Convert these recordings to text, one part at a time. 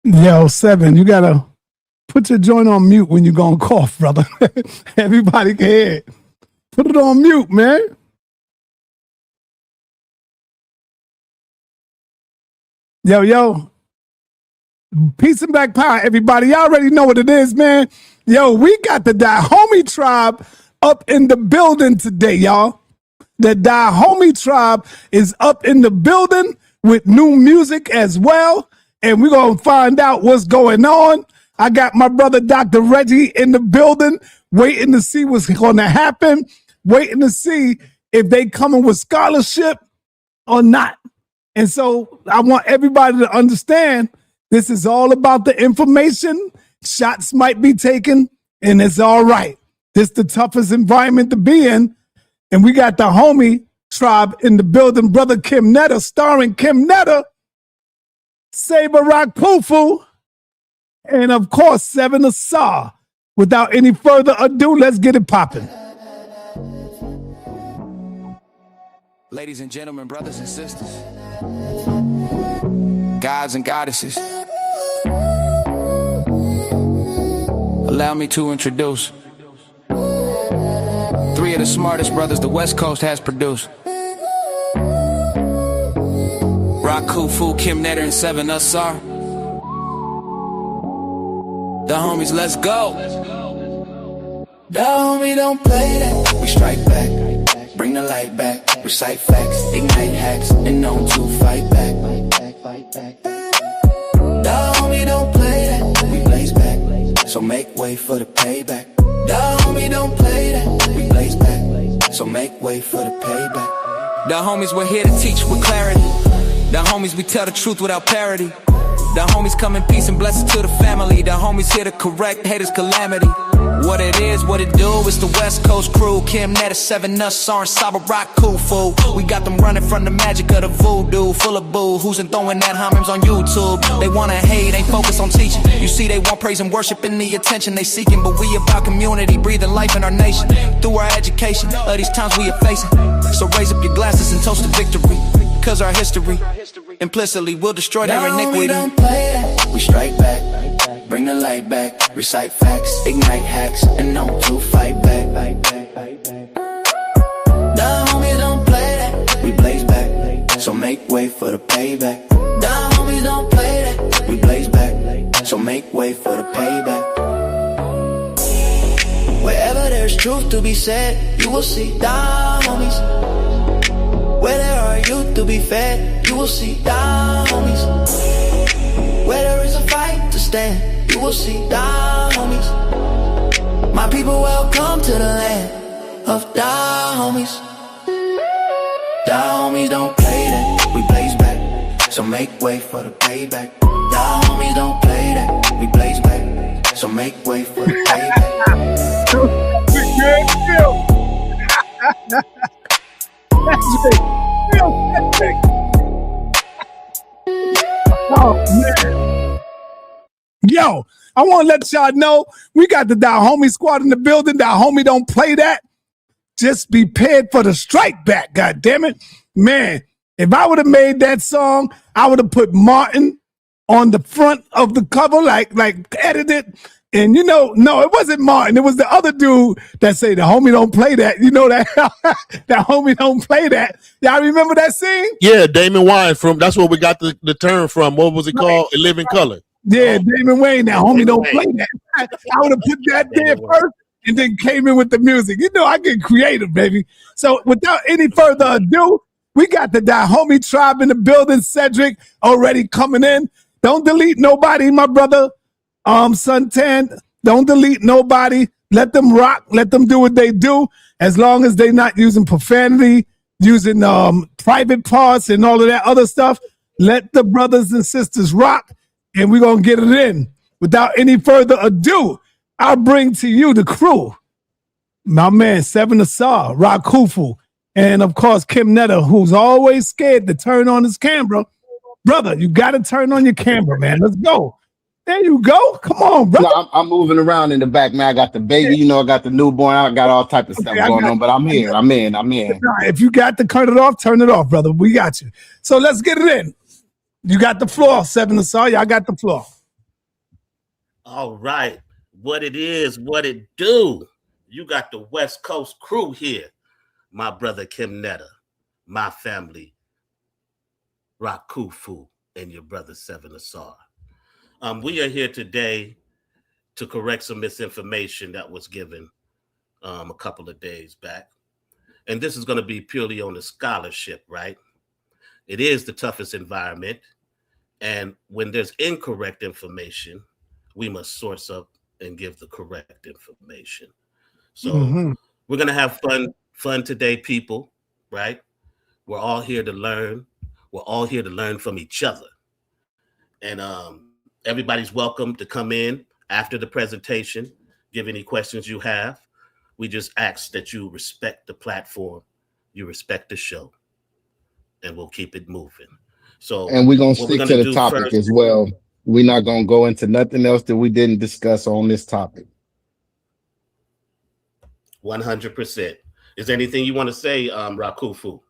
Yo, Seven, you gotta put your joint on mute when you're gonna cough, brother. Everybody can hear it. Put it on mute, man. Yo. Peace and black power, everybody. Y'all already know what it is, man. Yo, we got the Dahomey tribe up in the building today, y'all. The Dahomey tribe is up in the building with new music as well. And we're going to find out what's going on. I got my brother, Dr. Reggie, in the building, waiting to see what's going to happen, waiting to see if they coming with scholarship or not. And so I want everybody to understand this is all about the information. Shots might be taken, and it's all right. This is the toughest environment to be in. And we got the Dahomey tribe in the building, brother Kim Netta, starring Kim Netta, Saber Rock Pufu, and of course, sa.neter. Without any further ado, let's get it popping. Ladies and gentlemen, brothers and sisters, gods and goddesses, allow me to introduce three of the smartest brothers the West Coast has produced. Rock Pufu, Kim Netta, and sa.neter. The homies, let's go. Dahomey don't play that. We strike back, bring the light back, recite facts, ignite hacks, and known to fight back. Dahomey don't play that. We blaze back, so make way for the payback. Dahomey don't play that. We blaze back, so make way for the payback. The homies, we're here to teach with clarity. The homies, we tell the truth without parody. The homies come in peace and blessings to the family. The homies here to correct haters' calamity. What it is, what it do, it's the West Coast crew. Kim Netta, sa.neter, and Saber Rock Pufu. We got them running from the magic of the voodoo. Full of boo-hoos and throwing that homage on YouTube. They wanna hate, ain't focused on teaching. You see, they want praise and worship and the attention they seeking. But we about community, breathing life in our nation. Through our education, of these times we are facing. So raise up your glasses and toast to victory. Cause our history, implicitly, will destroy their iniquity. We don't play that. We strike back, bring the light back, recite facts, ignite hacks, and know to fight back. The homies don't play that. We blaze back, so make way for the payback. The homies don't play that. We blaze back, so make way for the payback. Wherever there's truth to be said, you will see the homies. Where there are youth to be fed, you will see the homies. Where there is a fight to stand, you will see the homies. My people, welcome to the land of the homies. The homies don't play that. We blaze back, so make way for the payback. The homies don't play that. We blaze back, so make way for the payback. Oh, man. Yo, I want to let y'all know we got the Dahomey squad in the building. Dahomey don't play that. Just be prepared for the strike back, God damn it. Man, if I would have made that song, I would have put Martin on the front of the cover, like edited. And you know, no, it wasn't Martin. It was the other dude that said, the homie don't play that. You know that? That homie don't play that. Y'all remember that scene? Yeah, Damon Wayne that's where we got the term from. What was it called? A Living Color. Yeah, Damon Wayne. That homie don't play that. I would have put that there first and then came in with the music. You know, I get creative, baby. So without any further ado, we got the Dahomey tribe in the building. Cedric already coming in. Don't delete nobody, my brother. Suntan, don't delete nobody. Let them rock. Let them do what they do. As long as they're not using profanity, using private parts and all of that other stuff. Let the brothers and sisters rock, and we're going to get it in. Without any further ado, I'll bring to you the crew. My man, sa.neter, Rock Pufu, and of course, Kim Netta, who's always scared to turn on his camera. Brother, you got to turn on your camera, man. Let's go. There you go. Come on, bro. No, I'm moving around in the back, man. I got the baby, you know, I got the newborn, I got all type of stuff going on, but I'm here. I'm in. If you got to turn it off, brother. We got you. So let's get it in. You got the floor, sa.neter. Y'all got the floor. All right. What it is, what it do. You got the West Coast crew here. My brother Kim Netter, my family, Rakufu, and your brother Seven Asar. We are here today to correct some misinformation that was given a couple of days back. And this is going to be purely on the scholarship, right? It is the toughest environment. And when there's incorrect information, we must source up and give the correct information. So we're going to have fun today, people, right? We're all here to learn. We're all here to learn from each other. And everybody's welcome to come in after the presentation, give any questions you have. We just ask that you respect the platform, you respect the show, and we'll keep it moving. So, and we're gonna stick to the topic first, as well. We're not gonna go into nothing else that we didn't discuss on this topic. 100%. Is there anything you want to say, Rakufu?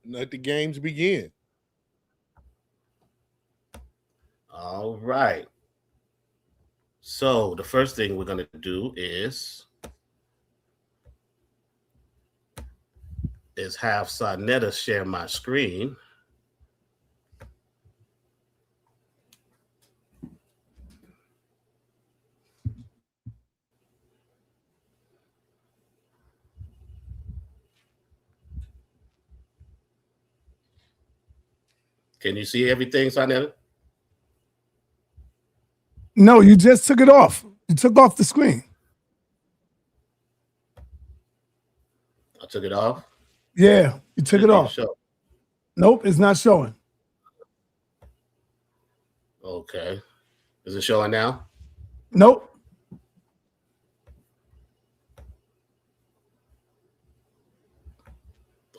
Let the games begin. All right. So the first thing we're going to do is have sa.neter share my screen. Can you see everything, sa.neter? No, you just took it off. You took off the screen. I took it off? Yeah, you took it off. Show. Nope, it's not showing. Okay. Is it showing now? Nope.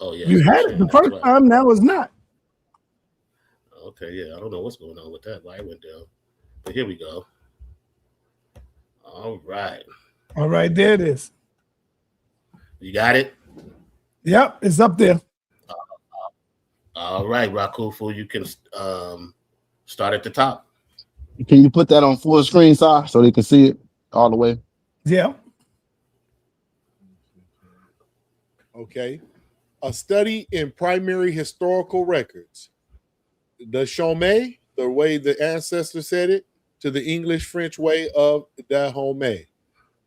Oh, yeah. You had it the first time, now it's not. Okay, yeah. I don't know what's going on with that. Why it went down. But here we go. All right. All right, there it is. You got it? Yep, it's up there. All right, Rakufu, you can start at the top. Can you put that on full screen, sir, so they can see it all the way? Yeah. Okay. A study in primary historical records. Dahomey, the way the ancestors said it, to the English-French way of Dahomey.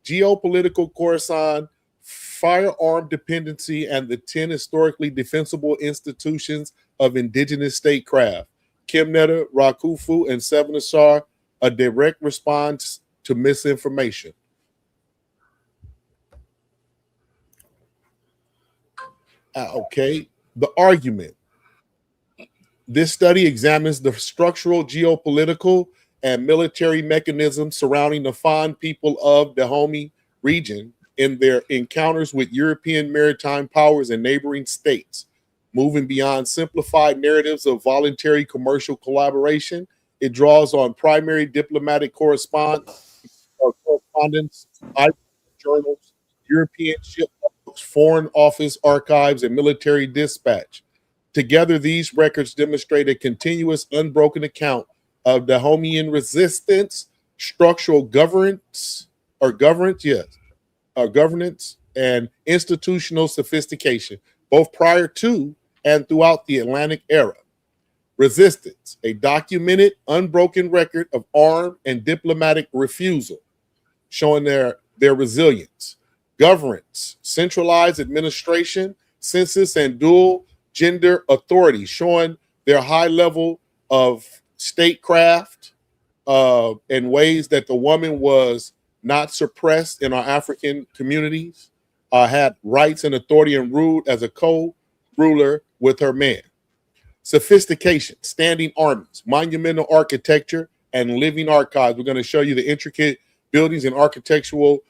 Geopolitical Khorasan, firearm dependency, and the 10 historically defensible institutions of indigenous statecraft. Kim Netter, Rakufu, and Seven Asar, a direct response to misinformation. Okay, the argument. This study examines the structural, geopolitical, and military mechanisms surrounding the Fan people of the Dahomey region in their encounters with European maritime powers and neighboring states. Moving beyond simplified narratives of voluntary commercial collaboration, it draws on primary diplomatic correspondence, journals, European shiplogs, foreign office archives, and military dispatch. Together, these records demonstrate a continuous, unbroken account of Dahomeyan resistance, structural governance, and institutional sophistication, both prior to and throughout the Atlantic era. Resistance, a documented, unbroken record of armed and diplomatic refusal, showing their resilience. Governance, centralized administration, census, and dual gender authority, showing their high level of statecraft in ways that the woman was not suppressed in our African communities, had rights and authority and ruled as a co-ruler with her man. Sophistication, standing armies, monumental architecture, and living archives. We're going to show you the intricate buildings and architectural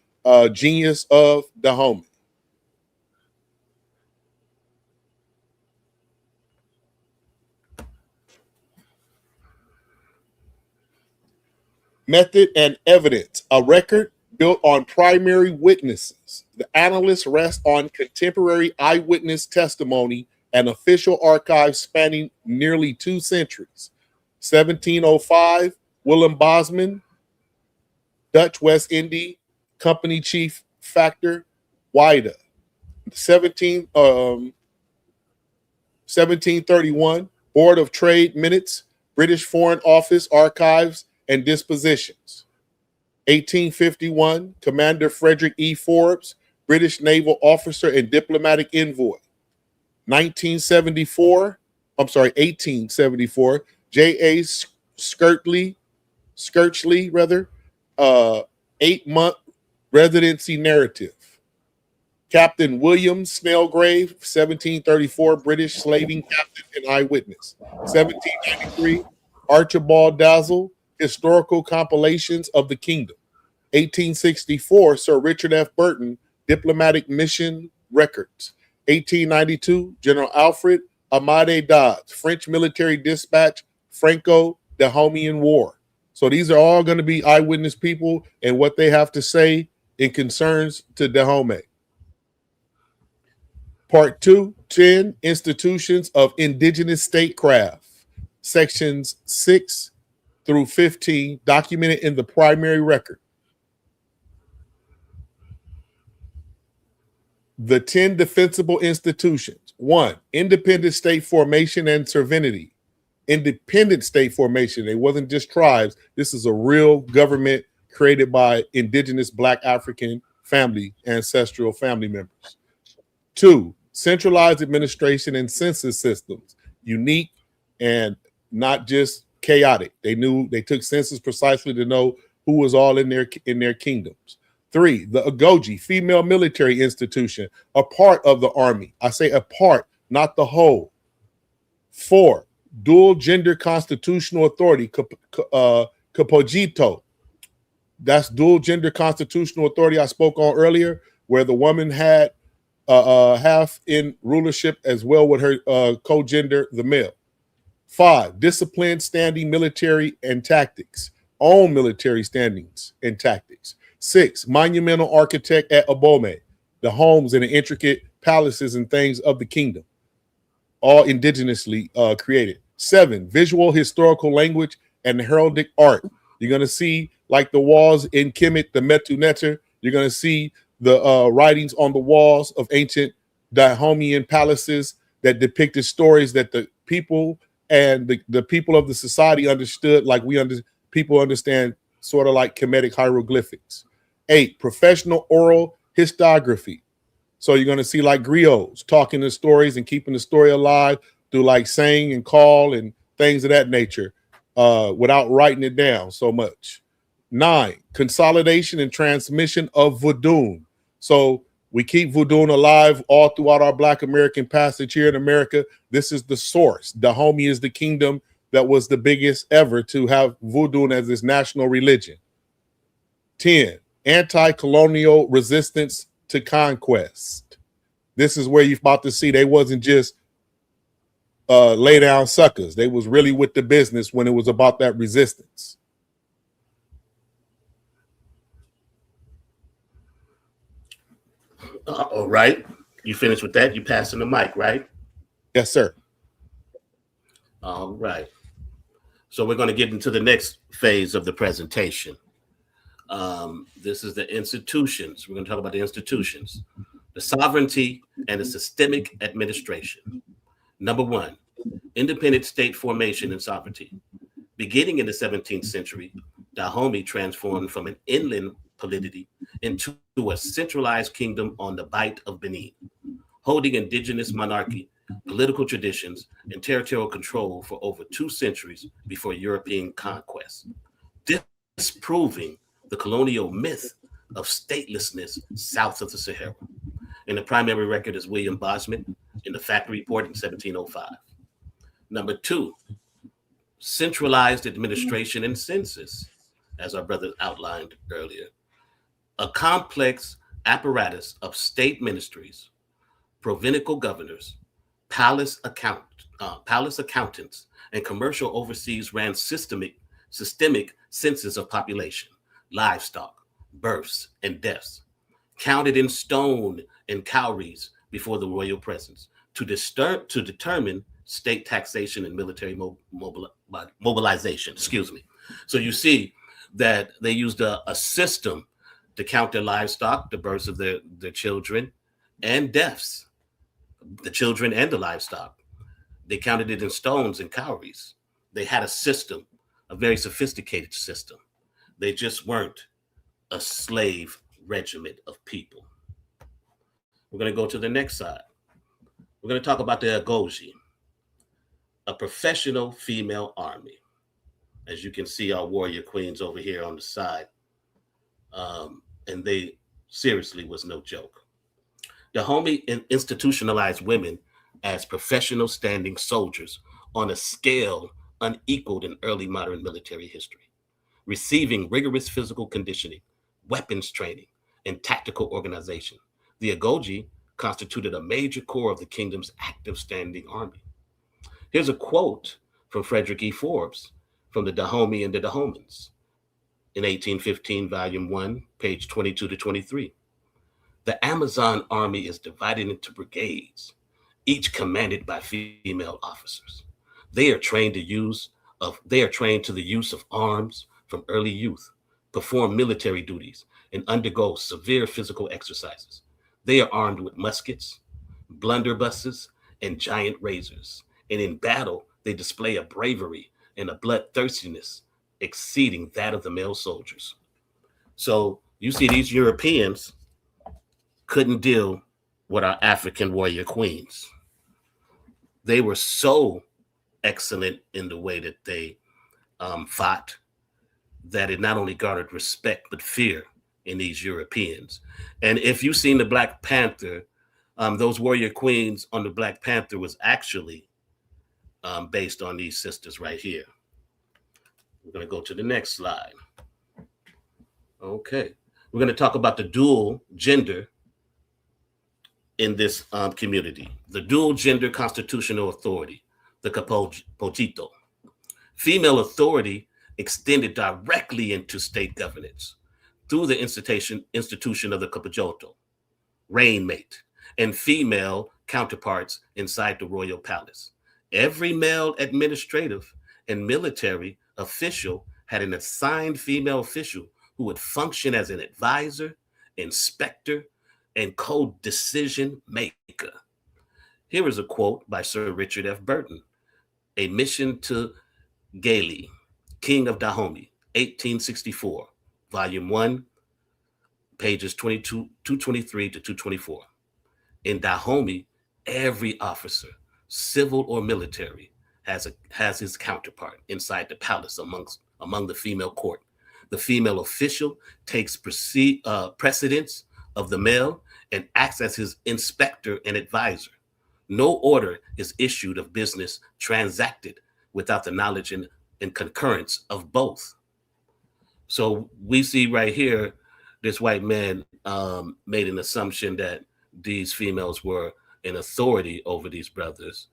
genius of Dahomey. Method and evidence, a record built on primary witnesses. The analysts rest on contemporary eyewitness testimony and official archives spanning nearly 2 centuries. 1705, Willem Bosman, Dutch West India Company Chief Factor, WIDA. 1731, Board of Trade Minutes, British Foreign Office Archives and Dispositions. 1851, Commander Frederick E. Forbes, British Naval Officer and Diplomatic Envoy. 1874, J.A. Skirtley, 8-month residency narrative. Captain William Snellgrave, 1734, British slaving captain and eyewitness. 1793, Archibald Dazzle, Historical Compilations of the Kingdom. 1864, Sir Richard F. Burton, Diplomatic Mission Records. 1892, General Alfred Amade Dodds, French Military Dispatch, Franco-Dahomeyan War. So these are all going to be eyewitness people and what they have to say in concerns to Dahomey. Part 2, 10 Institutions of Indigenous Statecraft, sections 6 through 15, documented in the primary record. The 10 defensible institutions. 1, independent state formation and sovereignty. Independent state formation. It wasn't just tribes. This is a real government created by indigenous Black African family, ancestral family members. 2, centralized administration and census systems, unique and not just chaotic. They took census precisely to know who was all in their kingdoms. 3, the Agoji, female military institution, a part of the army. I say a part, not the whole. 4, dual gender constitutional authority, Kapojito. That's dual gender constitutional authority I spoke on earlier, where the woman had half in rulership as well with her co-gender, the male. 5, disciplined standing military and tactics, own military standings and tactics. 6, monumental architect at Dahomey, the homes and the intricate palaces and things of the kingdom, all indigenously created. 7, visual historical language and heraldic art. You're going to see, like the walls in Kemet, the sa.neter, you're going to see the writings on the walls of ancient Dahomeyan palaces that depicted stories that the people and the people of the society understood, like people understand, sort of like Kemetic hieroglyphics. 8, professional oral historiography. So you're going to see like griots talking the stories and keeping the story alive through like saying and call and things of that nature without writing it down so much. 9, consolidation and transmission of voodoo. So we keep voodoo alive all throughout our Black American passage here in America. This is the source. Dahomey is the kingdom that was the biggest ever to have voodoo as its national religion. 10, anti-colonial resistance to conquest. This is where you're about to see they wasn't just lay down suckers. They was really with the business when it was about that resistance. All right. You finished with that? You passing the mic, right? Yes, sir. All right. So we're going to get into the next phase of the presentation. This is the institutions. We're going to talk about the institutions, the sovereignty and the systemic administration. Number 1, independent state formation and sovereignty. Beginning in the 17th century, Dahomey transformed from an inland polity into a centralized kingdom on the Bight of Benin, holding indigenous monarchy, political traditions, and territorial control for over 2 centuries before European conquest, disproving the colonial myth of statelessness south of the Sahara. And the primary record is William Bosman in the Factory Report in 1705. Number 2, centralized administration and census, as our brother outlined earlier. A complex apparatus of state ministries, provincial governors, palace accountants, and commercial overseas ran systemic census of population, livestock, births, and deaths, counted in stone and cowries before the royal presence to determine state taxation and military mobilization. So you see, that they used a system to count their livestock, the births of their children, and deaths, the children and the livestock. They counted it in stones and cowries. They had a system, a very sophisticated system. They just weren't a slave regiment of people. We're going to go to the next side. We're going to talk about the Agoji, a professional female army. As you can see, our warrior queens over here on the side. And they seriously was no joke. Dahomey institutionalized women as professional standing soldiers on a scale unequaled in early modern military history, receiving rigorous physical conditioning, weapons training, and tactical organization. The Agoji constituted a major core of the kingdom's active standing army. Here's a quote from Frederick E. Forbes from the Dahomey and the Dahomans in 1815, volume 1, page 22 to 23. The Amazon army is divided into brigades, each commanded by female officers. They are trained to the use of arms from early youth, perform military duties, and undergo severe physical exercises. They are armed with muskets, blunderbusses, and giant razors. And in battle, they display a bravery and a bloodthirstiness exceeding that of the male soldiers. So you see, these Europeans couldn't deal with our African warrior queens. They were so excellent in the way that they fought that it not only garnered respect, but fear in these Europeans. And if you've seen the Black Panther, those warrior queens on the Black Panther was actually based on these sisters right here. We're going to go to the next slide. Okay. We're going to talk about the dual gender in this community. The dual gender constitutional authority, the capogito. Female authority extended directly into state governance through the institution of the capogito, reignmate, and female counterparts inside the royal palace. Every male administrative and military official had an assigned female official who would function as an advisor, inspector, and co-decision maker. Here is a quote by Sir Richard F. Burton, A Mission to Gailey, King of Dahomey, 1864, volume 1, pages 223 to 224. In Dahomey, every officer, civil or military, has his counterpart inside the palace among the female court. The female official takes precedence of the male and acts as his inspector and advisor. No order is issued of business transacted without the knowledge and concurrence of both. So we see right here, this white man made an assumption that these females were in authority over these brothers.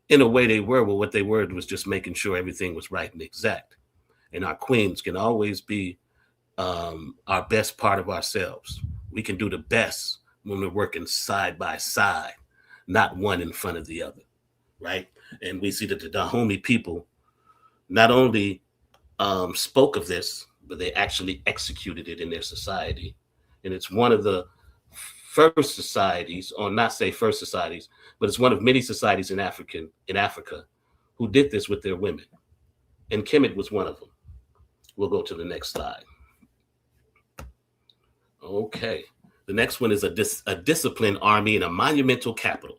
In a way they were, well, what they were was just making sure everything was right and exact. And our queens can always be our best part of ourselves. We can do the best when we're working side by side, not one in front of the other, right? And we see that the Dahomey people not only spoke of this, but they actually executed it in their society. And it's one of the first societies, or not say first societies, but it's one of many societies in Africa who did this with their women. And Kemet was one of them. We'll go to the next slide. Okay. The next one is a disciplined army and a monumental capital.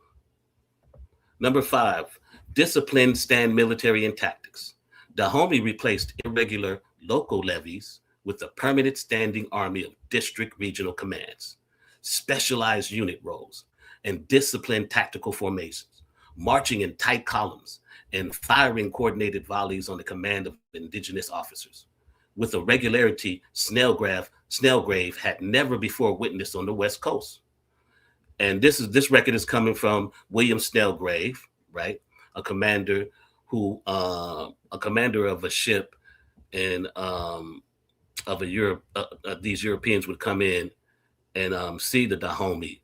Number 5, disciplined stand military and tactics. Dahomey replaced irregular local levies with a permanent standing army of district regional commands, specialized unit roles, and disciplined tactical formations, marching in tight columns and firing coordinated volleys on the command of indigenous officers, with a regularity Snellgrave had never before witnessed on the West Coast. And this record is coming from William Snellgrave, right? A commander of a ship, and these Europeans would come in and see the Dahomey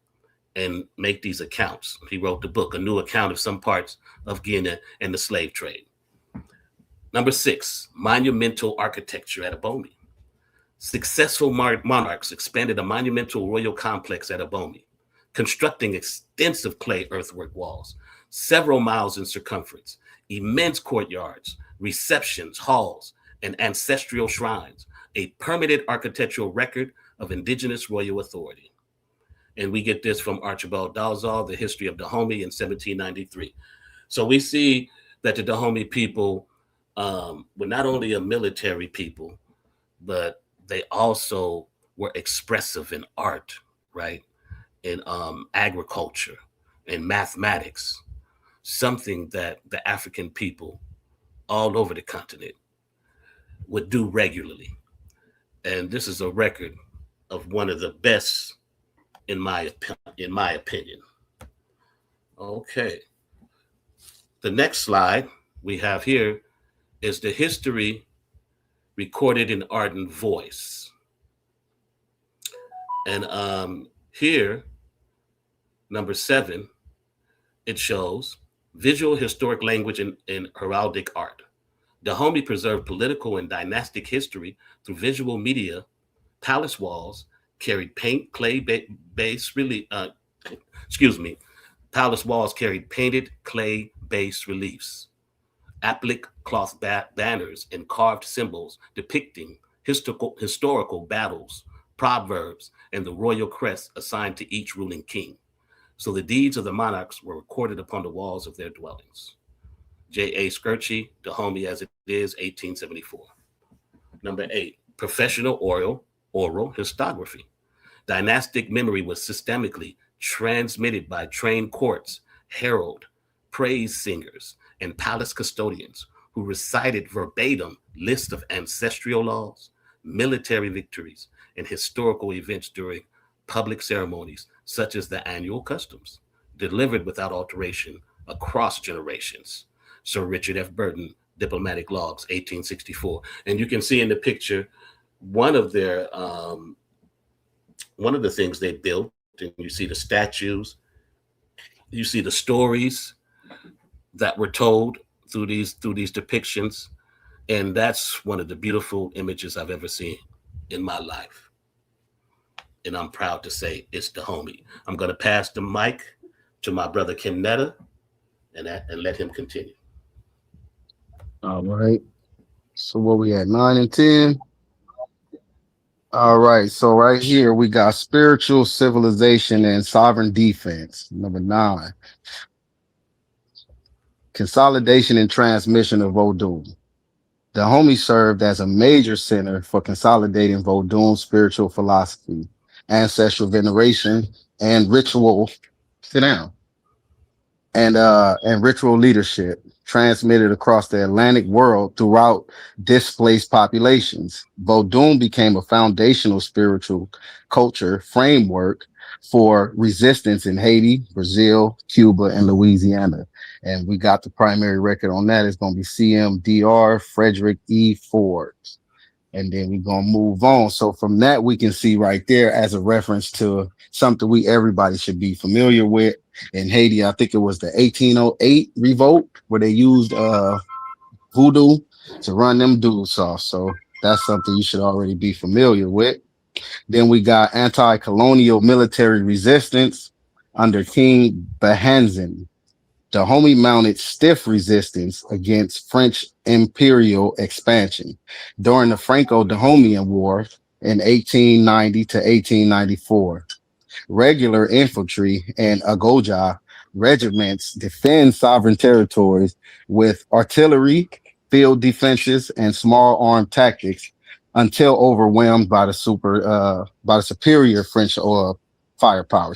and make these accounts. He wrote the book, A New Account of Some Parts of Guinea and the Slave Trade. Number 6, monumental architecture at Dahomey. Successful monarchs expanded a monumental royal complex at Dahomey, constructing extensive clay earthwork walls, several miles in circumference, immense courtyards, receptions, halls, and ancestral shrines, a permanent architectural record of indigenous royal authority. And we get this from Archibald Dalzell, The History of Dahomey in 1793. So we see that the Dahomey people were not only a military people, but they also were expressive in art, right? In agriculture, in mathematics, something that the African people all over the continent would do regularly. And this is a record of one of the best in my opinion. Okay. The next slide we have here is the history recorded in art and voice. And here, number 7, it shows visual historic language in heraldic art. Dahomey preserved political and dynastic history through visual media. Palace walls carried Palace walls carried painted clay bas reliefs, applique cloth banners, and carved symbols depicting historical battles, proverbs, and the royal crest assigned to each ruling king. So the deeds of the monarchs were recorded upon the walls of their dwellings. J.A. Skirchie, Dahomey as it is, 1874. Number 8, professional oral histography. Dynastic memory was systemically transmitted by trained courts, herald, praise singers, and palace custodians who recited verbatim lists of ancestral laws, military victories, and historical events during public ceremonies such as the annual customs, delivered without alteration across generations. Sir Richard F. Burton, Diplomatic Logs, 1864. And you can see in the picture one of the things they built, and you see the statues, you see the stories that were told through these depictions, and that's one of the beautiful images I've ever seen in my life. And I'm proud to say it's Dahomey. I'm going to pass the mic to my brother sa.neter and let him continue. All right. So what we at, 9 and 10? All right. So right here we got spiritual civilization and sovereign defense. Number 9. Consolidation and transmission of Vodou. Dahomey served as a major center for consolidating Vodou spiritual philosophy, ancestral veneration, and ritual and ritual leadership transmitted across the Atlantic world throughout displaced populations. Vodou became a foundational spiritual culture framework for resistance in Haiti, Brazil, Cuba, and Louisiana. And we got the primary record on that. It's going to be CMDR Frederick E. Ford. And then we're going to move on. So from that, we can see right there as a reference to something everybody should be familiar with. In Haiti, I think it was the 1808 revolt where they used voodoo to run them dudes off. So that's something you should already be familiar with. Then we got anti-colonial military resistance under King Behenzin. Dahomey mounted stiff resistance against French imperial expansion during the Franco-Dahomeyan War in 1890 to 1894. Regular infantry and Agoja regiments defend sovereign territories with artillery, field defenses, and small arm tactics until overwhelmed by the superior French firepower,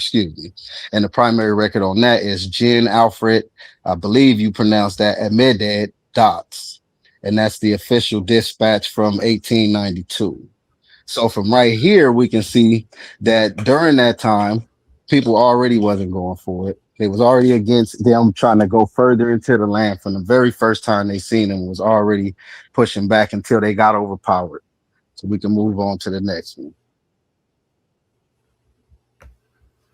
And the primary record on that is Jean Alfred, I believe you pronounce that, Ameded Dots. And that's the official dispatch from 1892. So from right here, we can see that during that time, people already wasn't going for it. They was already against them trying to go further into the land. From the very first time they seen them, was already pushing back until they got overpowered. So we can move on to the next one.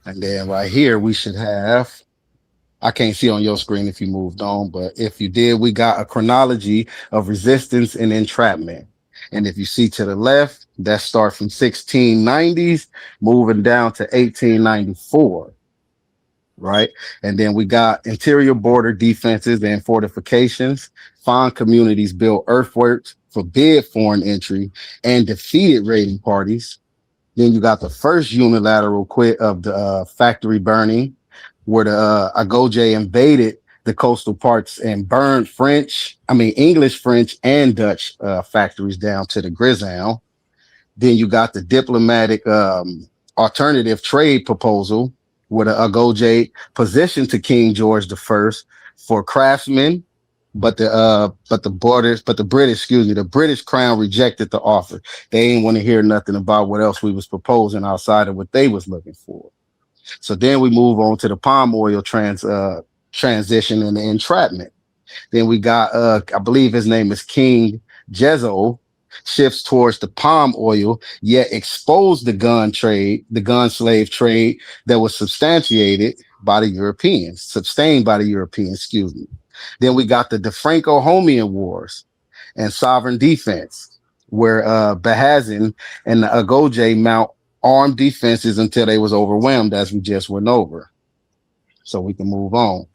And then right here, we should have, I can't see on your screen if you moved on, but if you did, we got a chronology of resistance and entrapment. And if you see to the left, that starts from 1690s, moving down to 1894, right? And then we got interior border defenses and fortifications. Foreign communities built earthworks, forbid foreign entry, and defeated raiding parties. Then you got the first unilateral quit of the factory burning, where the Agoje invaded the coastal parts and burned English, French, and Dutch factories down to the Griswold. Then you got the diplomatic alternative trade proposal, where the Agoje positioned to King George I for craftsmen, but the British crown rejected the offer. They didn't want to hear nothing about what else we was proposing outside of what they was looking for. So then we move on to the palm oil transition and the entrapment. Then we got I believe his name is King Jezo, shifts towards the palm oil, yet exposed the gun slave trade that was sustained by the Europeans, excuse me. Then we got the Franco-Homian Wars and sovereign defense, where Bahazin and the Agoje mount armed defenses until they was overwhelmed, as we just went over. So we can move on.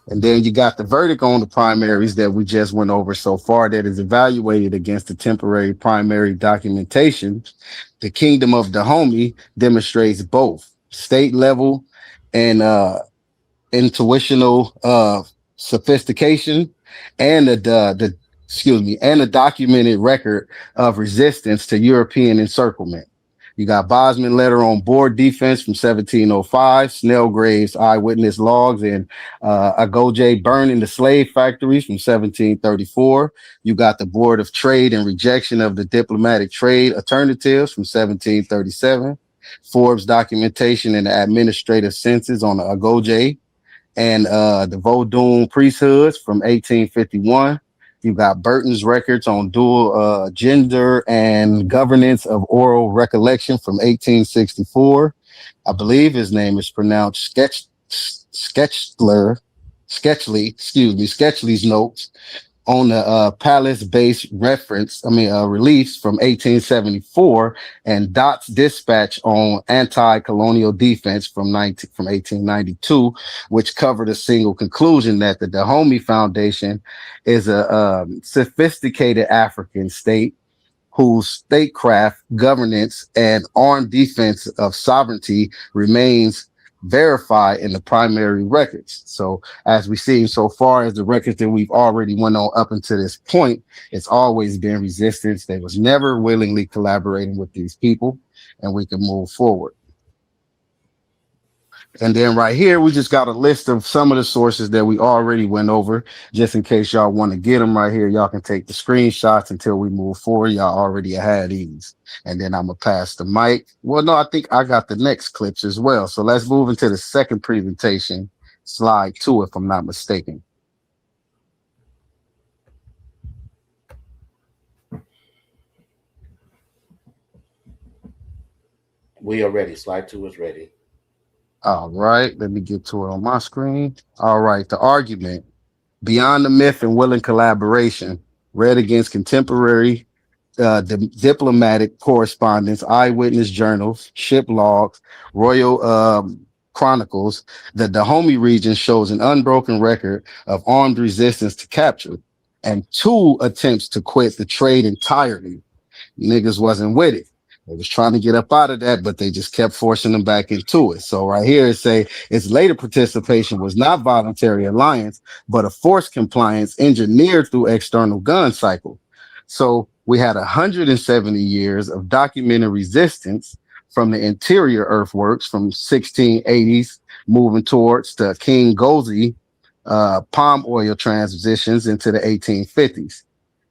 And then you got the verdict on the primaries that we just went over so far, that is evaluated against the temporary primary documentation. The Kingdom of Dahomey demonstrates both state level and intuitional sophistication, and a documented record of resistance to European encirclement. You got Bosman letter on board defense from 1705, Snellgrave's eyewitness logs, and Agoje burning the slave factories from 1734. You got the Board of Trade and rejection of the diplomatic trade alternatives from 1737. Forbes documentation and the administrative census on the Agoje and the Vodun priesthoods from 1851. You got Burton's records on dual gender and governance of oral recollection from 1864. I believe his name is pronounced Sketchley's notes on the palace-based reliefs from 1874, and Dott's dispatch on anti-colonial defense from 1892, which covered a single conclusion that the Dahomey Foundation is a sophisticated African state whose statecraft, governance, and armed defense of sovereignty remains verified in the primary records. So as we've seen so far as the records that we've already went on up until this point, it's always been resistance. They was never willingly collaborating with these people, and we can move forward. And then right here, we just got a list of some of the sources that we already went over, just in case y'all want to get them right here. Y'all can take the screenshots until we move forward. Y'all already had these. And then I'm going to pass the mic. Well, no, I think I got the next clips as well. So let's move into the second presentation, slide 2, if I'm not mistaken. We are ready. Slide 2 is ready. All right, let me get to it on my screen. All right, the argument: beyond the myth and willing collaboration, read against contemporary diplomatic correspondence, eyewitness journals, ship logs, royal chronicles, the Dahomey region shows an unbroken record of armed resistance to capture and 2 attempts to quit the trade entirely. Niggas wasn't with it. They was trying to get up out of that, but they just kept forcing them back into it. So right here, it say its later participation was not voluntary alliance, but a forced compliance engineered through external gun cycle. So we had 170 years of documented resistance from the interior earthworks from 1680s, moving towards the King Gozi palm oil transitions into the 1850s.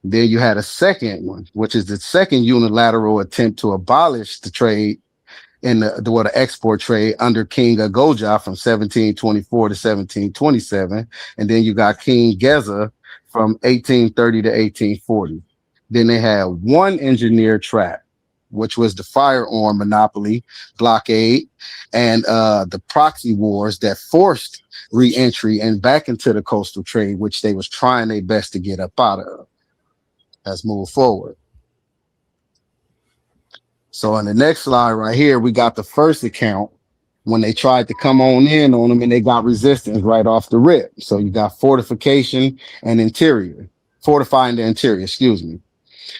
Then you had a second one, which is the second unilateral attempt to abolish the trade in the export trade under King Agoja from 1724 to 1727. And then you got King Geza from 1830 to 1840. Then they had one engineer trap which was the firearm monopoly, blockade, and the proxy wars that forced re-entry and back into the coastal trade, which they was trying their best to get up out of. Let's move forward. So on the next slide right here, we got the first account when they tried to come on them and they got resistance right off the rip. So you got fortification and interior, fortifying the interior, excuse me.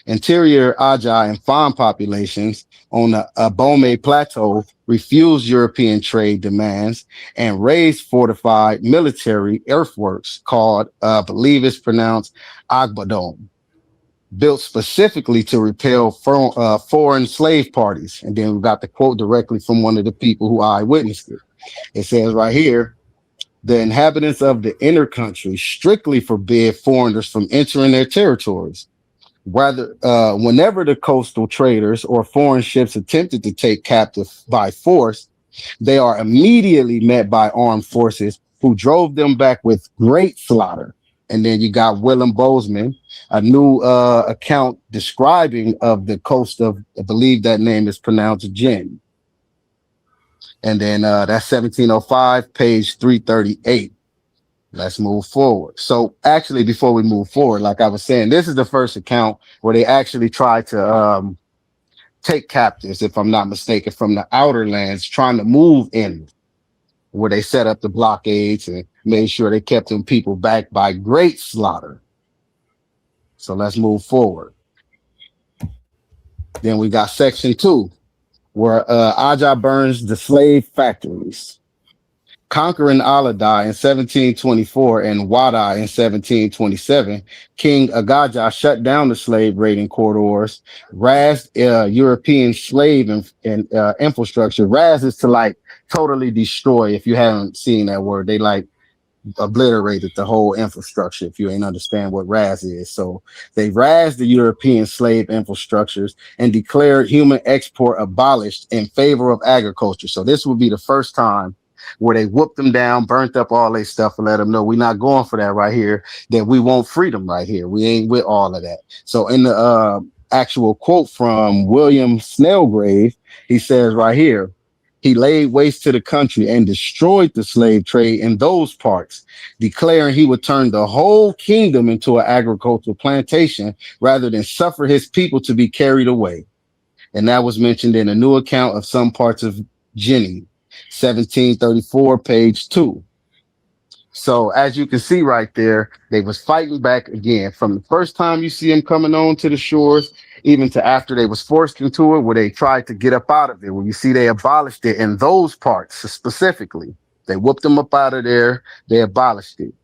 Interior Ajah and Fan populations on the Dahomey Plateau refused European trade demands and raised fortified military earthworks called, I believe it's pronounced Agbadom, built specifically to repel foreign slave parties. And then we got the quote directly from one of the people who eyewitnessed it. It says right here, the inhabitants of the inner country strictly forbid foreigners from entering their territories. Rather, whenever the coastal traders or foreign ships attempted to take captive by force, they are immediately met by armed forces who drove them back with great slaughter. And then you got Willem Bozeman, a new account describing of the coast of, I believe that name is pronounced Jen. And then that's 1705, page 338. Let's move forward. So actually, before we move forward, like I was saying, this is the first account where they actually tried to take captives, if I'm not mistaken, from the outer lands, trying to move in, where they set up the blockades and made sure they kept them people back by great slaughter. So let's move forward. Then we got section 2, where Ajah burns the slave factories. Conquering Alada in 1724 and Wada in 1727, King Agajah shut down the slave raiding corridors, razed European slave infrastructure. Raz is to like totally destroy. If you haven't seen that word, they like obliterated the whole infrastructure, if you ain't understand what Raz is. So they razed the European slave infrastructures and declared human export abolished in favor of agriculture. So this would be the first time where they whooped them down, burnt up all their stuff, and let them know we're not going for that right here, that we want freedom right here. We ain't with all of that. So in the actual quote from William Snellgrave, he says right here, he laid waste to the country and destroyed the slave trade in those parts, declaring he would turn the whole kingdom into an agricultural plantation rather than suffer his people to be carried away. And that was mentioned in a new account of some parts of Guinea, 1734, page 2. So as you can see right there, they was fighting back again from the first time you see them coming on to the shores, even to after they was forced into it, where they tried to get up out of it. Where you see they abolished it in those parts specifically. They whooped them up out of there. They abolished it.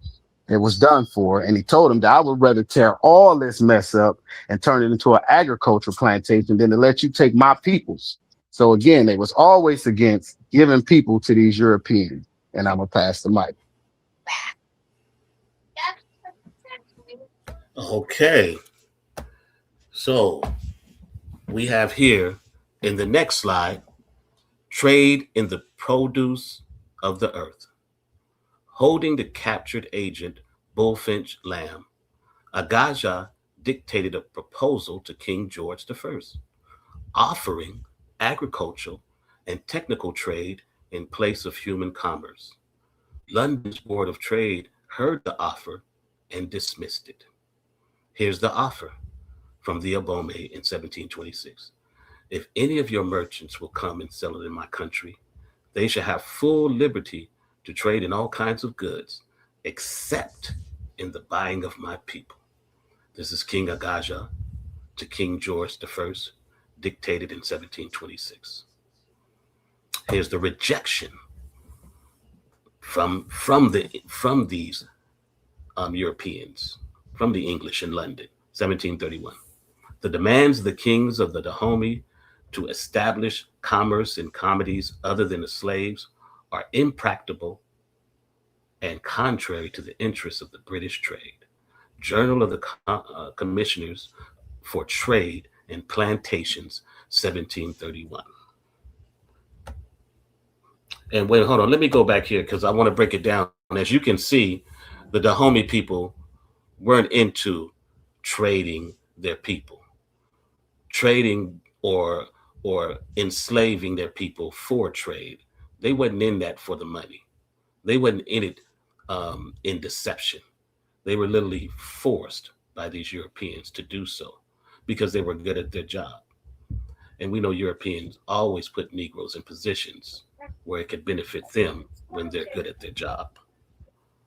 It was done for. And he told them that I would rather tear all this mess up and turn it into an agricultural plantation than to let you take my peoples. So again, they was always against giving people to these Europeans. And I'm going to pass the mic. Okay. So we have here in the next slide, trade in the produce of the earth. Holding the captured agent Bullfinch Lamb, Agajah dictated a proposal to King George I, offering agricultural and technical trade in place of human commerce. London's Board of Trade heard the offer and dismissed it. Here's the offer from the Dahomey in 1726. If any of your merchants will come and sell it in my country, they shall have full liberty to trade in all kinds of goods, except in the buying of my people. This is King Agajah to King George I, dictated in 1726. Here's the rejection from these Europeans, from the English in London, 1731. The demands of the kings of the Dahomey to establish commerce in comedies other than the slaves are impracticable and contrary to the interests of the British trade. Journal of the Commissioners for Trade and Plantations, 1731. And wait, hold on. Let me go back here because I want to break it down. As you can see, the Dahomey people weren't into trading their people. Trading or or enslaving their people for trade. They wasn't in that for the money. They wasn't in it in deception. They were literally forced by these Europeans to do so because they were good at their job. And we know Europeans always put Negroes in positions where it could benefit them when they're good at their job.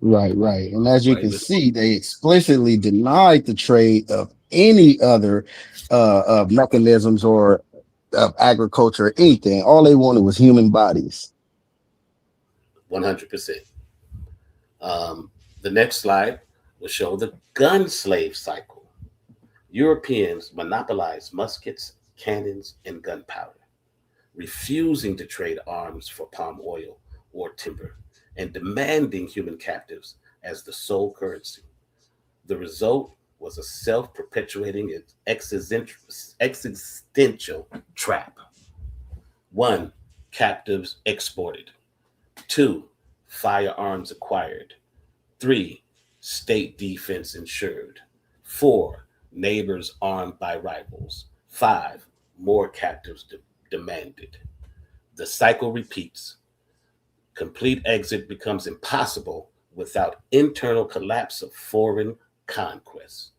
Right, right. And as you Right. can see, they explicitly denied the trade of any other mechanisms or of agriculture or anything. All they wanted was human bodies. 100%. The next slide will show the gun slave cycle. Europeans monopolized muskets, cannons, and gunpowder, refusing to trade arms for palm oil or timber, and demanding human captives as the sole currency. The result was a self-perpetuating existential trap. 1. Captives exported. 2. Firearms acquired. 3. State defense ensured. 4. Neighbors armed by rivals. 5. More captives demanded. The cycle repeats. Complete exit becomes impossible without internal collapse of foreign conquest.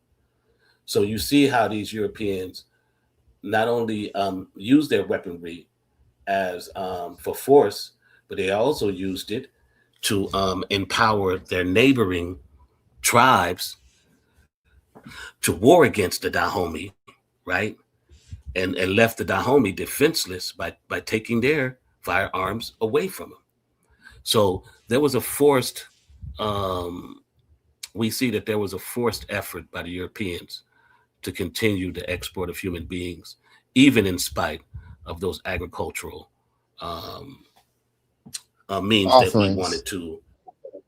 So you see how these Europeans not only used their weaponry as for force, but they also used it to empower their neighboring tribes to war against the Dahomey, right? And left the Dahomey defenseless by taking their firearms away from them. So there was a forced, we see that there was a forced effort by the Europeans to continue the export of human beings, even in spite of those agricultural means that we Offerings. wanted to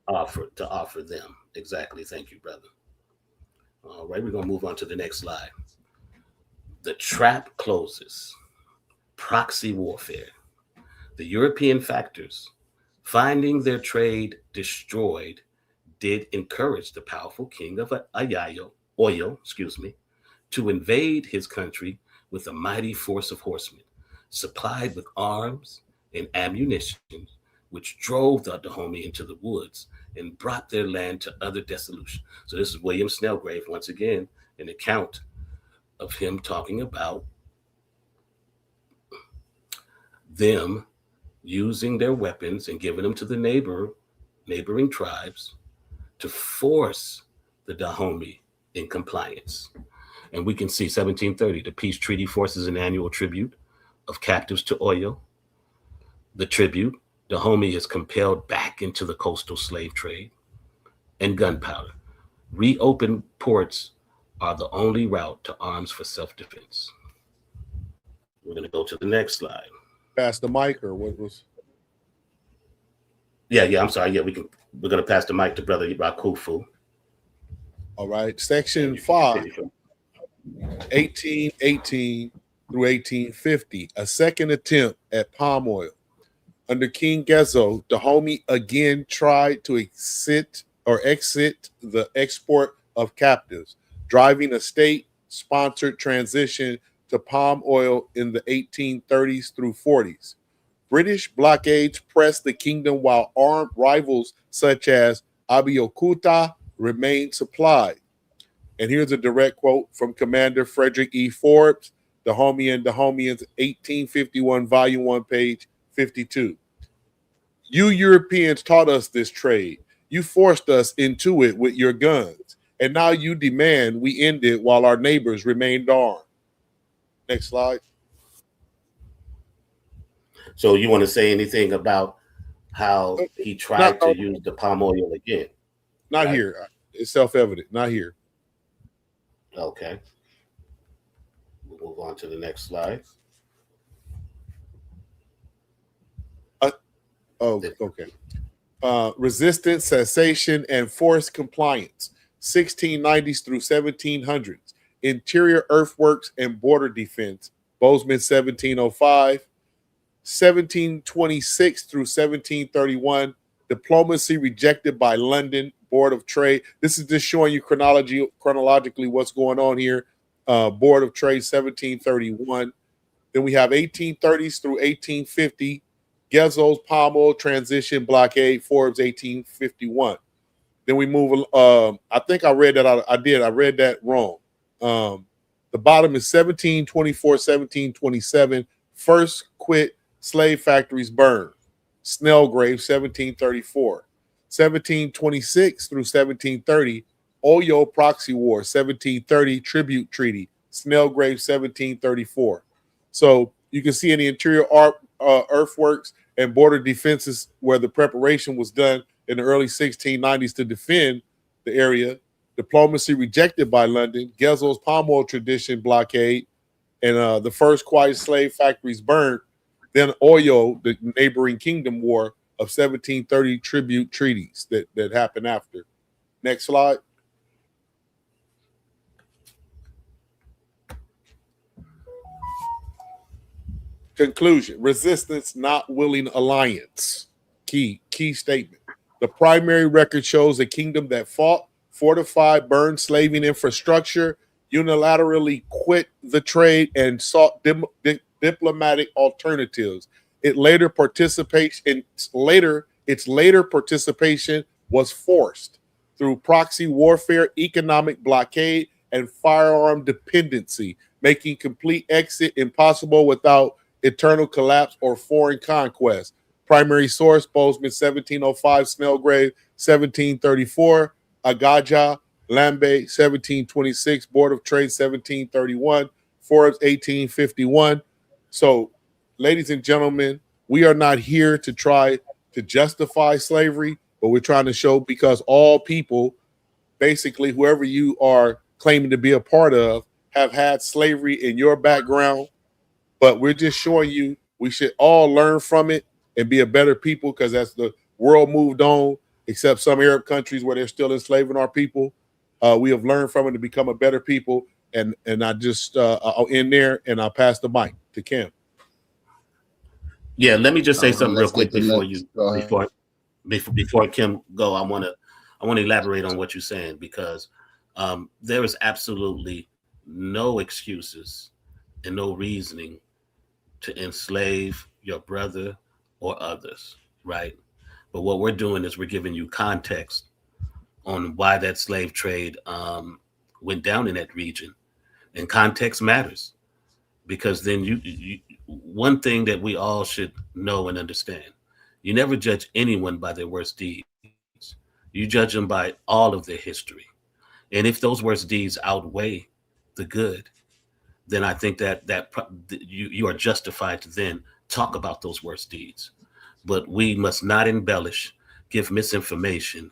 offer them. Exactly. Thank you, brother. All right, we're gonna move on to the next slide. The trap closes. Proxy warfare. The European factors, finding their trade destroyed, did encourage the powerful king of Oyo, to invade his country with a mighty force of horsemen, supplied with arms and ammunition, which drove the Dahomey into the woods and brought their land to utter dissolution. So this is William Snellgrave, once again, an account of him talking about them using their weapons and giving them to the neighboring tribes to force the Dahomey in compliance. And we can see 1730, the peace treaty forces an annual tribute of captives to Oyo. The tribute, Dahomey is compelled back into the coastal slave trade, and gunpowder. Reopened ports are the only route to arms for self-defense. We're going to go to the next slide. Pass the mic, or what was? Yeah, I'm sorry. Yeah, we're going to pass the mic to Brother Rakufu. All right. Section 5, 1818 through 1850, a second attempt at palm oil. Under King Gezo, Dahomey again tried to exit the export of captives, driving a state-sponsored transition to palm oil in the 1830s through 40s. British blockades pressed the kingdom while armed rivals such as Abeokuta remained supplied. And here's a direct quote from Commander Frederick E. Forbes, Dahomey and Dahomeans, 1851, Volume 1, page 52. You Europeans taught us this trade. You forced us into it with your guns. And now you demand we end it while our neighbors remained armed. Next slide. So you want to say anything about how he tried to use the palm oil again? Not right? Here. It's self-evident. Not here. Okay. We'll move on to the next slide. Okay. Resistance, cessation, and forced compliance, 1690s through 1700s. Interior earthworks and border defense, Bozeman, 1705. 1726 through 1731. Diplomacy rejected by London Board of Trade. This is just showing you chronologically what's going on here. Board of Trade, 1731. Then we have 1830s through 1850, Gezo's palm oil transition blockade, Forbes 1851. Then we move. I think I read that. I did. I read that wrong. The bottom is 1724, 1727. First quit slave factories burned. Snellgrave, 1734. 1726 through 1730. Oyo proxy war, 1730. Tribute treaty. Snellgrave, 1734. So you can see in the interior earthworks and border defenses where the preparation was done in the early 1690s to defend the area. Diplomacy rejected by London, Gezo's palm oil tradition blockade, and the first quiet slave factories burned. Then Oyo, the neighboring kingdom war of 1730 tribute treaties that happened after. Next slide. Conclusion: resistance, not willing alliance. Key statement. The primary record shows a kingdom that fought, fortified, burned slaving infrastructure, unilaterally quit the trade, and sought diplomatic alternatives. Its later participation was forced through proxy warfare, economic blockade, and firearm dependency, making complete exit impossible without eternal collapse or foreign conquest. Primary source: Bozeman, 1705, Snellgrave, 1734, Agaja, Lambe, 1726, Board of Trade, 1731, Forbes, 1851. So, ladies and gentlemen, we are not here to try to justify slavery, but we're trying to show, because all people, basically whoever you are claiming to be a part of, have had slavery in your background. But we're just showing you we should all learn from it and be a better people, because as the world moved on, except some Arab countries where they're still enslaving our people, we have learned from it to become a better people. And I just I'll end there and I'll pass the mic to Kim. Yeah, let me just say something real quick before Kim go. I want to elaborate on what you're saying, because there is absolutely no excuses and no reasoning to enslave your brother or others, right? But what we're doing is we're giving you context on why that slave trade went down in that region, and context matters, because then you one thing that we all should know and understand: you never judge anyone by their worst deeds. You judge them by all of their history, and if those worst deeds outweigh the good, then I think that you are justified to then talk about those worst deeds. But we must not embellish, give misinformation,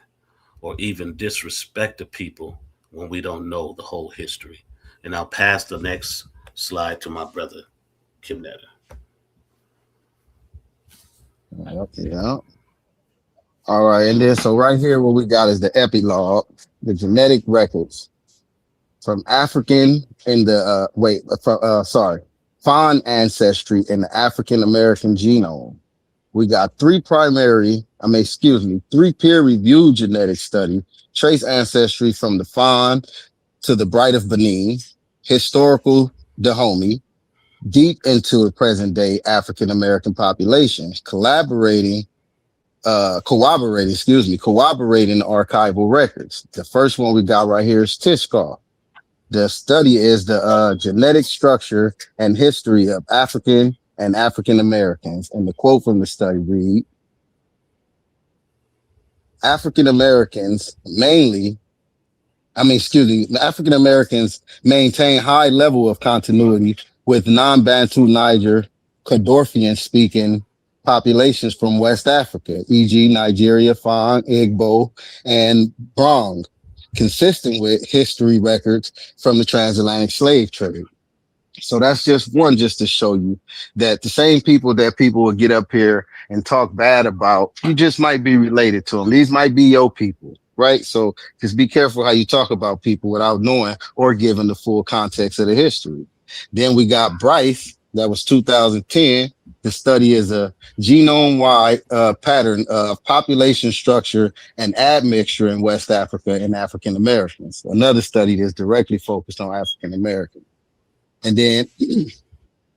or even disrespect the people when we don't know the whole history. And I'll pass the next slide to my brother, Kim Netter. Yeah. All right, and then so right here what we got is the epilogue, the genetic records from African in the fawn ancestry in the African American genome. We got three peer-reviewed genetic studies: trace ancestry from the fawn to the Bright of Benin, historical Dahomey, deep into the present day African American population, corroborating archival records. The first one we got right here is Tishkar. The study is the genetic structure and history of African and African Americans. And the quote from the study read: African Americans maintain high level of continuity with non-Bantu Niger Kadorfian speaking populations from West Africa, e.g. Nigeria, Fang, Igbo, and Brong, consistent with history records from the transatlantic slave trade. So that's just one, just to show you that the same people that people will get up here and talk bad about, you just might be related to them. These might be your people, right? So just be careful how you talk about people without knowing or giving the full context of the history. Then we got Bryce, that was 2010. The study is a genome-wide pattern of population structure and admixture in West Africa and African Americans. Another study that's directly focused on African Americans. And then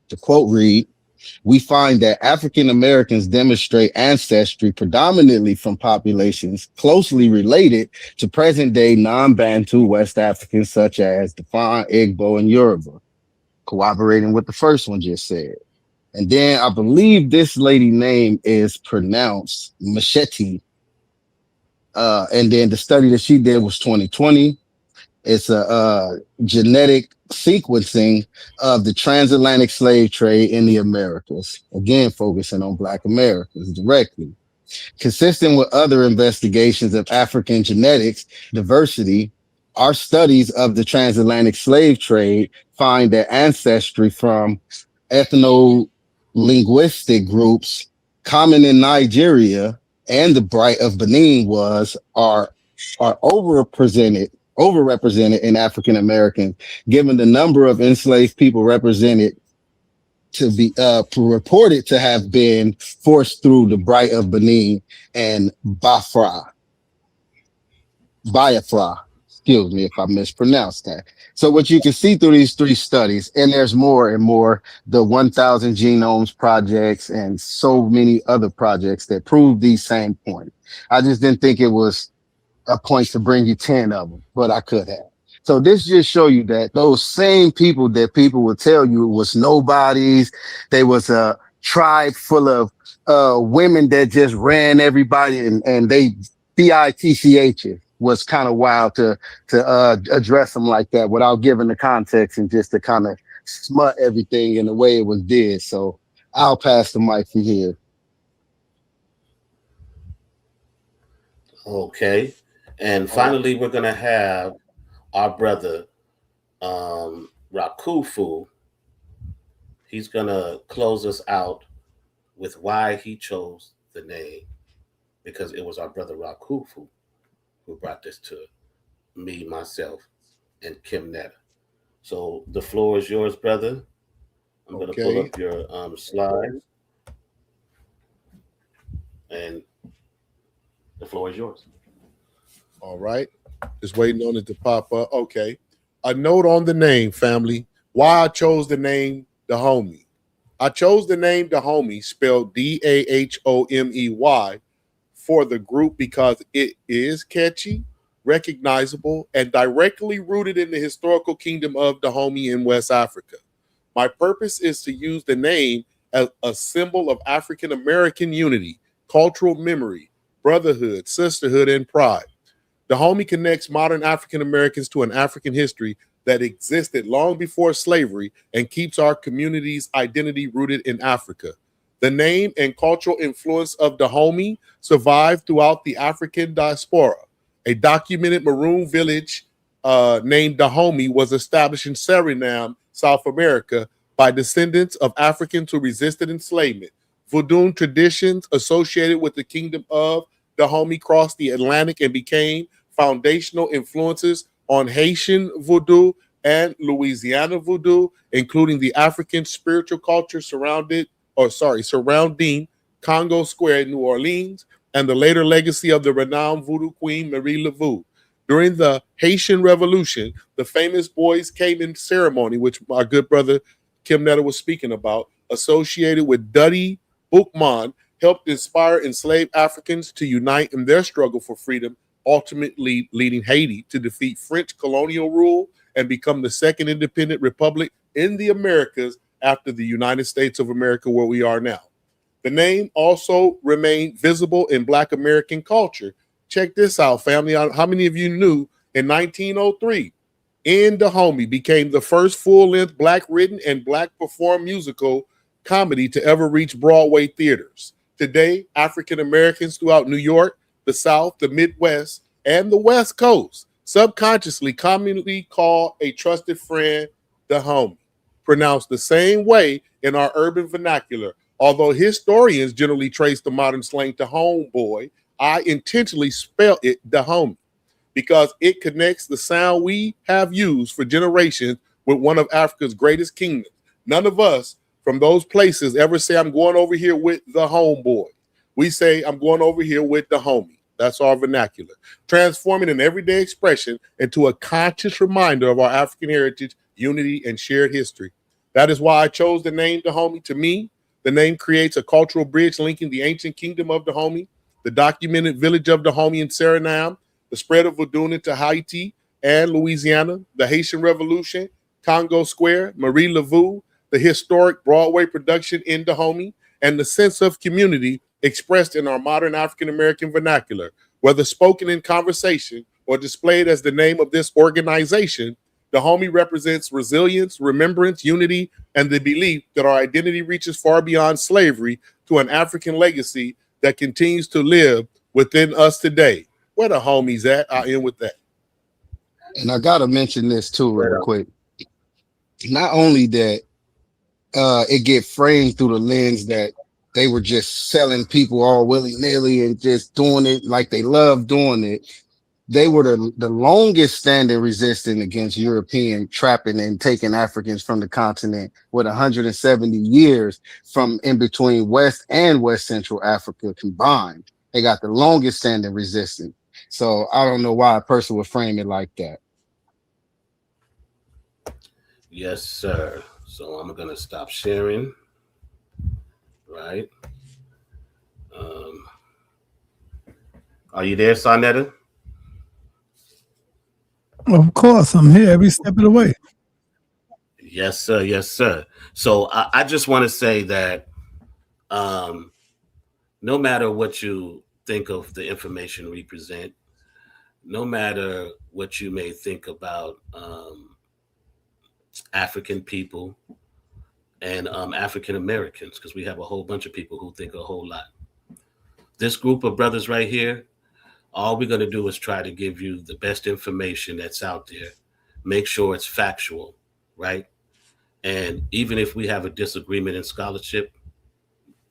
The quote read, we find that African Americans demonstrate ancestry predominantly from populations closely related to present-day non-Bantu West Africans such as the Fon, Igbo, and Yoruba, corroborating what the first one just said. And then I believe this lady name is pronounced Machete. And then the study that she did was 2020. It's a genetic sequencing of the transatlantic slave trade in the Americas. Again, focusing on Black Americans directly. Consistent with other investigations of African genetics diversity, our studies of the transatlantic slave trade find that ancestry from ethno-linguistic groups common in Nigeria and the Bight of Benin are overrepresented in African Americans, given the number of enslaved people represented to be reported to have been forced through the Bight of Benin and Biafra. Excuse me if I mispronounced that. So what you can see through these three studies, and there's more and more, the 1,000 Genomes projects and so many other projects that prove these same points. I just didn't think it was a point to bring you 10 of them, but I could have. So this just show you that those same people that people would tell you was nobodies, they was a tribe full of women that just ran everybody and they bitches was kind of wild to address them like that without giving the context and just to kind of smut everything in the way it was did. So I'll pass the mic from here. Okay. And finally, we're going to have our brother, Rakufu. He's going to close us out with why he chose the name, because it was our brother Rakufu who brought this to me, myself, and Kim Netta. So the floor is yours, brother. I'm going to pull up your slides. And the floor is yours. All right. Just waiting on it to pop up. Okay. A note on the name, family. Why I chose the name Dahomey. I chose the name Dahomey, spelled Dahomey, for the group because it is catchy, recognizable, and directly rooted in the historical kingdom of Dahomey in West Africa. My purpose is to use the name as a symbol of African American unity, cultural memory, brotherhood, sisterhood, and pride. Dahomey connects modern African Americans to an African history that existed long before slavery and keeps our community's identity rooted in Africa. The name and cultural influence of Dahomey survived throughout the African diaspora. A documented maroon village named Dahomey was established in Suriname, South America, by descendants of Africans who resisted enslavement. Voodoo traditions associated with the kingdom of Dahomey crossed the Atlantic and became foundational influences on Haitian voodoo and Louisiana voodoo, including the African spiritual culture surrounding Congo Square in New Orleans, and the later legacy of the renowned voodoo queen Marie Laveau. During the Haitian Revolution, the famous Boys Came in ceremony, which my good brother Kim Netta was speaking about, associated with Dutty Boukman, helped inspire enslaved Africans to unite in their struggle for freedom, ultimately leading Haiti to defeat French colonial rule and become the second independent republic in the Americas after the United States of America, where we are now. The name also remained visible in Black American culture. Check this out, family. How many of you knew in 1903, In Dahomey became the first full-length Black-written and Black-performed musical comedy to ever reach Broadway theaters? Today, African Americans throughout New York, the South, the Midwest, and the West Coast subconsciously commonly call a trusted friend the homie, pronounced the same way in our urban vernacular. Although historians generally trace the modern slang to homeboy, I intentionally spell it the homie because it connects the sound we have used for generations with one of Africa's greatest kingdoms. None of us from those places ever say, I'm going over here with the homeboy. We say, I'm going over here with the homie. That's our vernacular, transforming an everyday expression into a conscious reminder of our African heritage, unity, and shared history. That is why I chose the name Dahomey. To me, the name creates a cultural bridge linking the ancient kingdom of Dahomey, the documented village of Dahomey in Suriname, the spread of voodoo into Haiti and Louisiana, the Haitian Revolution, Congo Square, Marie Laveau, the historic Broadway production in Dahomey, and the sense of community expressed in our modern African-American vernacular, whether spoken in conversation or displayed as the name of this organization. Dahomey represents resilience, remembrance, unity, and the belief that our identity reaches far beyond slavery to an African legacy that continues to live within us today. Where the homies at? I'll end with that. And I gotta mention this too, real quick. Not only that it get framed through the lens that they were just selling people all willy-nilly and just doing it like they love doing it. They were the longest standing resistance against European trapping and taking Africans from the continent, with 170 years from in between West and West Central Africa combined. They got the longest standing resistance. So I don't know why a person would frame it like that. Yes, sir. So I'm going to stop sharing. Right. Are you there, sa.neter? Of course, I'm here every step of the way. Yes, sir. Yes, sir. So I just want to say that no matter what you think of the information we present, no matter what you may think about African people and African Americans, because we have a whole bunch of people who think a whole lot. This group of brothers right here, all we're going to do is try to give you the best information that's out there. Make sure it's factual, right? And even if we have a disagreement in scholarship,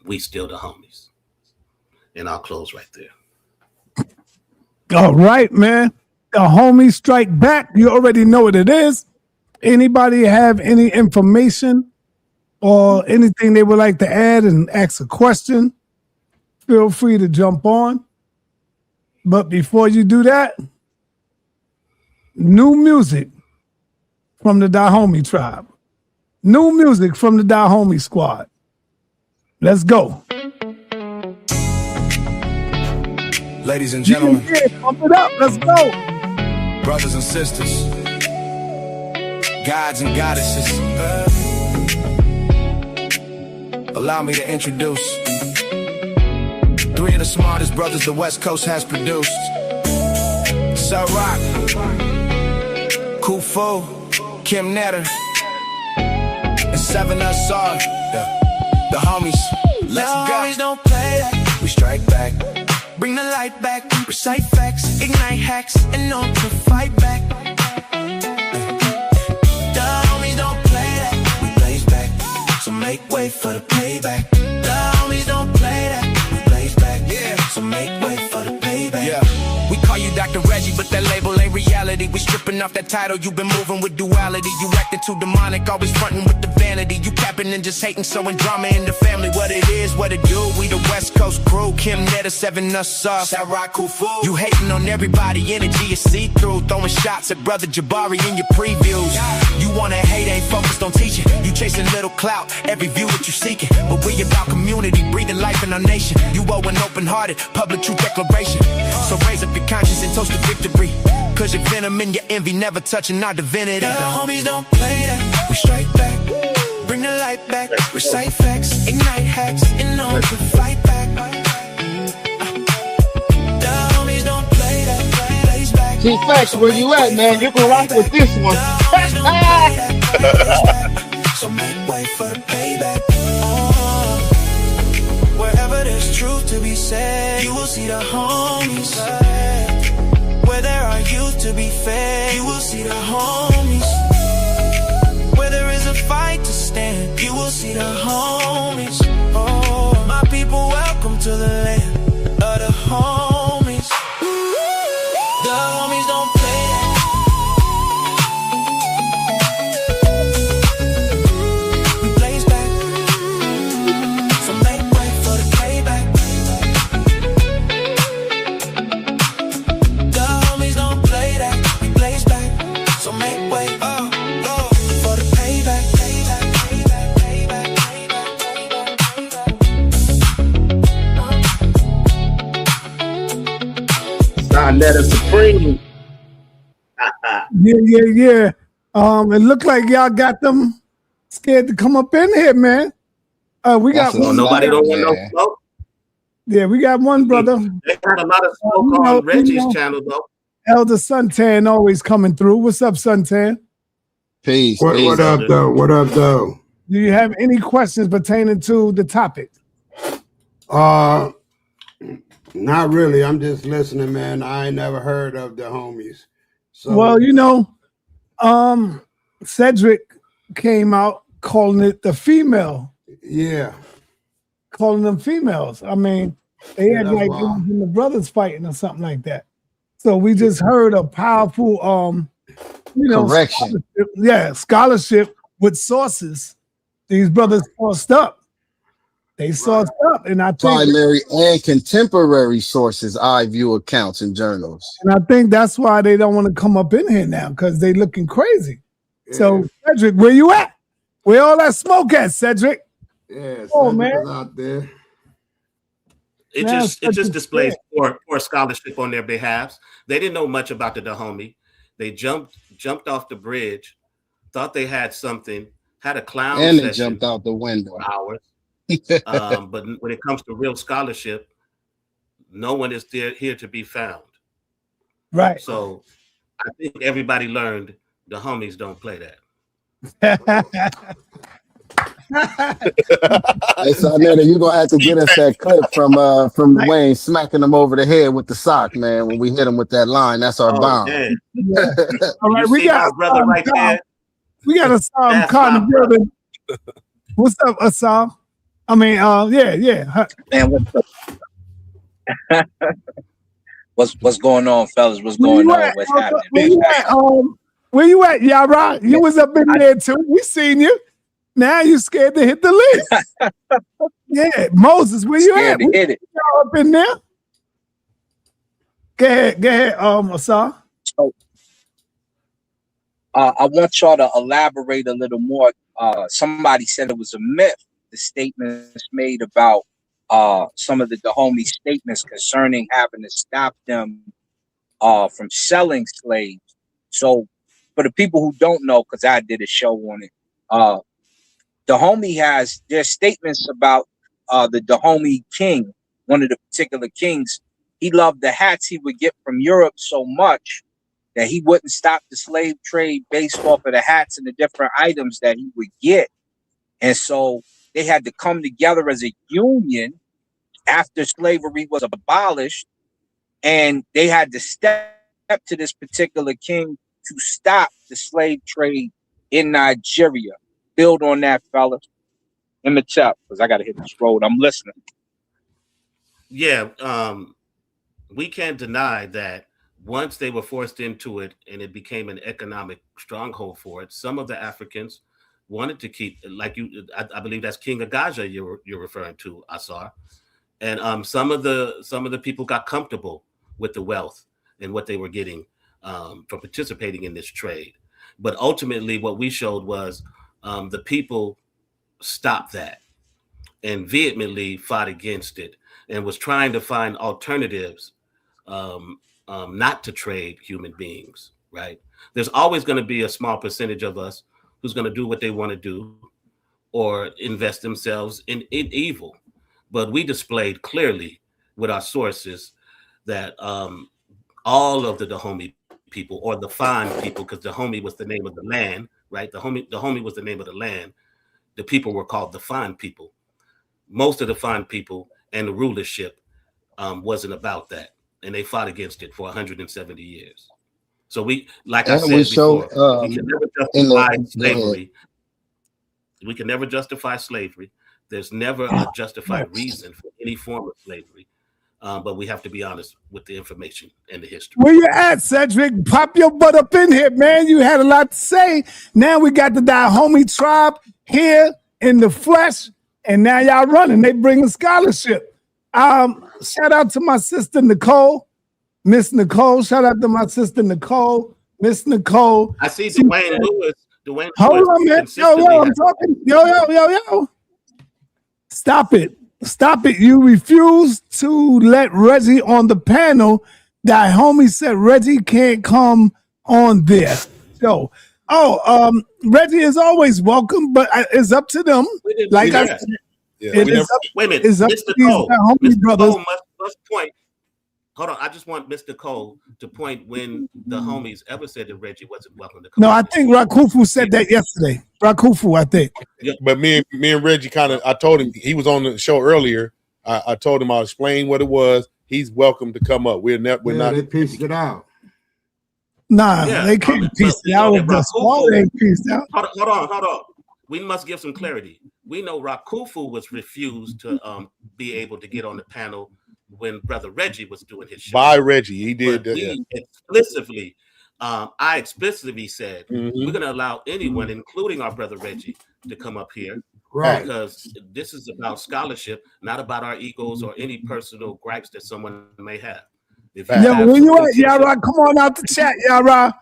we still the homies. And I'll close right there. All right, man. The homies strike back. You already know what it is. Anybody have any information or anything they would like to add and ask a question, feel free to jump on. But before you do that, new music from the Dahomey tribe. New music from the Dahomey squad. Let's go. Ladies and gentlemen, pump it up. Let's go. brothers and sisters, gods and goddesses, allow me to introduce three of the smartest brothers the West Coast has produced. Sa.Rock, Kufu, sa.neter, and sa.neter, the homies. Let's go. Homies don't play that. We strike back. Bring the light back, recite facts, ignite hacks, and know to fight back. The homies don't play that. We blaze back, so make way for the payback. The homies don't play that. We blaze back, yeah, so make way for the payback. Yeah. We call you Dr. Reggie, but that label ain't reality. We stripping off that title, you been moving with duality. You acting too demonic, always fronting with the vanity. You capping and just hating, sowing drama in the family. What it is, what it do, we the West Coast crew. sa.neter, sa.neter, Sa.Rock, Kufu. You hating on everybody, energy is see-through. Throwing shots at Brother Jabari in your previews. You wanna hate, ain't focused on teaching. You chasing little clout, every view that you seeking. But we about community, breathing life in our nation. You owe an open-hearted, public truth declaration. So raise up your conscience and toast to victory. Cause your venom and your envy never touching our divinity. The homies don't play that. We strike back. Bring the light back. Recite facts. Ignite hacks. And know to fight back. The homies don't play that. Blaze back. T-Facts, where you at, man? You can rock with this one. So make way for the payback. Wherever there's truth to be said, you will see the homies. Where there are youth to be fed, you will see the homies. Where there is a fight to stand, you will see the homies. Oh, my people, welcome to the land of the homies. The homies don't play that. We blaze back, so make way for the payback. The homies don't play that. We blaze back, so make way for the payback. sa.neter Supreme. Yeah. It looked like y'all got them scared to come up in here, man. We got one. Nobody don't want no smoke. Yeah, we got one brother. They had a lot of smoke on Reggie's channel, though. Elder Suntan always coming through. What's up, Suntan? Peace. What up, though? What up, though? Do you have any questions pertaining to the topic? Not really. I'm just listening, man. I ain't never heard of the homies. So, Well, you know, Cedric came out calling it the female, yeah. calling them females. I mean, they had that's like wild. the brothers fighting or something like that. So we just heard a powerful, Correction. scholarship with sources. These brothers sourced up. They sourced up, and I think Primary and contemporary sources, I view accounts and journals. that's why they don't want to come up in here now, because they looking crazy. So Cedric, where you at? Where all that smoke at, Cedric? Yeah, Oh, Cedric man. is out there. It just displays poor scholarship on their behalf. They didn't know much about the Dahomey. They jumped off the bridge, thought they had something, had a clown And they session jumped out the window. for hours. But when it comes to real scholarship, no one is here to be found. Right. So I think everybody learned the homies don't play that. Hey, sa.neter, you're gonna have to get us that clip from Wayne smacking him over the head with the sock, man. When we hit him with that line, that's our bomb. Man. All right, You we see got my brother right there. We got Assam Khan in the building. What's up, Assam? I mean, yeah. Man, what's going on, fellas? What's Where going you on? at? What's happening? Where you at, Yara? You was up in there too. We seen you. Now you scared to hit the list. Yeah, Moses, where you Scared at? to hit it. You up in there? Go ahead, Assam. So, I want y'all to elaborate a little more. Somebody said it was a myth, the statements made about some of the Dahomey statements concerning having to stop them from selling slaves. So for the people who don't know, because I did a show on it, Dahomey has their statements about the Dahomey king, one of the particular kings. He loved the hats he would get from Europe so much that he wouldn't stop the slave trade based off of the hats and the different items that he would get. And so they had to come together as a union after slavery was abolished, and they had to step to this particular king to stop the slave trade in Nigeria. Build on that, fellas. In the chat, because I got to hit this road. I'm listening. Yeah, we can't deny that once they were forced into it and it became an economic stronghold for it, some of the Africans wanted to keep, like you, I believe that's King Agaja you're referring to, Asar. And some of the people got comfortable with the wealth and what they were getting from participating in this trade. But ultimately, what we showed was the people stopped that and vehemently fought against it and was trying to find alternatives not to trade human beings, right? There's always going to be a small percentage of us who's going to do what they want to do or invest themselves in evil. But we displayed clearly with our sources that all of the Dahomey people, or the Fan people, because Dahomey was the name of the land, right? Dahomey was the name of the land. The people were called the Fan people. Most of the Fan people and the rulership wasn't about that. And they fought against it for 170 years. So we, like I said before, we can never justify slavery. We can never justify slavery. There's never a justified reason for any form of slavery. But we have to be honest with the information and the history. Where you at, Cedric? Pop your butt up in here, man. You had a lot to say. Now we got the Dahomey tribe here in the flesh, and now y'all running. They bringing scholarship. Shout out to my sister Nicole, Miss Nicole. Shout out to my sister Nicole, Miss Nicole. I see Dwayne Lewis. Hold on, man. Yo, I'm talking. Yo. Stop it. You refuse to let Reggie on the panel Dahomey said Reggie can't come on their show. Reggie is always welcome, but it's up to them. Like I said, wait a minute, it's up Mr. to these Cole. Dahomey Mr. brothers. Cole must point. Hold on, I just want Mr. Cole to point when the homies ever said that Reggie wasn't welcome to come. No, I think Rakufu said that yesterday. Rakufu, I think. But me and Reggie I told him, he was on the show earlier. I told him I'll explain what it was. He's welcome to come up. We're not. They pieced it out. Nah, they can't piece it out with us. They ain't pieced out. Hold on. We must give some clarity. We know Rakufu was refused to be able to get on the panel when Brother Reggie was doing his show. By Reggie, he did. I explicitly said we're going to allow anyone, including our Brother Reggie, to come up here. Right. Because this is about scholarship, not about our egos or any personal gripes that someone may have. Where you at, Yara? Come on out the chat, Yara.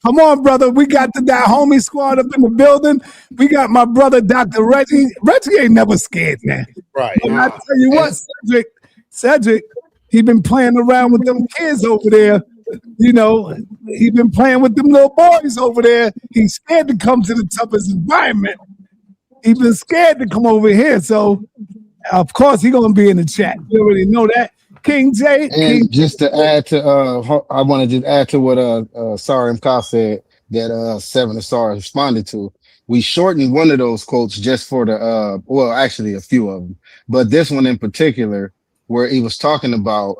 Come on, brother. We got the Dahomey squad up in the building. We got my brother, Dr. Reggie. Reggie ain't never scared, man. Right. And I tell you what, Cedric, he been playing around with them kids over there. You know, he been playing with them little boys over there. He's scared to come to the toughest environment. He been scared to come over here. So, of course, he going to be in the chat. You already know that. King J. And just to add to, I want to just add to what Sarim Ka said that Seven of Stars responded to. We shortened one of those quotes just for the, well, actually a few of them, but this one in particular, where he was talking about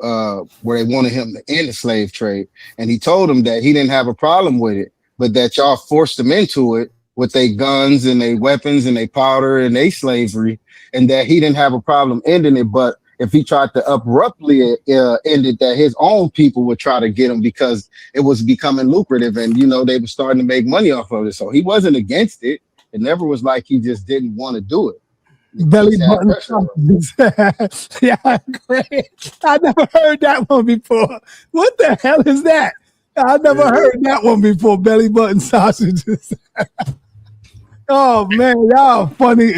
where they wanted him to end the slave trade, and he told them that he didn't have a problem with it, but that y'all forced him into it with their guns and their weapons and their powder and their slavery, and that he didn't have a problem ending it, but if he tried to abruptly end it, that his own people would try to get him because it was becoming lucrative and, you know, they were starting to make money off of it. So he wasn't against it. It never was like he just didn't want to do it. Belly button. Yeah, great. I never heard that one before. What the hell is that? I never heard that one before. Belly button sausages. Oh man, y'all funny.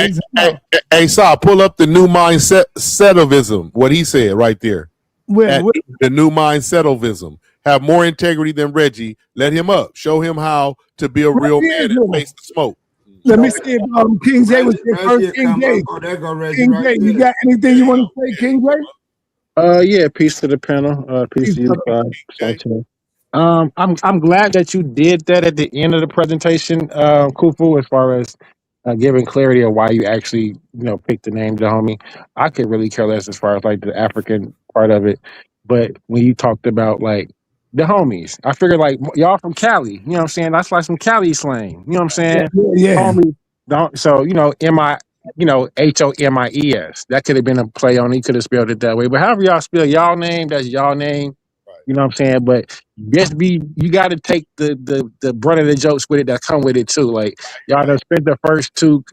Hey, Sa, pull up the new mindset-ovism. What he said right there. The new mindset-ovism. Have more integrity than Reggie. Let him up. Show him how to be a real man and face the smoke. Let me see if King J was here first. King J. King J, you got anything you want to say, King J? Yeah, peace to the panel. Peace to you. I'm glad that you did that at the end of the presentation, Kufu, as far as giving clarity of why you actually, picked the name Dahomey. I could really care less as far as like the African part of it, but when you talked about like the homies, I figured like y'all from Cali, you know what I'm saying? That's like some Cali slang, you know what I'm saying? Yeah. Homies, so M-I, Homies. That could have been a play on it. You could have spelled it that way, but however y'all spell y'all name, that's y'all name. You know what I'm saying? But you got to take the brunt of the jokes with it that come with it too. Like y'all done spent the first two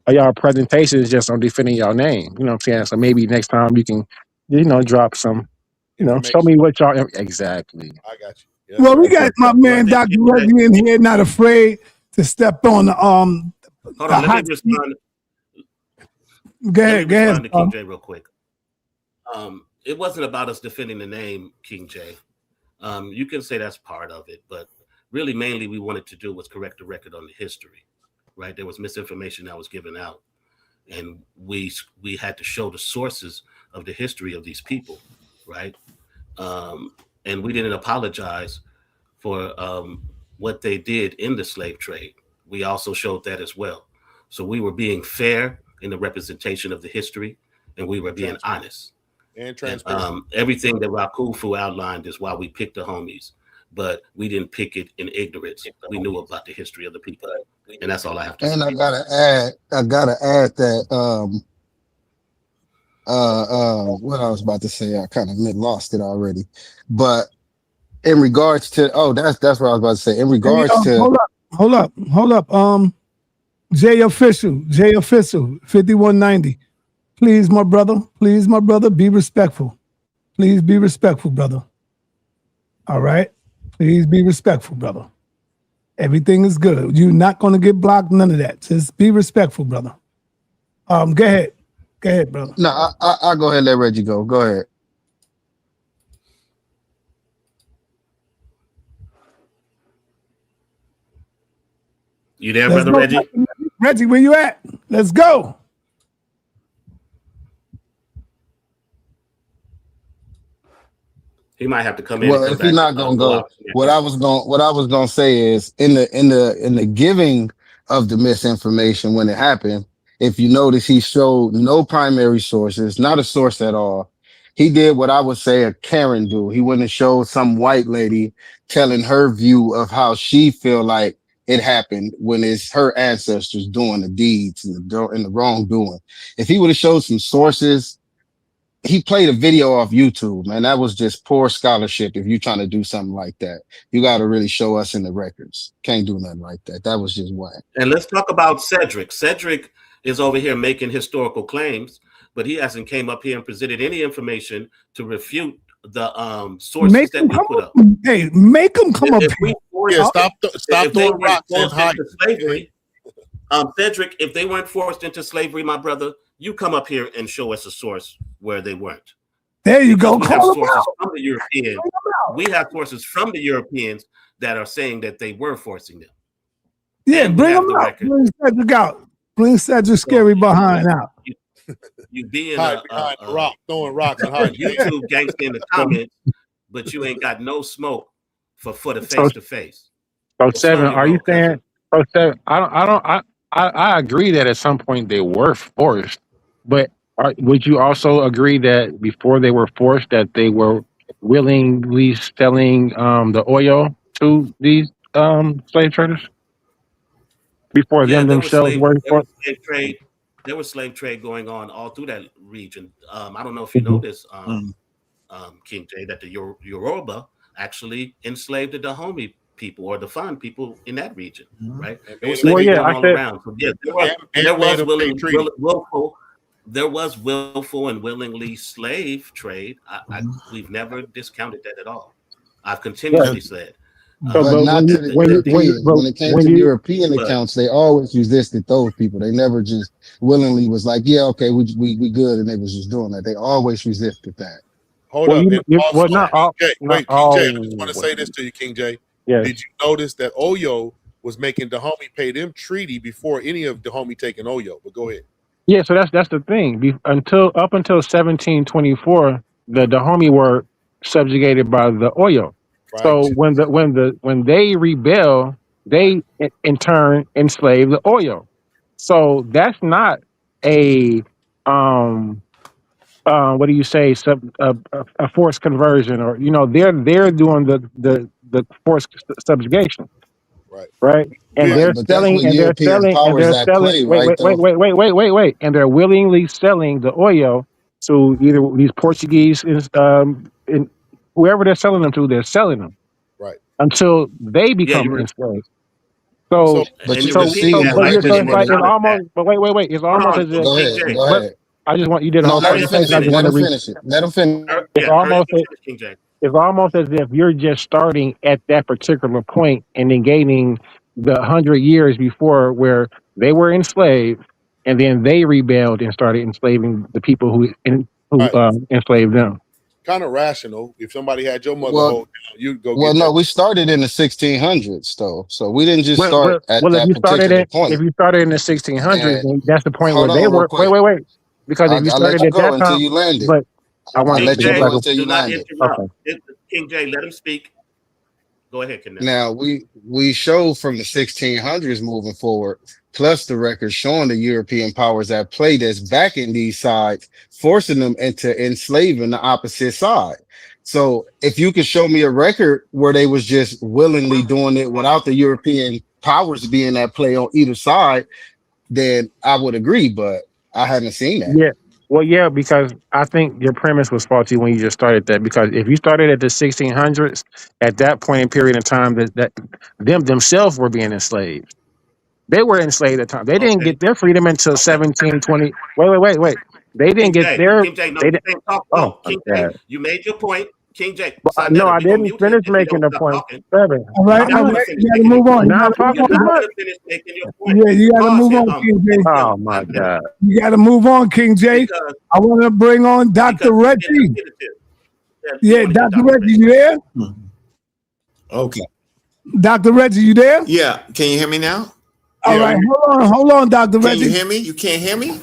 of y'all presentations just on defending y'all name. You know what I'm saying? So maybe next time you can, drop some, show me what y'all exactly. I got you. Yeah. Well, we got my man Dr. Reggie in here, not afraid to step on the Hold on, let me respond. Go ahead. To King J real quick. It wasn't about us defending the name King J. You can say that's part of it, but really mainly we wanted to do was correct the record on the history, right? There was misinformation that was given out, and we had to show the sources of the history of these people, right? And we didn't apologize for what they did in the slave trade. We also showed that as well. So we were being fair in the representation of the history, and we were being honest. And transparent. Everything that Rakufu outlined is why we picked the homies, but we didn't pick it in ignorance. We knew about the history of the people, and that's all I have to say. And I gotta add that what I was about to say, I kind of lost it already. But in regards to that's what I was about to say. In regards to hold up. J official 5190. Please, my brother, be respectful. Please be respectful, brother. All right? Please be respectful, brother. Everything is good. You're not going to get blocked, none of that. Just be respectful, brother. Go ahead. Go ahead, brother. No, I'll go ahead and let Reggie go. Go ahead. You there, Let's Brother go. Reggie? Reggie, where you at? Let's go. He might have to come in and Well, come if you're back, not gonna go go, out. what I was gonna say is in the giving of the misinformation when it happened, if you notice, he showed no primary sources, not a source at all. He did what I would say a Karen do. He went and showed some white lady telling her view of how she feel like it happened when it's her ancestors doing the deeds and the wrongdoing. If he would have showed some sources, he played a video off YouTube, man. That was just poor scholarship. If you're trying to do something like that, you got to really show us in the records. Can't do nothing like that. That was just whack. And let's talk about Cedric. Cedric is over here making historical claims, but he hasn't came up here and presented any information to refute the sources that we put up. Hey, make them come up here. Yeah, stop throwing rocks and hiding. Slavery. Cedric, if they weren't forced into slavery, my brother, you come up here and show us a source where they weren't. There you go. We have sources from the Europeans. We have sources from the Europeans that are saying that they were forcing them. Yeah, bring them out. Bring Cedric out. Bring Cedric Scary behind out. You being behind a rock, throwing rocks and hiding. YouTube gangster in the comments, but you ain't got no smoke for the face to face. So 7, are you saying? So 7, I agree that at some point they were forced, but would you also agree that before they were forced, that they were willingly selling the oil to these slave traders before themselves were forced? There was slave trade going on all through that region. I don't know if you know this, King J, that the Yoruba actually enslaved the Dahomey people or the Fan people in that region, right? There was slavery going all around. So yeah, there was willful and willingly slave trade. We've never discounted that at all. I've continuously said. But not to the Europeans. When it came to European accounts, they always resisted those people. They never just willingly was like, yeah, okay, we good, and they was just doing that. They always resisted that. Hold up. Not all. Wait, King J, I just want to say this to you, King J. Yes. Did you notice that Oyo was making Dahomey pay them treaty before any of Dahomey taking Oyo? But go ahead. Yeah, so that's the thing. Until 1724, the Dahomey were subjugated by the Oyo. Right. So when they rebel, they in turn enslave the Oyo. So that's not a what do you say? A forced conversion, or they're doing the forced subjugation. Right. And they're selling, and they're selling, wait, and they're willingly selling the oil to either these Portuguese, and whoever they're selling them to, they're selling them. Right. Until they become enslaved. So it's almost, but wait, it's almost as if. Go ahead. I just want you did. No, let him finish it. Let him finish. It's almost as if you're just starting at that particular point and then gaining the 100 years before where they were enslaved, and then they rebelled and started enslaving the people who enslaved them. Kind of rational. If somebody had your mother hold down, you'd go. Well, no, we started in the 1600s, though, so we didn't just start at that particular point. If you started in the 1600s, then that's the point where they were. Wait. Because if you started at that time, you landed. But I want to let you go until you landed. Okay. King J, let him speak. Go ahead, Kenneth. Now we show from the 1600s moving forward, plus the records showing the European powers at play that's backing these sides, forcing them into enslaving the opposite side. So if you could show me a record where they was just willingly doing it without the European powers being at play on either side, then I would agree. But I haven't seen that. Yeah. Well, yeah, because I think your premise was faulty when you just started that. Because if you started at the 1600s, at that point in period of time, that themselves were being enslaved. They were enslaved at the time. They didn't get their freedom until 1720. Wait. They didn't get their. King J, King J, you made your point. King J. No, I didn't finish making the point. All right, you gotta move on. Now talking about. Yeah, you gotta move on, King J. Oh my God. You gotta move on, King J. I want to bring on Dr. Reggie. Yeah, Dr. Reggie, you there? Okay. Dr. Reggie, you there? Yeah. Can you hear me now? All right, hold on, Dr. Can Reggie. you hear me? You can't hear me?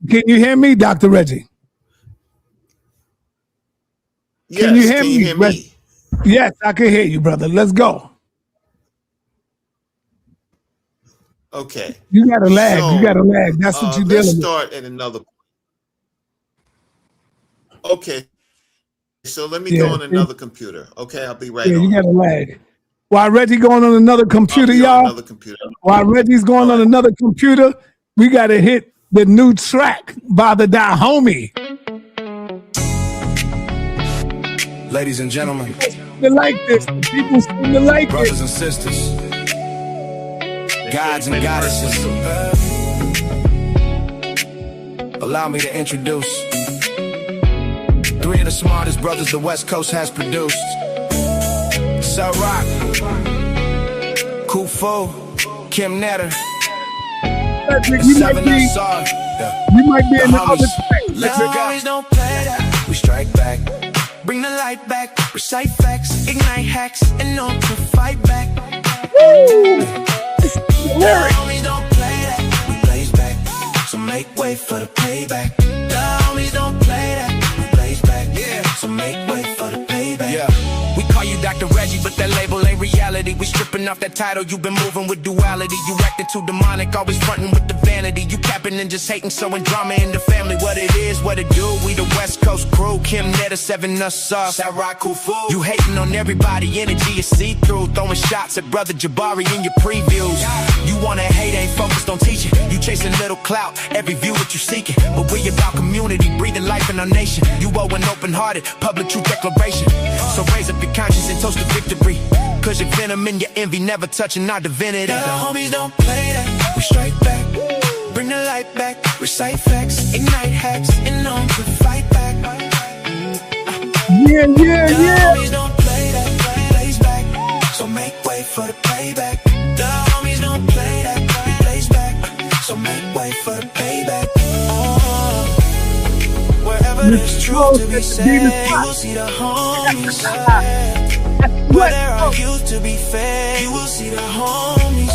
Can you hear me, Dr. Reggie? Yes. Can you hear Can me? you hear me? Yes, I can hear you, brother. Let's go. Okay. You got a lag. So, You got a lag. That's what you're let's dealing with. start at another. Okay. So let me Yeah, go on another computer. Okay, I'll be right yeah, on. you got a lag. While Reggie going on another I'll computer, be on y'all. another computer. While Reggie's going All on right. another computer, we got to hit the new track by the Dahomey. Ladies and gentlemen, They like this. The people seem to like brothers it. and sisters, gods and goddesses, allow me to introduce 3 of the smartest brothers the West Coast has produced. Sa.neter, Kufu, sa.neter, You might be, sa.neter. you might be in the other Homies. track. The homies don't play that. We strike back, bring the light back, recite facts, ignite hacks, and know to fight back. The homies don't play that. We blaze back, so make way for the payback. The homies don't play that. We blaze back, yeah, so make way for the payback. Yeah. We call you Dr. Reggie, but that label ain't reality. We stripping off that title, you been moving with duality. You acting too demonic, always fronting with the vanity. You capping and just hating, sowing drama in the family. What it is, what it do, we the West Coast crew. sa.neter, 7 us off. You hating on everybody, energy is see-through. Throwing shots at Brother Jabari in your previews. You wanna hate, ain't focused on teaching. You chasing little clout, every view that you seeking. But we about community, breathing life in our nation. You owe an open-hearted, public truth declaration. So raise up your conscience and toast to victory. Cause your venom and your envy never touching our divinity. The homies don't play that, we strike back, bring the light back, recite facts, ignite hacks, and know to fight back. Yeah. The homies don't play that, we blaze back, so make way for the payback. The homies don't play that, we blaze back, so make way for the payback. Wherever there's truth to be said, you will see the homies. Where there are youth to be fed, you will see the homies.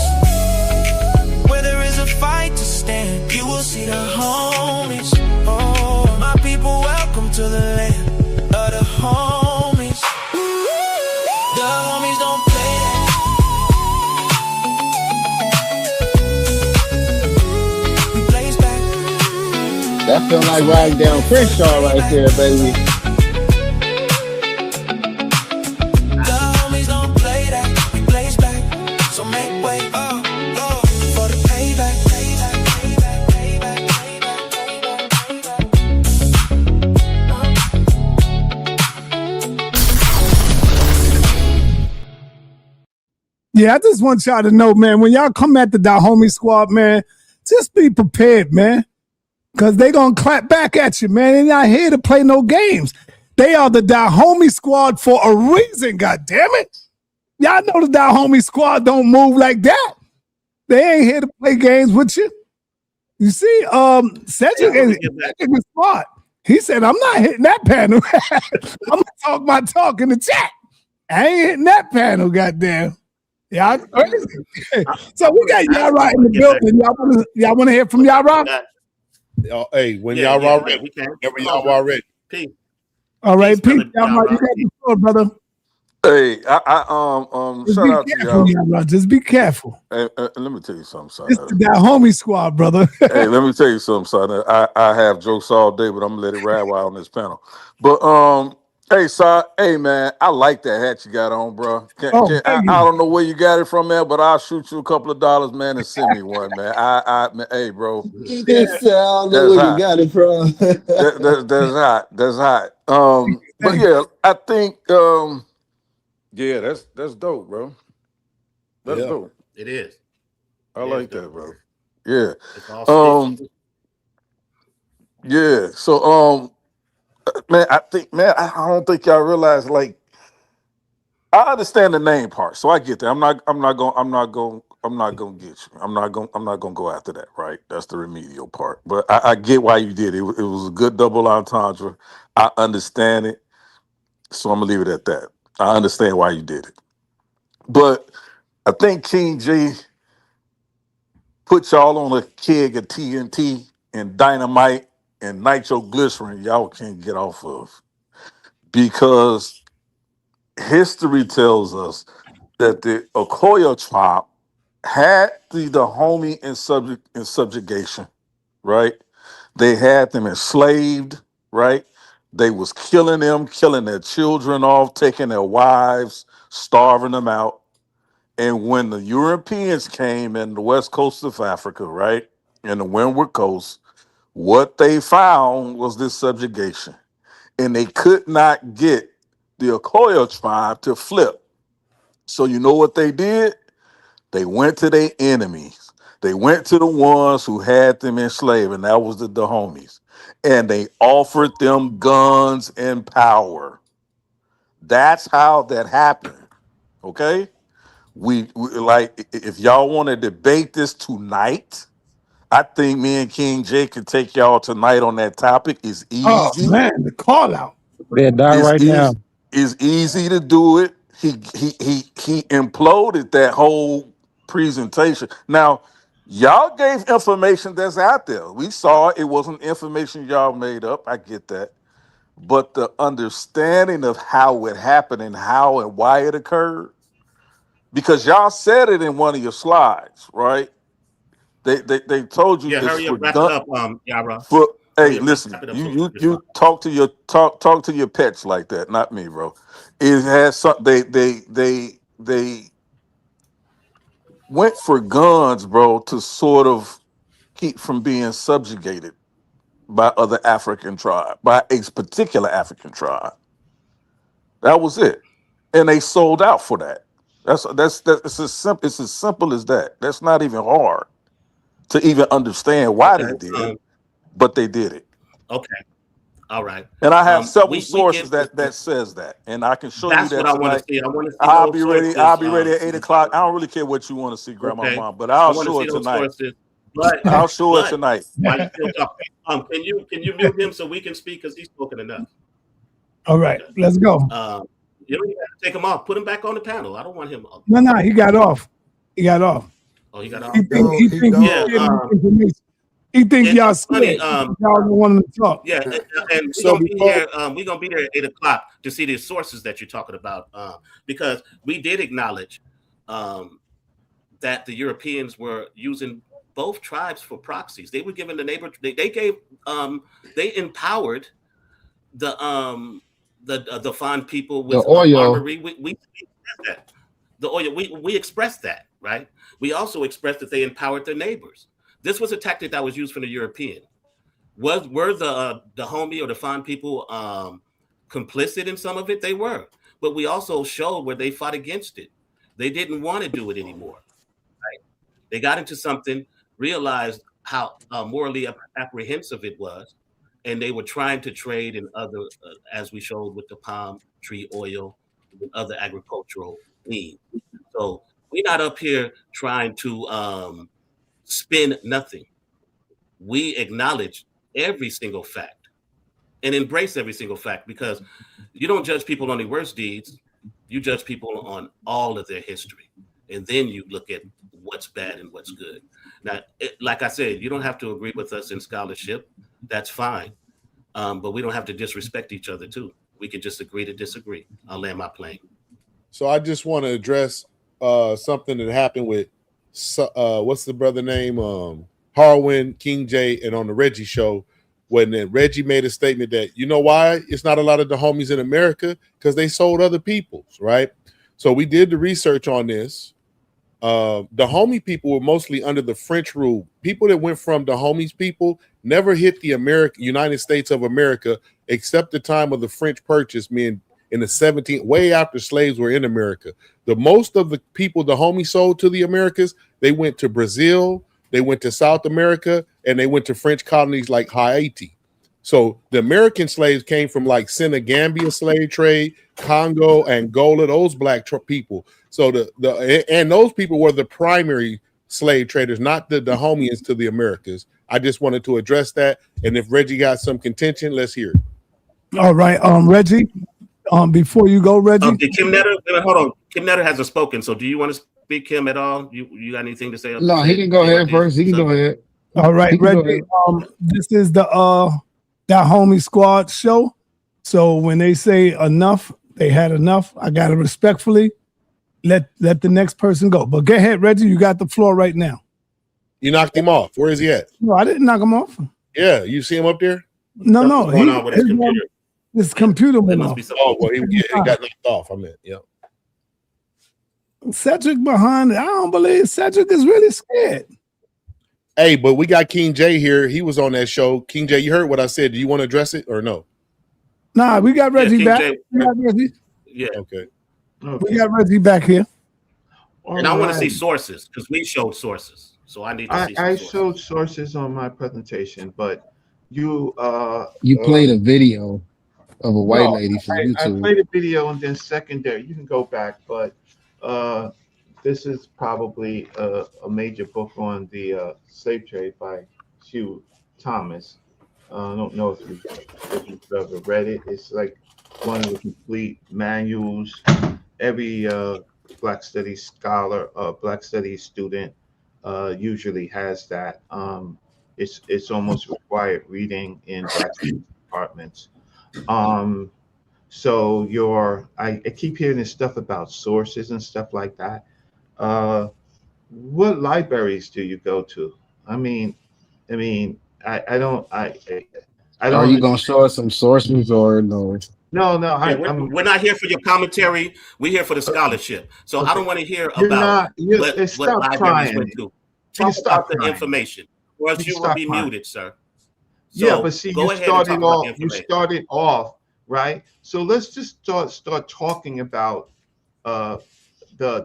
Where there is a fight to stand, you will see the homies. Oh, my people, welcome to the land of the homies. The homies don't play that. We blaze back. That felt like riding down Crenshaw right there, baby. Yeah, I just want y'all to know, man, when y'all come at the Dahomey squad, man, just be prepared, man. Because they going to clap back at you, man. They're not here to play no games. They are the Dahomey squad for a reason, goddammit. Y'all know the Dahomey squad don't move like that. They ain't here to play games with you. You see, Cedric is smart. He said, I'm not hitting that panel. I'm going to talk my talk in the chat. I ain't hitting that panel, goddamn. Yeah, so we got Yara in the building. Y'all want to hear from Yara? Hey, when y'all are ready, whenever y'all are ready. Peace. All right, Pete, Yara, you got the floor, brother. Hey, Just shout out careful, to y'all. Yara. Just be careful. Hey, let me tell you something, son. It's the Dahomey squad, brother. Hey, let me tell you something, son. I have jokes all day, but I'm gonna let it ride while on this panel. But hey, son, hey man, I like that hat you got on, bro. I don't know where you got it from, man, but I'll shoot you a couple of dollars, man, and send me one, man. Man, hey, bro. I don't know where you got it from. That's hot. That's hot. But yeah, I think yeah, that's dope, bro. That's dope. It is. I like that, bro. Yeah. Yeah. So man, I think, man, I don't think y'all realize, like, I understand the name part, so I get that. I'm not gonna get you. I'm not gonna go after that, right? That's the remedial part. But I get why you did it. It was a good double entendre. I understand it, so I'm gonna leave it at that. I understand why you did it. But I think King G put y'all on a keg of TNT and dynamite and nitroglycerin y'all can't get off of. Because history tells us that the Okoye tribe had the Dahomey in subjugation, right? They had them enslaved, right? They was killing them, killing their children off, taking their wives, starving them out. And when the Europeans came in the west coast of Africa, right, and the Windward Coast, what they found was this subjugation. And they could not get the Okoye tribe to flip. So you know what they did? They went to their enemies. They went to the ones who had them enslaved, and that was the Dahomeys. And they offered them guns and power. That's how that happened. Okay? We like if y'all want to debate this tonight, I think me and King J can take y'all tonight on that topic. It's Oh easy. man, the call out. They're dying It's right now. easy. It's easy to do it. He imploded that whole presentation. Now, y'all gave information that's out there. We saw it wasn't information y'all made up. I get that. But the understanding of how it happened and how and why it occurred, because y'all said it in one of your slides, right? They told you Yeah, it's hurry up, for wrap it gun up, Yara. for hey, Hurry up, listen, wrap it up so we you can respond. you talk to your talk to your pets like that, not me, bro. It has some they went for guns, bro, to sort of keep from being subjugated by other African tribe, by a particular African tribe. That was it. And they sold out for that. That's it's as simple as that. That's not even hard to even understand why Okay. they did it, but they did it. Okay. All right. And I have several We sources get this. that says that, and I can show you That's what that I want to tonight. see. I want to see I'll those be ready. sources. I'll be ready at 8 o'clock. I don't really care what you want to see, Grandma, Okay. Mom, but I I'll want to show see it those tonight. sources. But I'll show it but tonight. while you're still talking, can you mute him so we can speak because he's spoken enough. All right, Okay. let's go. You don't even have to take him off. Put him back on the panel. I don't want him. No, he got off. He got off. Oh, he got off. He think He he's don't. Yeah. information. He think y'all It's funny. scared. Y'all don't want him to talk. Yeah, and we're So gonna be before- here. We're gonna be there at 8 o'clock to see the sources that you're talking about, because we did acknowledge that the Europeans were using both tribes for proxies. They were giving the neighbor. They gave. They empowered the fine people with armory. We expressed that. The oil. We expressed that, right? We also expressed that they empowered their neighbors. This was a tactic that was used from the European. Were the Dahomey or the fine people complicit in some of it? They were, but we also showed where they fought against it. They didn't want to do it anymore. Right? They got into something, realized how morally apprehensive it was, and they were trying to trade in other, as we showed with the palm tree oil, with other agricultural means. So we're not up here trying to spin nothing. We acknowledge every single fact and embrace every single fact, because you don't judge people on their worst deeds. You judge people on all of their history. And then you look at what's bad and what's good. Now, like I said, you don't have to agree with us in scholarship. That's fine. But we don't have to disrespect each other too. We can just agree to disagree. I'll land my plane. So I just want to address something that happened with what's the brother name? Harwin, King J, and on the Reggie show, when Reggie made a statement that, you know why it's not a lot of the homies in America? Because they sold other people's, right? So we did the research on this. The Dahomey people were mostly under the French rule. People that went from the Dahomey's people never hit the United States of America except the time of the French purchase, meaning in the 17th, way after slaves were in America. The most of the people the Dahomey sold to the Americas, they went to Brazil, they went to South America, and they went to French colonies like Haiti. So the American slaves came from like Senegambia slave trade, Congo, Angola, those black people. So and those people were the primary slave traders, not the Dahomeans to the Americas. I just wanted to address that. And if Reggie got some contention, let's hear it. All right, Reggie. Before you go, Reggie. Kim Netter, hold on. Kim Netter hasn't spoken. So do you want to speak, Kim, at all? You got anything to say? No, he can go ahead first. He can go ahead. All right, He can go Reggie. ahead. This is the Dahomey Squad show. So when they say enough, they had enough. I gotta respectfully let the next person go. But go ahead, Reggie. You got the floor right now. You knocked him off. Where is he at? No, I didn't knock him off. Yeah, you see him up there? No, no. What's going on with his computer? His computer went Must off. be something. Oh, well, he got knocked off. I meant, yeah. Cedric behind it. I don't believe Cedric is really scared. Hey, but we got King J here. He was on that show. King J, you heard what I said. Do you want to address it or no? Nah, we got Reggie back. We got Reggie. Yeah. Okay. We got Reggie back here. And I want to see sources because we showed sources. So I need to see I sources. showed sources on my presentation, but you played a video of a white no, lady from I YouTube. played a video and then secondary. You can go back, but this is probably a major book on the slave trade by Hugh Thomas. I don't know if you've ever read it. It's like one of the complete manuals. Every Black Studies scholar, Black Studies student usually has that. It's almost required reading in Black Studies departments. So I keep hearing this stuff about sources and stuff like that. What libraries do you go to? I don't. Are you gonna show us some sources or no? No. We're not here for your commentary. We're here for the scholarship. So I don't want to hear You're about not. Stop libraries trying. went to. Talk about the information, or else you will be muted, sir. So yeah, but see, go ahead and talk about the you information. started off right. So let's just start talking about the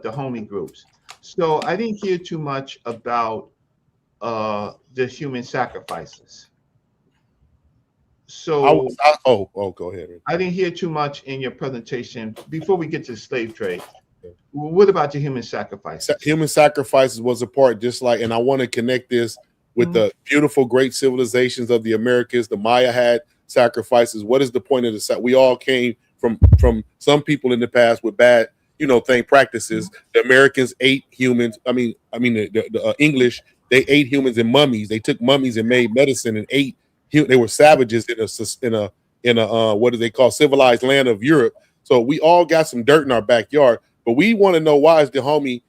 Dahomey groups. So I didn't hear too much about the human sacrifices. So go ahead. I didn't hear too much in your presentation before we get to the slave trade. What about the human sacrifices? Human sacrifices was a part, just like, and I want to connect this with the beautiful, great civilizations of the Americas. The Maya had sacrifices. What is the point of the? We all came from some people in the past with bad, practices. The Americans ate humans. The English, they ate humans and mummies. They took mummies and made medicine and ate. They were savages in a what do they call civilized land of Europe. So we all got some dirt in our backyard. But we want to know, why is Dahomey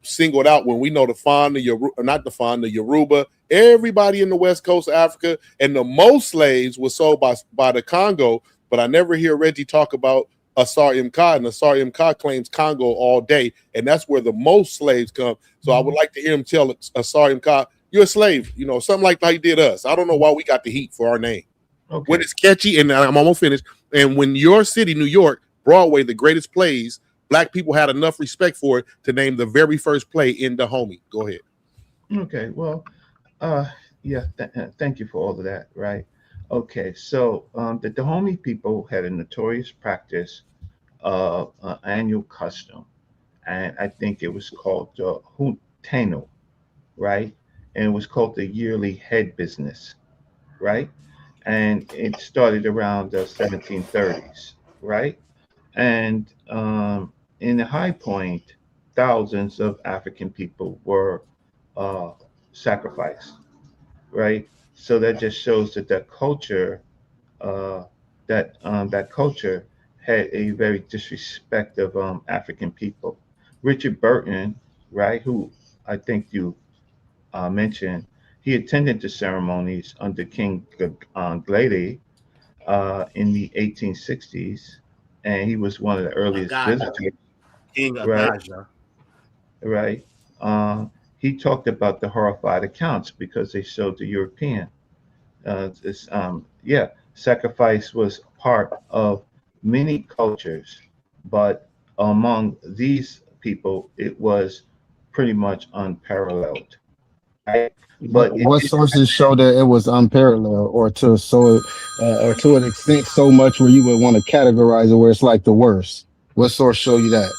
singled out when we know the Fon, the Yoruba, everybody in the west coast of Africa, and the most slaves were sold by the Congo. But I never hear Reggie talk about Asar Imka, and Asar Imka claims Congo all day, and that's where the most slaves come. So I would like to hear him tell Asar Imka, you're a slave, something like how he did us. I don't know why we got the heat for our name. Okay. When it's catchy, and I'm almost finished, and when your city, New York, Broadway, the greatest plays, Black people had enough respect for it to name the very first play in Dahomey. Go ahead. Okay, well, thank you for all of that, right? Okay, so the Dahomey people had a notorious practice of annual custom, and I think it was called Hunteno, right? And it was called the yearly head business, right? And it started around the 1730s, right? And in the High Point, thousands of African people were sacrificed, right? So that just shows that culture, that culture had a very disrespect of African people. Richard Burton, right, who I think you mentioned, he attended the ceremonies under King Glady in the 1860s, and he was one of the earliest visitors. King Right. Agaja. Right. He talked about the horrified accounts because they showed the European. Sacrifice was part of many cultures, but among these people, it was pretty much unparalleled. Right? But what sources show that it was unparalleled, or to an extent so much where you would want to categorize it where it's like the worst? What source show you that?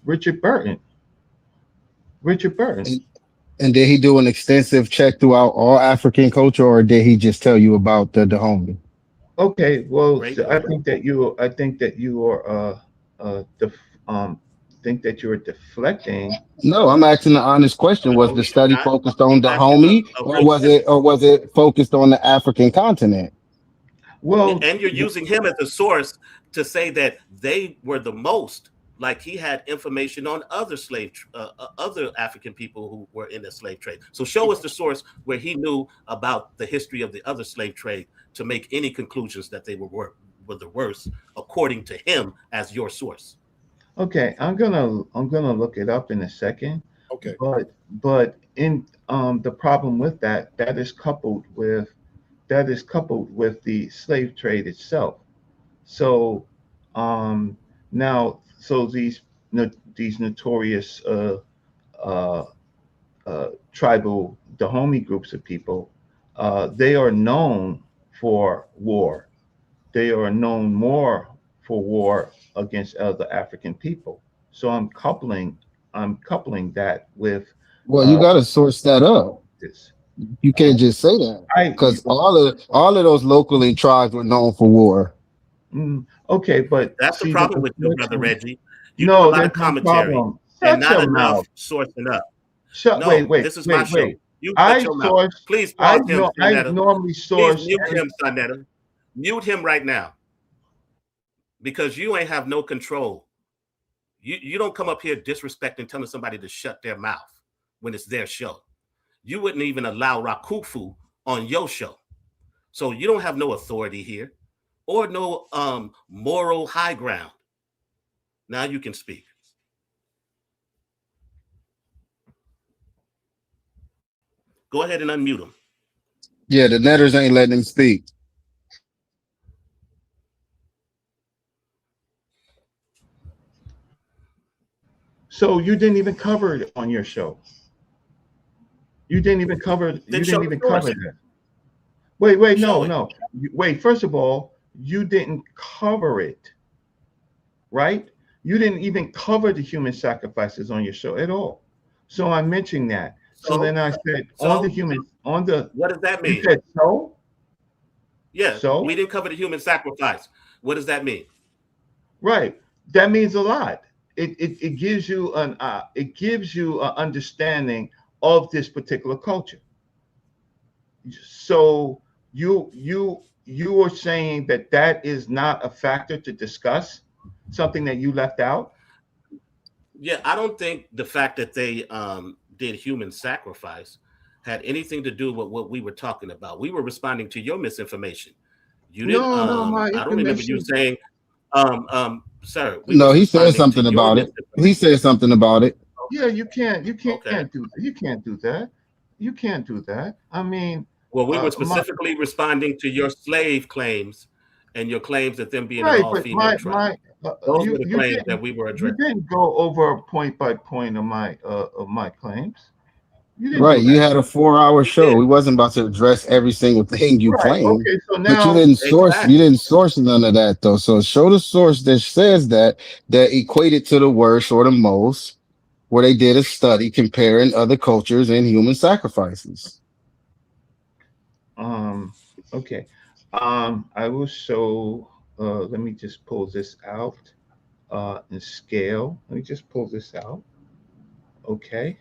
Richard Burton. And did he do an extensive check throughout all African culture, or did he just tell you about the Dahomey? Okay, well, I think that you are think that you're deflecting. No, I'm asking the honest question. Was No, the he's study not. focused on Asking Dahomey, a or real was it focused on the African continent? Well, and you're using him as a source to say that they were the most, like he had information on other other African people who were in the slave trade. So show us the source where he knew about the history of the other slave trade to make any conclusions that they were the worst, according to him as your source. okay, I'm gonna look it up in a second. Okay. But in the problem with that is coupled with the slave trade itself. So um, now, so these notorious uh, tribal Dahomey groups of people, they are known for war. They are known more for war against other African people. So I'm coupling that with Well, you uh, got to source that up. this. You can't just say that, I because all of those locally tribes were known for war. Okay, but That's the see the problem with you, brother confliction. Reggie. You do a No, lot there's of no commentary problem. and Shut not your enough mouth. sourcing up. Shut. Wait, No, wait, this is my wait, show. wait. You shut I your mouth. source. Please pause him, I sa.neter. normally Please source. mute him, sa.neter. Mute him right now, because you ain't have no control. You don't come up here disrespecting, telling somebody to shut their mouth when it's their show. You wouldn't even allow Rakufu on your show. So you don't have no authority here or no moral high ground. Now you can speak. Go ahead and unmute him. Yeah, the netters ain't letting him speak. So you didn't even cover it on your show. You didn't even cover. Then You show didn't the even source. cover that. Wait, Show no, it. no. Wait. First of all, you didn't cover it, right? You didn't even cover the human sacrifices on your show at all. So I'm mentioning that. So So, then I said on so the human, on the. what does that You mean? said so. Yeah, So we didn't cover the human sacrifice. What does that mean? right. That means a lot. It gives you an understanding of this particular culture. So you are saying that that is not a factor to discuss, something that you left out. Yeah, I don't think the fact that they did human sacrifice had anything to do with what we were talking about. We were responding to your misinformation. You didn't. No, no, my I don't remember you information. saying, sir. We No, was he said responding to something your about it. He misinformation. said something about it. Yeah, you can't Okay. do that. You can't do that. You can't do that. I mean, Well, we were my specifically responding to your slave claims and your claims that them being an right, but all-female tribe. my Those were you the you claims didn't that we were you addressing. didn't go over point by point of my claims. You didn't Right. do You that. had a 4 hour We show. did. We wasn't about to address every single thing you Right. claim. Okay. So But now you Exactly. didn't source none of that though. So show the source that says that equated to the worst or the most, where they did a study comparing other cultures and human sacrifices. Um, okay. I will show, let me just pull this out and scale. Let me just pull this out. Okay.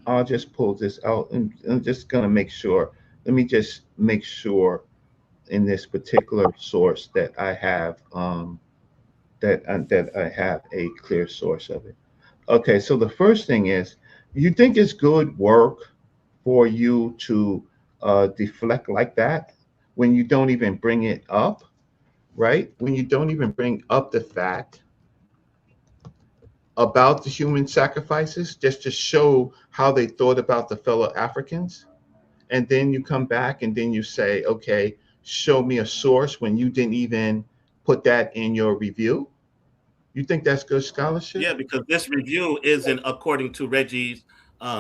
I'll just pull this out and I'm just going to make sure. Let me just make sure in this particular source that I have, that I have a clear source of it. Okay. So the first thing is, you think it's good work for you to deflect like that when you don't even bring it up, right? When you don't even bring up the fact about the human sacrifices, just to show how they thought about the fellow Africans. And then you come back and then you say, okay, show me a source when you didn't even put that in your review. You think that's good scholarship? Yeah, because this review isn't according to Reggie's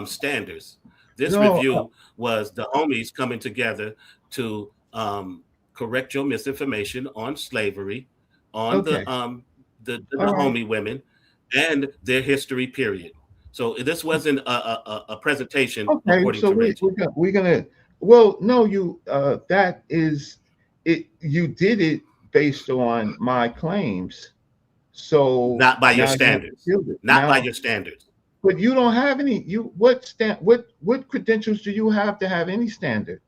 standards. This No. review was the homies coming together to correct your misinformation on slavery, on Okay. the All right. Dahomey women, and their history. Period. So this wasn't a presentation Okay. according So to Reggie. we're gonna. Well, no, you. That is it. You did it based on my claims So Not by your now you standards. appealed it. Not by Now, your standards. but you don't have any. What credentials do you have to have any standard?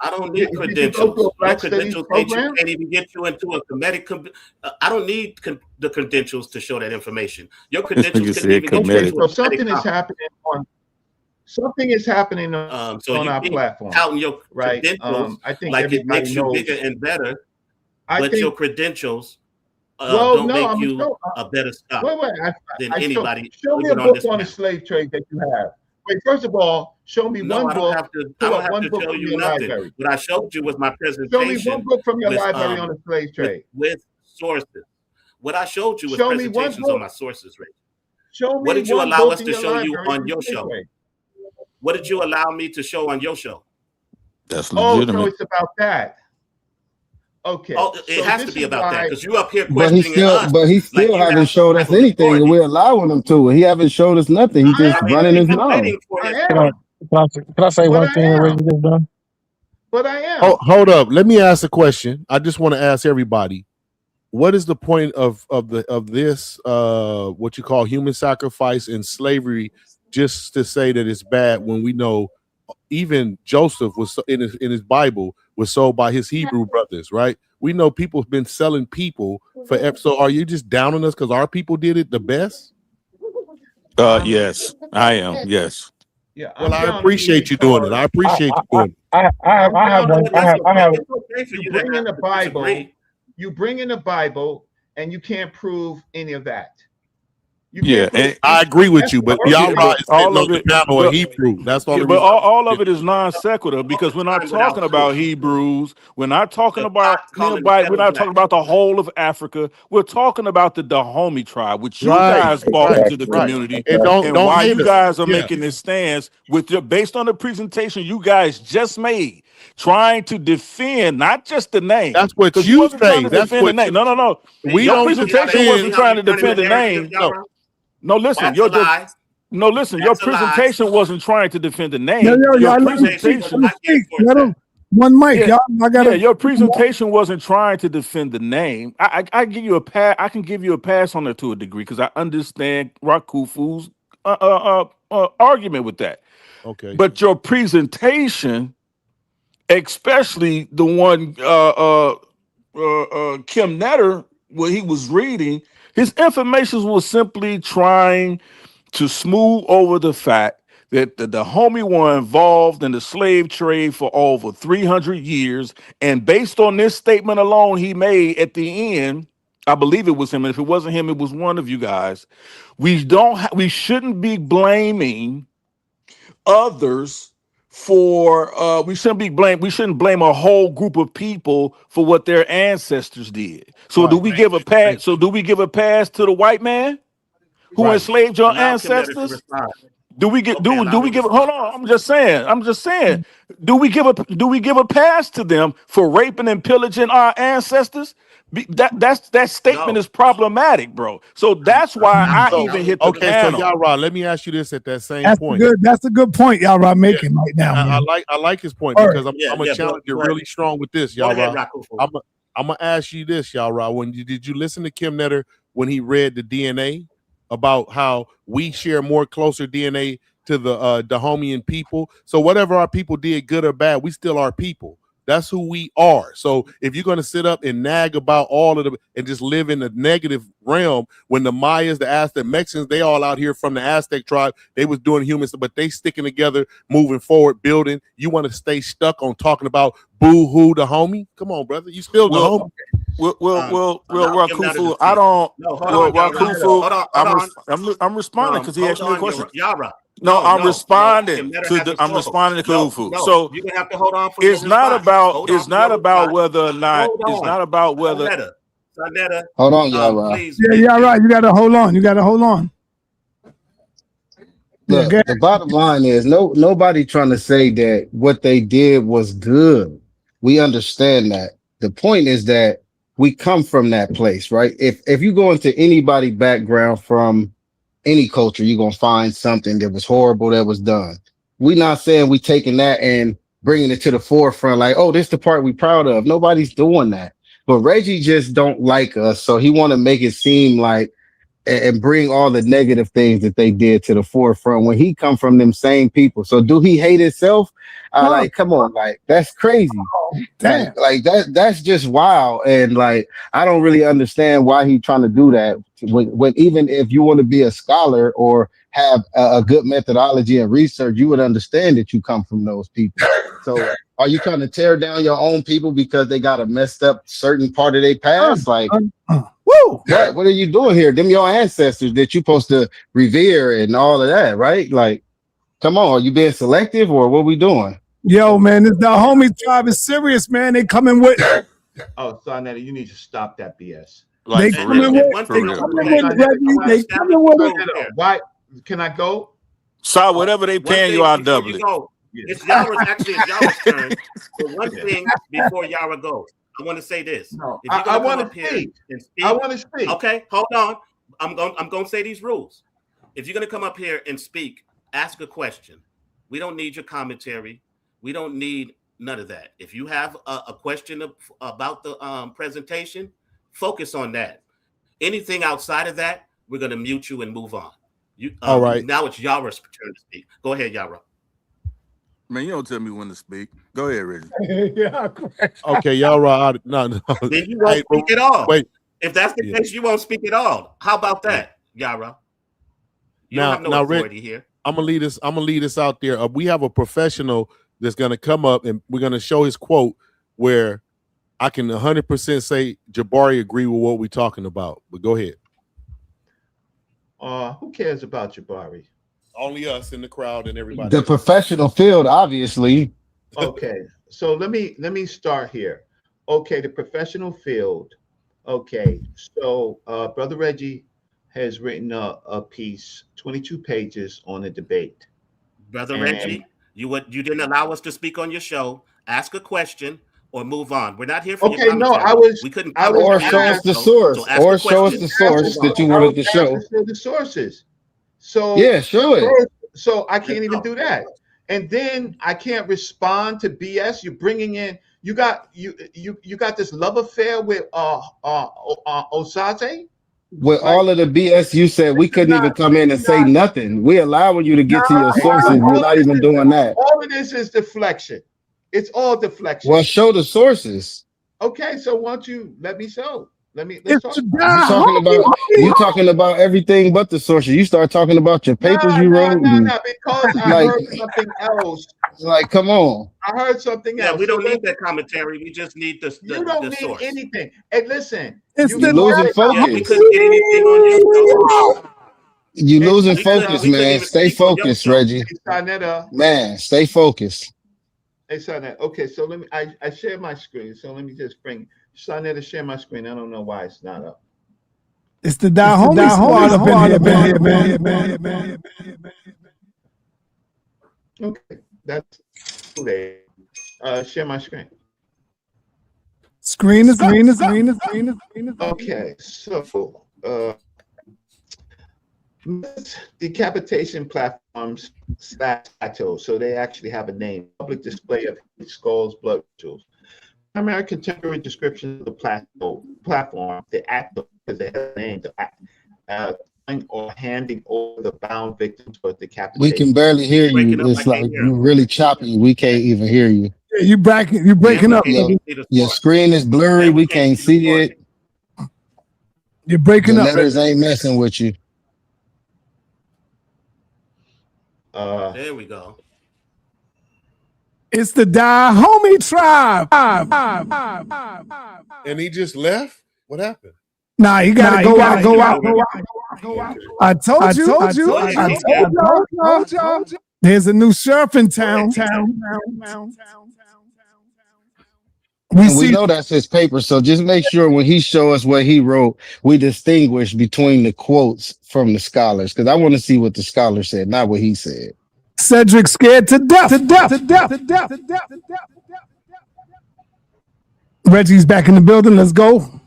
I don't Did need you go to a credentials. Your Black Studies credentials program? can't even get you into a comedic. I don't need the credentials to show that information. Your credentials couldn't even get you Okay, into so a something comedic is happening on So on you our keep platform, touting your right? credentials I think like it everybody makes you knows. bigger and better, I but your think. credentials Well, don't no, make I'm you show. a better scholar Wait. than I anybody show me a even on book this on the panel. slave trade that you have. Wait, first of all, show me No, one I don't book. have to. I Pull don't up have one to book show from you your nothing. library. What I showed you was my Show me one presentation book from your library on the slave trade. with sources. What I showed you was Show me one presentations on book. my sources, Ray. Show What me did you one allow book us in to your show you library on from your slave show? trade. What did you allow me to show on your show? That's Oh, so legitimate. it's about that. Okay. Oh, it So has this to be is about that why. because you up here But he questioning us like you haven't have some showed type us of anything, and authority. we're allowing him to. He haven't showed us nothing. He just I running his I'm mouth. waiting for I his Can I, am. point. can I say But one I thing when am. you get done? But I am. Hold up. Let me ask a question. I just want to ask everybody. What is the point of this what you call human sacrifice and slavery, just to say that it's bad when we know even Joseph was in his Bible was sold by his Hebrew brothers, right? We know people have been selling people forever. So are you just down on us because our people did it the best? Yes, I am. Yes. Yeah, Well, I'm I down on you appreciate you doing it. because I appreciate you doing it. I'm I have down on one. you I have. because It's okay for you you to bring in the have to Bible, disagree. you bring in the Bible, and you can't prove any of that. You Yeah, can't prove. I agree with That's you, the but first yeah, y'all thing. right but is sitting all on of the it, panel of but Hebrew. That's the yeah, only but reason. all of it is non sequitur because we're not Time without talking about truth. Hebrews. We're not talking The about pot calling the anybody. We're kettle not black. talking about the whole of Africa. We're talking about the Dahomey tribe, which you Right, guys brought right, into the right. community, And and don't why hate you us. guys are Yeah, making this stance with your based on the presentation you guys just made, trying to defend not just the name, that's what because you you wasn't trying say. to That's defend the what name. No. we Your don't presentation wasn't defend. See how trying you to turning the defend the narrative, name. No, Yara? No, listen, That's a lie. your That's a lie. presentation wasn't trying to defend the Yo, name. yo, Your y'all, let him Presentation speak. was Let presentation, him not geared speak. towards Let that. him. One mic, yeah, y'all. I yeah, gotta. your presentation wasn't trying to defend the name. I give you a pass. I can give you a pass on it to a degree because I understand Rakufu's argument with that. okay. But your presentation, especially the one Kim Netter, where he was reading, his information was simply trying to smooth over the fact that the homie were involved in the slave trade for over 300 years. And based on this statement alone he made at the end, I believe it was him. And if it wasn't him, it was one of you guys. We shouldn't be blaming others for we shouldn't blame a whole group of people for what their ancestors did. So do Right. we give a pass? So do we give a pass to the white man who Right. enslaved your Allow Kim Netter to ancestors? respond. Do we get Okay, allow do we him to give respond. hold on? I'm just saying. Do we give a pass to them for raping and pillaging our ancestors? That statement No. is problematic, bro. So that's why Not I So even necessarily. hit the okay, so panel. y'all right. Let me ask you this at that same point. That's a good point, y'all are Yeah, making right now, man. I like his point All right. because I'm Yeah, gonna yeah, challenge you go ahead. really strong with this, Go y'all ahead, right. Rakufu. I'm gonna ask you this, y'all right. Did you listen to Kim Netter when he read the DNA about how we share more closer DNA to the Dahomean people? So whatever our people did, good or bad, we still are people. That's who we are. So if you're gonna sit up and nag about all of them and just live in the negative realm, when the Mayas, the Aztec, Mexicans, they all out here from the Aztec tribe, they was doing humans, but they sticking together, moving forward, building. You want to stay stuck on talking about boo-hoo the homie? Come on, brother. You still the homie. Allow Kim Netter to Rakufu, I speak. don't. No, hold Well, on, Yara. Rakufu, Hold on, hold on. I'm responding because he asked Hold me a on, question. Yara. No, No, I'm no, no. responding Kim Netter to the. hasn't I'm spoke. responding to No, Kufu. no. So You're gonna have to hold on for your response. Hold on it's for your not about response. whether or not. Hold It's on. not about whether. Sa.neter, Hold on, y'all. please. Yeah, y'all right. You gotta hold on. You gotta hold on. Yeah, Look, go ahead. the bottom line is nobody trying to say that what they did was good. We understand that. The point is that we come from that place, right? If you go into anybody background from any culture, you're gonna find something that was horrible that was done. We're not saying we taking that and bringing it to the forefront, like, oh, this is the part we proud of. Nobody's doing that. But Reggie just don't like us, so he want to make it seem like and bring all the negative things that they did to the forefront when he come from them same people. So do he hate himself? Like, come on, like that's crazy. Damn. Like that's just wild. And like I don't really understand why he trying to do that. When even if you want to be a scholar or have a good methodology and research, you would understand that you come from those people. So are you trying to tear down your own people because they got a messed up certain part of their past? Like Woo! what are you doing here? Them your ancestors that you supposed to revere and all of that, right? Like, come on, are you being selective or what we doing? Yo, man, this Dahomey tribe is serious, man. They coming with Oh, sa.neter, you need to stop that BS. Like they for coming real. with One For thing real. I'm coming saying, with Reggie. They coming with it. Why can I go? So whatever they one paying thing you, I'll before double you it. go, it's Yara's turn. But one thing before Yara goes, I want to say this. No, If you're I gonna come want up to here speak. and speak, I want to speak. okay, hold on. I'm going to say these rules. If you're going to come up here and speak, ask a question. We don't need your commentary. We don't need none of that. If you have a question about the presentation, focus on that. Anything outside of that, we're going to mute you and move on. All right. Now it's Yara's turn to speak. Go ahead, Yara. Man, you don't tell me when to speak. Go ahead, Reggie. Yeah. Okay, y'all right. No. Then you won't speak at all. Wait. If that's the case, you won't speak at all. How about that, Yara? You don't have no authority Rick, here. I'm gonna lead this out there. We have a professional that's gonna come up and we're gonna show his quote where I can 100% say Jabari agree with what we're talking about. But go ahead. Who cares about Jabari? Only us in the crowd and everybody. The professional field, obviously. Okay, so let me start here. Okay, the professional field. Okay, so Brother Reggie has written a piece, 22 pages on the debate. Brother Reggie, you didn't allow us to speak on your show. Ask a question or move on. We're not here for your commentary. We couldn't. Or show us the source. Or show us the source that you wanted to show. Show the sources. So yeah, show it. So I can't even do that. And then I can't respond to BS. You're bringing in. You got this love affair with Osaze. With all of the BS you said, we couldn't even come in and say nothing. We allowing you to get to your sources. You're not even doing that. All of this is deflection. It's all deflection. Well, show the sources. Okay, so why don't you let me show? Let's talk. You talking about everything but the sources. You start talking about your papers you wrote. Because I heard something else. Like, come on. I heard something else. Yeah, we don't need that commentary. We just need the You don't need source. anything. And listen, It's you're losing focus. Yeah, we couldn't get anything on your show. You losing focus, man. Stay focused, Reggie. Man, stay focused. Hey, sa.neter. Okay, so let me. I share my screen. So let me just bring sa.neter to share my screen. I don't know why it's not up. It's the Dahomey squad up in here, man. Okay, that's today. Share my screen. Screen is up. Okay, so decapitation platforms /SATO, so they actually have a name. Public display of skulls, blood rituals. Primary contemporary description of the platform, the act because they have a name, or handing over the bound victim to a decapitation. We can barely hear you. It's like you're really choppy. We can't even hear you. Yeah, you breaking up. Your screen is blurry. We can't see it. You're breaking the up. Letters ain't messing with you. There we go. It's the Dahomey tribe. And he just left? What happened? Nah, you gotta go out. I told y'all. There's a new sheriff in town. We know that's his paper, so just make sure when he show us what he wrote, we distinguish between the quotes from the scholars, because I want to see what the scholar said, not what he said. Cedric scared to death. Reggie's back in the building. Let's go.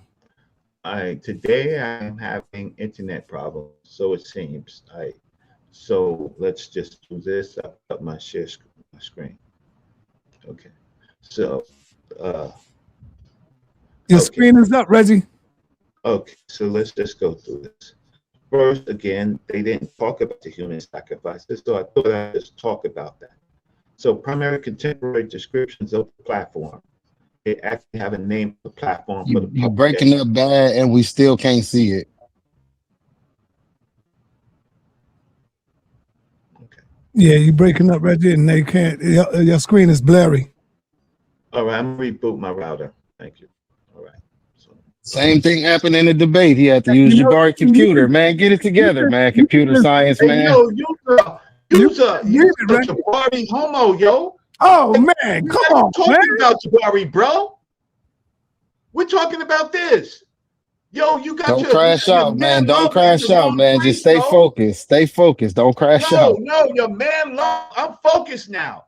Today I'm having internet problems, so it seems. So let's just do this. I'll put my share screen. Okay. So Your screen is up, Reggie. Okay, so let's just go through this. First, again, they didn't talk about the human sacrifices, so I thought I'd just talk about that. So primary contemporary descriptions of the platform. They actually have a name for the platform for the You're breaking up bad, and we still can't see it. Okay. Yeah, you're breaking up, Reggie, and they can't. Your screen is blurry. All right, I'm gonna reboot my router. Thank you. All right. So, Same thing happened in the debate. He had to use Jabari computer. Man, get it together, man. Computer science, hey, man. yo, use a Jabari homo, yo. Oh man, come on, talking man. about Jabari, bro. We're talking about this. Yo, you got Don't crash out, man. Don't crash out, man. Just stay focused. Stay focused. Don't crash out. No, your man love. I'm focused now.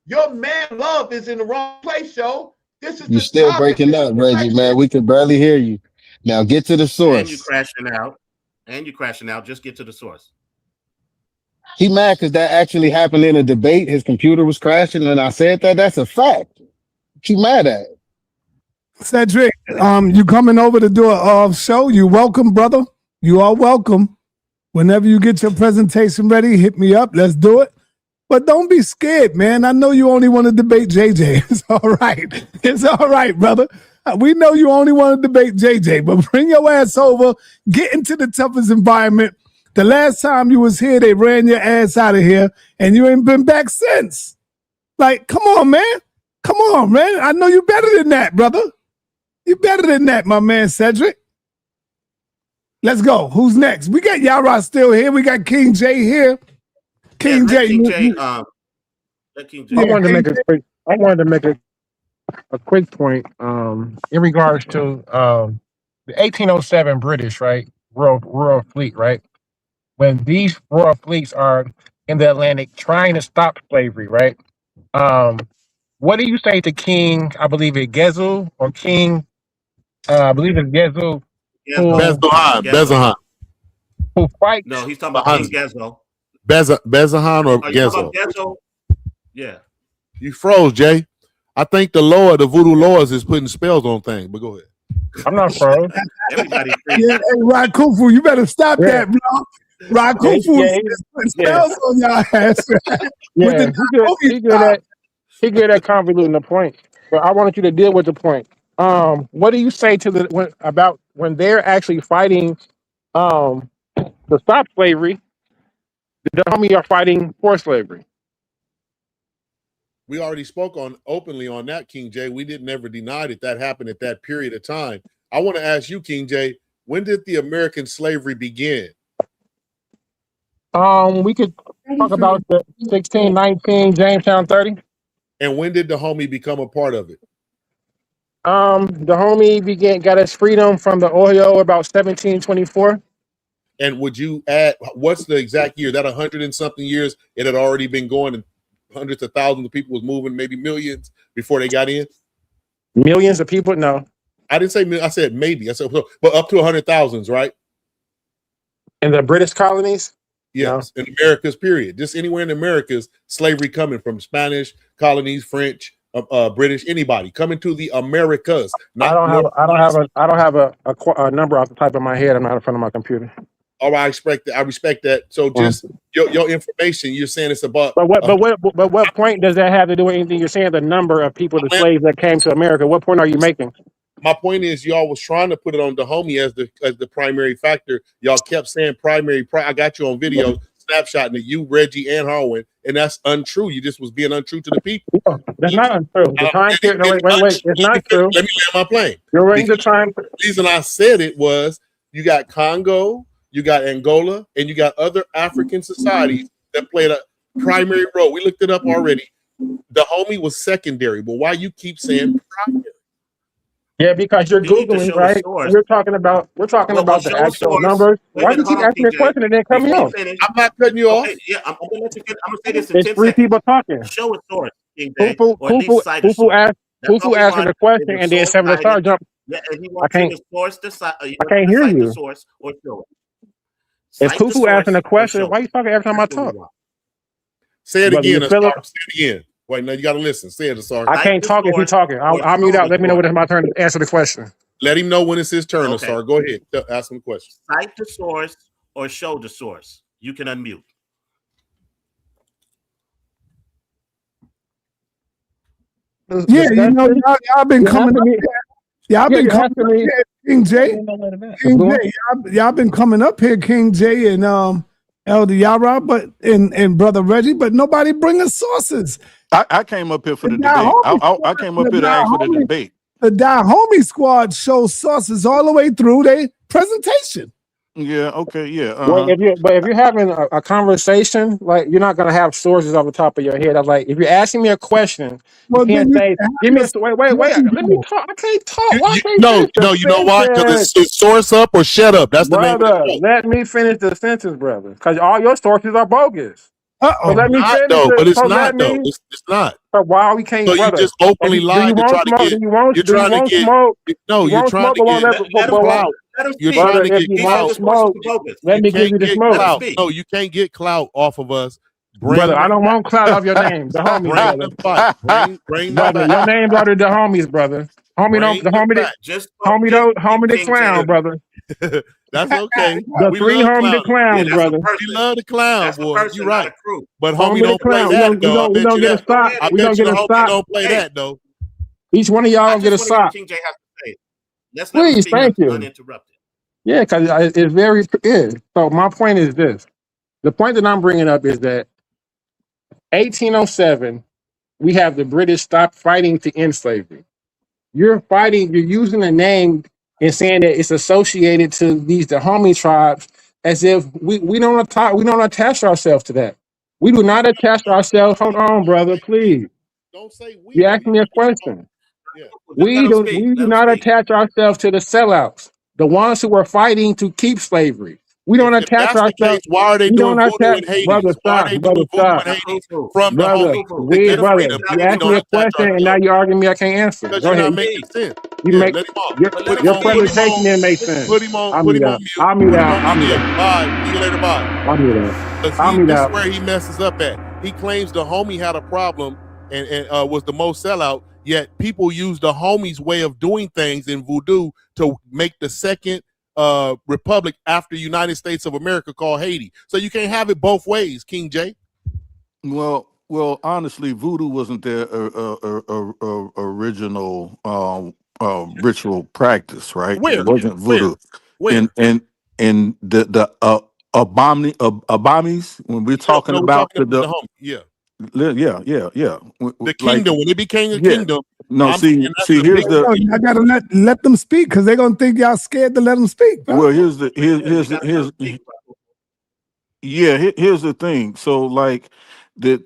Your man love is in the wrong place, yo. This is You're still breaking up, Reggie, man. We can barely hear you. Now get to the source. And you crashing out. And you crashing out. Just get to the source. He mad because that actually happened in a debate. His computer was crashing, and I said that. That's a fact. He mad at it. Cedric, you coming over to do a show? You welcome, brother. You are welcome. Whenever you get your presentation ready, hit me up. Let's do it. But don't be scared, man. I know you only want to debate JJ. It's all right. It's all right, brother. We know you only want to debate JJ, but bring your ass over. Get into the toughest environment. The last time you was here, they ran your ass out of here, and you ain't been back since. Like, come on, man. Come on, man. I know you better than that, brother. You better than that, my man Cedric. Let's go. Who's next? We got Yara still here. We got King J here. King J. King J. King J. I wanted to make a quick point in regards to the 1807 British, right? Royal Fleet, right? When these royal fleets are in the Atlantic trying to stop slavery, right? What do you say to King, I believe it's Gezel, or King, I believe it's Gezel, Bezahan. who fights? No, he's talking about King Gezel. Bezahan or Gezel? Gezel? Yeah. You froze, Jay. I think the voodoo lords is putting spells on things, but go ahead. I'm not froze. Everybody hey, Rod Kufu, you better stop that, bro. Rod Kufu is putting spells on y'all ass. Yeah, he good at convoluting the point. But I wanted you to deal with the point. What do you say to about when they're actually fighting to stop slavery? The Dahomey are fighting for slavery. We already spoke openly on that, King J. We didn't ever deny that happened at that period of time. I want to ask you, King J, when did the American slavery begin? We could talk about the 1619 Jamestown 30. And when did Dahomey become a part of it? Dahomey got its freedom from the Ohio about 1724. And would you add, what's the exact year? That 100 and something years it had already been going, and hundreds of thousands of people was moving, maybe millions before they got in? Millions of people? No. I didn't say, I said maybe. I said, but up to 100,000s, right? In the British colonies? Yes, no. In America's period. Just anywhere in America's, slavery coming from Spanish colonies, French, British, anybody coming to the Americas. I don't have a number off the top of my head. I'm not in front of my computer. Oh, I respect that. So just your information, you're saying it's about. But what point does that have to do with anything? You're saying the number of people, the slaves that came to America. What point are you making? My point is, y'all was trying to put it on Dahomey as the primary factor. Y'all kept saying primary. I got you on video, snapshotting it, you, Reggie, and Harwin, and that's untrue. You just was being untrue to the people. No, that's not untrue. The time period. No, wait. It's not true. Let me land my plane. You're running the time. The reason I said it was you got Congo, you got Angola, and you got other African societies that played a primary role. We looked it up already. Dahomey was secondary, but why you keep saying primary? Yeah, because you're Googling, right? We're talking about the actual numbers. Why do you keep asking a question and then cut me off? I'm not cutting you off. Yeah, I'm gonna let you get. I'm gonna say this in There's 10 three seconds. people talking. Show a source. Who asked the question and then seven star jump. Yeah, and he wants the source to cite. I can't hear you. The source or show it. If Kufu asking a question, why are you talking every time I talk? Say it again. Say it again. Wait, no, you got to listen. Say it, sorry. I can't talk if you're talking. I'll mute out. Let me know when it's my turn to answer the question. Let him know when it's his turn, Okay. sir. Go ahead. Ask him a question. Cite the source or show the source. You can unmute. Yeah, you know, y'all been coming up here. Y'all been coming up here, King J. King J, y'all been coming up here, King J and Elder Yara, but and Brother Reggie, but nobody bringing sources. I came up here for the debate. I came up here to ask for the debate. The Dahomey squad shows sources all the way through their presentation. Yeah. Okay. Yeah. Well, if you're having a conversation, like you're not gonna have sources off the top of your head. I'm like, if you're asking me a question, you can't say, "Give me a wait. Let me talk." I can't talk. Why can't you know why? Because it's source up or shut up. That's the name of the show. Let me finish the sentence, brother. Because all your sources are bogus. So let me finish but it's so not though. It's not. So why we can't? So brother, you just openly lied to try to get. You're trying to get. No, you're trying to get. You're trying to get clout. Let me give you the smoke. No, you can't get clout off of us. Brother, I don't want clout off your name. The homies, bring brother. the fight. Bring brother, the your names are the homies, brother. Homie the clown, brother. That's okay. The three homie the clowns, brother. We love the clown, boy. You're right. But Homie homie don't play that, though. We don't get a sock. I bet you the homie don't play that, though. Each one of y'all don't get a sock. King J has to say. Let's Please, thank you. Uninterrupted. Yeah, because it's very So my point is this. The point that I'm bringing up is that 1807, we have the British stop fighting to end slavery. You're using a name and saying that it's associated to these Dahomey tribes as if we don't attach ourselves to that. We do not attach ourselves. Hold on, brother, please. Don't say we. You asked me a question. Yeah. We do not attach ourselves to the sellouts, the ones who were fighting to keep slavery. We don't attach ourselves. Why are they doing voodoo in Haiti? Brother, stop. Brother, stop. From the homie. Brother, you asked me a question and now you're arguing me. I can't answer. Because Go you're ahead. not making sense. Let him off. Your presentation didn't make sense. Put him on I'll mute. I'll mute out. Bye. See you later. Bye. I'll mute out. This is where he messes up at. He claims the homie had a problem and was the most sellout. Yet people use the homie's way of doing things in voodoo to make the second republic after United States of America called Haiti. So you can't have it both ways, King J. Well, honestly, voodoo wasn't their original ritual practice, right? Where? It wasn't voodoo. Where? In the Abamis, when we're talking about the homie. Yeah. The kingdom, when it became a kingdom. No, see, here's the. I gotta let them speak because they're gonna think y'all scared to let them speak. Bro. Well, here's the thing. So, like, the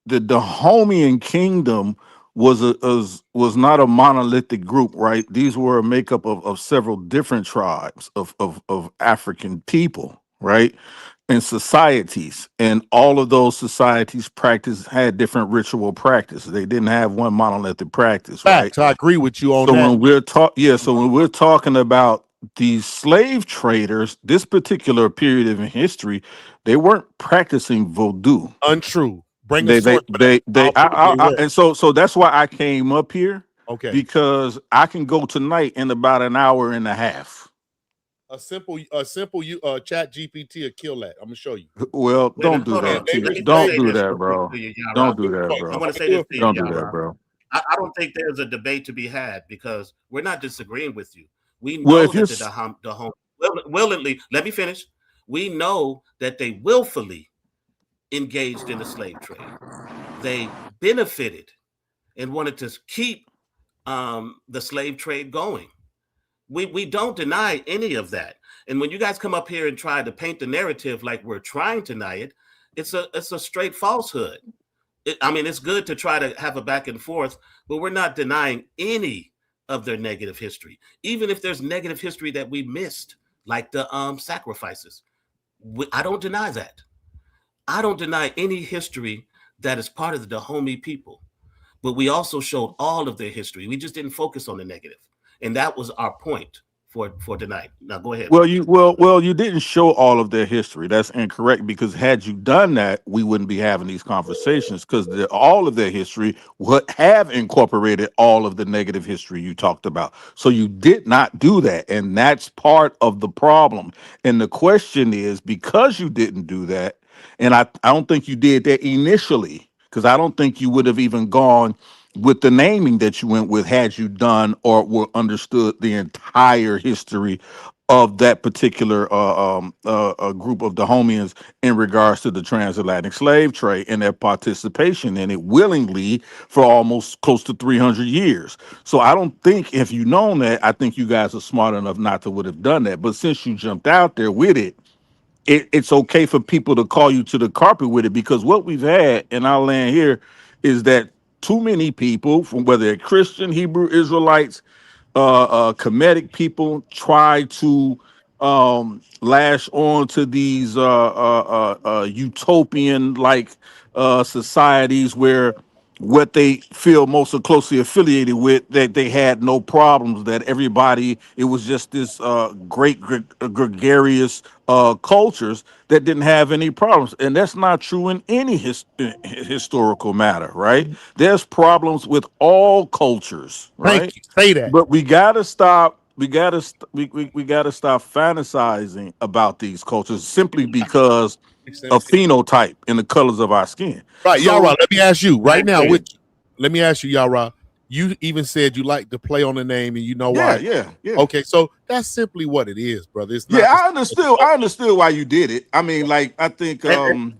Dahomean kingdom was not a monolithic group, right? These were a makeup of several different tribes of African people, right? And societies, and all of those societies had different ritual practice. They didn't have one monolithic practice. Facts, right? I agree with you on that. When we're talking about these slave traders, this particular period of history, they weren't practicing voodoo. Untrue. And so that's why I came up here. Okay. Because I can go tonight in about an hour and a half. A simple chat GPT will kill that. I'm gonna show you. Well, don't do that. Don't do that, bro. Don't do that, bro. I want to say this to you, don't do that, bro. I don't think there's a debate to be had because we're not disagreeing with you. We know that the Dahomey willingly. Let me finish. We know that they willfully engaged in the slave trade. They benefited and wanted to keep the slave trade going. We don't deny any of that. And when you guys come up here and try to paint the narrative like we're trying to deny it, it's a straight falsehood. It's good to try to have a back and forth, but we're not denying any of their negative history. Even if there's negative history that we missed, like the sacrifices. I don't deny that. I don't deny any history that is part of the Dahomey people, but we also showed all of their history. We just didn't focus on the negative. And that was our point for tonight. Now go ahead. Well, you didn't show all of their history. That's incorrect, because had you done that, we wouldn't be having these conversations, because all of their history would have incorporated all of the negative history you talked about. So you did not do that, and that's part of the problem. And the question is, because you didn't do that, and I don't think you did that initially, because I don't think you would have even gone with the naming that you went with had you done or were understood the entire history of that particular group of Dahomians in regards to the transatlantic slave trade and their participation in it willingly for almost close to 300 years. So I don't think, if you known that, I think you guys are smart enough not to would have done that. But since you jumped out there with it, it's okay for people to call you to the carpet with it, because what we've had in our land here is that too many people, from whether they're Christian, Hebrew Israelites, Kemetic people, try to lash on to these utopian like societies where what they feel most closely affiliated with, that they had no problems, that everybody, it was just this great gregarious cultures that didn't have any problems. And that's not true in any historical matter, right? There's problems with all cultures, right? Thank you. Say that. But we gotta stop. We gotta we gotta stop fantasizing about these cultures simply because of phenotype and the colors of our skin. Right, So, Yara, let me ask you right now. Let me ask you, Yara. You even said you like to play on the name, and you know why? Yeah. Okay, so that's simply what it is, brother. It's not I understood why you did it. I mean, like, I think and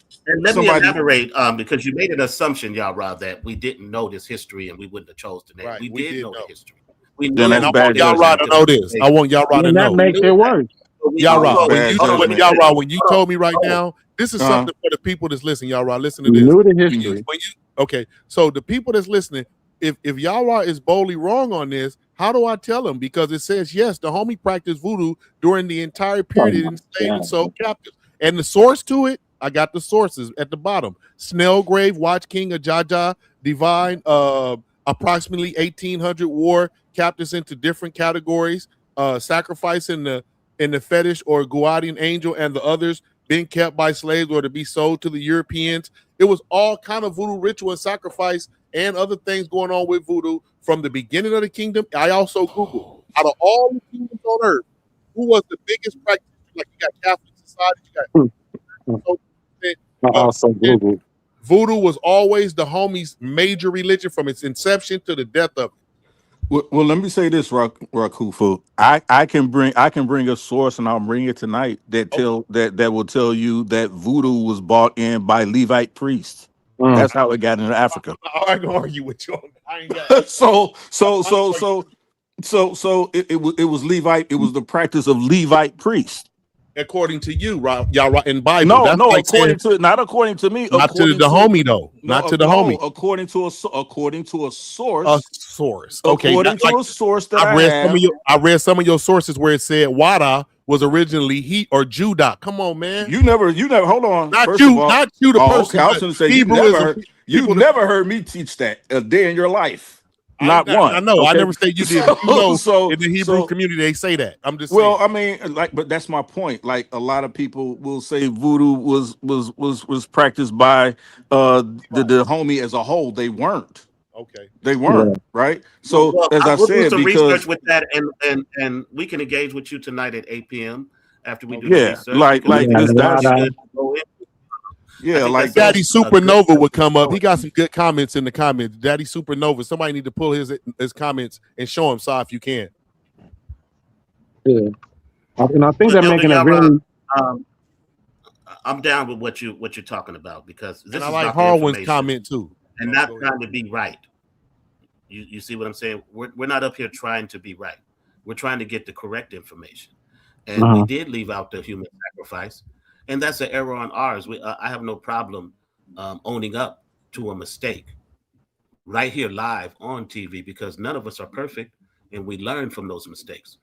let me elaborate, because you made an assumption, Yara, that we didn't know this history and we wouldn't have chose the name. Right, we did know the history. We Then knew that's I bad want Yara to know this. I want Yara to know. that makes it worse. Yara, Bad when you told me right now, this is something for the people that's listening. Yara, listen to You this. knew the history. Okay, so the people that's listening, if Yara is boldly wrong on this, how do I tell them? Because it says, yes, the homie practiced voodoo during the entire period it enslaved and sold captives. And the source to it, I got the sources at the bottom. Snellgrave, Watch King of Jaja, Divine, approximately 1800 war captives into different categories, sacrifice in the fetish or guardian angel, and the others being kept by slaves or to be sold to the Europeans. It was all kind of voodoo ritual and sacrifice and other things going on with voodoo from the beginning of the kingdom. I also Googled, out of all the kingdoms on earth, who was the biggest practitioner? Like, you got Catholic society, you got voodoo was always the homies' major religion from its inception to the death of it. Well, let me say this, Rakufu. I can bring a source, and I'll bring it tonight, that will tell you that voodoo was bought in by Levite priests. That's how it got into Africa. I'm gonna argue with you on that. I ain't got it was Levite. It was the practice of Levite priests. According to you, y'all in Bible. No, That's no, like not according to me. Not to the homie though. Not to the homie. According to a source. A source. Okay. According to a source that I read some of your sources where it said Wada was originally he or Judah. Come on, man. You never. Hold on. Not First you. Of all, not you. The person. Okay, I was going to say you never heard me teach that a day in your life. Not one. I know. Okay. I never said you did. So in the Hebrew community, they say that. I'm just saying. I mean, but that's my point. Like, a lot of people will say voodoo was practiced by the homie as a whole. They weren't. Okay. They weren't, right? So as I we'll said, do some because research with that, and we can engage with you tonight at 8 p.m. after we do the research. like like Daddy Supernova would come up. He got some good comments in the comments. Daddy Supernova. Somebody need to pull his comments and show him, if you can. Yeah, and I think they're making a really. I'm down with what you're talking about, because this and is I like Harwin's comment too, and not trying to be right. You see what I'm saying? We're not up here trying to be right. We're trying to get the correct information, and we did leave out the human sacrifice. And that's an error on ours. I have no problem owning up to a mistake right here live on TV, because none of us are perfect, and we learn from those mistakes.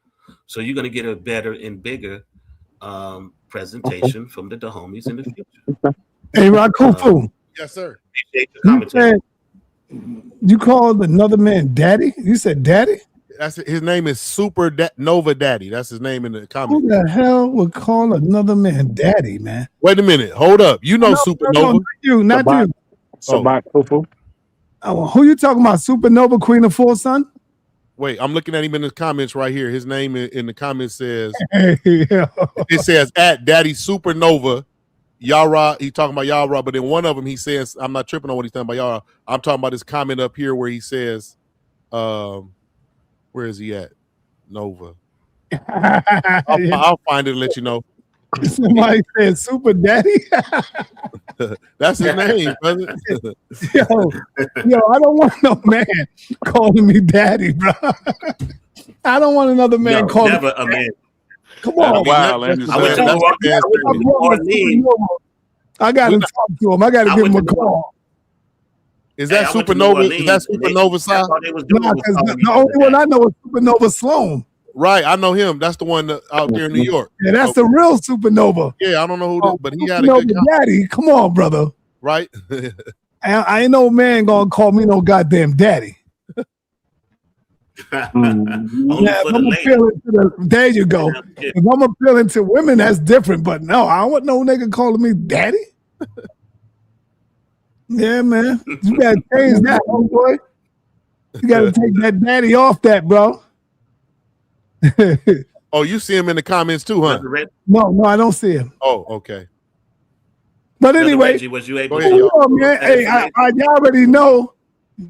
So you're going to get a better and bigger presentation from the Dahomies in the future. Hey, Rakufu. Yes, sir. You called another man daddy? You said daddy? That's his name is Nova Daddy. That's his name in the Who comments. the hell would call another man daddy, man? Wait a minute. Hold up. You know Supernova. No, not you, not you. Sabat Kufu. Oh, who you talking about? Supernova, Queen of Four, son? Wait, I'm looking at him in the comments right here. His name in the comments says, Hey, yo. it says at Daddy Supernova, Yara. He talking about Yara, but in one of them he says, I'm not tripping on what he's talking about Yara. I'm talking about his comment up here where he says, where is he at? Nova. I'll find it and let you know. Somebody said Super Daddy. That's his name, brother. yo, I don't want no man calling me daddy, bro. I don't want another man calling never me a man. Come on. Wow, I got to talk to him. I got to give him a call. Is that Supernova? Is that Supernova side? Nah, the only one I know is Supernova Sloan. Right, I know him. That's the one out there in New York. Yeah, that's the real Supernova. Yeah, I don't know who this, but he had a Supernova good daddy. Come on, brother. Right? I ain't no man gonna call me no goddamn daddy. Yeah, I'm appealing to there you go. If I'm appealing to women, that's different. But no, I don't want no nigga calling me daddy. Yeah, man. You gotta change that, homeboy. You gotta take that daddy off that, bro. Oh, you see him in the comments too, huh? No, I don't see him. Oh, okay. But anyway, Reggie, was you able man. Hey, I already know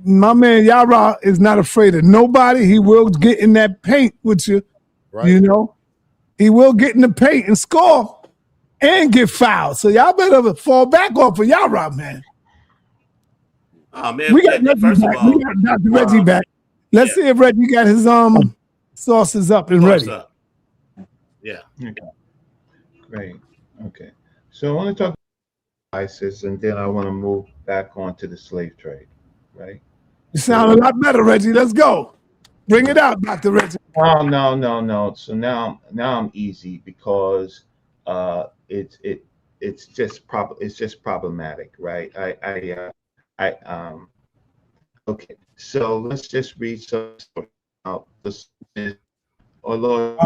my man Yara is not afraid of nobody. He will get in that paint with you. Right. You know, he will get in the paint and score and get fouled. So y'all better fall back off of Yara, man. Oh man, we got Reggie back. We got Dr. Reggie back. Let's see if Reggie got his sauces up and ready. Up. Yeah. Okay. Great. Okay. So I want to talk about ISIS, and then I want to move back onto the slave trade, right? You sound a lot better, Reggie. Let's go. Bring it out, Dr. Reggie. No. So now I'm easy because it's just problematic, right? Okay. So let's just read some out this. Oh Lord,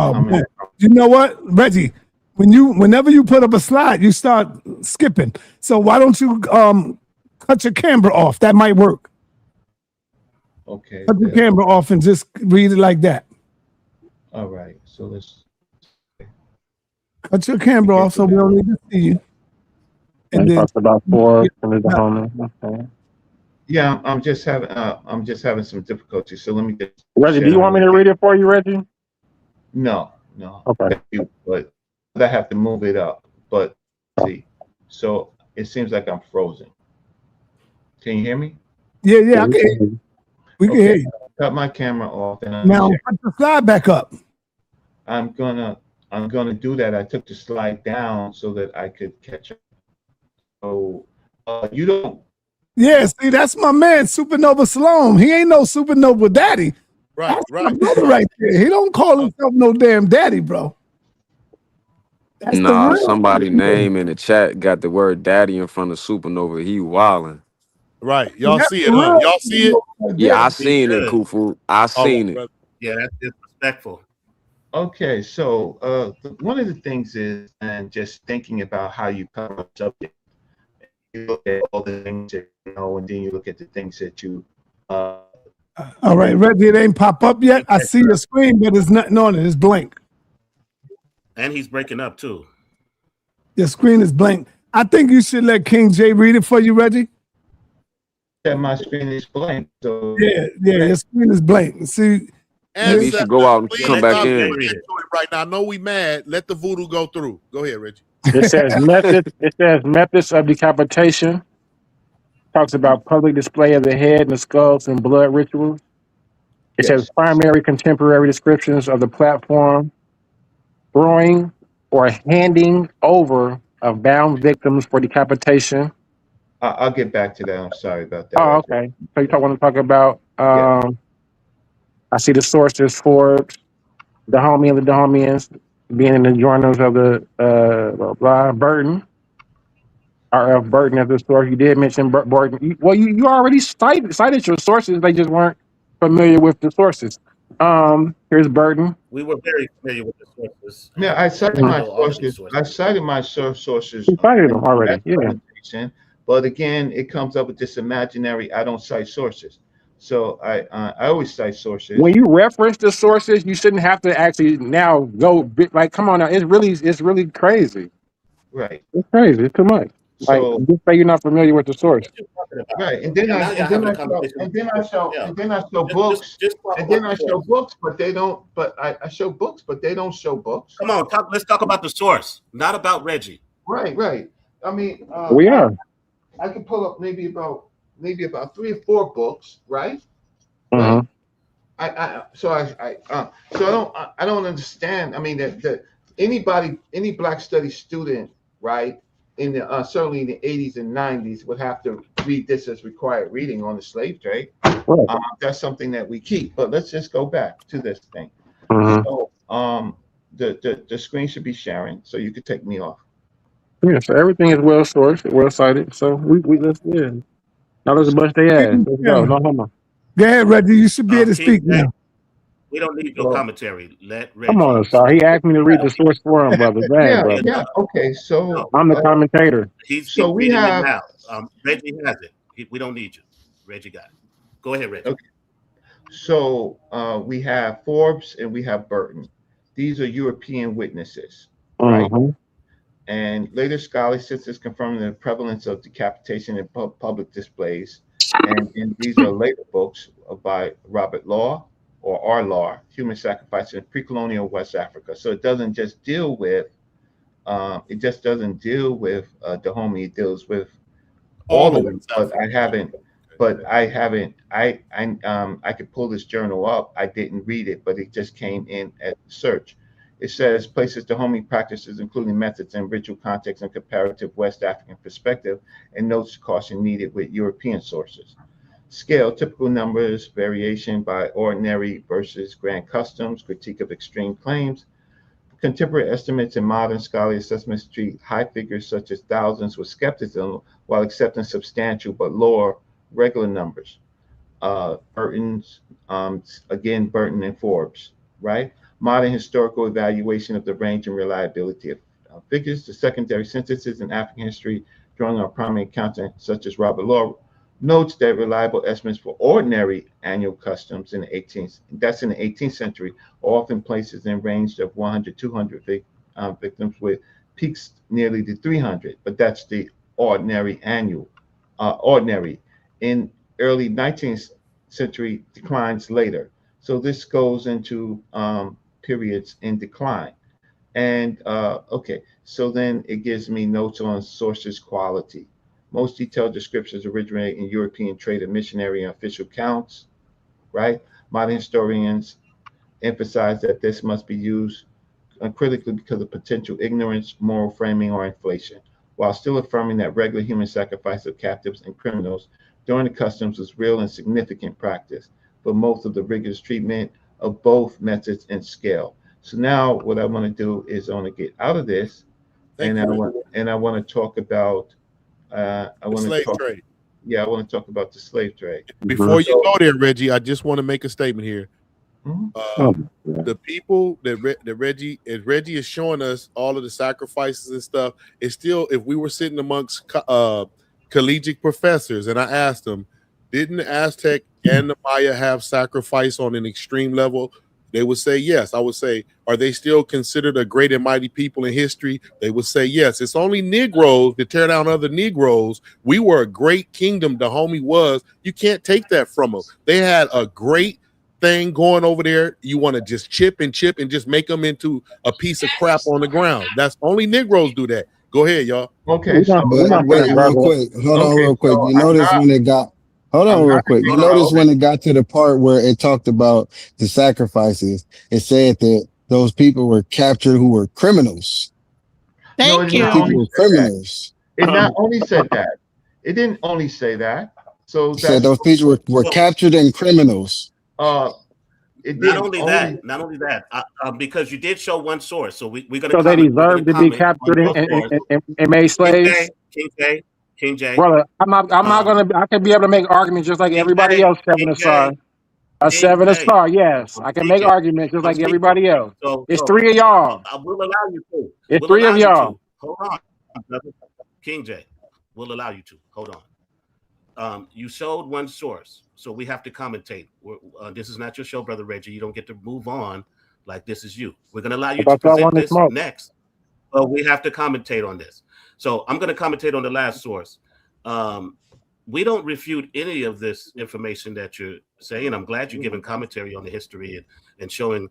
you know what, Reggie? Whenever you put up a slide, you start skipping. So why don't you cut your camera off? That might work. Okay. Cut your camera off and just read it like that. All right. So let's cut your camera off so we don't need to see you. And then talk about Forbes and the Dahomey. Okay. Yeah, I'm just having some difficulty. So let me get Reggie. Do you want me to read it for you, Reggie? No. Okay. But I have to move it up. But see, so it seems like I'm frozen. Can you hear me? Yeah, I can hear you. We can hear you. Cut my camera off. And now put the slide back up. I'm gonna do that. I took the slide down so that I could catch up. So you don't. Yeah, see, that's my man, Supernova Sloan. He ain't no Supernova daddy. Right, that's my brother right there. He don't call himself no damn daddy, bro. That's somebody name in the chat got the word daddy in front of Supernova. He wildin'. Right. Y'all see it, huh? Y'all see it? Yeah, I seen it, Kufu. I seen it. Yeah, that's disrespectful. Okay, so one of the things is, and just thinking about how you cover a subject, you look at all the things that you know, and then you look at the things that you. All right, Reggie, it ain't pop up yet. I see your screen, but there's nothing on it. It's blank. And he's breaking up too. Your screen is blank. I think you should let King J read it for you, Reggie. Yeah, my screen is blank. So yeah, your screen is blank. See, and you should go out and come back in. Right now, I know we mad. Let the voodoo go through. Go ahead, Reggie. It says methods of decapitation. Talks about public display of the head and the skulls and blood rituals. It says primary contemporary descriptions of the platform, throwing or handing over of bound victims for decapitation. I'll get back to that. I'm sorry about that. Oh, okay. So you want to talk about? I see the sources for Dahomey and the Dahomeans being in the journals of the Burton. R.F. Burton as the source. You did mention Burton. You already cited your sources. They just weren't familiar with the sources. Here's Burton. We were very familiar with the sources. Yeah, I cited I my know all of these sources. I sources. cited my sources We cited in them the already. last Yeah. presentation, but again, it comes up with this imaginary. I don't cite sources, so I always cite sources. When you reference the sources, you shouldn't have to actually now go like, come on now. It's really crazy. Right. It's crazy. It's too much. Like, So just say you're not familiar with the source. What you talking about? right, and then And I now y'all and then having a I show conversation and with the then I sources. show Yeah. and then I show Just books talk and about then the I show source. books, but they don't. But I show books, but they don't show books. Come on, let's talk about the source, not about Reggie. Right. I mean, We are. I can pull up maybe about 3 or 4 books, right? Uh-huh. Right. So I don't understand. I mean that any Black Studies student, right, in the certainly in the 80s and 90s would have to read this as required reading on the slave trade. Right. That's something that we keep. But let's just go back to this thing. Uh-huh. So the screen should be sharing, so you could take me off. Yeah, so everything is well sourced, well cited. So we let's Now let's bust their ass. Let's go. No homo. Go ahead, Reggie. You should be able to speak King Jack, now. we don't need your Well, commentary. Let Come on, Reggie sir. He speak. asked me to read the source for him, brother. Dang, brother. Yeah. Okay. So No, I'm the commentator. he's so we reading have it now. Reggie has it. We don't need you. Reggie got it. Go ahead, Reggie. okay. So we have Forbes and we have Burton. These are European witnesses, right? Uh-huh. And later scholarly census confirming the prevalence of decapitation in public displays. And these are later books by Robert Law or R. Law, Human Sacrifice in Pre-Colonial West Africa. So it doesn't just deal with Dahomey. It deals with all of them. But I could pull this journal up. I didn't read it, but it just came in at search. It says places Dahomey practices, including methods and ritual context and comparative West African perspective, and notes caution needed with European sources. Scale, typical numbers, variation by ordinary versus grand customs, critique of extreme claims. Contemporary estimates and modern scholarly assessments treat high figures such as thousands with skepticism while accepting substantial but lower regular numbers. Burton's, again, Burton and Forbes, right? Modern historical evaluation of the range and reliability of figures. The secondary censuses in African history, drawing on primary accountants such as Robert Law, notes that reliable estimates for ordinary annual customs in the 18th century, often places in range of 100, 200 victims with peaks nearly to 300, but that's the ordinary annual. Ordinary in early 19th century declines later. So this goes into periods in decline. And okay, so then it gives me notes on sources quality. Most detailed descriptions originate in European trade and missionary and official counts, right? Modern historians emphasize that this must be used critically because of potential ignorance, moral framing, or inflation, while still affirming that regular human sacrifice of captives and criminals during the customs was real and significant practice, but most of the rigorous treatment of both methods and scale. So now what I want to do is I want to get out of this, and I want to talk about slave trade. Yeah, I want to talk about the slave trade. Before you go there, Reggie, I just want to make a statement here. The people that Reggie is showing us all of the sacrifices and stuff. It's still, if we were sitting amongst collegiate professors and I asked them, didn't the Aztec and the Maya have sacrifice on an extreme level? They would say yes. I would say, are they still considered a great and mighty people in history? They would say yes. It's only Negroes that tear down other Negroes. We were a great kingdom. Dahomey was. You can't take that from them. They had a great thing going over there. You want to just chip and just make them into a piece of crap on the ground. That's only Negroes do that. Go ahead, y'all. Okay. Wait, real quick. Hold on real quick. You notice when it got Hold on real quick. You notice when it got to the part where it talked about the sacrifices, it said that those people were captured who were criminals. Thank you. People were criminals. It not only said that. It didn't only say that. So it said those people were captured and criminals. Not only that, because you did show one source, so we're going to. So they deserve to be captured and made slaves. King J, brother, I'm not gonna. I can be able to make arguments just like everybody else. Kevin aside. A 7 a KJ, star, yes. I can make speaking. arguments just I'm like speaking. everybody else. So It's 3 of y'all. I will allow you to. It's We'll 3 allow of you y'all. to. Hold on, brother. King J. We'll allow you to. Hold on. You showed one source, so we have to commentate. This is not your show, Brother Reggie. You don't get to move on like this is you. We're going to allow you to present this next, but we have to commentate on this. So I'm going to commentate on the last source. We don't refute any of this information that you're saying. I'm glad you're giving commentary on the history and showing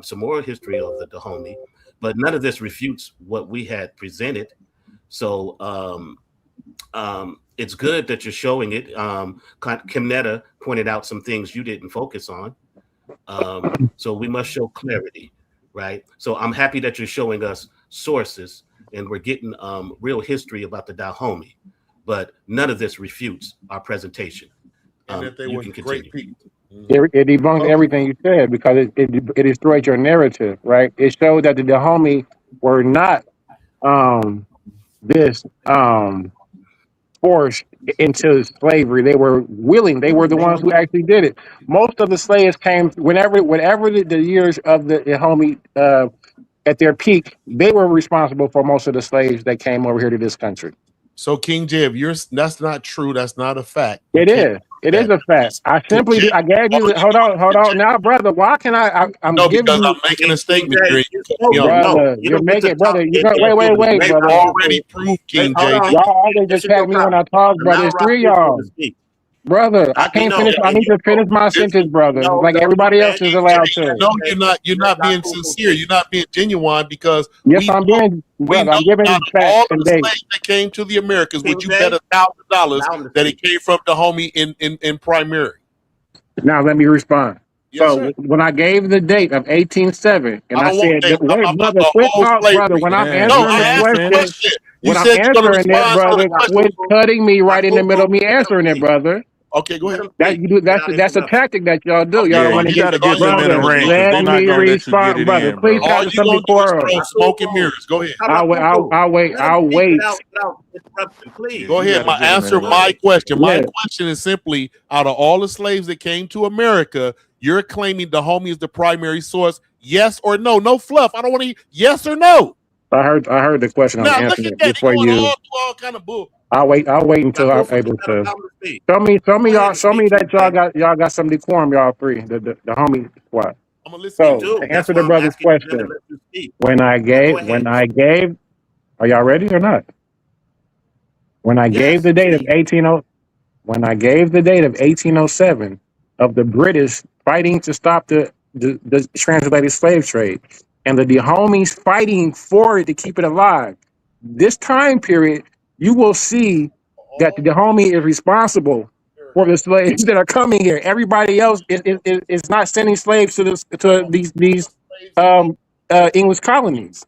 some more history of the Dahomey, but none of this refutes what we had presented. So it's good that you're showing it. Kim pointed out some things you didn't focus on. So we must show clarity, right? So I'm happy that you're showing us sources and we're getting real history about the Dahomey, but none of this refutes our presentation. And that they were great people. It debunked everything you said because it destroyed your narrative, right? It showed that the Dahomey were not this forced into slavery. They were willing. They were the ones who actually did it. Most of the slaves came whenever the years of the Dahomey at their peak, they were responsible for most of the slaves that came over here to this country. So King J, that's not true. That's not a fact. It is. It is a fact. I simply did. I gave you. Hold on. Now, brother, why can I'm no, giving because you? I'm making a statement here. Brother, you're making, brother. You got wait, brother. Already proved, King J. Y'all always attack me when I talk, brother. It's 3 of y'all. Brother, I can't finish. I need to finish my sentence, brother. Like everybody else is allowed to. No, you're not being sincere. You're not being genuine because yes, I'm being. Brother, I'm giving facts all and the dates. slaves that came to the Americas. Would you bet $1,000 that it came from Dahomey in primary? Now let me respond. Yes, So sir. when I gave the date of 1807, and I said, "Wait, brother, quit talk, brother." When I'm answering the question, when I'm answering it, brother, quit cutting me right in the middle of me answering it, brother. Okay, go ahead. That's a tactic that y'all do. Y'all don't want to get them in a ring. Let me respond, brother. Please all have you something gonna for do is throw smoke and mirrors. Go ahead. I'll wait. Please. Go ahead. My question. My question is simply: out of all the slaves that came to America, you're claiming Dahomey is the primary source? Yes or no? No fluff. I don't want to. Yes or no? I heard the question. Now I'm look answering at that. it before you. All kind of bull. I'll wait until I'm able to. Show me that y'all got some decorum, y'all three. The homie squad. I'm gonna listen. So to answer the brother's question, when I gave, are y'all ready or not? When I gave the date of 1807 of the British fighting to stop the transatlantic slave trade, and the Dahomeys fighting for it to keep it alive. This time period, you will see that the Dahomey is responsible for the slaves that are coming here. Everybody else is not sending slaves to these English colonies.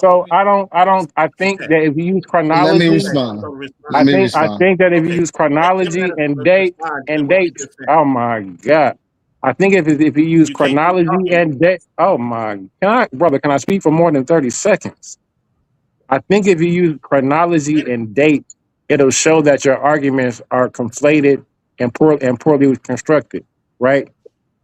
So I think that if you use chronology, Let me respond. I think that if you use chronology and dates, oh my God. I think if you use chronology and date, oh my God, brother, can I speak for more than 30 seconds? I think if you use chronology and date, it'll show that your arguments are conflated and poorly constructed, right?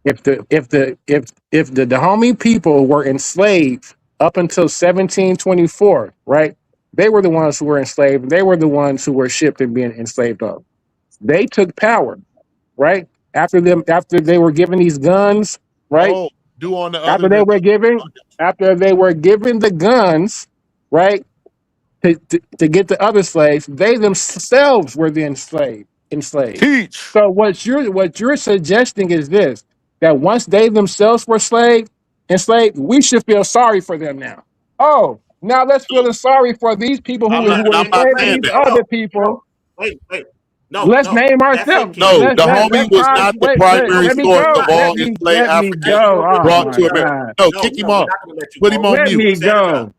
If the Dahomey people were enslaved up until 1724, right? They were the ones who were enslaved. They were the ones who were shipped and being enslaved up. They took power, right? After they were given these guns, right? Oh, on the after they were given the guns, right? To get the other slaves, they themselves were the enslaved. Teach. So what you're suggesting is this: that once they themselves were enslaved, we should feel sorry for them now. Oh, now let's feel sorry for these people who were enslaved these other people. Wait. Let's name ourselves. No, Dahomey was not the primary source of all enslaved Africans brought to America. No, kick him off. Put him on mute.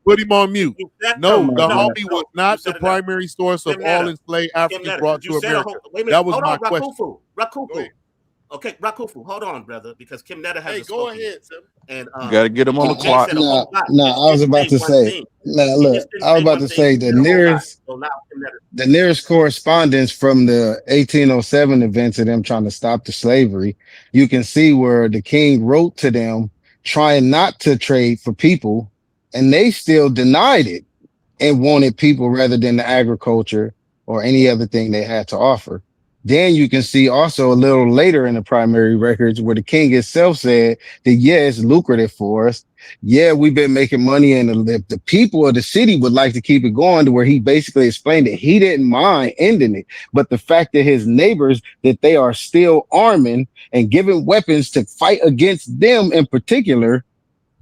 Put him on mute. No, Dahomey was not the primary source of all enslaved Africans brought to America. That was my question. Rakufu. Okay, Rakufu, hold on, brother, because Kim Netta hasn't Hey, go spoken ahead, yet. Sim. And You got to get him on the King J clock. said a whole lot. No, He I was didn't about say to one say. thing. No, He look, just didn't I was say about one to thing. say He said a whole lot. So now Kim Netta. the nearest correspondence from the 1807 events of them trying to stop the slavery. You can see where the king wrote to them trying not to trade for people, and they still denied it and wanted people rather than the agriculture or any other thing they had to offer. Then you can see also a little later in the primary records where the king himself said that, yeah, it's lucrative for us. Yeah, we've been making money, and the people of the city would like to keep it going, to where he basically explained that he didn't mind ending it. But the fact that his neighbors, that they are still arming and giving weapons to fight against them in particular,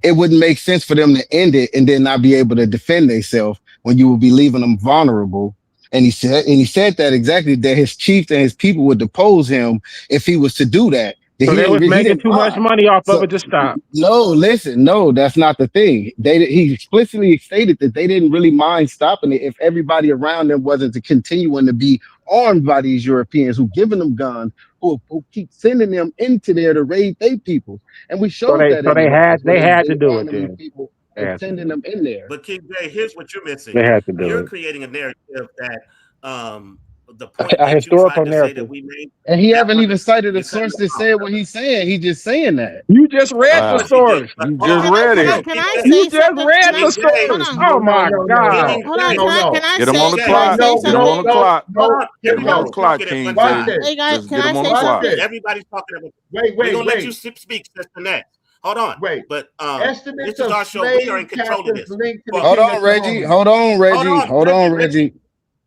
it wouldn't make sense for them to end it and then not be able to defend themselves when you would be leaving them vulnerable. And he said that exactly, that his chief and his people would depose him if he was to do that. That So they was he making didn't too much mind. money off of So it to stop. no, listen, no, that's not the thing. He explicitly stated that they didn't really mind stopping it if everybody around them wasn't to continuing to be armed by these Europeans who giving them guns, who keep sending them into there to raid their people. And we So showed that they in the records where they had they to do it arming these then. people They and had to do sending it. them in there. But King J, here's what you're missing. They had to do You're it. creating a narrative that the point A that you historical tried to say that narrative. we made, And he that haven't even wasn't, cited a you're cutting source them that off, said what brother. he's saying. He just saying that. You just read Of the course Wow. he did. source. But You hold just on. read Hold Can I on. it. can King I J. You say just something? read Can I the King J. hold source. on? Oh my God. King Hold on. J. Can I Get him on say the can I clock. say Get him on the something? clock. Hold on. Get him on the Everybody's clock, talking at King one J. time. Hey guys, Just can get I him on say the Hold on. clock. something? Everybody's talking at one time. Wait, We're wait, gonna let you wait, speak, Sister Nat. Hold on. wait. But Estimates this is of our show. We are in slave control of captives this. linked to the For Hold king of on, Reggie. Dahomey. Hold on, hold Reggie. on, Hold on, Reggie.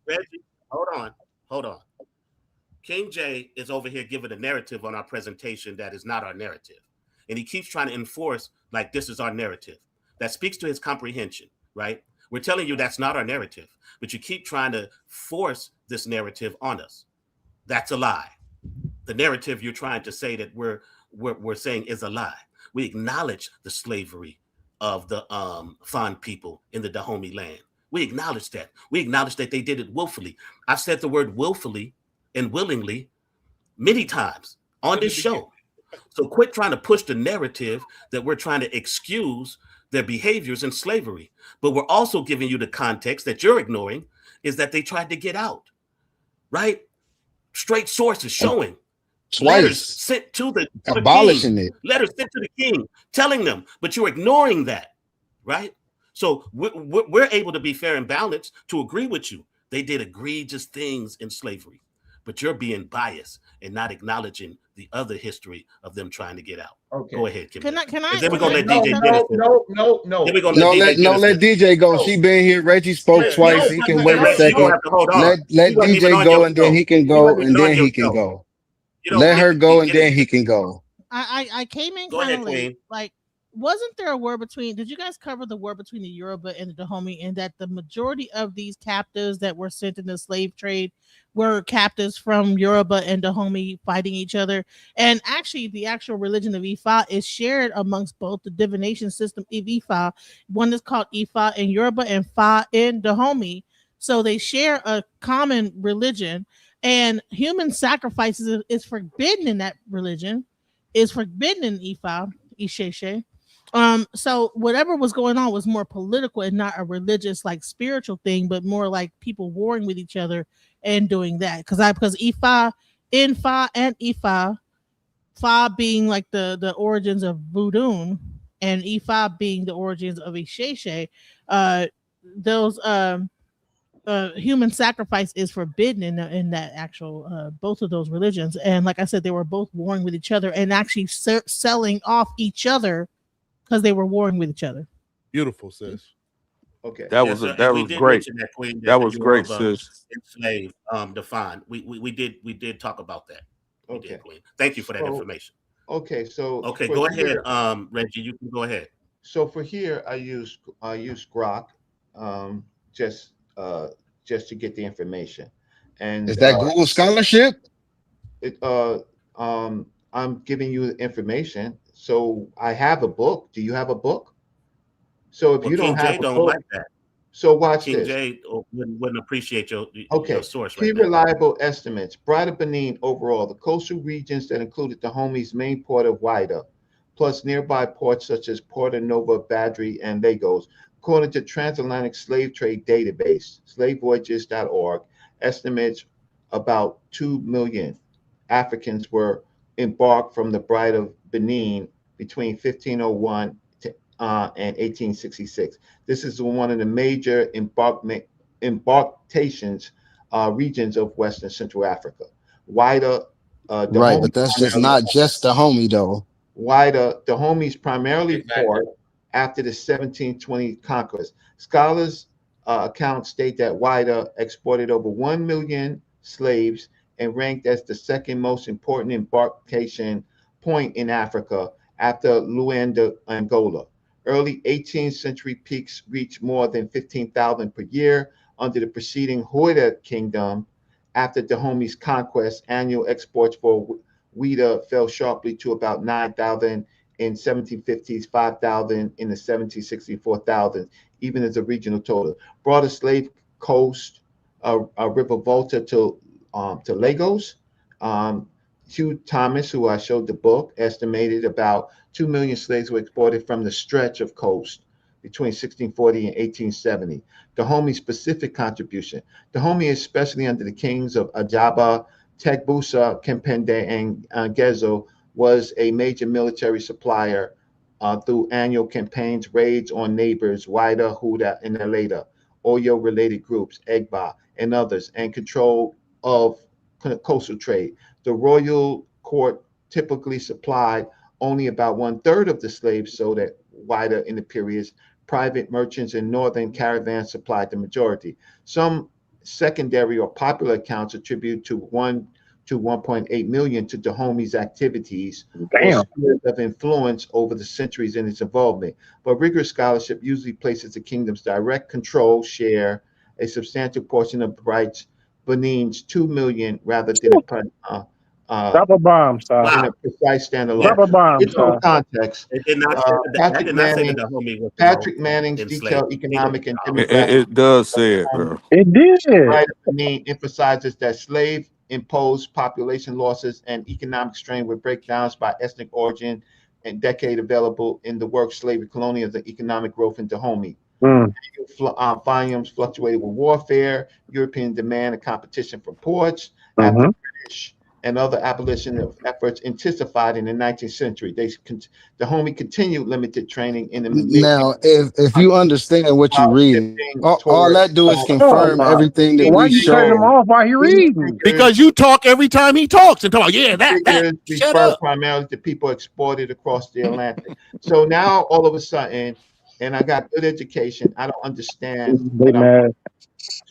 Reggie. Hold on. Hold on. King J is over here giving a narrative on our presentation that is not our narrative. And he keeps trying to enforce like this is our narrative. That speaks to his comprehension, right? We're telling you that's not our narrative, but you keep trying to force this narrative on us. That's a lie. The narrative you're trying to say that we're saying is a lie. We acknowledge the slavery of the Fon people in the Dahomey land. We acknowledge that. We acknowledge that they did it willfully. I've said the word willfully and willingly many times on this show. So quit trying to push the narrative that we're trying to excuse their behaviors in slavery. But we're also giving you the context that you're ignoring is that they tried to get out, right? Straight sources showing letters Twice. sent to the king, Abolishing it. letters sent to the king, telling them, but you're ignoring that, right? So we're able to be fair and balanced to agree with you. They did egregious things in slavery, but you're being biased and not acknowledging the other history of them trying to get out. Okay. Go ahead, Kim. Can I And then we're can gonna I let say DJ something? finish. No. Then we're gonna let No, DJ finish let this. DJ go. No. She been here. Reggie spoke Yeah, twice. No, He That's can okay, wait a Reggie. You don't second. have to hold on. Let You wasn't even DJ on your go, and then show. he can You go, wasn't even and on then your he can show. go. You don't Let her go, and get it. then he can go. I came in Go kind ahead, of late. Queen. Like, wasn't there a war between? Did you guys cover the war between the Yoruba and the Dahomey? And that the majority of these captives that were sent in the slave trade were captives from Yoruba and Dahomey fighting each other. And actually, the actual religion of Ifa is shared amongst both the divination system of Ifa. One is called Ifa in Yoruba and Fa in Dahomey. So they share a common religion. And human sacrifices is forbidden in that religion, is forbidden in Ifa, Isheshe. So whatever was going on was more political and not a religious, like spiritual thing, but more like people warring with each other and doing that. Because Ifa, Infa, and Ifa, Fa being like the origins of voodoo, and Ifa being the origins of Isheshe, those human sacrifice is forbidden in that actual both of those religions. And like I said, they were both warring with each other and actually selling off each other because they were warring with each other. Beautiful, sis. Okay. That Yes, was sir. And that we was did great. mention that, Queen, that That the was great, Yoruba sis. enslaved defined. We did talk about that. We Okay. did, Queen. Thank you for that So information. okay, so Okay, for go ahead, here, Reggie. You can go ahead. so for here, I use Grok, um, just just to get the information, Is and that Google Scholarship? it I'm giving you information. So I have a book. Do you have a book? So if Well, you don't King J have a don't like book, that. So watch King this. J wouldn't appreciate your Okay, source key right now. reliable estimates. Brida Benin overall, the coastal regions that included Dahomey's main port of Wida, plus nearby ports such as Porto Nova, Badri, and Lagos, according to Transatlantic Slave Trade Database, slavevoyages.org, estimates about 2 million Africans were embarked from the Bride of Benin between 1501 and 1866. This is one of the major embarkations regions of Western Central Africa. Wider, Right, but that's just not just Dahomey though. Wider, Dahomey's primarily port after the 1720 conquest. Scholars' accounts state that Wider exported over 1 million slaves and ranked as the second most important embarkation point in Africa after Luanda, Angola. Early 18th century peaks reached more than 15,000 per year under the preceding Hoida kingdom. After Dahomey's conquest, annual exports for Ouida fell sharply to about 9,000 in 1750s, 5,000 in the 1760s, 4,000, even as a regional total. Brought a slave coast, River Volta to Lagos. Hugh Thomas, who I showed the book, estimated about 2 million slaves were exported from the stretch of coast between 1640 and 1870. Dahomey's specific contribution. Dahomey, especially under the kings of Ajaba, Tegbusa, Kempende, and Gezo, was a major military supplier through annual campaigns, raids on neighbors, Wida, Huda, and Aleda, Oyo-related groups, Egba, and others, and control of coastal trade. The royal court typically supplied only about 1/3 of the slaves sold at Wida in the periods. Private merchants and northern caravans supplied the majority. Some secondary or popular accounts attribute to 1 to 1.8 million to Dahomey's activities or spheres of influence over the centuries in its involvement. But rigorous scholarship usually places the kingdom's direct control share a substantial portion of the rights Benin's 2 million rather than Drop a bomb, sir. in a precise standalone. Drop a bomb, It's no sir. context. It did not say that. That did not say that Dahomey was Patrick Manning's detailed economic and demographic. It does say it, bro. It did. Right, Benin emphasizes that slave imposed population losses and economic strain with breakdowns by ethnic origin and decade available in the work Slavery, Colonialism, Economic Growth in Dahomey. Volumes fluctuated with warfare, European demand and competition for ports, after British and other abolition efforts intensified in the 19th century. Dahomey continued limited training in the Now, if you understand what you're reading, all that do is confirm everything that Why we you cutting him show. off while he reading? Because you talk every time he talks and talk about, yeah, that. Shut refer up. primarily to people exported across the Atlantic. So now all of a sudden, and I got good education, I don't understand.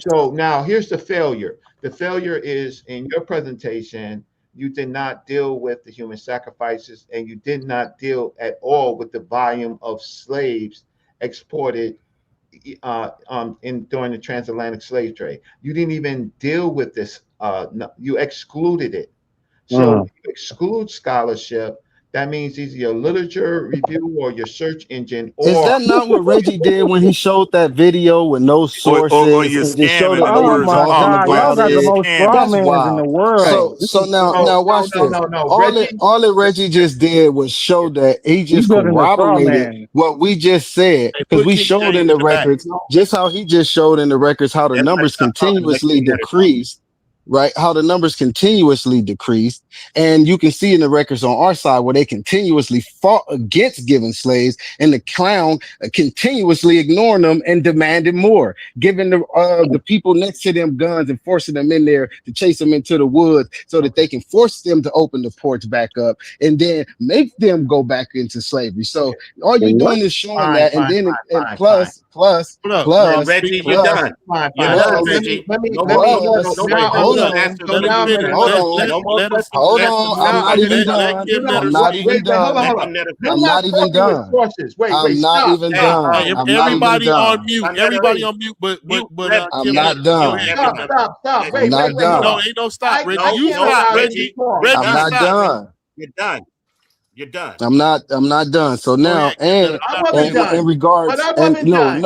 So now here's the failure. The failure is in your presentation, you did not deal with the human sacrifices and you did not deal at all with the volume of slaves exported during the transatlantic slave trade. You didn't even deal with this. You excluded it. So if you exclude scholarship, that means either your literature review or your search engine. Or Is that not what Reggie did when he showed that video with no sources? Or you're and just showed scamming that the they were words talking God, y'all about got the it? most straw That's mans in wild. the world. So now watch this. All that Reggie just did was show that he just building a straw corroborated man. what we just said, because we showed in the records, just how he just showed in the records how the numbers continuously decreased. Right, how the numbers continuously decreased, and you can see in the records on our side where they continuously fought against giving slaves, and the crown continuously ignoring them and demanded more, giving the people next to them guns and forcing them in there to chase them into the woods so that they can force them to open the ports back up and then make them go back into slavery. So all you're doing is showing that, and then plus. Reggie, you're done. You're done, Reggie. Hold on. I'm not even done. I'm not even done. I'm not even done. I'm not even done. Everybody on mute. Everybody on mute, but I'm not done. Stop. I'm not done. No, ain't no stop, Reggie. You stop, Reggie. I'm not done. You're done. You're done. I'm not done. So now, and I wasn't done. in regards, But I and wasn't done.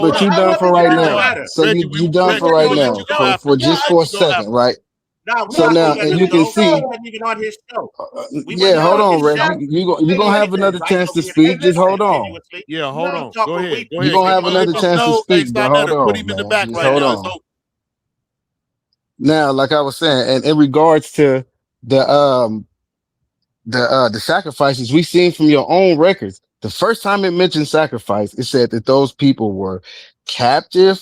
but you done for right now. So you done for right now for just for a second, right? No, So we now, wasn't and even you can see. even on his show. Yeah, hold on, Reggie. You gonna have another chance to speak. Just hold on. Yeah, hold on. Go ahead. Go You're ahead. gonna have another chance to speak, but hold Put on, him in the man. back Just right hold now. on. Now, like I was saying, and in regards to the sacrifices we seen from your own records, the first time it mentioned sacrifice, it said that those people were captive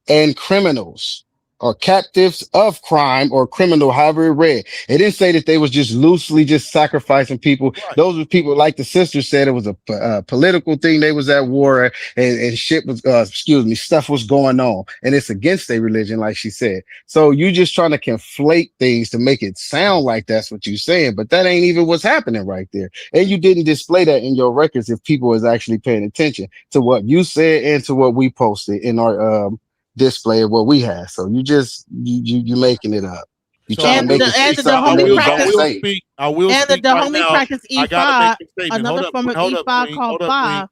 and criminals, or captives of crime or criminal, however it read. It didn't say that they was just loosely just sacrificing people. Right. Those were people, like the sister said, it was a political thing. They was at war, and shit was, stuff was going on, and it's against their religion, like she said. So you just trying to conflate things to make it sound like that's what you're saying, but that ain't even what's happening right there. And you didn't display that in your records if people was actually paying attention to what you said and to what we posted in our display of what we have. So you making it up. You So trying to make it and say the something Dahomey that you practice. don't say. I will And the speak right Dahomey now. practice I gotta make E5, a statement. another form of E5 called Fa.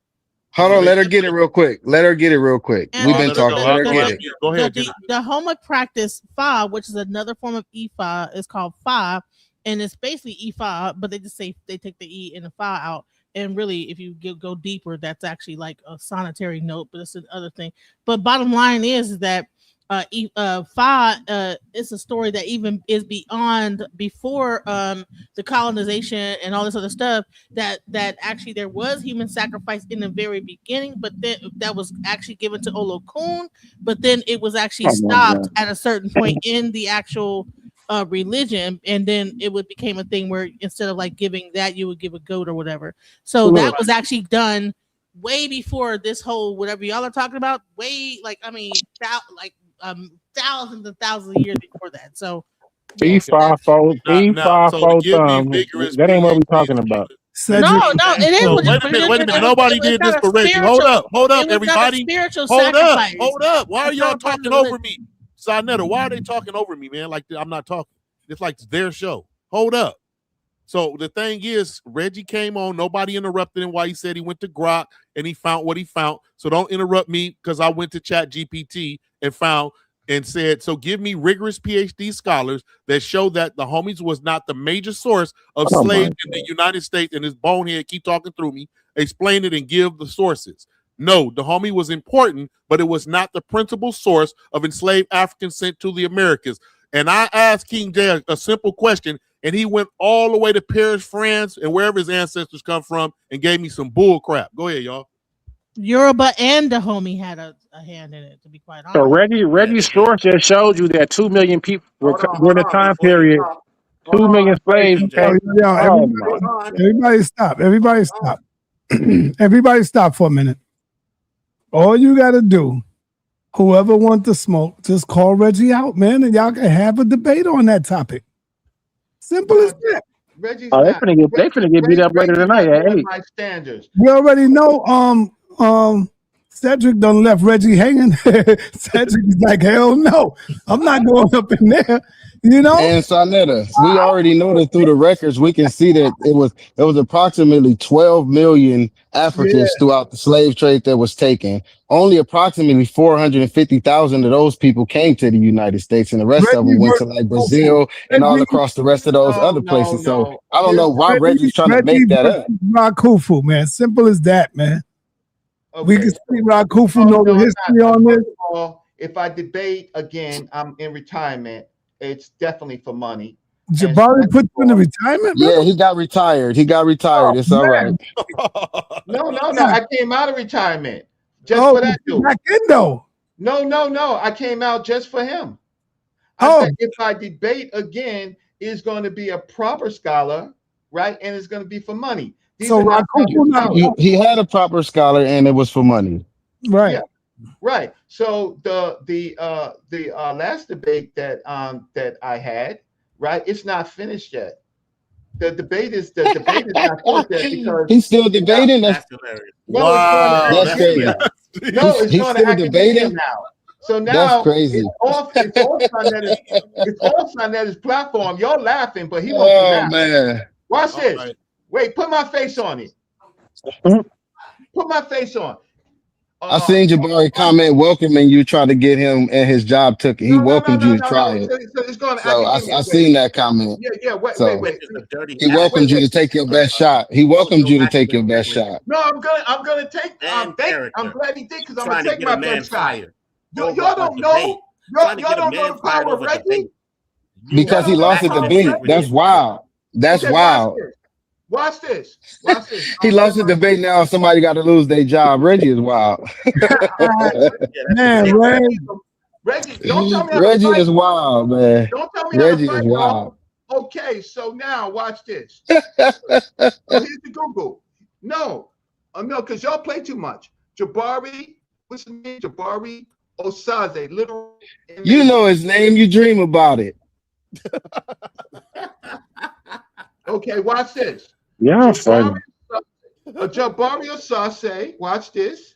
Hold on, let her get it real quick. Let her get it real quick. And We've been talking. Let her get it. Go ahead. The Dahomey practice Fa, which is another form of E5, is called Fa, and it's basically E5, but they just say they take the E and the Fa out. And really, if you go deeper, that's actually like a sonetary note, but it's another thing. But bottom line is that Fa is a story that even is before the colonization and all this other stuff, that actually there was human sacrifice in the very beginning, but then that was actually given to Olokun, but then it was actually stopped at a certain point in the actual religion, and then it became a thing where instead of like giving that, you would give a goat or whatever. So that was actually done way before this whole whatever y'all are talking about. Way thousands and thousands of years before that. So E5 fold thumb. That ain't what we're talking about. No, it is. So wait a minute. Nobody did this for Reggie. Hold up, everybody. Hold up. Why are y'all talking over me? sa.neter, why are they talking over me, man? Like I'm not talking. It's like their show. Hold up. So the thing is, Reggie came on. Nobody interrupted him while he said he went to Grok and he found what he found. So don't interrupt me because I went to Chat GPT and found and said, so give me rigorous PhD scholars that show that the homies was not the major source of slaves in the United States. And this bonehead keep talking through me. Explain it and give the sources. No, the homie was important, but it was not the principal source of enslaved Africans sent to the Americas. And I asked King J a simple question, and he went all the way to Paris, France, and wherever his ancestors come from, and gave me some bull crap. Go ahead, y'all. Yoruba and Dahomey had a hand in it, to be quite honest. So Reggie's source just showed you that 2 million people were during the time period. 2 million slaves. Everybody stop. Everybody stop. Everybody stop for a minute. All you got to do, whoever wants to smoke, just call Reggie out, man, and y'all can have a debate on that topic. Simple as that. Reggie's they finna get beat up later tonight at 8. My standards. We already know. Cedric done left Reggie hanging. Cedric is like, hell no, I'm not going up in there. You know, and sa.neter, we already know that through the records we can see that it was approximately 12 million Africans throughout the slave trade that was taken. Only approximately 450,000 of those people came to the United States, and the rest of them went to like Brazil and all across the rest of those other places. So I don't know why Reggie's trying to make that up. Rakufu, man, simple as that, man. Okay. We can see Rakufu know the history on this. If I debate again, I'm in retirement. It's definitely for money. Jabari put you in the retirement? Yeah, he got retired. It's all right. No. I came out of retirement just for that dude. Back in though. No. I came out just for him. I said if I debate again, it's going to be a proper scholar, right? And it's going to be for money. So he had a proper scholar, and it was for money, right? Yeah. Right. So the last debate that I had, right, it's not finished yet. The debate is not finished yet because he's still debating. That's crazy. It's going to academia now. So now that's crazy. It's all sa.neter's platform. Y'all laughing, but he wants to laugh. Man. Watch this. Right. Wait, put my face on it. Put my face on. I seen Jabari comment welcoming you, trying to get him and his job took. He welcomed you to try it. So it's going So I seen that comment. Yeah. Wait. He welcomed you to take your best shot. He welcomed you to take your best shot. No, I'm gonna take. I'm glad he did, because I'm gonna take my best shot. Y'all don't know. Y'all don't know the power of Reggie. Because he lost at the debate. That's wild. That's wild. Watch this. He lost the debate. Now somebody got to lose their job. Reggie is wild. Man, Reggie, don't tell me Reggie is wild, man. Don't tell me Reggie how to fight, is wild. Okay, so now watch this. So here's the Google. No, because y'all play too much. Jabari, what's his name? Jabari Osaze, literal. You know his name. You dream about it. Okay, watch this. Yeah, funny. Jabari Osaze, watch this.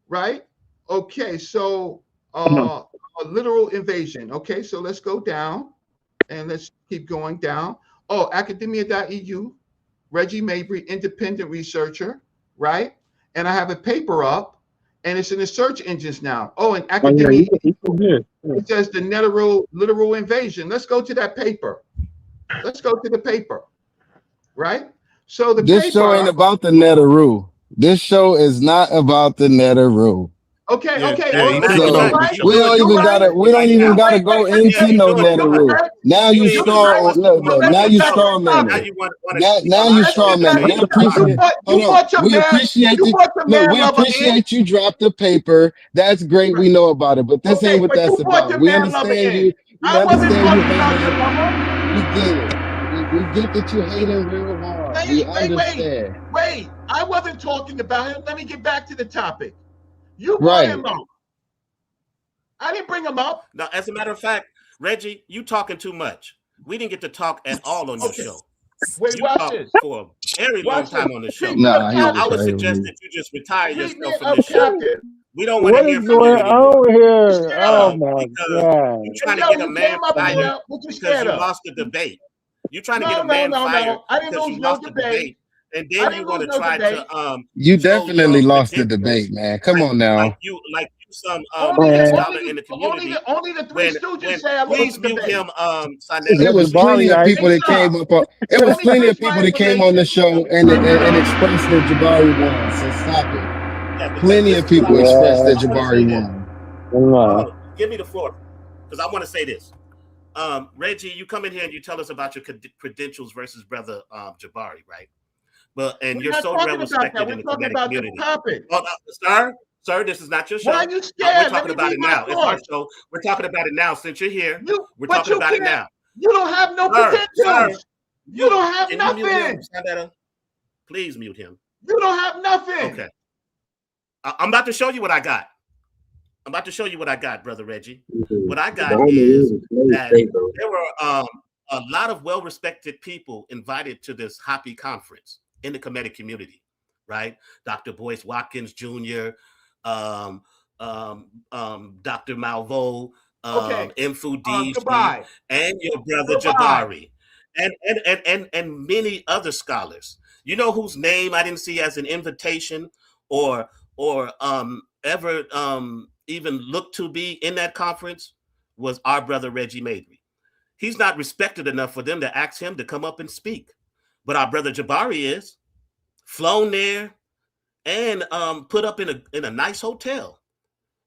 Right? Okay, so a literal invasion. Okay, so let's go down and let's keep going down. Oh, academia.eu, Reggie Mabry, independent researcher, right? And I have a paper up, and it's in the search engines now. Oh, and academia, it says the literal invasion. Let's go to that paper. Let's go to the paper, right? So this show ain't about the Neteru. This show is not about the Neteru. Okay. So we don't even gotta go into no Neteru. Now you straw. Now you straw man. Now you straw man. We appreciate. We appreciate you. Look, we appreciate you dropped the paper. That's great. We know about it, but this ain't what that's about. We understand you. We understand you. We get it. We get that you hate him real hard. We understand. Wait. I wasn't talking about him. Let me get back to the topic. You brought him up. I didn't bring him up. Now, as a matter of fact, Reggie, you talking too much. We didn't get to talk at all on your show. Wait, you watch this. For a very long time on the show. I would suggest that you just retire yourself from the show. We don't want What to hear is from you going anymore. on here? Oh my God! You're trying to get a man fired because you lost the debate. You're trying to get a man fired because you lost the debate. And then you want to try to you definitely lost the debate, man. Come on now. Like you some scholar in the community. Only the three stooges say I lost the debate. There was plenty of people that came up. It was plenty of people that came on the show and expressed that Jabari won. So stop it. Yeah, plenty of people expressed that Jabari won. Give me the floor, because I want to say this. Reggie, you come in here and you tell us about your credentials versus brother Jabari, right? And you're so well respected in the community. Sir, this is not your show. Why are you scared? We're talking about it now. It's our show. We're talking about it now. Since you're here, we're talking about it now. You don't have no credentials. You don't have nothing. Please mute him. You don't have nothing. Okay. I'm about to show you what I got. Brother Reggie. What I got is that there were a lot of well-respected people invited to this Hoppy conference in the Kemetic community, right? Dr. Boyce Watkins Jr., Dr. Malvo, Mfu Dees, and your brother Jabari, and many other scholars. You know whose name I didn't see as an invitation or ever even looked to be in that conference was our brother Reggie Mabry. He's not respected enough for them to ask him to come up and speak. But our brother Jabari is flown there and put up in a nice hotel.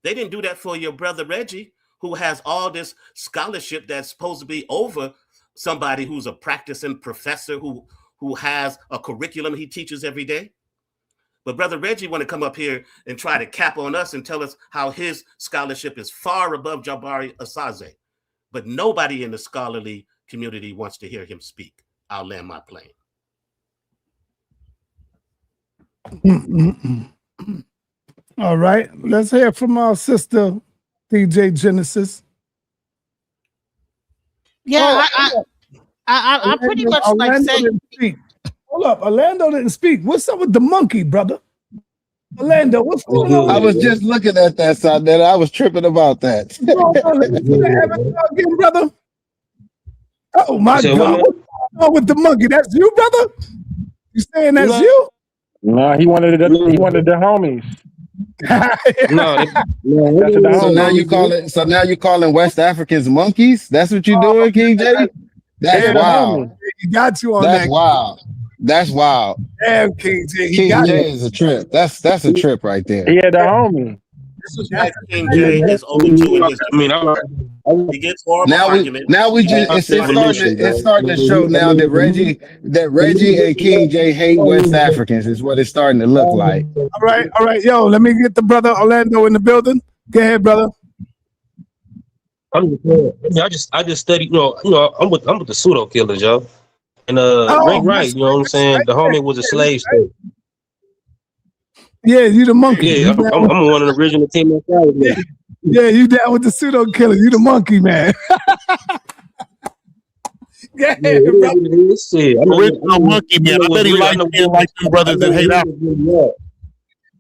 They didn't do that for your brother Reggie, who has all this scholarship that's supposed to be over somebody who's a practicing professor who has a curriculum he teaches every day. But brother Reggie want to come up here and try to cap on us and tell us how his scholarship is far above Jabari Osaze. But nobody in the scholarly community wants to hear him speak. I'll land my plane. All right, let's hear from our sister, DJ Genesis. Yeah, I pretty much like saying. Hold up, Orlando didn't speak. What's up with the monkey, brother? Orlando, what's going on? I was just looking at that, sa.neter. I was tripping about that. Again, brother. Oh my God! What's going on with the monkey? That's you, brother. You saying that's you? No, he wanted the homies. No, That's what the So now homies. you call it. So now you calling West Africans monkeys? That's what you doing, King J? That's Yeah, the wild. homies. He got you on That's that. wild. That's wild. Damn, King J. He King got J is a trip. That's a trip right there. Yeah, the homie. This is why King J is 0-2 in his he gets horrible arguments. Now we just it's starting to show now that Reggie and King J hate West Africans is what it's starting to look like. All right. Yo, let me get the brother Orlando in the building. Go ahead, brother. I just study. I'm with the pseudo killers, yo. And right. You know what I'm saying? The homie was a slave state. Yeah, you the monkey. Yeah, I'm one of the original team. Yeah, you down with the pseudo killer. You the monkey, man. Yeah, original monkey man. I bet he like them brothers that hate Africa.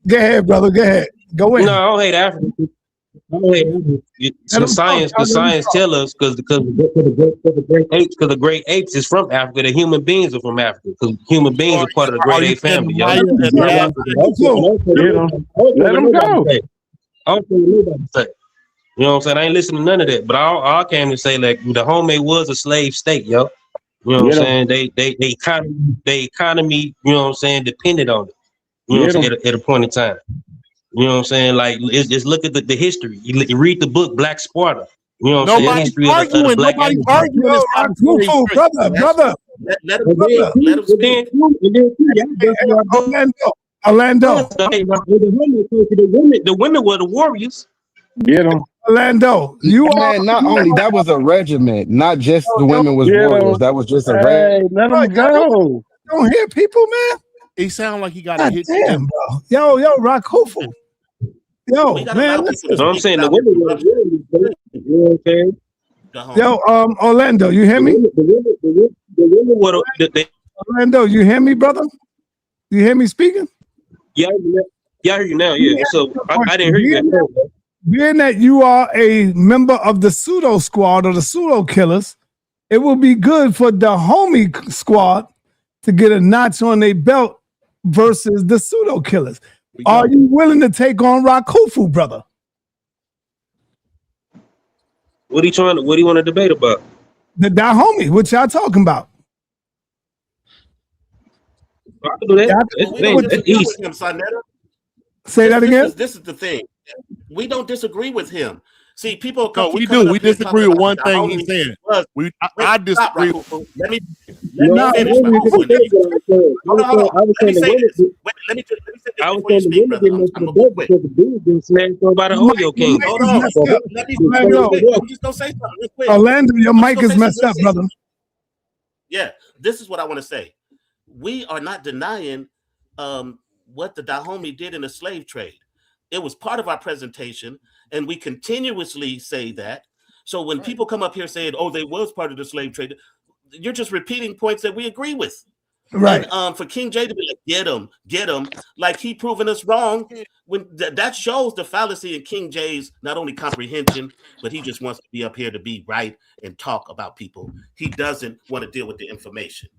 Go ahead, brother. Go ahead. Go in. No, I don't hate Africa. I don't hate Africa. The science tell us because the great apes is from Africa. The human beings are from Africa because human beings are part of the great ape family. Let them go. I don't care what nobody say. You know what I'm saying? I ain't listening to none of that. But I came to say like the Dahomey was a slave state, yo. You know what I'm saying? They economy, you know what I'm saying, depended on it. You know what I'm saying, at a point in time. You know what I'm saying? Like just look at the history. You read the book Black Sparta. You know what I'm saying? History of the Black arguing. Brother. Let him speak. Orlando. The women were the warriors. Get them. Orlando, you are not only that was a regiment, not just the women was warriors. That was just a regiment. Let them go. Don't hear people, man. He sound like he got a hit. Damn, bro. Yo, Rakufu. Yo, man. So I'm saying the women were warriors. You know what I'm saying? Yo, Orlando, you hear me? The women were Orlando, you hear me, brother? You hear me speaking? Yeah, I hear you now. Yeah. So I didn't hear you. Being that you are a member of the pseudo squad or the pseudo killers, it will be good for the homie squad to get a notch on their belt versus the pseudo killers. Are you willing to take on Rakufu, brother? What do you want to debate about? The Dahomey, what y'all talking about? I can do that. Say that again. This is the thing. We don't disagree with him. See, people. No, we do. We disagree with one thing he's saying. I disagree. Let me finish. Hold on. Let me say this. Let me say this before you speak, brother. I'm gonna be quick. Hold on. I'm just gonna say something real quick. Orlando, your mic is messed up, brother. Yeah, this is what I want to say. We are not denying what the Dahomey did in the slave trade. It was part of our presentation, and we continuously say that. So when people come up here saying, "Oh, they was part of the slave trade," you're just repeating points that we agree with. Right. And for King J to be like, get him, like he proving us wrong, when that shows the fallacy in King J's not only comprehension, but he just wants to be up here to be right and talk about people. He doesn't want to deal with the information.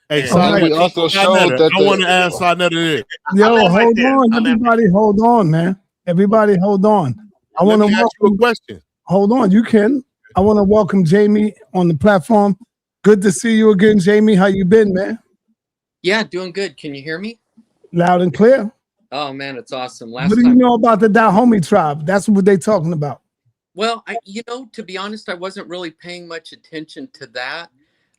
Hey, we also showed that I want to ask sa.neter this. Yo, hold on, everybody, hold on, man. Everybody, hold on. I want to ask you a question. Hold on, you can. I want to welcome Jamie on the platform. Good to see you again, Jamie. How you been, man? Yeah, doing good. Can you hear me? Loud and clear. Oh man, it's awesome. What do you know about the Dahomey tribe? That's what they're talking about. Well, to be honest, I wasn't really paying much attention to that.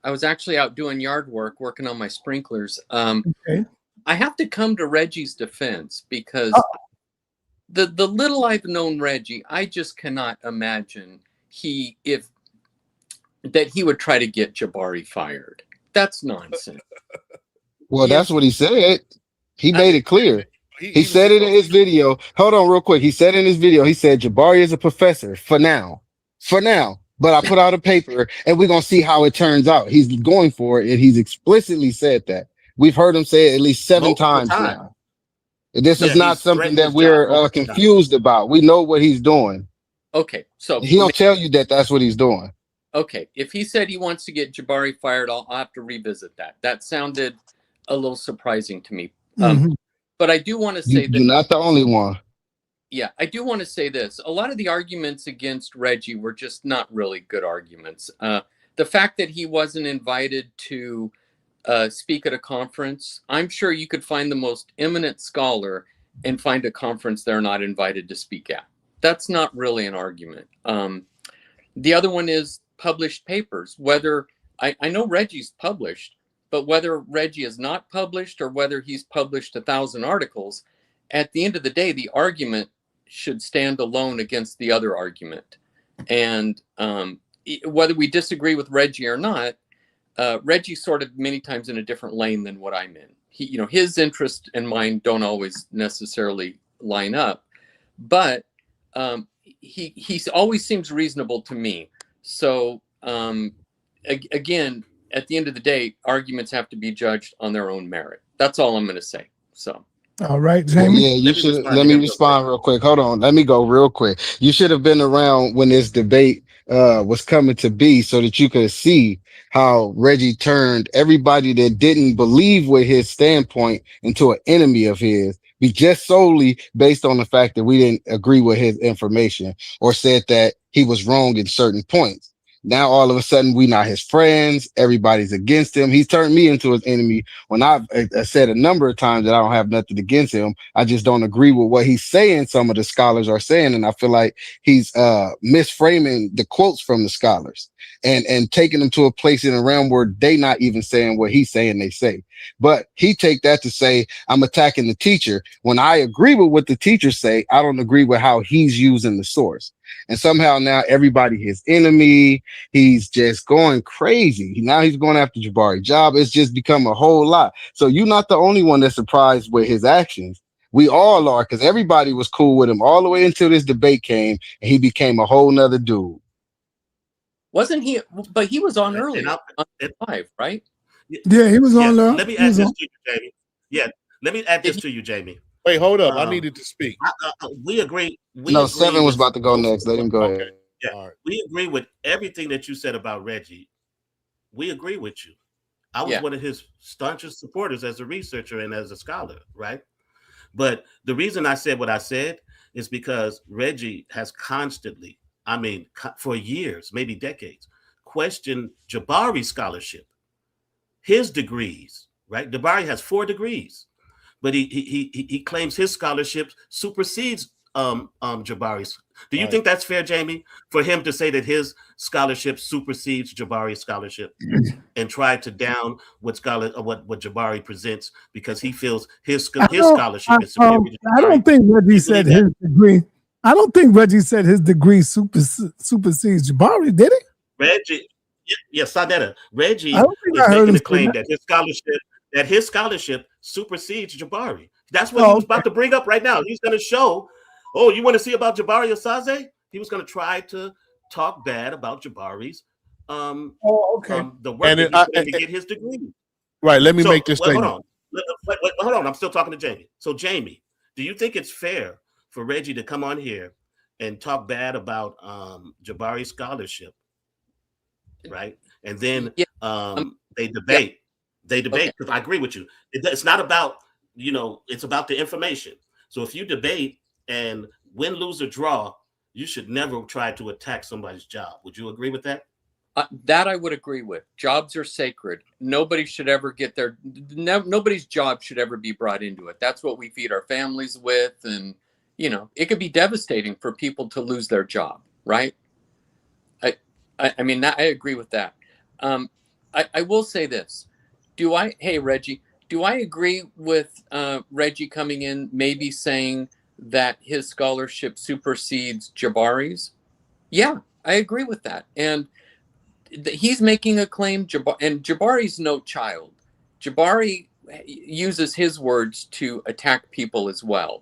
I was actually out doing yard work, working on my sprinklers. Okay. I have to come to Reggie's defense because the little I've known Reggie, I just cannot imagine that he would try to get Jabari fired. That's nonsense. Well, that's what he said. He made it clear. He said it in his video. Hold on real quick. He said in his video, he said Jabari is a professor for now. But I put out a paper and we're going to see how it turns out. He's going for it. And he's explicitly said that. We've heard him say it at least 7 times now. This is not something that we're confused about. We know what he's doing. Okay. So he'll tell you that that's what he's doing. Okay. If he said he wants to get Jabari fired, I'll have to revisit that. That sounded a little surprising to me. Mhm. But I do want to say that You're not the only one. yeah, I do want to say this. A lot of the arguments against Reggie were just not really good arguments. The fact that he wasn't invited to speak at a conference, I'm sure you could find the most eminent scholar and find a conference they're not invited to speak at. That's not really an argument. The other one is published papers. Whether I know Reggie's published, but whether Reggie is not published or whether he's published 1,000 articles, at the end of the day, the argument should stand alone against the other argument. And whether we disagree with Reggie or not, Reggie's sort of many times in a different lane than what I'm in. His interest and mine don't always necessarily line up, but he always seems reasonable to me. So again, at the end of the day, arguments have to be judged on their own merit. That's all I'm going to say. So. All right, Jamie. Yeah, you should. Let me respond real quick. Hold on. Let me go real quick. You should have been around when this debate was coming to be so that you could see how Reggie turned everybody that didn't believe with his standpoint into an enemy of his, be just solely based on the fact that we didn't agree with his information or said that he was wrong in certain points. Now, all of a sudden, we not his friends. Everybody's against him. He's turned me into his enemy when I've said a number of times that I don't have nothing against him. I just don't agree with what he's saying. Some of the scholars are saying, and I feel like he's misframing the quotes from the scholars and taking them to a place in a realm where they not even saying what he's saying they say. But he take that to say, I'm attacking the teacher. When I agree with what the teachers say, I don't agree with how he's using the source. And somehow now everybody his enemy. He's just going crazy. Now he's going after Jabari Job. It's just become a whole lot. So you're not the only one that's surprised with his actions. We all are, because everybody was cool with him all the way until this debate came and he became a whole nother dude. Wasn't he? But he was on early, live, right? Yeah, he was on there. Let me add this to you, Jamie. Yeah, let me add this to you, Jamie. Wait, hold up. I needed to speak. We agree. No, Seven was about to go next. Let him go ahead. Yeah, right. We agree with everything that you said about Reggie. We agree with you. I was one of his staunchest supporters as a researcher and as a scholar, right? But the reason I said what I said is because Reggie has constantly, I mean, for years, maybe decades, questioned Jabari's scholarship, his degrees, right? Jabari has 4 degrees, but he claims his scholarship supersedes Jabari's. Do you think that's fair, Jamie, for him to say that his scholarship supersedes Jabari's scholarship and try to down what Jabari presents because he feels his scholarship is superior to Jabari? I don't think Reggie said his degree. I don't think Reggie said his degree supersedes Jabari, did he? Reggie, yes, sa.neter. Reggie is making a claim that his scholarship supersedes Jabari. That's what he was about to bring up right now. He's going to show. Oh, you want to see about Jabari Osaze? He was going to try to talk bad about Jabari's the work that he put in to get his degree. Right. Let me make this statement. Hold on. Hold on. I'm still talking to Jamie. So, Jamie, do you think it's fair for Reggie to come on here and talk bad about Jabari's scholarship? Right. And then they debate. They debate because I agree with you. It's not about, it's about the information. So if you debate and win, lose, or draw, you should never try to attack somebody's job. Would you agree with that? That I would agree with. Jobs are sacred. Nobody should ever get nobody's job should ever be brought into it. That's what we feed our families with. And, it could be devastating for people to lose their job, right? I mean, I agree with that. I will say this. Hey, Reggie, do I agree with Reggie coming in, maybe saying that his scholarship supersedes Jabari's? Yeah, I agree with that. And he's making a claim, and Jabari's no child. Jabari uses his words to attack people as well.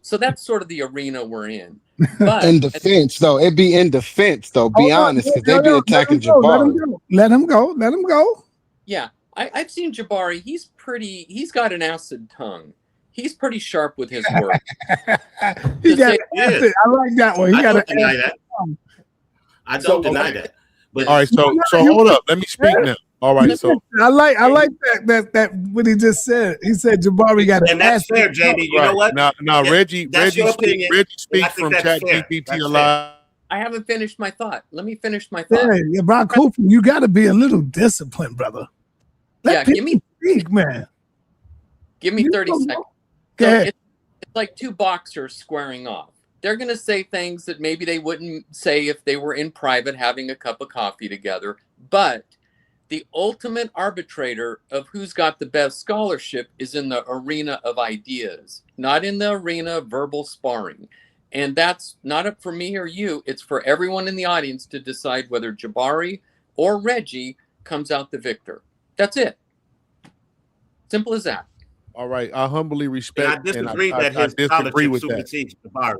So that's sort of the arena we're in. But in defense, though. It'd be in defense, though. Be honest, because they be attacking Jabari. Let him go. Yeah, I've seen Jabari. He's got an acid tongue. He's pretty sharp with his words. He got acid. I like that one. I don't deny that. I don't deny that. But all right, so hold up. Let me speak now. All right, so I like that what he just said. He said Jabari got And an that's ass. fair, JD. You know what? now Reggie That's your opinion. Reggie And I speaks think from that's Chat fair. GPT That's a fair. lot. I haven't finished my thought. Let me finish my Yeah, thought. yeah, Brock Hooper, you got to be a little disciplined, brother. Let Yeah, people speak, man. Give me You 30 don't know. seconds. Go So ahead. it's like two boxers squaring off. They're going to say things that maybe they wouldn't say if they were in private having a cup of coffee together. But the ultimate arbitrator of who's got the best scholarship is in the arena of ideas, not in the arena of verbal sparring. And that's not up for me or you. It's for everyone in the audience to decide whether Jabari or Reggie comes out the victor. That's it. Simple as that. All right, I humbly respect And I disagree that his disagree scholarship with that. supersedes Jabari.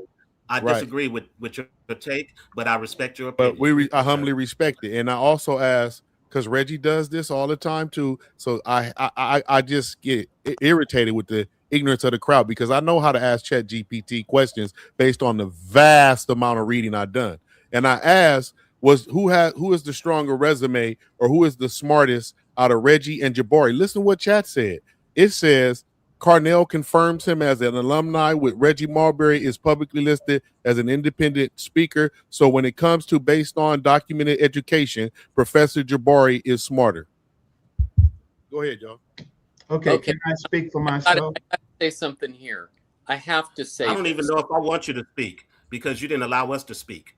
I Right. disagree with your take, but I respect your opinion. But I humbly respect it, and I also ask because Reggie does this all the time too. So I just get irritated with the ignorance of the crowd because I know how to ask Chat GPT questions based on the vast amount of reading I've done, and I asked who is the stronger resume or who is the smartest out of Reggie and Jabari. Listen to what Chat said. It says Carnell confirms him as an alumni with Reggie Marbury is publicly listed as an independent speaker. So when it comes to based on documented education, Professor Jabari is smarter. Go ahead, y'all. Okay, can I speak for myself? I gotta say something here. I have to say I don't even know if I want you to speak because you didn't allow us to speak.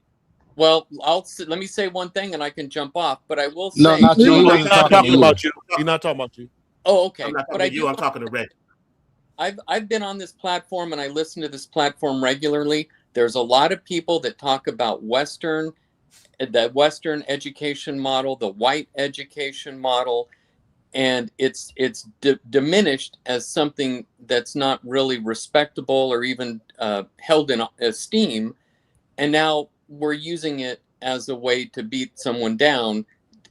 Well, let me say one thing and I can jump off, but I will say. No, not you. He wasn't talking about you. He's not talking about you. Oh, okay. I'm not talking But to you. I'm talking to Reggie. I've been on this platform and I listen to this platform regularly. There's a lot of people that talk about the Western education model, the white education model, and it's diminished as something that's not really respectable or even held in esteem. And now we're using it as a way to beat someone down.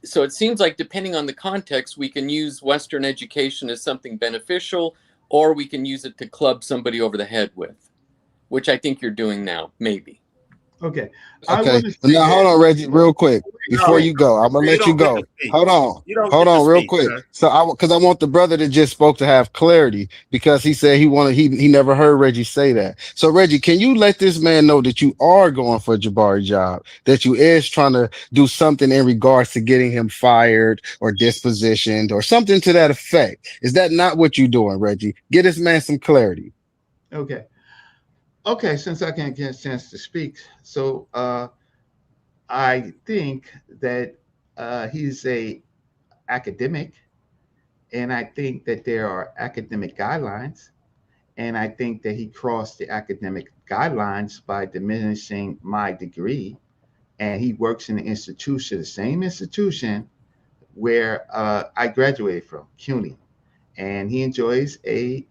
So it seems like depending on the context, we can use Western education as something beneficial, or we can use it to club somebody over the head with, which I think you're doing now, maybe. Okay. Okay. Now hold on, Reggie, real quick. Before you go, I'm gonna let you go. Hold on, real quick. So because I want the brother that just spoke to have clarity because he said he never heard Reggie say that. So Reggie, can you let this man know that you are going for a Jabari job, that you is trying to do something in regards to getting him fired or dispositioned or something to that effect? Is that not what you're doing, Reggie? Get this man some clarity. Okay. Okay, since I can't get a chance to speak, so I think that he's a academic, and I think that there are academic guidelines, and I think that he crossed the academic guidelines by diminishing my degree, and he works in the institution, the same institution where I graduated from, CUNY, and he enjoys a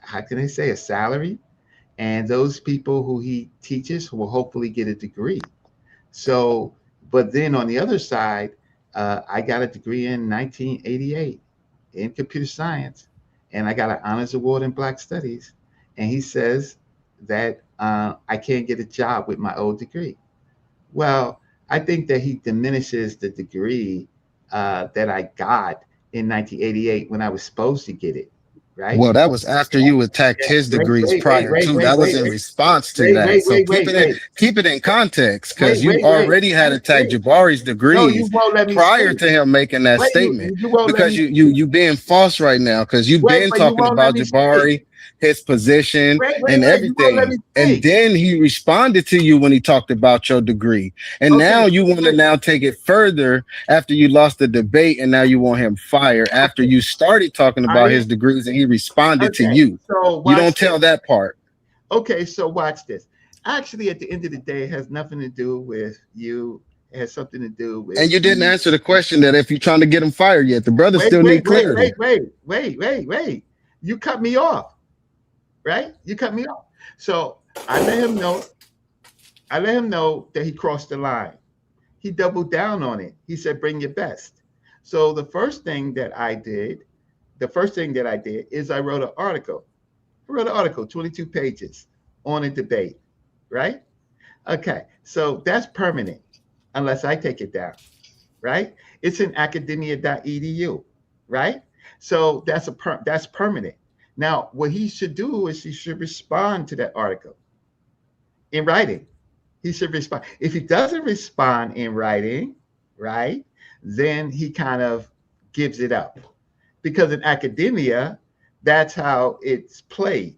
how can I say, a salary. And those people who he teaches will hopefully get a degree. So, but then on the other side, I got a degree in 1988 in computer science, and I got an honors award in Black Studies. And he says that I can't get a job with my old degree. Well, I think that he diminishes the degree that I got in 1988 when I was supposed to get it. Right. Well, that was after you attacked his degrees prior to. That was in response to that. So keep it in context because you already had attacked Jabari's degrees prior to him making that statement. Because you being false right now because you've been talking about Jabari, his position, and everything. And then he responded to you when he talked about your degree. And now you want to now take it further after you lost the debate, and now you want him fired after you started talking about his degrees and he responded to you. So you don't tell that part. Okay, so watch this. Actually, at the end of the day, it has nothing to do with you. It has something to do with. And you didn't answer the question that if you're trying to get him fired yet, the brother still need clarity. Wait. You cut me off. Right? You cut me off. So I let him know. I let him know that he crossed the line. He doubled down on it. He said, "Bring your best." So the first thing that I did is I wrote an article. 22 pages on a debate. Right? Okay. So that's permanent, unless I take it down. right? It's in academia.edu, right? So that's permanent. Now, what he should do is he should respond to that article in writing. He should respond. If he doesn't respond in writing, right, then he kind of gives it up. Because in academia, that's how it's played,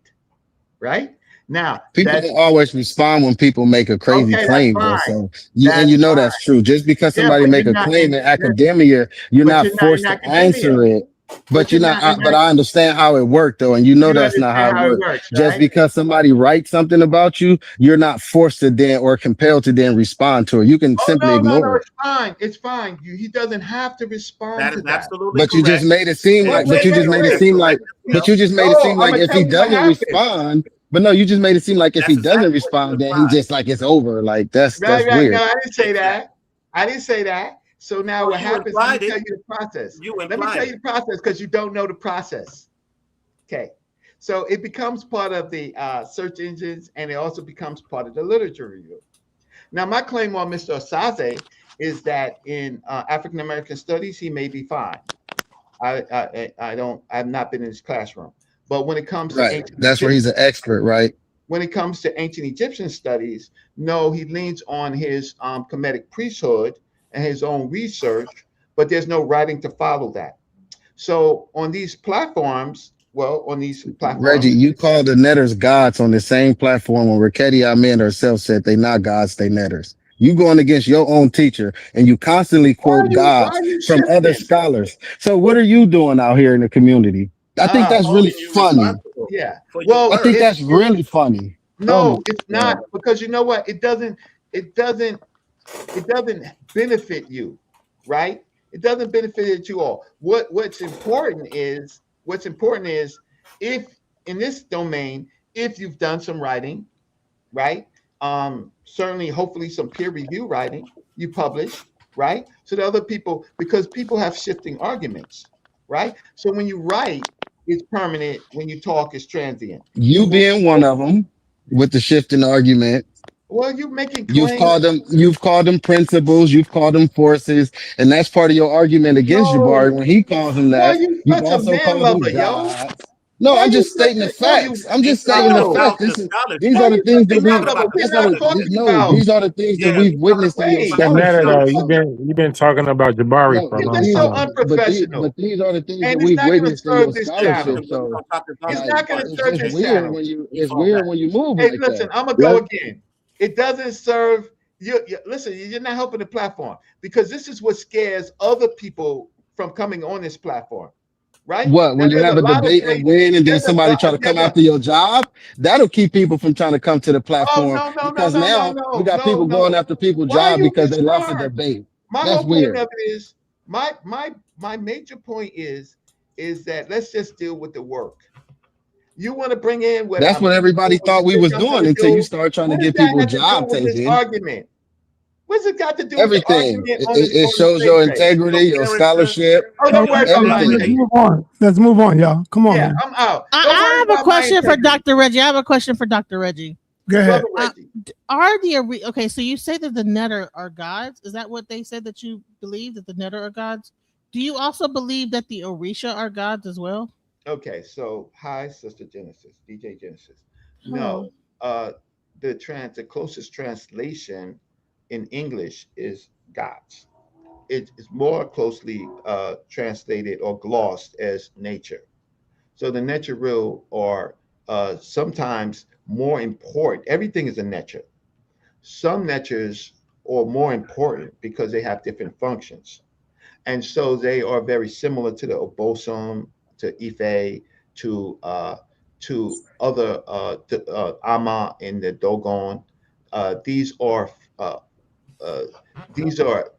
right? Now, People that's don't always respond when people make a crazy okay, that's claim, though. fine. So That's you know fine. that's true. Just because Yeah, somebody but make you're a not claim in in academia, you're but not you're not in forced to academia. answer it. But But you're you're not. not in But I understand how it worked, though, and you know you that's not understand how it how it works. works, Just right? because somebody writes something about you, you're not forced to then or compelled to then respond to it. You can Oh simply no, ignore it. it's fine. It's fine. He doesn't have to respond That to is that. absolutely But you just correct. made it seem And like. Wait, But and you wait, just Joe, made it that's wait. seem correct like. as But well. you just made it No, seem I'm like gonna if tell he you what doesn't happened. respond. But no, you just made it seem like if he That's doesn't exactly what he respond, then he replied. just like it's over. Like Right, that's right. No, weird. I didn't say Exactly. that. I didn't say that. So now Well, what you happens? Let me implied tell it. you the process. You Let me implied tell you it. the process because you don't know the process. Okay. So it becomes part of the search engines and it also becomes part of the literature review. Now, my claim on Mr. Osaze is that in African American studies, he may be fine. I don't. I've not been in his classroom, but when it comes to Right. ancient That's where Egyptian, he's an expert, right? when it comes to ancient Egyptian studies, no, he leans on his Kemetic priesthood and his own research, but there's no writing to follow that. So on these platforms, on these Reggie, platforms, you called the netters gods on the same platform when Raketti Ahmed herself said they not gods, they netters. You going against your own teacher and you constantly quote why gods are you from other shifting? scholars. So what are you doing out here in the community? I think Uh, that's really Holding you funny. responsible yeah. for your Well, I think words. that's really funny. Oh my no, it's God. not because you know what? It doesn't it doesn't benefit you, right? It doesn't benefit you all. What's important is if in this domain, if you've done some writing, right? Certainly, hopefully, some peer review writing you published, right? So that other people, because people have shifting arguments, right? So when you write, it's permanent. When you talk, it's transient. You So when being one of them with the shifting argument. you're making claims. You've called them principles, you've called them forces, and that's part of your argument against Jabari No, when he calls them why are that. you You've such a also man called them lover, yo? gods. No, Why are I'm you just such stating the a no? You facts. I'm He's just stating talking the no. about facts. the These Why are are scholarship. the you things such that a He's man talking we lover? about the We're that's what not scholarship. talking no, about. these are the things that Yeah. we've witnessed in your Wait, So hold Netta, on. though, scholarship. you've been talking about Jabari No, for a You're but long just these so time. unprofessional, but these are the things that and it's we've not going to witnessed in serve your this Yeah, channel. scholarship. because we're So gonna talk about It's it like not going to once. serve it's this Okay. channel. You it's fall weird back. when you move Hey, like listen, that. I'm gonna go again. It doesn't serve you. Listen, you're not helping the platform because this is what scares other people from coming on this platform, right? What, Now, when you there's have a a lot of debate and great. win, and then There's a somebody lot. try to come There's a. after your job, that'll keep people from trying to come to the Oh platform no no no because no no now we no got no people going no. after people's Why are job you because they lost a smart? debate. My That's whole point weird. of it is my major point is that let's just deal with the work. You want to bring in what That's I'm what going to do, everybody what you thought we think was I'm going doing to until you do. start trying to What does get that people have to do job with this taken. argument? What's it got to do with the Everything. argument It on the shows slave your trade? integrity, Your your character, scholarship, Oh, don't your worry about my Let's everything. integrity. move on. Let's move on, y'all. Come on, Yeah, man. I'm out. Don't worry I have a about my question for integrity, Dr. Reggie. I have a question for Dr. Reggie. Go brother ahead. Reggie. Okay, so you say that the netter are gods. Is that what they said that you believe that the netter are gods? Do you also believe that the Orisha are gods as well? Okay, so hi, Sister Genesis, DJ Genesis. Hello. No, the closest translation in English is gods. It is more closely translated or glossed as nature. So the nature real are sometimes more important. Everything is a nature. Some natures are more important because they have different functions. And so they are very similar to the obosom, to Ife, to other Ama and the Dogon. Uh, these are uh, uh, these are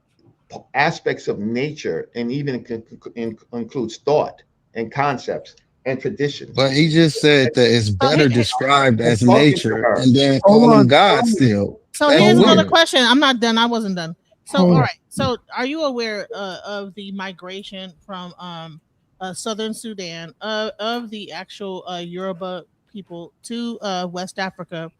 aspects of nature, and even includes thought and concepts and But traditions. he just said that it's So, better described I'm as talking to nature her. and then Hold call them on. God still. so That's here's Hold another on. weird. question. I'm not done. I wasn't done. So, Hold all on. right. So, are you aware of the migration from southern Sudan of the actual Yoruba people to West Africa,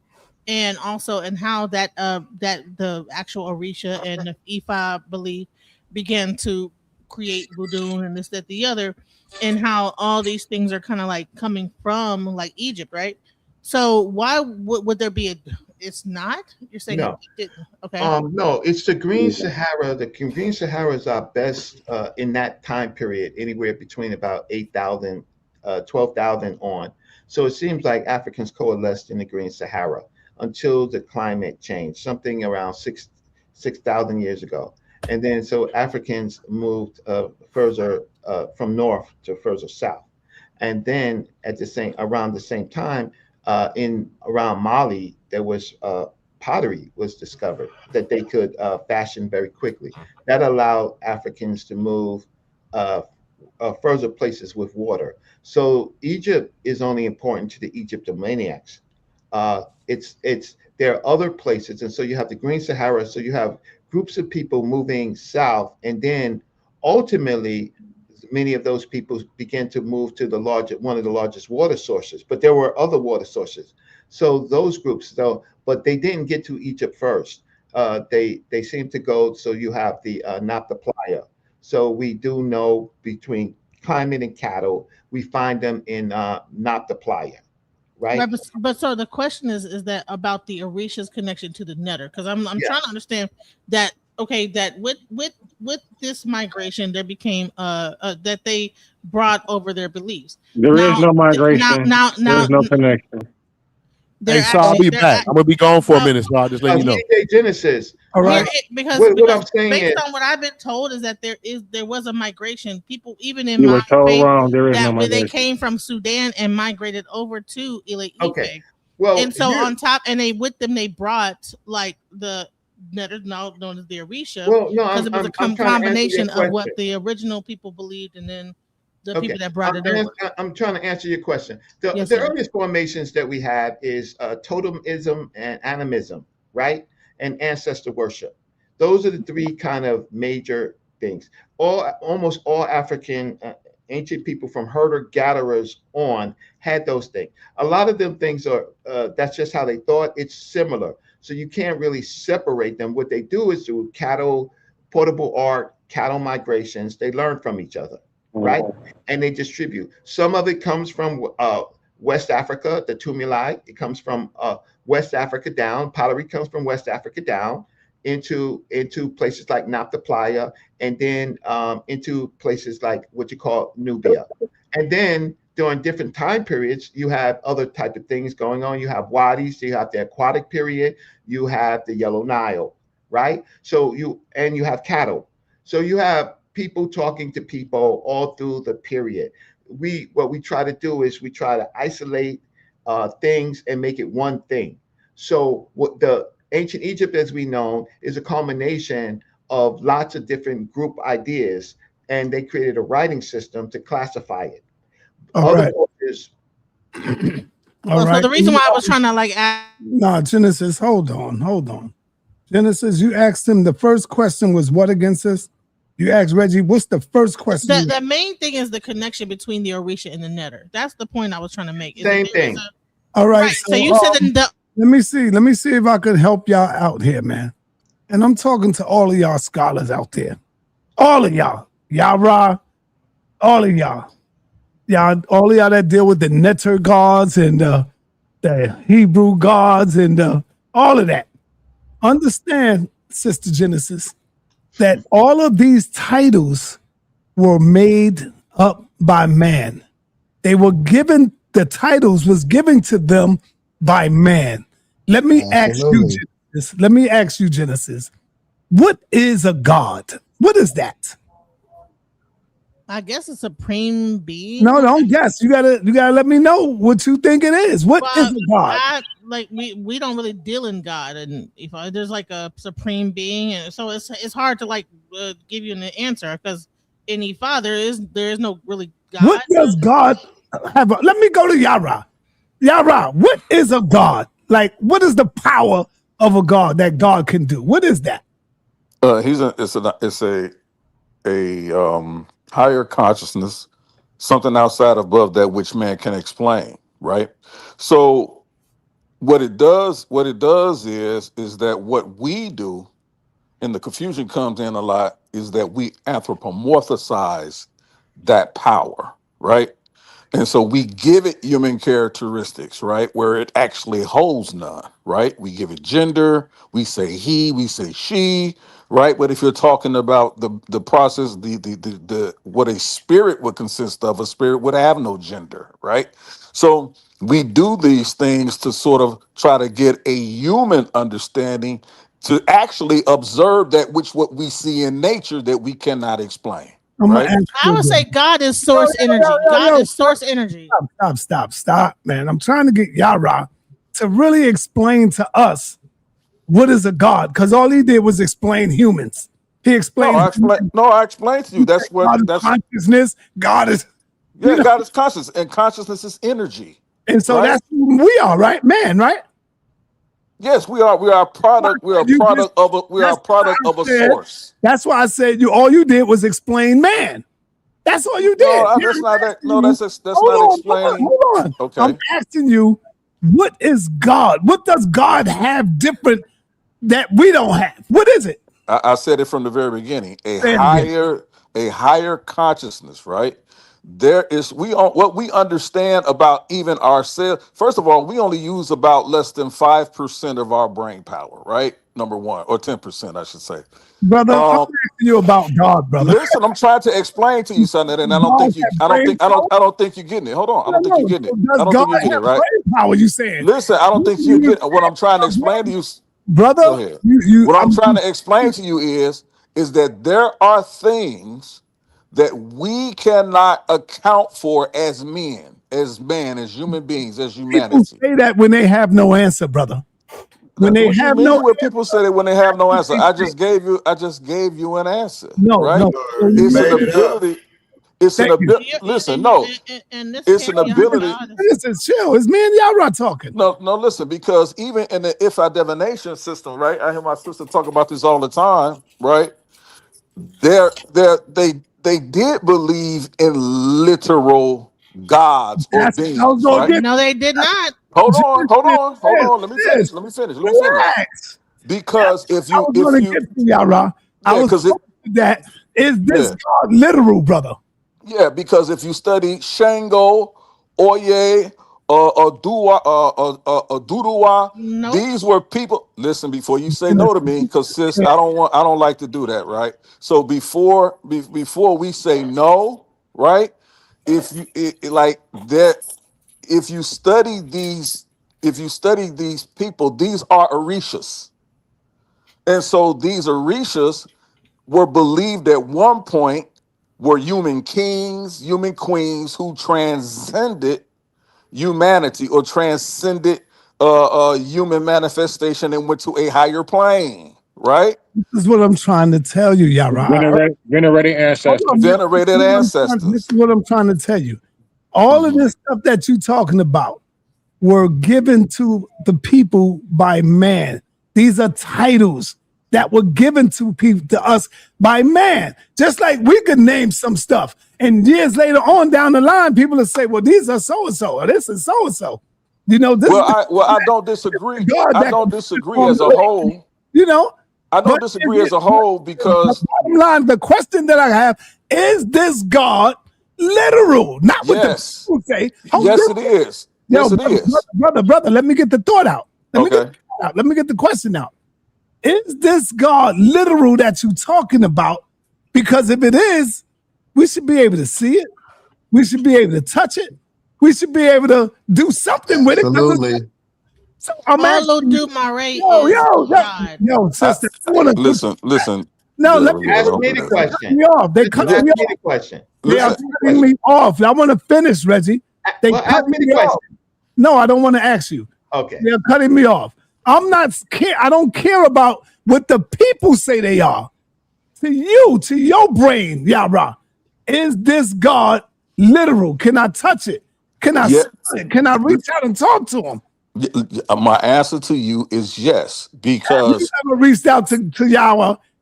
and also and how that that the actual Orisha and the Ifa belief began to create voodoo and this, that, the other, and how all these things are kind of like coming from like Egypt, right? So why would there be a? It's not. You're saying No. it didn't. Okay. No, it's the Green Sahara. The Green Sahara is our best in that time period, anywhere between about 8,000, 12,000 on. So it seems like Africans coalesced in the Green Sahara until the climate changed, something around 6,000 years ago. And then so Africans moved further from north to further south. And then at around the same time, in around Mali, there was pottery was discovered that they could fashion very quickly. That allowed Africans to move further places with water. So Egypt is only important to the Egyptomaniacs. There are other places, and so you have the Green Sahara. So you have groups of people moving south, and then ultimately many of those people began to move to one of the largest water sources. But there were other water sources. So those groups, though, but they didn't get to Egypt first. They seem to go. So you have the Napa Playa. So we do know between climate and cattle, we find them in Napa Playa, right? Right, but so the question is that about the Orisha's connection to the netter? Because I'm trying to understand that. Okay, that with this migration, there became that they brought over their beliefs. There is no migration. There is no connection. They're so I'll be back. I'm gonna be gone for a minute, so I'll just let you know. Genesis. All right. Because what I'm saying based is, on what I've been told is that there was a migration. People even in You my were told faith wrong. There is no that when they migration. came from Sudan and migrated over to Ile Ife. Okay. Well, and so on top, and they with them they brought like the netter, now known as the Orisha, Well, no, because it was I'm a trying to answer your combination of what question. the original people believed, and then the Okay. people that brought it over. I'm trying to answer your question. Yes, The sir. earliest formations that we have is totemism and animism, right? And ancestor worship. Those are the three kind of major things. Almost all African ancient people from herder gatherers on had those things. A lot of them things are that's just how they thought. It's similar, so you can't really separate them. What they do is through cattle, portable art, cattle migrations. They learn from each other, right? And they distribute. Some of it comes from West Africa, the tumuli. It comes from West Africa down. Pottery comes from West Africa down into places like Napa Playa, and then into places like what you call Nubia. And then during different time periods, you have other type of things going on. You have wadis, you have the aquatic period, you have the Yellow Nile, right? So you have cattle. So you have people talking to people all through the period. What we try to do is we try to isolate things and make it one thing. So what the ancient Egypt, as we know, is a culmination of lots of different group ideas, and they created a writing system to classify it. All Other right. cultures. All right. So the reason why I was trying to like ask. No, Genesis, hold on. Genesis, you asked him the first question was what against this? You asked Reggie, what's the first question? The main thing is the connection between the Orisha and the netter. That's the point I was trying to make. Same thing. All right. So you said the let me see if I could help y'all out here, man. And I'm talking to all of y'all scholars out there. All of y'all. Yara, all of y'all. All of y'all that deal with the netter gods and the Hebrew gods and all of that. Understand, Sister Genesis, that all of these titles were made up by man. They were given, the titles was given to them by man. Let me ask you, Genesis. What is a god? What is that? I guess a supreme being. No, don't guess. You gotta let me know what you think it is. What is a god? We don't really deal in God, and if there's like a supreme being, and so it's hard to like give you an answer because any father there is no really God. What does God have? Let me go to Yara. Yara, what is a god? Like, what is the power of a god that God can do? What is that? It's a higher consciousness, something outside above that which man can explain, right? So what it does is that what we do and the confusion comes in a lot, is that we anthropomorphize that power, right? And so we give it human characteristics, right? Where it actually holds none, right? We give it gender, we say he, we say she, right? But if you're talking about the process, the what a spirit would consist of, a spirit would have no gender, right? So we do these things to sort of try to get a human understanding to actually observe that which what we see in nature that we cannot explain, I'm gonna right? ask I you would say again. God is source energy. God is source energy. Stop, man. I'm trying to get Yara to really explain to us what is a God, because all he did was explain humans. He explained I explained to you. That's God what is that's consciousness. God is, yeah, God is conscious, and consciousness is energy. and so right? that's who we are, right? Man, right? Yes, we are. We are a product. We are a product of a. We are a product of a source. That's why I said all you did was explain man. That's all you did. No, that's not that. No, that's not explaining. Hold on. I'm Okay. asking you, what is God? What does God have different that we don't have? What is it? I said it from the very beginning. A Say it again. higher consciousness, right? There is what we understand about even ourselves. First of all, we only use about less than 5% of our brain power, right? Number one, or 10%, I should say. Brother, I'm asking you about God, brother. Listen, I'm trying to explain to you something, and I don't think you're getting it. Hold on, I don't think you're getting it. I don't think you're getting it, right? Power, you saying? Listen, I don't think you get what I'm trying to explain to you. Brother, go ahead. What I'm trying to explain to you is that there are things that we cannot account for as men, as human beings, as People humanity. say that when they have no answer, brother. When they What you have mean no when people say that when they have no answer? I just gave you an answer. Right? It's an ability. It's an ability. Listen, no. It's an ability. Listen, chill. It's me and Yara talking. No, listen, because even in the if-I divination system, right? I hear my sister talk about this all the time, right? They did believe in literal gods or beings, right? No, they did not. Hold on. Let me finish. Relax. Because if you get to Yara, I was because that is this God literal, brother? Yeah, because if you study Shango, Oye, Duduwa, these were people. Listen, before you say no to me, because sis, I don't like to do that, right? So before we say no, right? If you like that, if you study these people, these are Orishas, and so these Orishas were believed at one point were human kings, human queens who transcended humanity or transcended human manifestation and went to a higher plane, right? This is what I'm trying to tell you, Yara. Venerated ancestors. Venerated ancestors. This is what I'm trying to tell you. All of this stuff that you're talking about were given to the people by man. These are titles that were given to people, to us by man. Just like we could name some stuff, and years later on down the line, people will say, "Well, these are so and so, or this is so and so." You know, this. I don't disagree. I don't disagree as a whole. You know, I don't disagree as a whole because the bottom line, the question that I have is: this God literal? Not what the people say. Yes, it is. Yes, it is. Brother. Let me get the thought out. Let me get the question out. Is this God literal that you're talking about? Because if it is, we should be able to see it. We should be able to touch it. We should be able to do something with it. Absolutely. So I'm asking you, yo, sister. Listen. No, let me ask me the question. They cut me off. The question. They are cutting me off. I want to finish, Reggie. They cut me off. No, I don't want to ask you. Okay. They're cutting me off. I'm not care. I don't care about what the people say they are. To you, to your brain, Yara, is this God literal? Can I touch it? Can I see it? Can I reach out and talk to him? My answer to you is yes, because you never reached out to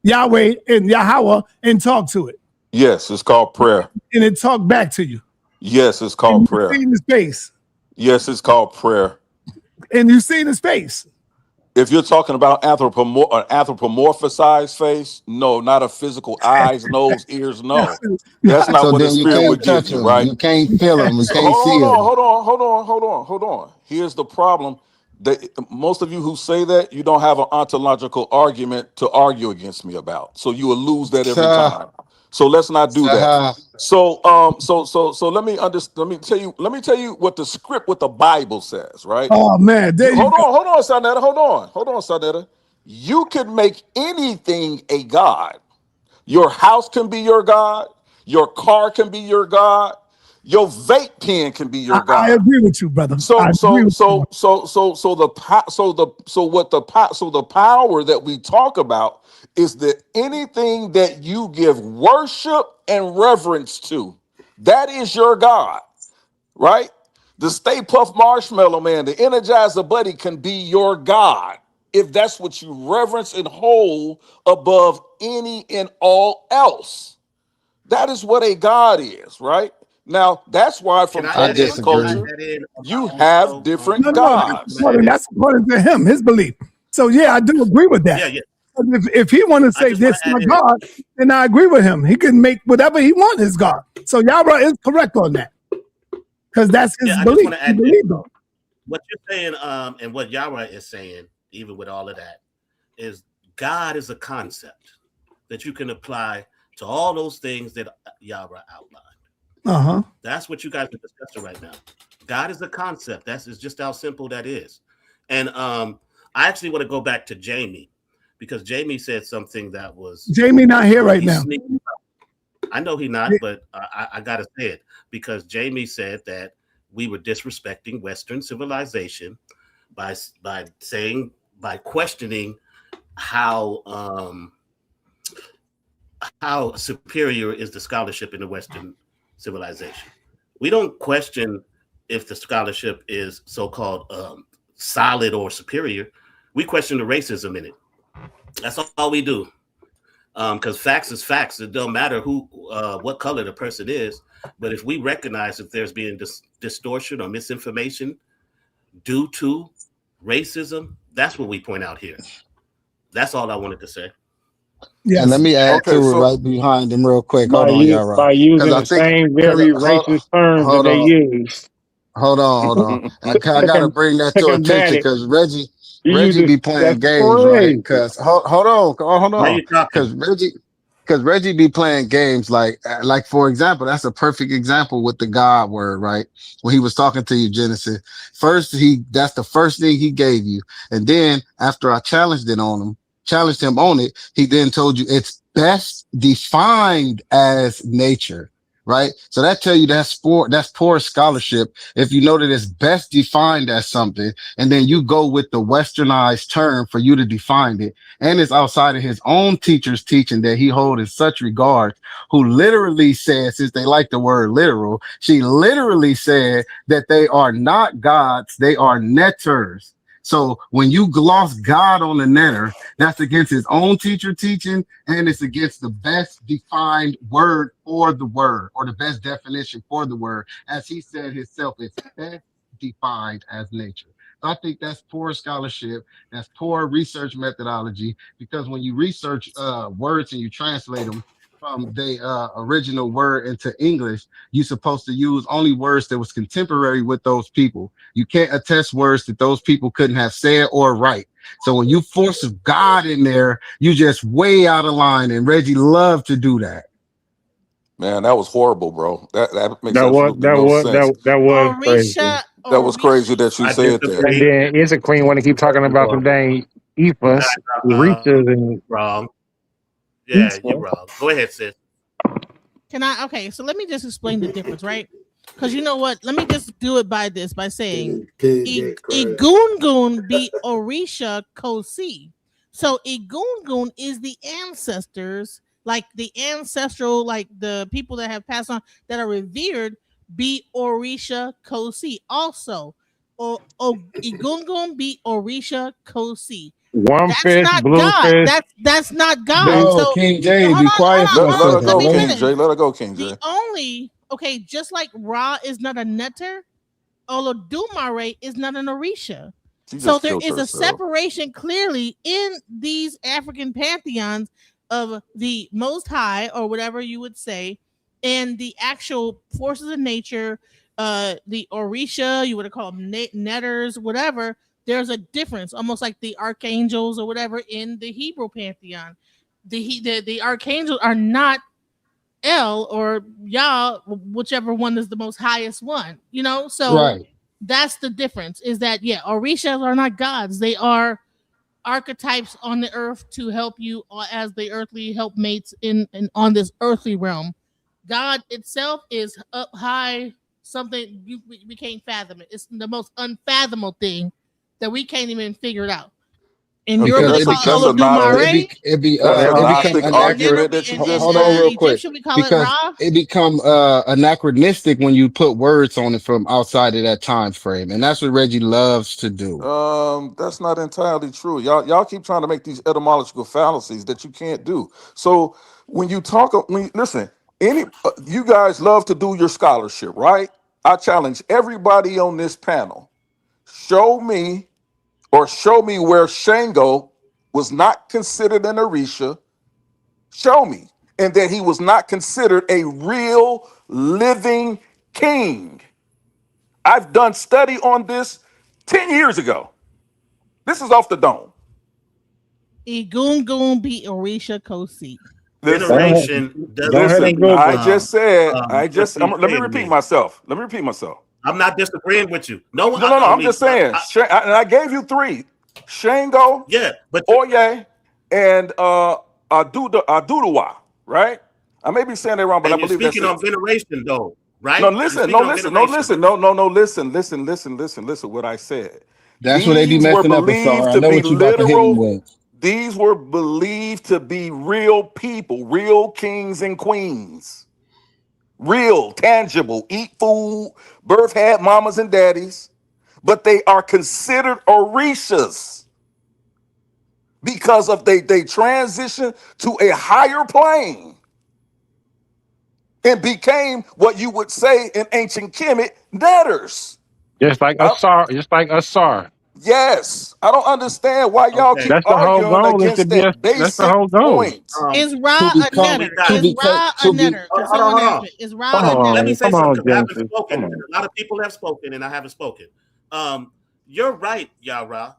Yahweh and Yahweh and talked to it. Yes, it's called prayer. And it talked back to you. Yes, it's called prayer. You seen his face. Yes, it's called prayer. And you seen his face. If you're talking about anthropomorphized face, no, not a physical eyes, nose, ears, no. That's not So what the then you spirit would can't give touch you, them. right? You can't feel them. You So can't see them. hold on. Here's the problem. Most of you who say that, you don't have an ontological argument to argue against me about. So you will lose that every time. So let's not do that. So let me tell you what the Bible says, right? Oh man, there you go. Hold on, sa.neter, hold on, sa.neter. You can make anything a god. Your house can be your god. Your car can be your god. Your vape pen can be your I god. agree with you, brother. I So agree with you. the power that we talk about is that anything that you give worship and reverence to, that is your god, right? The Stay Puft Marshmallow Man, the Energizer Buddy can be your god if that's what you reverence and hold above any and all else. That is what a god is, right? Now, that's why from I culture to disagree. culture, you have different No, gods. that's according to him, his belief. So yeah, I do agree with that. Yeah. If he want to say this my God, then I agree with him. He can make whatever he want his God. So Yara is correct on that because that's his I just belief. want to He add this. believes on. What you're saying, and what Yara is saying, even with all of that, is God is a concept that you can apply to all those things that Yara outlined. That's what you guys are discussing right now. God is a concept. That's just how simple that is. And I actually want to go back to Jamie because Jamie said something that was Jamie not here right now. I know he's not, but I gotta say it because Jamie said that we were disrespecting Western civilization by questioning how superior is the scholarship in the Western civilization. We don't question if the scholarship is so-called solid or superior. We question the racism in it. That's all we do. Because facts is facts. It don't matter what color the person is. But if we recognize if there's being distortion or misinformation due to racism, that's what we point out here. That's all I wanted to say. Yes. And let me add to it right behind him real quick. Hold on, Yara. By using the same very racist terms that they use. Hold on. I gotta bring that to attention because Reggie be playing games, right? Because hold on. Because Reggie be playing games like for example, that's a perfect example with the God word, right? When he was talking to you, Genesis. That's the first thing he gave you, and then after I challenged him on it, he then told you it's best defined as nature. Right. So that tell you that's poor scholarship. If you know that it's best defined as something, and then you go with the westernized term for you to define it, and it's outside of his own teacher's teaching that he holds in such regard, who literally said, since they like the word literal, she literally said that they are not gods, they are neters. So when you gloss God on the netter, that's against his own teacher teaching, and it's against the best defined word for the word, or the best definition for the word. As he said himself, it's best defined as nature. So I think that's poor scholarship, that's poor research methodology, because when you research words and you translate them from the original word into English, you're supposed to use only words that was contemporary with those people. You can't attest words that those people couldn't have said or write. So when you force God in there, you just way out of line. And Reggie loved to do that. Man, that was horrible, bro. That makes absolutely no sense. That was crazy. That was crazy that you said that. And then it's a queen want to keep talking about some dang Ephus, Reachers, and wrong. Yeah, you're wrong. Go ahead, sis. Okay, so let me just explain the difference, right? Because you know what? Let me just do it by saying Igungun beat Orisha Kosi. So Igungun is the ancestors, like the ancestral, like the people that have passed on that are revered, beat Orisha Kosi. Also, Igungun beat Orisha Kosi. One fish, blue fish. That's not God. No, so, King J, be quiet for a second. Let her go, King J. Let her go, King J. Just like Ra is not a netter, Olodumare is not an Orisha. So there is a separation clearly in these African pantheons of the Most High, or whatever you would say, and the actual forces of nature, the Orisha, you would call them netters, whatever. There's a difference, almost like the archangels or whatever in the Hebrew pantheon. The archangels are not El or Yah, whichever one is the most highest one, so Right. that's the difference, is that Orishas are not gods. They are archetypes on the earth to help you as the earthly helpmates in on this earthly realm. God itself is up high, something we can't fathom it. It's the most unfathomable thing that we can't even figure it out. In Europe, they call it Olodumare. It become anachronistic. Hold on, real quick, Egyptian, we call because it Ra. it become anachronistic when you put words on it from outside of that time frame, and that's what Reggie loves to do. That's not entirely true. Y'all keep trying to make these etymological fallacies that you can't do. So when you listen, you guys love to do your scholarship, right? I challenge everybody on this panel. Show me where Shango was not considered an Orisha. Show me. And that he was not considered a real living king. I've done study on this 10 years ago. This is off the dome. Egungun be Orisha Kosi. Veneration Listen, let me repeat myself. I'm not disagreeing with you. No, I'm just saying. And I gave you 3: Shango, Oye, and Adudawa, right? I may be saying it wrong, but I believe that's it. Speaking on veneration, though, right? Listen. What I said. That's what they be messing up. I know what you about to hit them with. These were believed to be real people, real kings and queens. Real, tangible, eat food, birth had mamas and daddies, but they are considered Orishas because of they transition to a higher plane and became what you would say in ancient Kemet, netters. Just like Asar. Yes, I don't understand why y'all keep That's the whole arguing goal. against that basic That's the whole goal. point. Is Ra a netter? Is Ra a netter? Is Ra a netter? Let me say something. I haven't spoken. A lot of people have spoken, and I haven't spoken. You're right, Yara.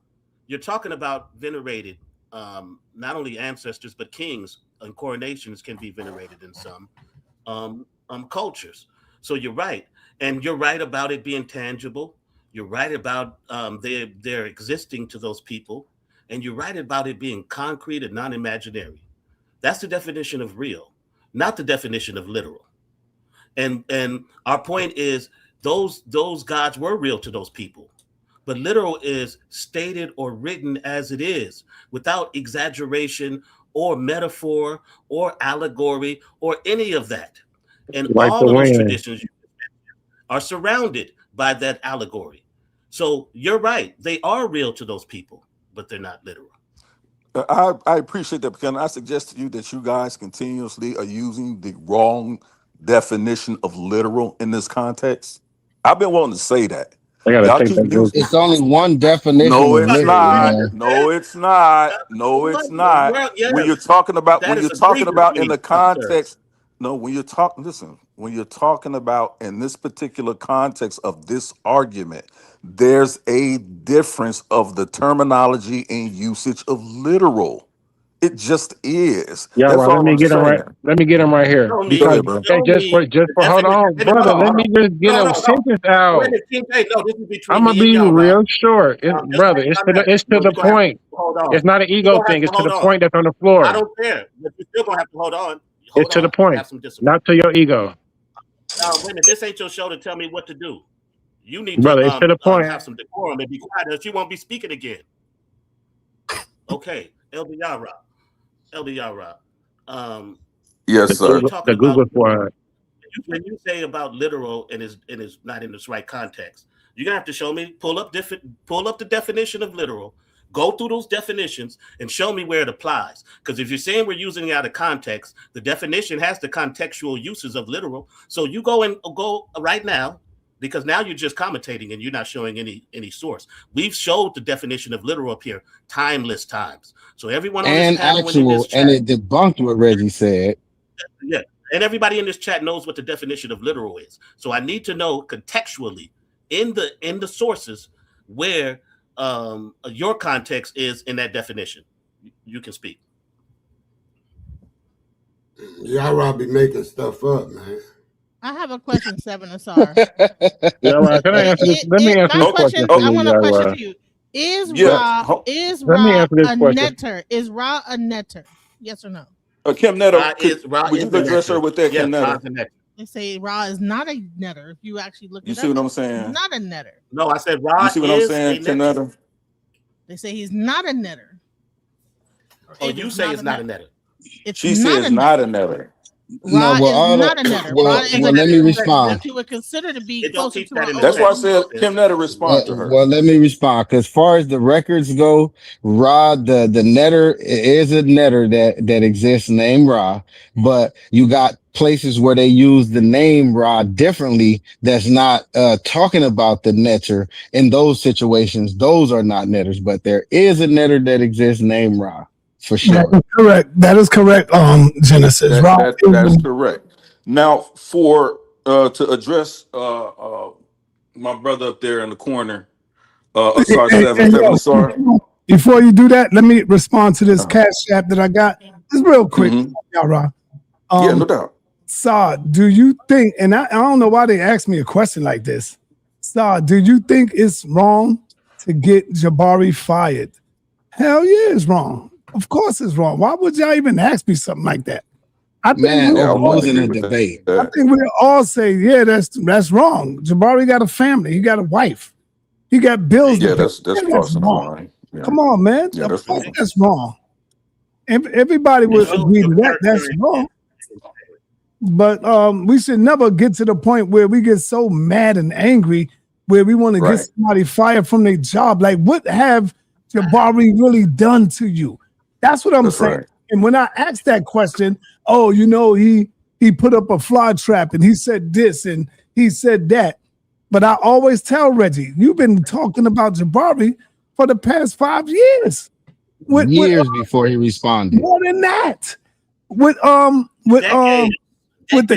You're talking about venerated. Not only ancestors, but kings and coronations can be venerated in some cultures. So you're right, and you're right about it being tangible. You're right about they're existing to those people, and you're right about it being concrete and non-imaginary. That's the definition of real, not the definition of literal. And our point is those gods were real to those people, but literal is stated or written as it is, without exaggeration or metaphor or allegory or any of that. And like all of those traditions are surrounded by that allegory. So you're right. They are real to those people, but they're not literal. I appreciate that, because I suggest to you that you guys continuously are using the wrong definition of literal in this context. I've been willing to say that. It's only one definition. No, it's not. No, it's not. No, it's not. When you're talking about in the context. No, when you're talking about in this particular context of this argument, there's a difference of the terminology and usage of literal. It just is. Yeah, That's well, all I'm saying. Let me get him right here. Because just for hold on, brother. Let me just get a sentence out. I'm gonna be real short, brother. It's to the point. It's not an ego thing. It's to the point that's on the floor. I don't care, but you're still gonna have to hold on. It's to the point, not to your ego. Wait a minute, this ain't your show to tell me what to do. You need to, it's to the point. Have some decorum and be quiet, or you won't be speaking again. Okay, LB Yara. Yes, sir. The Google for when you say about literal and is not in this right context, you're gonna have to show me, pull up the definition of literal, go through those definitions and show me where it applies. Because if you're saying we're using it out of context, the definition has the contextual uses of literal. So you go right now because now you're just commentating and you're not showing any source. We've showed the definition of literal up here timeless times. So everyone on this And panel and in this actual, and chat, it debunked what Reggie said. yeah, and everybody in this chat knows what the definition of literal is. So I need to know contextually in the sources where your context is in that definition. You can speak. Y'all be making stuff up, man. I have a question, Seven Asar. Yeah, can I answer this? Let me answer this question. I want a question for you. Is Ra a netter? Is Ra a netter? Yes or no? Kim Netter, would you address her with that, Kim Netter? They say Ra is not a netter. If you actually look, you see what I'm saying? He's not a netter. No, I said Ra. You see what I'm saying, Kim Netter? They say he's not a netter. Oh, you say it's not a netter. She says not a netter. Ra is not a netter. Well, let me respond. That you would consider to be closer to our That's why I said Kim Netter respond to her. Well, let me respond. Because as far as the records go, Ra, the netter is a netter that exists named Ra, but you got places where they use the name Ra differently. That's not talking about the netter. In those situations, those are not netters, but there is a netter that exists named Ra. For sure. That is correct. That is correct. Genesis. That is correct. Now, for to address my brother up there in the corner, Asar 7 Asar. Before you do that, let me respond to this cash app that I got. Just real quick, y'all, Ra. Yeah, no doubt. Sa, do you think? And I don't know why they asked me a question like this. Sa, do you think it's wrong to get Jabari fired? Hell yeah, it's wrong. Of course it's wrong. Why would y'all even ask me something like that? I think I'm losing a debate. I think we all say, yeah, that's wrong. Jabari got a family. He got a wife. He got bills. Yeah, to pay. that's crossing the line. Yeah. Come on, man. Yeah, that's wrong. Everybody would agree to that. That's wrong. But we should never get to the point where we get so mad and angry where we want to get somebody fired from their job. Like, what have Jabari really done to you? That's what I'm saying. Right. And when I asked that question, oh, you know, he put up a fly trap and he said this and he said that. But I always tell Reggie, you've been talking about Jabari for the past 5 years. Years before he responded. More than that. With the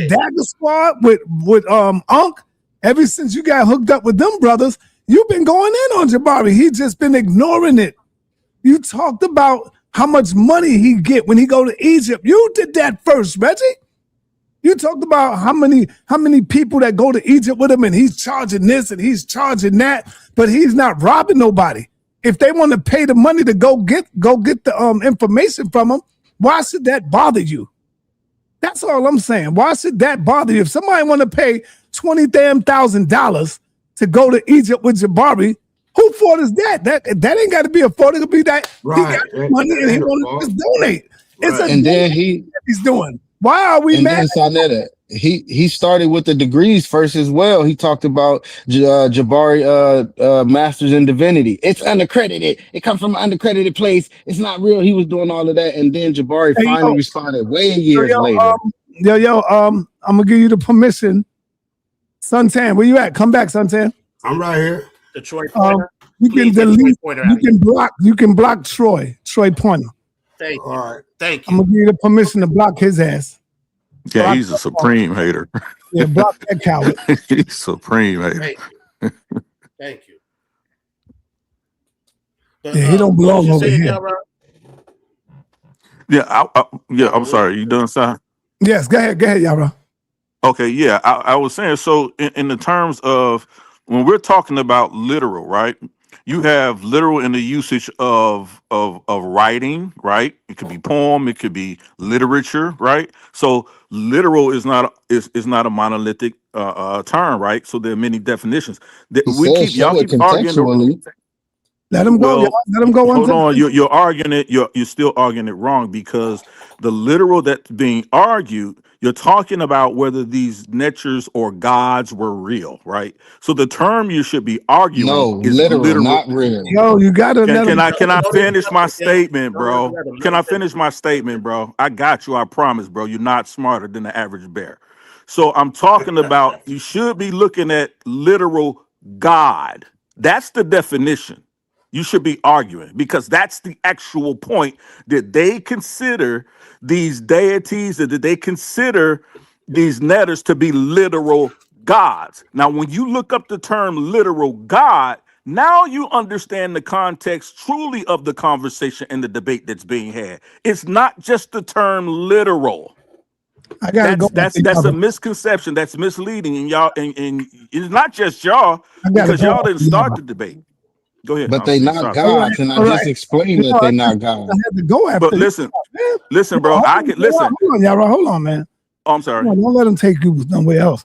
Dagger Squad, with Unc, ever since you got hooked up with them brothers, you've been going in on Jabari. He just been ignoring it. You talked about how much money he get when he go to Egypt. You did that first, Reggie. You talked about how many people that go to Egypt with him, and he's charging this and he's charging that, but he's not robbing nobody. If they want to pay the money to go get the information from him, why should that bother you? That's all I'm saying. Why should that bother you? If somebody want to pay $20,000 to go to Egypt with Jabari, who fault is that? That ain't got to be a fault. It'll be that he got money and he want to just donate. It's and then he's doing. Why are we mad? Then he started with the degrees first as well. He talked about Jabari masters in divinity. It's unaccredited. It comes from an unaccredited place. It's not real. He was doing all of that, and then Jabari finally responded way years later. I'm gonna give you the permission. Suntan, where you at? Come back, Suntan. I'm right here. Detroit Pointer. You can delete. You can block Troy Pointer. Thank you. All right. Thank you. I'm gonna give you the permission to block his ass. Yeah, block he's a supreme hater. Yeah, block that coward. He's supreme hater. Thank you. But, he don't belong over here. I'm sorry. You done, Si? Yes, go ahead, Yara. Okay, yeah, I was saying, so in the terms of when we're talking about literal, right? You have literal in the usage of writing, right? It could be poem, it could be literature, right? So literal is not a monolithic term, right? So there are many definitions. Y'all keep arguing. Let him go. Let him go. Hold on, you're arguing it. You're still arguing it wrong, because the literal that's being argued, you're talking about whether these netures or gods were real, right? So the term you should be arguing is literal, not real. Yo, you gotta. Can I finish my statement, bro? Can I finish my statement, bro? I got you. I promise, bro. You're not smarter than the average bear. So I'm talking about you should be looking at literal God. That's the definition. You should be arguing because that's the actual point that they consider these deities, that they consider these netters to be literal gods. Now, when you look up the term literal God, now you understand the context truly of the conversation and the debate that's being had. It's not just the term literal. I gotta go. That's a misconception. That's misleading, and y'all, and it's not just y'all because y'all didn't start the debate. Go ahead. But they not gods, and I just explained that they're not gods. I had to go after. But listen, bro. I can listen. Hold on, y'all. Hold on, man. Oh, I'm sorry. Don't let them take you somewhere else.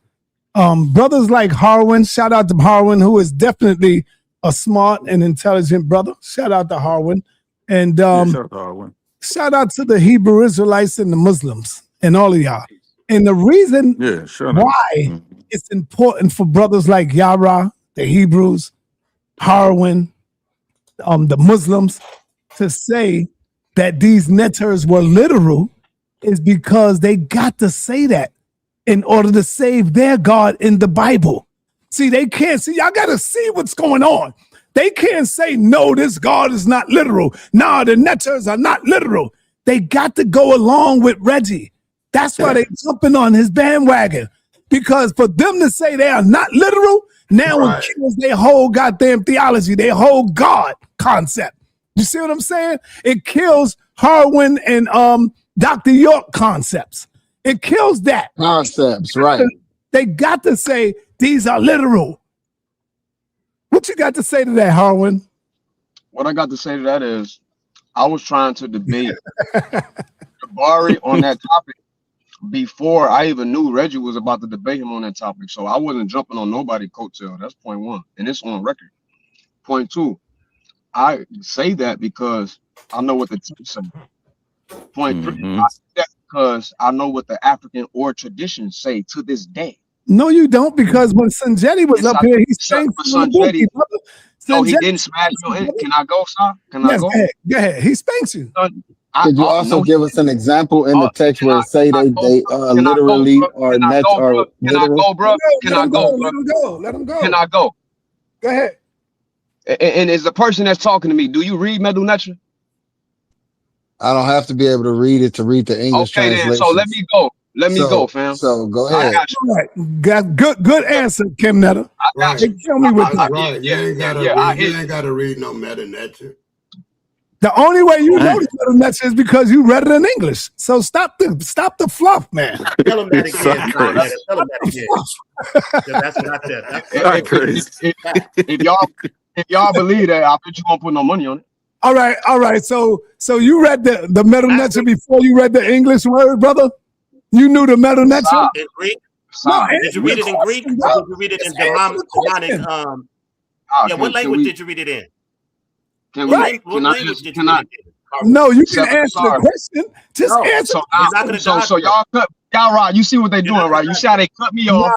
Brothers like Harwin, shout out to Harwin, who is definitely a smart and intelligent brother. Shout out to Harwin. And shout out to the Hebrew Israelites and the Muslims and all of y'all. And the reason why it's important for brothers like Yara, the Hebrews, Harwin, the Muslims, to say that these netters were literal is because they got to say that in order to save their God in the Bible. See, they can't see. Y'all got to see what's going on. They can't say, no, this God is not literal. Nah, the netters are not literal. They got to go along with Reggie. That's why they jumping on his bandwagon. Because for them to say they are not literal, now it kills their whole goddamn theology, their whole God concept. You see what I'm saying? It kills Harwin and Dr. York concepts. It kills that. Concepts, right. They got to say these are literal. What you got to say to that, Harwin? What I got to say to that is I was trying to debate Jabari on that topic before I even knew Reggie was about to debate him on that topic. So I wasn't jumping on nobody's coattail. That's point one. And it's on record. Point two, I say that because I know what the text says. Point three, I say that because I know what the African or traditions say to this day. No, you don't, because when Sanjetti was up here, he sang Sanjetti. No, he didn't smash you in. Can I go, sir? Can I go? Go ahead. He spanks you. Could you also give us an example in the text where it say they literally are net or literal? Can I go, bro? Can I go? Let him go. Let him go. Can I go? Go ahead. And as the person that's talking to me, do you read Medu Neter? I don't have to be able to read it to read the English translation. Then, so let me go. Let me go, fam. So go ahead. Got good answer, Kim Netter. Tell me what You ain't got to read no Medu Neter. The only way you know the Medu Neter is because you read it in English. So stop the fluff, man. Tell him that again. Tell him that again. That's what I said. If y'all believe that, I bet you won't put no money on it. All right. So you read the Medu Neter before you read the English word, brother? You knew the Medu Neter? In Greek? No, did you read it in Greek? Or did you read it in Germanic? What language did you read it in? What language did you read it in? No, you can answer the question. Just answer. So y'all cut. Y'all right. You see what they doing, right? You see how they cut me off.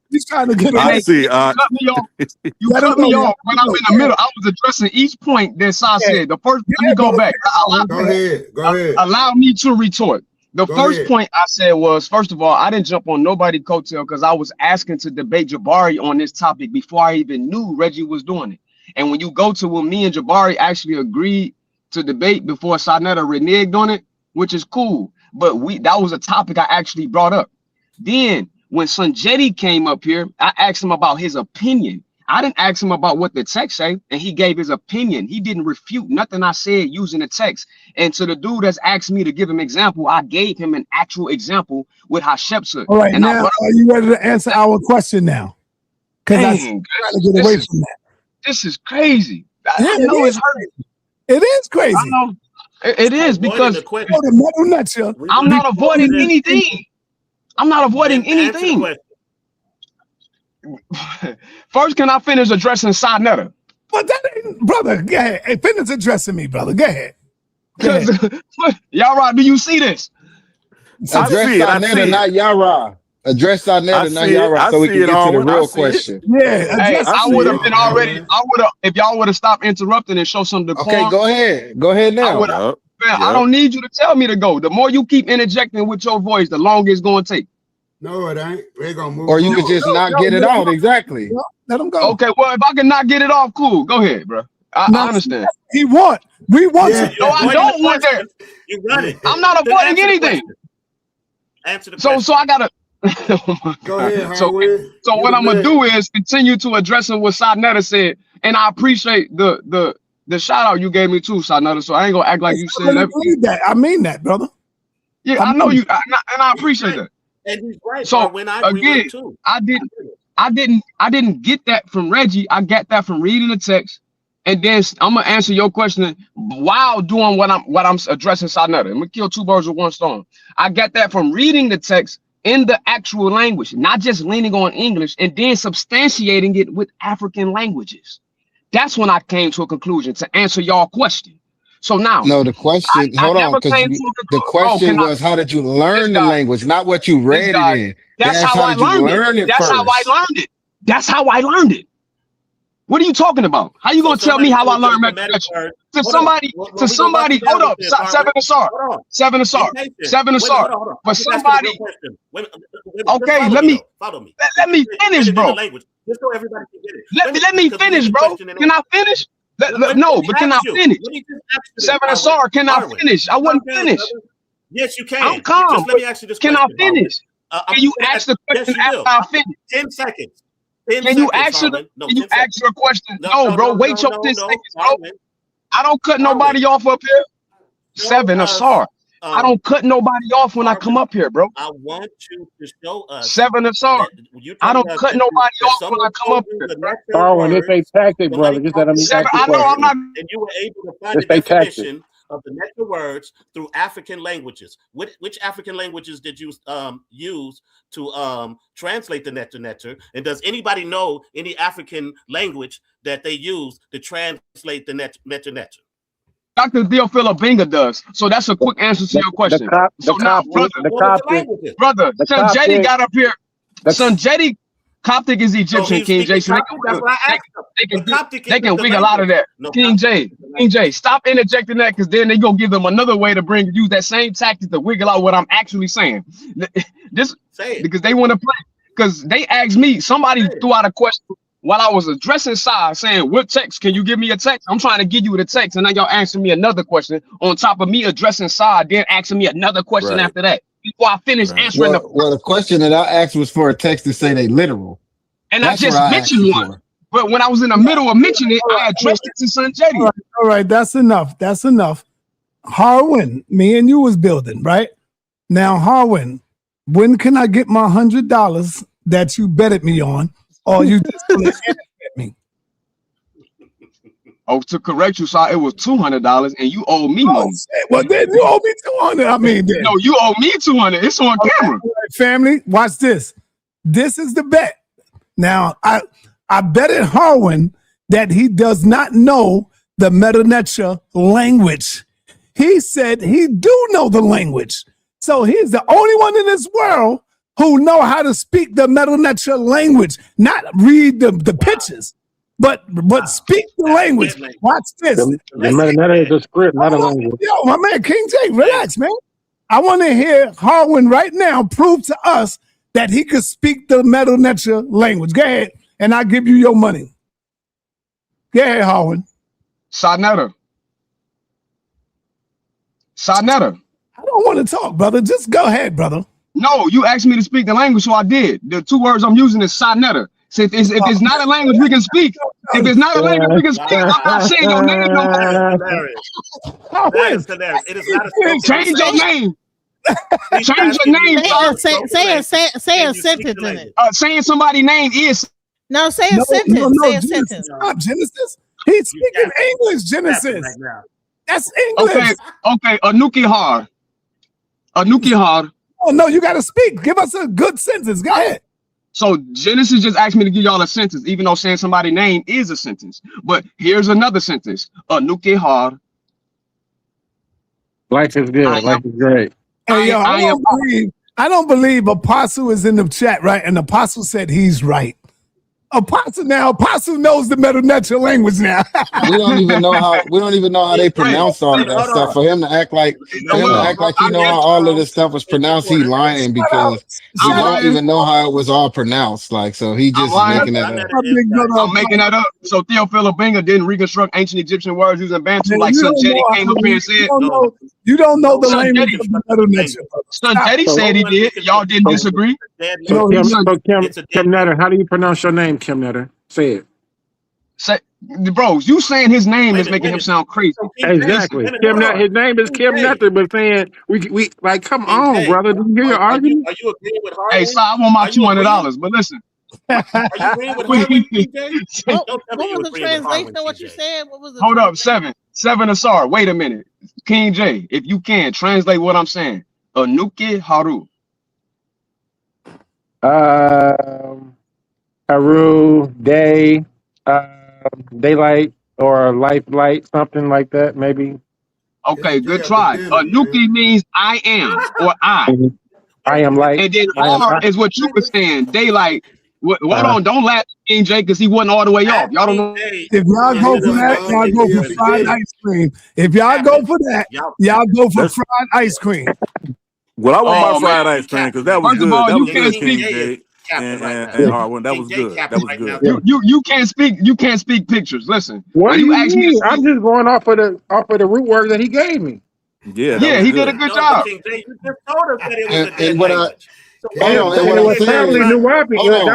He's trying to get. I see. Cut me off. You cut me off when I'm in the middle. I was addressing each point that Sa said. The first. Let me go back. Go ahead. Allow me to retort. The first point I said was, first of all, I didn't jump on nobody's coattail because I was asking to debate Jabari on this topic before I even knew Reggie was doing it. And when you go to when me and Jabari actually agreed to debate before sa.neter reneged on it, which is cool, but that was a topic I actually brought up. Then when Sanjetti came up here, I asked him about his opinion. I didn't ask him about what the text say, and he gave his opinion. He didn't refute nothing I said using the text. And to the dude that's asked me to give him example, I gave him an actual example with Hatshepsut. All right, and now are you ready to answer our question now? Because I'm trying to get away from that. This is crazy. I know it's hurting. It is crazy. I know. It is because I'm not avoiding anything. I'm not avoiding anything. First, can I finish addressing sa.neter? But that ain't, brother, go ahead. Hey, finish addressing me, brother. Go ahead. Yara, do you see this? Address sa.neter, not Yara. Address sa.neter, not Yara, so we can get to the real question. Yeah, hey, I would have been already. I would have, if y'all would have stopped interrupting and show some decorum. Okay, go ahead. Go ahead now. I don't need you to tell me to go. The more you keep interjecting with your voice, the longer it's going to take. No, it ain't. We're gonna move. Or you could just not get it out. Exactly. Let him go. Okay, well, if I can not get it off, cool. Go ahead, bro. I understand. We want Yeah. you. No, I don't want that. You run it. I'm not avoiding anything. Answer the question. So I gotta. Oh my Go God. ahead, So what I'm gonna do is continue to address what sa.neter said, and I appreciate the shout out you gave me too, sa.neter. So I ain't gonna act like you said that. I mean that, brother. Yeah, I know you, and I appreciate that. And he's right. So When I agree again, with him too. I didn't get that from Reggie. I got that from reading the text, and then I'm gonna answer your question while doing what I'm addressing sa.neter. I'm gonna kill two birds with one stone. I got that from reading the text in the actual language, not just leaning on English, and then substantiating it with African languages. That's when I came to a conclusion to answer y'all question. So now, no, the question. Hold on, because the question was, how did you learn the language, not what you read it in. That's how I learned it. That's how I learned it. That's how I learned it. What are you talking about? How you gonna tell me how I learned Metaconnection? To somebody, hold up, Seven Asar. For somebody. Okay, let me finish, bro. Just so everybody can get it. Let me finish, bro. Can I finish? No, but can I finish? Seven Asar, can I finish? I wasn't finished. Yes, you can. I'm calm. Just let me ask you this question. Can I finish? Can you ask the question after I finish? 10 seconds. Can you ask your question? No, bro. Wait your 10 seconds, bro. I don't cut nobody off up here. Seven Asar. I don't cut nobody off when I come up here, bro. I want you to show us. Seven Asar. I don't cut nobody off when I come up here. Darwin, it's a tactic, brother. Just let me ask you I know I'm not. And you were able to find the definition of the netter words through African languages. Which African languages did you use to translate the netter? And does anybody know any African language that they use to translate the netter? Dr. Theophila Binga does. So that's a quick answer to your question. Brother, Sanjetti got up here. Sanjetti, Coptic is Egyptian, King J. So they can wiggle out of that. King J, stop interjecting that, because then they gonna give them another way to use that same tactic to wiggle out what I'm actually saying. Because they want to play. Because they asked me, somebody threw out a question while I was addressing Sa, saying, what text? Can you give me a text? I'm trying to give you the text, and now y'all answering me another question on top of me addressing Sa, then asking me another question after that. Before I finish answering the question that I asked was for a text to say they literal. And that's I just mentioned one. But when I was in the middle of mentioning it, I addressed it to Sanjetti. All right, that's enough. That's enough. Harwin, me and you was building, right? Now, Harwin, when can I get my $100 that you betted me on? Or you just gonna bet me? Oh, to correct you, Sa, it was $200, and you owe me money. Well, then you owe me $200. I mean, no, you owe me $200. It's on camera. Family, watch this. This is the bet. Now, I betted Harwin that he does not know the Metanetra language. He said he do know the language. So he's the only one in this world who know how to speak the Metanetra language, not read the pictures, but speak the language. Watch this. The Metanetra is a script, not a language. Yo, my man, King J, relax, man. I want to hear Harwin right now prove to us that he could speak the Metanetra language. Go ahead, and I'll give you your money. Go ahead, Harwin. sa.neter. Sa.neter. I don't want to talk, brother. Just go ahead, brother. No, you asked me to speak the language, so I did. The two words I'm using is sa.neter. So if it's not a language we can speak, I'm not saying your name no more. It is not a change your name. Change your name. Say a sentence in it. Saying somebody's name is. No, say a sentence. Say a sentence. Stop, Genesis. He's speaking English, Genesis. That's English. Okay. Anuki Har. Oh, no, you got to speak. Give us a good sentence. Go ahead. So Genesis just asked me to give y'all a sentence, even though saying somebody's name is a sentence. But here's another sentence. Anuki Har. Life is good. Life is great. Hey, yo, I don't believe Apostle is in the chat, right? And Apostle said he's right. Apostle now. Apostle knows the Meta-Neter language now. We don't even know how they pronounce all of that stuff. For him to act like he know how all of this stuff was pronounced, he lying because we don't even know how it was all pronounced. Like, so he just making that up. I'm making that up. So Theophilus Benga didn't reconstruct ancient Egyptian words using Bantu like Son Jetty came up here and said. You don't know the language of the Meta-Neter. Son Jetty said he did. Y'all didn't disagree. So Kim Netter, how do you pronounce your name, Kim Netter? Say it. Say, bro, you saying his name is making him sound crazy. Exactly. Kim Netter, his name is Kim Netter, but saying we like, come on, brother. Do you hear your argument? Are you agreeing with Harlan? Hey, so I want my $200, but listen. Are you agreeing with Harlan, TJ? What was the translation of what you said? What was the Hold up, seven Asar. Wait a minute. King J, if you can, translate what I'm saying. Anuki Haru. Haru, day, daylight, or light, something like that, maybe. Okay, good try. Anuki means I am or I. I am light. And then R is what you were saying. Daylight. Hold on, don't laugh at King J because he wasn't all the way off. Y'all don't know. If y'all go for that, y'all go for fried ice cream. If y'all go for that, y'all go for fried ice cream. Well, I want my fried ice cream because that was good. That was good, King J. J. And Harlan, that was good. That was good. You can't speak pictures. Listen. What do you mean? I'm just going off of the root word that he gave me. Yeah, he did a good job. King J, you just told us that it was a dead what language. That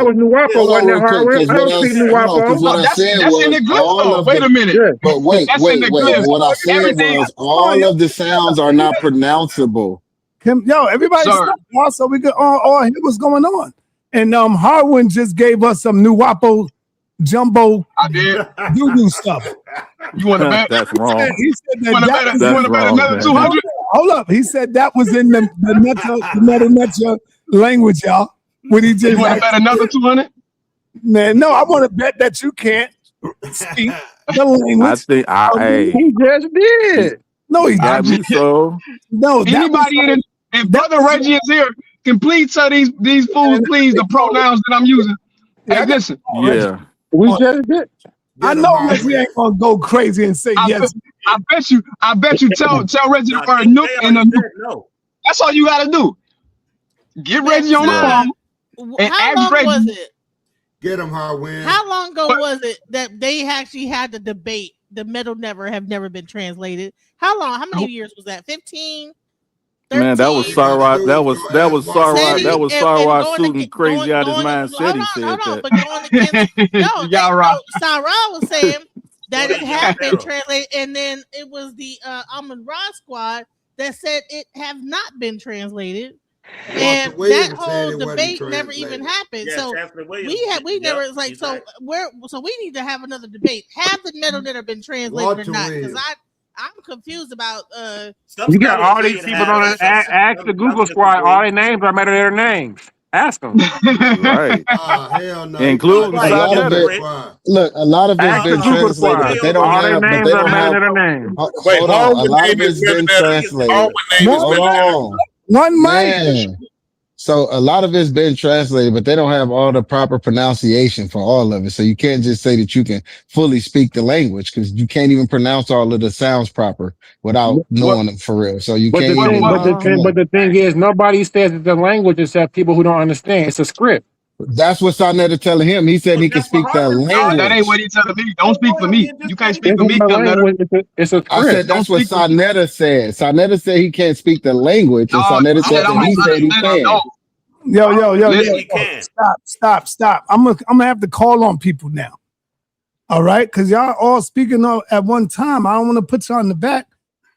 was Nuwapo, wasn't it, Harlan? I don't speak Nuwapo. That's in the glyph. Wait a minute. But wait. What I said was all of the sounds are not pronounceable. Yo, everybody stop. Also, we could all hear what's going on. And Harwin just gave us some Nuwapo jumbo doo-doo stuff. You want to bet? That's wrong. He said you want to bet another 200? Hold up. He said that was in the Meta-Neter language, y'all. When he just you want to bet another 200? Man, no, I want to bet that you can't speak the language. I think he just did. No, he I didn't. so. No, anybody if Brother Reggie is here, can please tell these fools, please, the pronouns that I'm using. Hey, listen. Yeah. We just did. I know Reggie ain't gonna go crazy and say yes. I bet you tell Reggie the word nook and a nook. No. That's all you gotta do. Get Reggie on the phone and ask Reggie. Was it? Get him, Harwin. How long ago was it that they actually had the debate? The Meta-Neter have never been translated. How long? How many years was that? 15? 13? Man, that was Sarwat. That was Sarwat. That was Sarwat shooting crazy out his mind. Said he said that. But going against, Sarah was saying that it had been translated, and then it was the Amon Ra squad that said it have not been translated. And that whole debate never even happened. Yes, so we never. It's like so. So we need to have another debate. Have the Meta-Neter been translated or not? Because I'm confused about. You got all these people on ask the Google squad. All their names are Meta-Neter names. Ask them. Right. Hell no. Including a lot of it. Look, a lot of it's been translated, but they don't have. But they don't have. Hold on. A lot of it's been translated. Hold on. One mic. So a lot of it's been translated, but they don't have all the proper pronunciation for all of it. So you can't just say that you can fully speak the language because you can't even pronounce all of the sounds proper without knowing them for real. So you can't. But the thing is, nobody says it's the language except people who don't understand. It's a script. That's what sa.neter telling him. He said he can speak that language. No, that ain't what he telling me. Don't speak for me. You can't speak for me. It's a script. I said that's what sa.neter said. Sa.neter said he can't speak the language, and sa.neter said that he said he can. Yo. Stop. I'm gonna have to call on people now. All right, because y'all all speaking at one time. I don't want to put you on the back,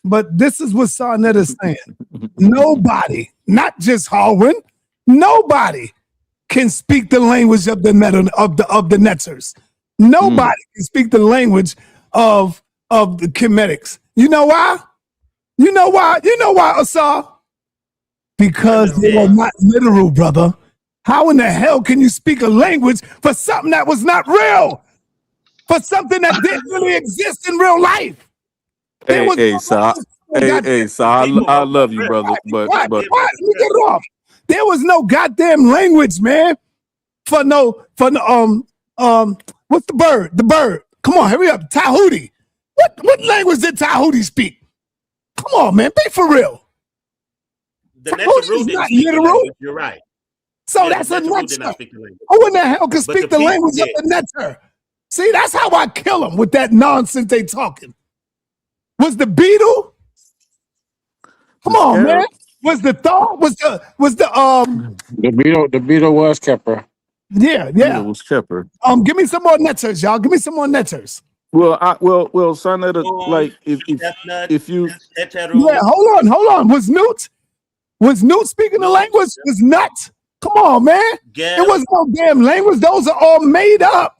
but this is what sa.neter is saying. Nobody, not just Harwin, nobody can speak the language of the Neters. Nobody can speak the language of the Kemetics. You know why? You know why, Asar? Because they were not literal, brother. How in the hell can you speak a language for something that was not real? For something that didn't really exist in real life? Hey, Sa, I love you, brother. But let me get it off. There was no goddamn language, man, for What's the bird? The bird. Come on, hurry up. Tahuti. What language did Tahuti speak? Come on, man. Be for real. The Tahuti Neteru is didn't not speak the literal. language. You're right. So Yeah, that's the a Neteru did not neter. speak the language. Who in the hell can But speak the the people language did. of the neter? See, that's how I kill them with that nonsense they talking. Was the beetle? Come on, man. Was the thought? Was the The beetle was Kepler. Yeah. It was Kepler. Give me some more netters, y'all. Give me some more netters. Well, sa.neter, like Chestnut, if you Neteru. Yeah, hold on. Was Newt speaking the language? Was Nut? Come on, man. It was no damn language. Those are all made up.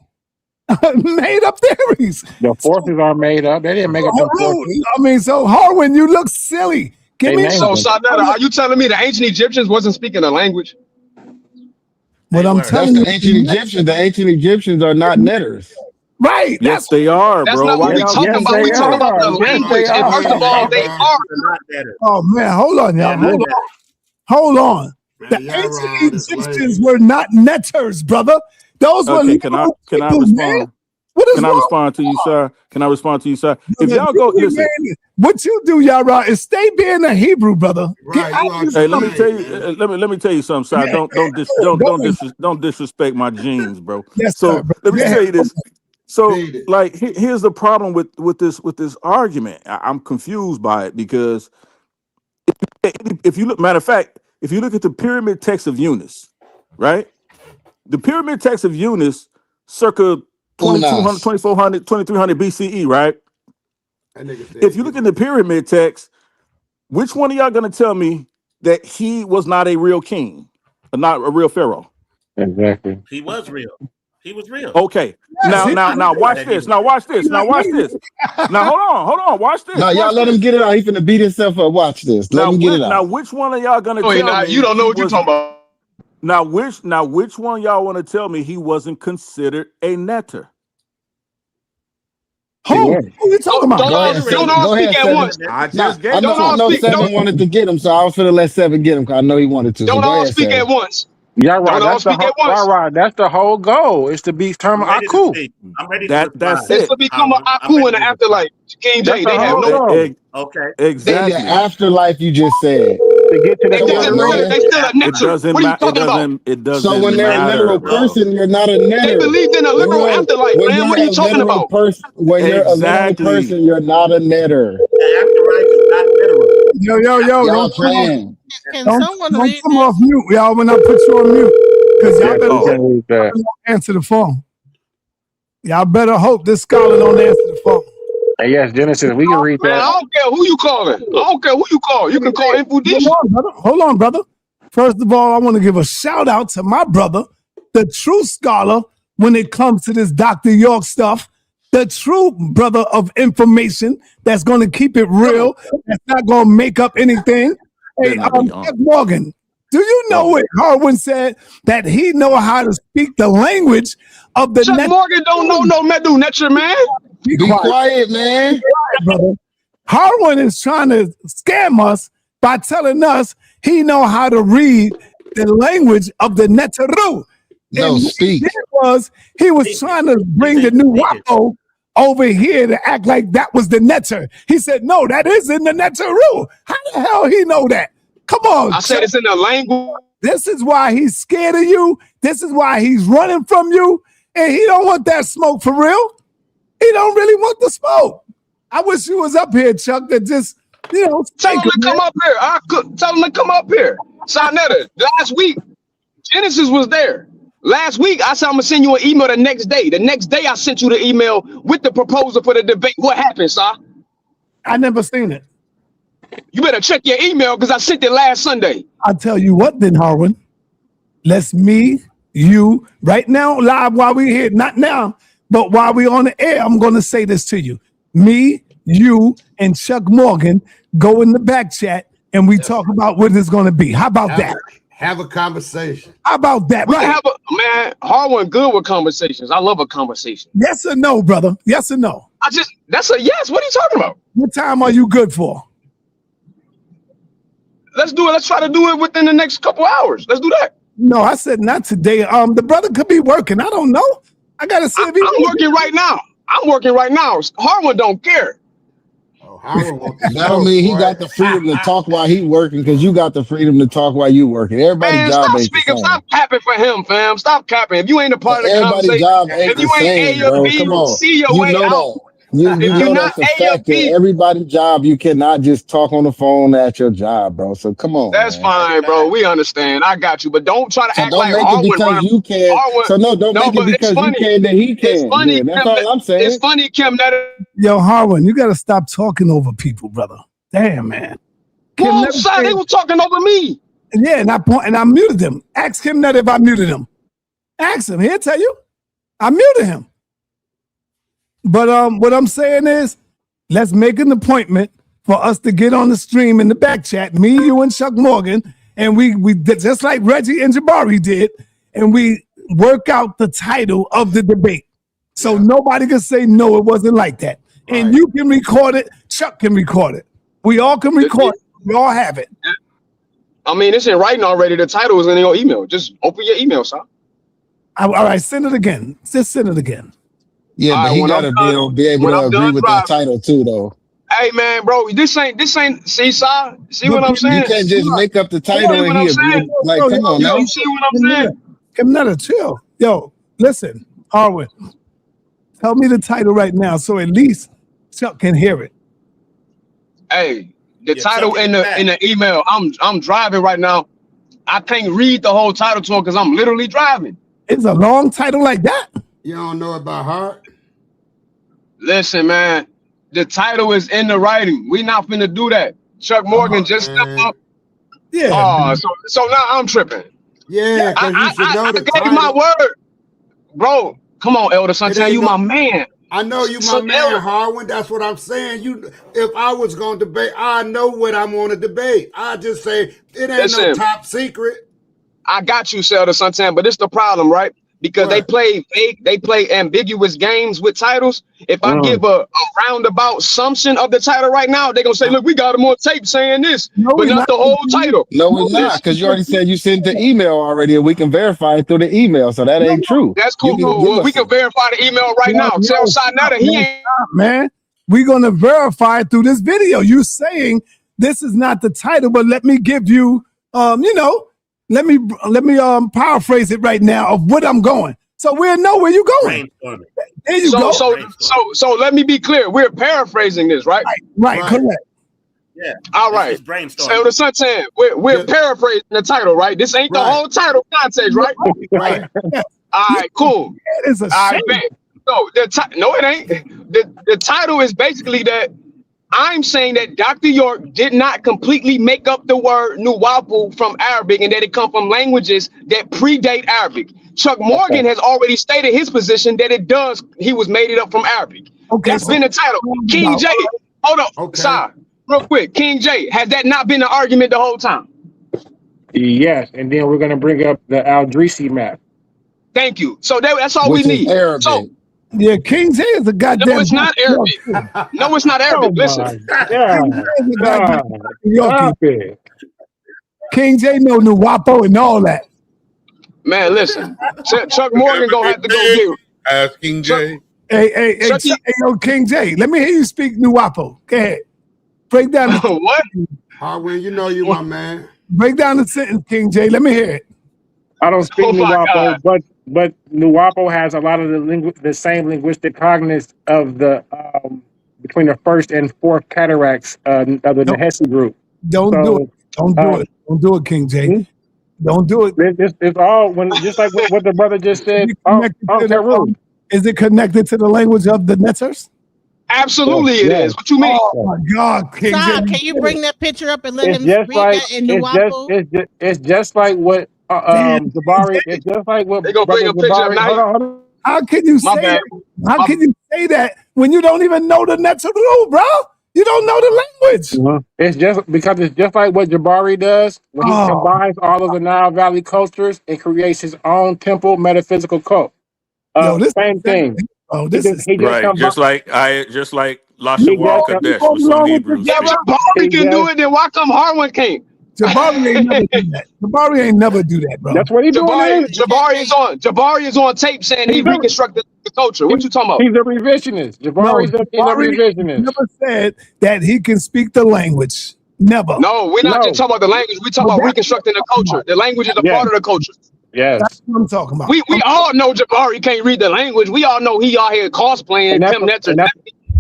Made up theories. The forces are made up. They didn't make up the forces. I mean, so Harwin, you look silly. Give me So sa.neter, are you telling me the ancient Egyptians wasn't speaking a language? What I'm That's telling the you. ancient Egyptians. The ancient Egyptians are not netters. Right. Yes, they are, That's bro. not what we talking about. We talking about the language. And first of all, they are. Oh man, hold on, y'all. Hold on. The ancient Egyptians were not netters, brother. Those were Okay, can I people, respond? man. What is Can I wrong? respond to you, sir? Can I respond to you, sir? If y'all go, listen. What you do, Yara, is stay being a Hebrew, brother. Hey, let me tell you. Let me tell you something, sir. Don't disrespect my genes, bro. Yes, so sir, bro. let me Yeah. tell you this. So, like, here's the problem with this argument. I'm confused by it because if you look, matter of fact, if you look at the pyramid text of Eunice, right? The pyramid text of Eunice, circa 2200, 2400, 2300 BCE, right? If you look in the pyramid text, which one of y'all gonna tell me that he was not a real king, or not a real pharaoh? Exactly. He was real. He was real. Okay. Now watch this. Now watch this. Now watch this. Now hold on. Watch this. No, y'all let him get it out. He's finna beat himself up. Watch this. Let him get it out. Now which one of y'all gonna tell me? You don't know what you're talking about. Now which one of y'all want to tell me he wasn't considered a neter? Who you talking about? Don't all speak at once. I just gave I know Seven wanted to get him, so I was finna let Seven get him because I know he wanted to. Don't all speak at once. Yeah, right. Don't all speak at once. That's the whole goal. Is to become Aku. I'm ready to That's It's it. to become an Aku in the afterlife. King J, they have no. Okay. Exactly. In the afterlife, you just said. To get to They still a neter. What are you talking about? It doesn't. So when they're a literal person, you're not a neter. They believed in a literal afterlife, man. What are you talking about? When you're a literal person, you're not a neter. Yo, Y'all playing. Someone read come off mute, y'all, when I put you on mute. Because y'all better answer the phone. Y'all better hope this scholar don't answer the phone. Hey, yes, Genesis, we can read that. Man, I don't care who you calling. I don't care who you call. You can call Infudish. Hold on, brother. First of all, I want to give a shout out to my brother, the true scholar when it comes to this Dr. York stuff, the true brother of information that's going to keep it real, that's not going to make up anything. Hey, Jeff Morgan, do you know what Harwin said? That he know how to speak the language of the Jeff Morgan don't know no Medu Netra, man. Be quiet, man. Brother. Harwin is trying to scam us by telling us he know how to read the language of the Neteru. No, speak. He was trying to bring the new Wapo over here to act like that was the Neter. He said, no, that isn't the Neteru. How the hell he know that? Come on. I said it's in the language. This is why he's scared of you. This is why he's running from you. And he don't want that smoke for real. He don't really want the smoke. I wish you was up here, Chuck, that just, tell him to come up here. Tell him to come up here. sa.neter, last week, Genesis was there. Last week, I said I'm gonna send you an email the next day. The next day, I sent you the email with the proposal for the debate. What happened, Sa? I never seen it. You better check your email because I sent it last Sunday. I'll tell you what then, Harwin. Let's you, right now, live while we're here, not now, but while we're on the air, I'm going to say this to you. Me, you, and Chuck Morgan go in the back chat and we talk about what it's going to be. How about that? Have a conversation. How about that? We can have man, Harwin good with conversations. I love a conversation. Yes or no, brother? Yes or no? That's a yes. What are you talking about? What time are you good for? Let's do it. Let's try to do it within the next couple hours. Let's do that. No, I said not today. The brother could be working. I don't know. I gotta see if he I'm working right now. I'm working right now. Harlan don't care. Oh, Howard wants to That don't mean he got the freedom to talk while he working, because you got the freedom to talk while you working. Everybody's Man, job stop ain't the speaking. same. Stop capping for him, fam. Stop capping. If you ain't a part of the Everybody's conversation, job ain't if the you ain't same, A or bro. B, Come on. see your You way know out. that. You If you're know not that's a A or fact. That B, everybody's job, you cannot just talk on the phone at your job, bro. So come on, that's man. fine, bro. We understand. I got you. But don't try to So act don't like make it Harlan because run. you can. Harlan, So no, don't no, make it but it's because you funny. can that he It's can. funny, Yeah, that's Kim. all I'm saying. It's funny, Kim. That Yo, Harwin, you gotta stop talking over people, brother. Damn, man. Kim whoa, never son, they said, was talking over me. yeah, and I muted him. Ask him that if I muted him. Ask him. He'll tell you. I muted him. But what I'm saying is, let's make an appointment for us to get on the stream in the back chat, me, you, and Chuck Morgan, and we did just like Reggie and Jabari did, and we work out the title of the debate. So nobody can say no, it wasn't like that. And you can record it, Chuck can record it. We all can record it. We all have it. I mean, it's in writing already. The title is in your email. Just open your email, son. All right, send it again. Just send it again. Yeah, but he gotta be able when to I'm agree done with that driving. title too, though. Hey man, bro, this ain't see, Si? See what I'm saying? You can't just make up the See title and what he I'm agree. saying? Like, come on now. You see what I'm saying? Kamnetta, chill. Yo, listen, Harwin, tell me the title right now so at least Chuck can hear it. Hey, the title in the email. I'm driving right now. I can't read the whole title to him because I'm literally driving. It's a long title like that. You don't know it by heart? Listen, man, the title is in the writing. We not finna do that. Chuck Morgan just stepped up. Yeah. So now I'm tripping. Yeah, because you should know I the gave my title. word, bro. Come on, Elder Santana, you my man. I know you my man, Harwin. That's what I'm saying. If I was going to debate, I know what I'm going to debate. I just say it ain't no top secret. I got you, Elder Santana, but it's the problem, right? Because they play fake, they play ambiguous games with titles. If I give a roundabout assumption of the title right now, they're gonna say, look, we got him on tape saying this, but not the whole title. No, we're not, because you already said you sent the email already, and we can verify it through the email. So that ain't true. That's cool. Well, we can verify the email right now. Tell sa.neter he ain't. Man, we're gonna verify it through this video. You saying this is not the title, but let me give you, let me paraphrase it right now of what I'm going. So we'll know where you're going. There you go. So let me be clear. We're paraphrasing this, right? Right. Correct. Yeah. All right. So the Suntan, we're paraphrasing the title, right? This ain't the whole title context, right? Right. All right, cool. It is a shame. No, no, it ain't. The title is basically that I'm saying that Dr. York did not completely make up the word nuwapu from Arabic and that it come from languages that predate Arabic. Chuck Morgan has already stated his position that it does. He was made it up from Arabic. That's been the title. King J, hold on, sorry, real quick. King J, has that not been the argument the whole time? Yes, and then we're gonna bring up the Aldrisi map. Thank you. So that's all we need. So yeah, King J is a goddamn. No, it's not Arabic. No, it's not Arabic. Listen. King J know Nuwapo and all that. Man, listen. Chuck Morgan gonna have to go get him. Ask King J. Hey, yo, King J, let me hear you speak Nuwapo. Go ahead. Break down the what? Harwin, you know you my man. Break down the sentence, King J. Let me hear it. I don't speak Nuwapo, but Nuwapo has a lot of the same linguistic cognizance of the between the first and fourth cataracts of the Nahesi group. Don't do it. Don't do it. Don't do it, King J. Don't do it. It's all just like what the brother just said. Is it connected to the language of the Neters? Absolutely, it is. What you mean? Oh my God, King J. Can you bring that picture up and let him read that in Nuwapo? It's just like what Jabari. It's just like what they gonna bring a picture up now. How can you say that? How can you say that when you don't even know the Neter rule, bro? You don't know the language. It's just because it's just like what Jabari does when he combines all of the Nile Valley cultures and creates his own temple metaphysical cult. Same thing. Oh, this is right. Just like Lashawan Kadesh with some Hebrew. Yeah, Jabari can do it. Then why come Harwin can't? Jabari ain't never do that. Jabari ain't never do that, bro. That's what he doing. Jabari is on tape saying he reconstructed the culture. What you talking about? He's a revisionist. Jabari's a revisionist. Never said that he can speak the language. Never. No, we're not just talking about the language. We talking about reconstructing the culture. The language is a part of the culture. Yes. That's what I'm talking about. We all know Jabari can't read the language. We all know he out here cosplaying sa.neter.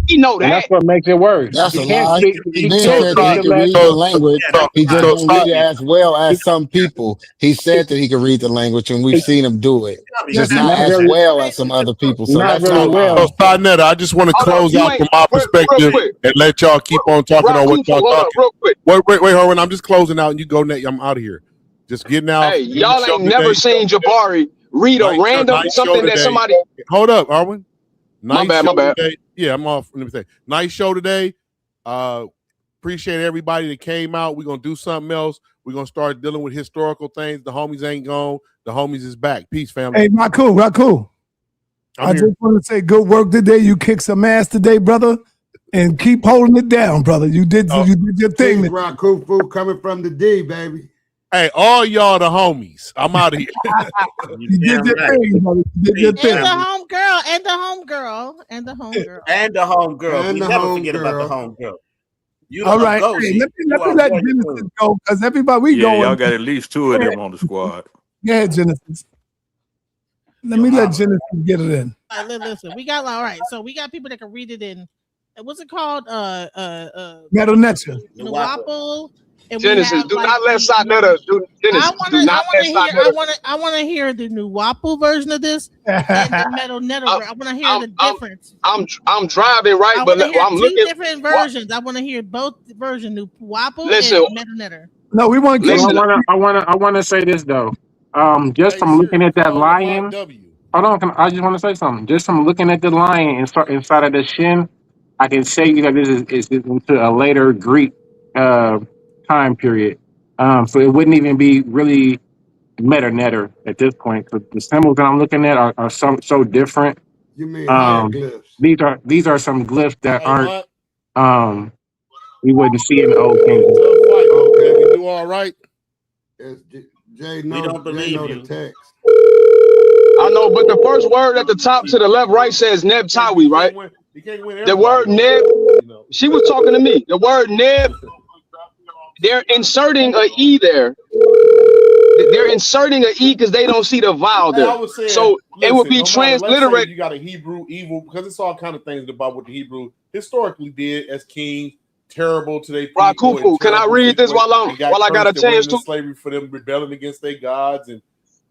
We know that. And that's what makes it worse. That's a He can't lie. speak. He did say that he can read the language. He just don't read it as well as some people. He said that he can read the language, and we've seen him do it. Just not as well as some other people. So that's not So sa.neter, I just want to close out from my perspective and let y'all keep on talking on what y'all talking. Real quick. Wait, Harwin, I'm just closing out and you go next. I'm out of here. Just getting out. Hey, y'all ain't never seen Jabari read a random something that somebody. Hold up, Harwin. My bad. Today. Yeah, I'm off. Let me say, nice show today. Appreciate everybody that came out. We're gonna do something else. We're gonna start dealing with historical things. The homies ain't gone. The homies is back. Peace, family. Hey, not cool. I just want to say good work today. You kicked some ass today, brother, and keep holding it down, brother. You did your thing. Rock Kufu coming from the D, baby. Hey, all y'all the homies. I'm out of here. You did your thing, brother. You did your thing. And the homegirl. We never forget about the homegirl. All right. Hey, let me let Genesis go because everybody going. Y'all got at least two of them on the squad. Yeah, Genesis. Let me let Genesis get it in. All right, listen, we got all right. So we got people that can read it in. What's it called? sa.neter. Nuwapu. Genesis, do not let sa.neter do. Genesis, do not let sa.neter. I want to hear the Nuwapu version of this and the sa.neter. I want to hear the difference. I'm driving right, but I'm looking. Two different versions. I want to hear both versions. Nuwapu and sa.neter. No, we want to. I want to say this though. Just from looking at that lion. Hold on, I just want to say something. Just from looking at the lion inside of the shin, I can say that this is into a later Greek time period. So it wouldn't even be really sa.neter at this point. So the symbols that I'm looking at are so different. You mean hieroglyphs? These are some glyphs that aren't we wouldn't see in the old kingdom. Okay, we do all right. Jay We don't believe you. the text. I know, but the first word at the top to the left, right says Neb-Tawi, right? The word Neb, she was talking to me. The word Neb, they're inserting a E there. They're inserting an E because they don't see the vowel there. So it would be transliterated. You got a Hebrew evil because it's all kind of things about what the Hebrew historically did as kings, terrible to their people. Kufu, can I read this while I got a chance to? Slavery for them rebelling against their gods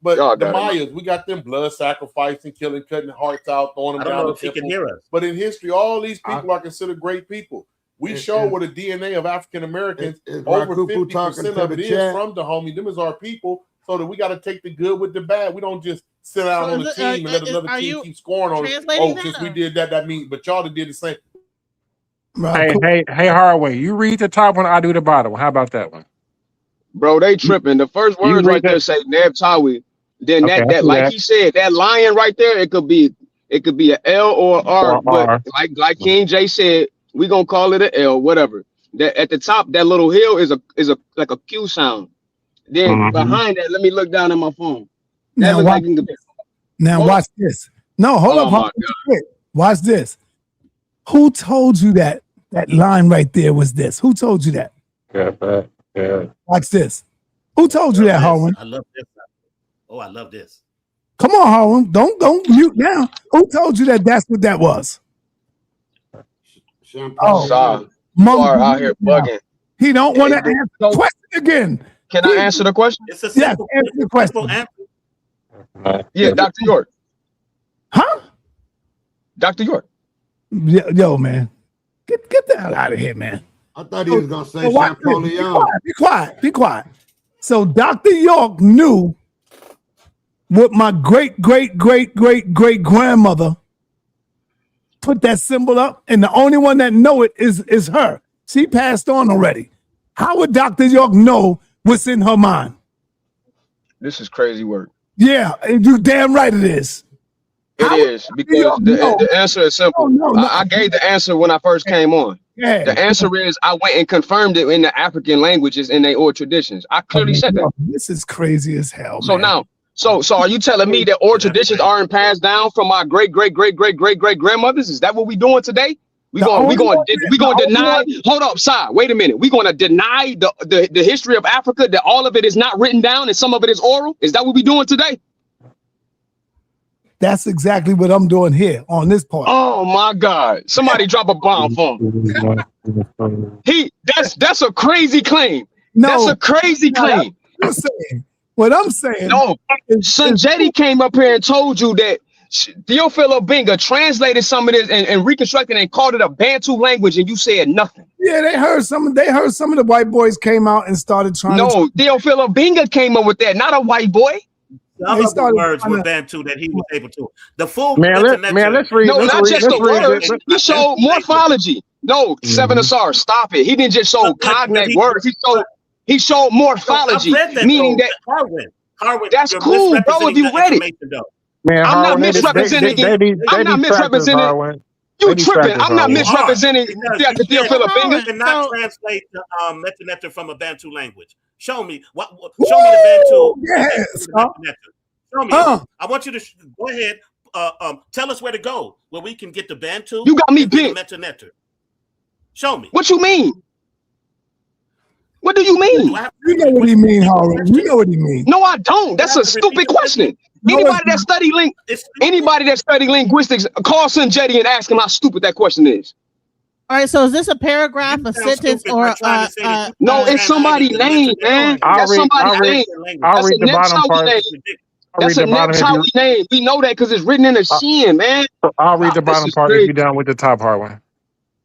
But the Mayas, we got them blood sacrificing, killing, cutting hearts out, throwing them down the temple. Can hear us. But in history, all these people are considered great people. We show with the DNA of African Americans, over 50% of it is from Dahomey. Them is our people, so that we got to take the good with the bad. We don't just sit out on the team and let another team keep scoring on it. Oh, since we did that means, but y'all did the same. Hey, Harway, you read the top one, I do the bottom. How about that one? Bro, they tripping. The first words right there say Neb-Tawi. Then that like he said, that lion right there, it could be an L or an R, but like King J said, we gonna call it an L, whatever. That at the top, that little hill is a like a Q sound. Then behind that, let me look down at my phone. Now watch this. No, hold up. Watch this. Who told you that line right there was this? Who told you that? Yeah. Watch this. Who told you that, Harwin? I love this. Oh, I love this. Come on, Harwin. Don't mute now. Who told you that's what that was? Oh, you are out here bugging. He don't want to answer the question again. Can I answer the question? It's a simple, answer the question. Yeah, Dr. York. Huh? Dr. York. Yo, man. Get the hell out of here, man. I thought he was going to say Champollion. Be quiet. So Dr. York knew what my great grandmother put that symbol up, and the only one that know it is her. She passed on already. How would Dr. York know what's in her mind? This is crazy work. Yeah, you damn right it is. It is because the answer is simple. I gave the answer when I first came on. Yeah. The answer is I went and confirmed it in the African languages and their oral traditions. I clearly said that. This is crazy as hell, so man. now, so are you telling me that oral traditions aren't passed down from our great grandmothers? Is that what we doing today? We going to deny. Hold up, side. Wait a minute. We going to deny the history of Africa, that all of it is not written down and some of it is oral. Is that what we doing today? That's exactly what I'm doing here on this part. Oh my God! Somebody drop a bomb for him. That's a crazy claim. No, that's a crazy claim. What I'm saying. No, Sanjetti came up here and told you that Theophilo Benga translated some of this and reconstructed and called it a Bantu language, and you said nothing. Yeah, they heard some of the white boys came out and started trying. No, Theophilo Benga came up with that, not a white boy. Some of the words were Bantu that he was able to. The full let's read. No, not just the words. He showed morphology. No, Seven Asar, stop it. He didn't just show cognate words. He showed morphology, meaning that Harwin, that's cool, bro. If you read it, man, I'm not misrepresenting it. I'm not misrepresenting. You tripping? I'm not misrepresenting Theophilo Benga. You cannot translate the sa.neter from a Bantu language. Show me what. Show me the Bantu. Yes. Show me. I want you to go ahead. Tell us where to go where we can get the Bantu. You got me picked. Show me. What you mean? What do you mean? You know what he mean, Howard. You know what he mean. No, I don't. That's a stupid question. Anybody that study linguistics, call Sanjetti and ask him how stupid that question is. All right, so is this a paragraph, a sentence, or no? It's somebody's name, man. That's somebody's name. I'll read the bottom part. That's a Neptawi name. We know that because it's written in the Shin, man. I'll read the bottom part if you're done with the top part one.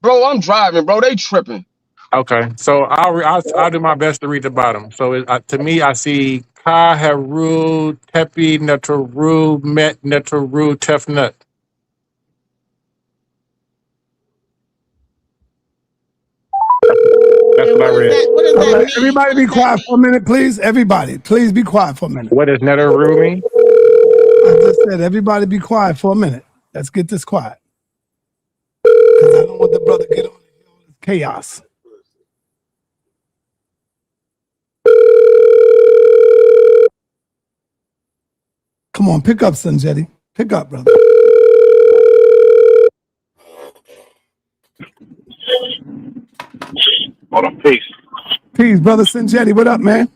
Bro, I'm driving, bro. They tripping. Okay, so I'll do my best to read the bottom. So to me, I see Ka Heru Tepi Neteru Met Neteru Tefnut. That's what I read. What does that mean? Everybody be quiet for a minute, please. Everybody, please be quiet for a minute. What does Neteru mean? I just said everybody be quiet for a minute. Let's get this quiet. Because I don't want the brother to get on chaos. Come on, pick up, Sanjetti. Pick up, brother. Hold on, peace. Peace, brother Sanjetti. What up, man?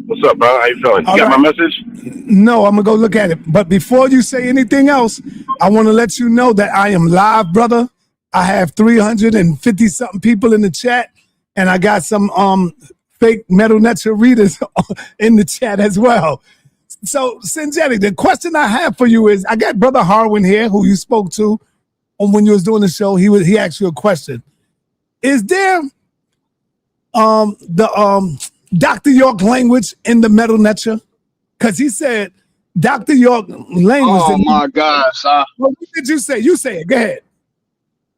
What's up, bro? How you feeling? You got my message? No, I'm gonna go look at it. But before you say anything else, I want to let you know that I am live, brother. I have 350 something people in the chat, and I got some fake sa.neter readers in the chat as well. So, Sanjetti, the question I have for you is, I got Brother Harwin here, who you spoke to when you was doing the show. He asked you a question. Is there the Dr. York language in the sa.neter? Because he said Dr. York language. Oh my gosh, what did you say? You say it. Go ahead.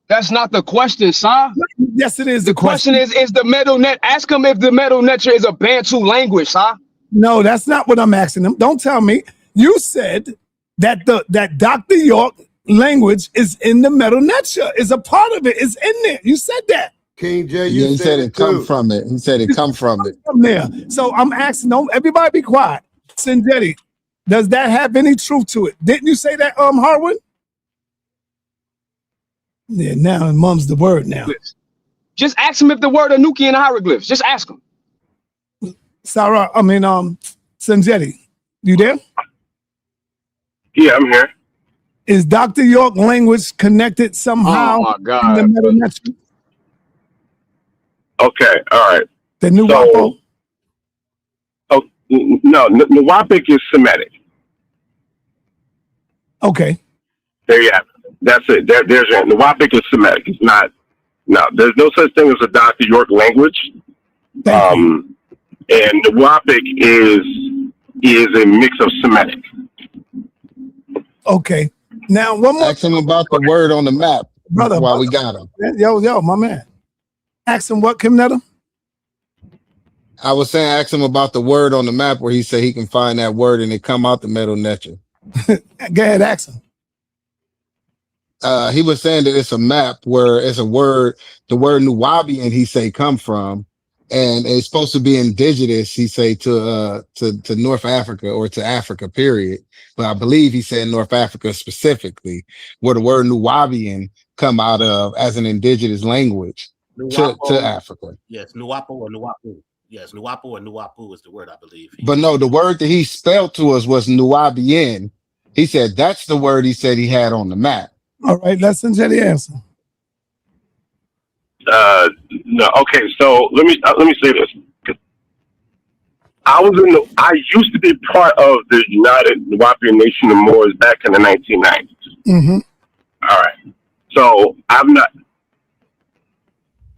That's not the question, sir. Yes, it is. The question is the sa.neter? Ask him if the sa.neter is a Bantu language, sir. No, that's not what I'm asking him. Don't tell me. You said that that Dr. York language is in the sa.neter. Is a part of it. It's in there. You said that. King J, he said it come from it. He said it come from it. From there. So I'm asking, everybody be quiet. Sanjetti, does that have any truth to it? Didn't you say that, Harwin? Yeah, now mum's the word now. Just ask him if the word Anuki hieroglyphs. Just ask him. Sanjetti, you there? Yeah, I'm here. Is Dr. York language connected somehow? Oh my God. In the sa.neter? Okay, all right. The new Wapo? Oh no, Nawapic is Semitic. Okay. There you have it. That's it. There's your Nawapic is Semitic. It's not. No, there's no such thing as a Dr. York language. And Nawapic is a mix of Semitic. Okay. Now one more. Ask him about the word on the map, brother. While we got him. Yo, my man. Ask him what, Kim Netta? I was saying, ask him about the word on the map where he said he can find that word and it come out the sa.neter. Go ahead, ask him. He was saying that it's a map where it's a word, the word Nuwabian, he say come from, and it's supposed to be indigenous, he say to North Africa or to Africa, period. But I believe he said North Africa specifically, where the word Nuwabian come out of as an indigenous language to Africa. Yes, Nuwapo or Nuwapu. Yes, Nuwapo or Nuwapu is the word, I believe. But no, the word that he spelled to us was Nuwabian. He said that's the word he said he had on the map. All right, let's send you the answer. No, okay. So let me say this. I used to be part of the United Nuwapian Nation of Moors back in the 1990s. Mm-hmm. All right. So I'm not.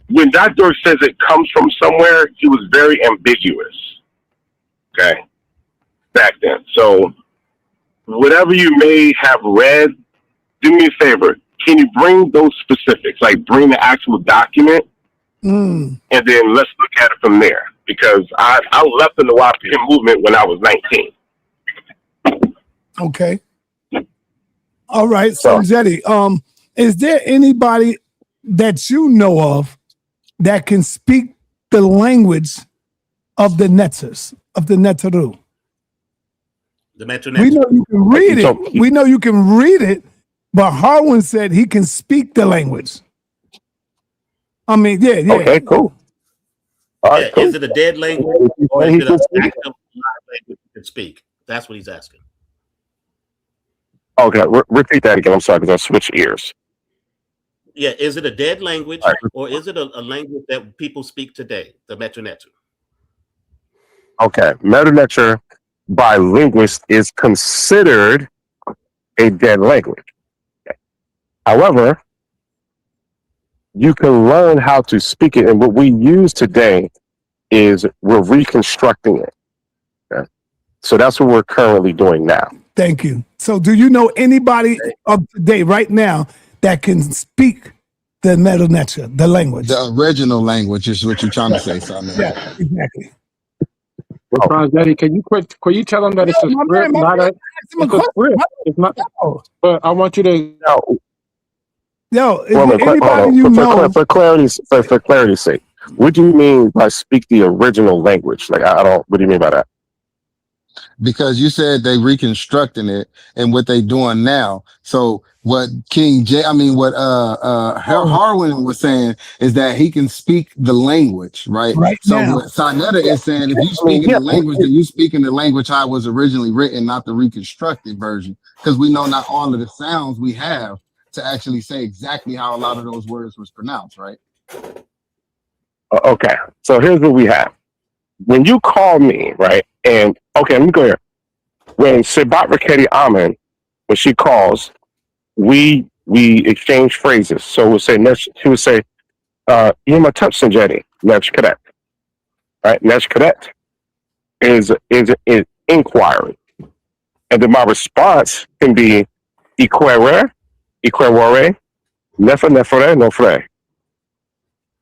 When Dr. says it comes from somewhere, he was very ambiguous. Okay. Back then. So whatever you may have read, do me a favor. Can you bring those specifics? Like bring the actual document, and then let's look at it from there. Because I left the Nuwapian movement when I was 19. Okay. All right, Sanjetti. Is there anybody that you know of that can speak the language of the Neters, of the Neteru? The Metro. We know you can read it. We know you can read it, but Harwin said he can speak the language. I mean, yeah. Okay, cool. All right, cool. Is it a dead language or is it an active language you can speak? That's what he's asking. Okay, repeat that again. I'm sorry, because I switched ears. Yeah, is it a dead language or is it a language that people speak today, the Metronetu? Okay, Meta-Nature by linguists is considered a dead language. However, you can learn how to speak it, and what we use today is we're reconstructing it. Okay? So that's what we're currently doing now. Thank you. So do you know anybody of today, right now, that can speak the Meta-Nature, the language? The original language is what you're trying to say, son. Yeah, exactly. Well, Daddy, can you tell them that it's a script, not a script? It's not. But I want you to. Yo, is Well, there anybody you know? For clarity's sake, what do you mean by speak the original language? Like, I don't. What do you mean by that? Because you said they reconstructing it and what they doing now. So what Harwin was saying is that he can speak the language, right? So now. what sa.neter is saying, if you speaking the language, then you speaking the language how it was originally written, not the reconstructed version. Because we know not all of the sounds we have to actually say exactly how a lot of those words was pronounced, right? Okay, so here's what we have. When you call me, right, and okay, let me go here. When Sebat Raketi Amen, when she calls, we exchange phrases. So we'll say, she would say, Yuma Tupsanjeti, Nech Cadet. Right? Nech Cadet is inquiry. And then my response can be Iquere, Nefa Nefere, Nofre.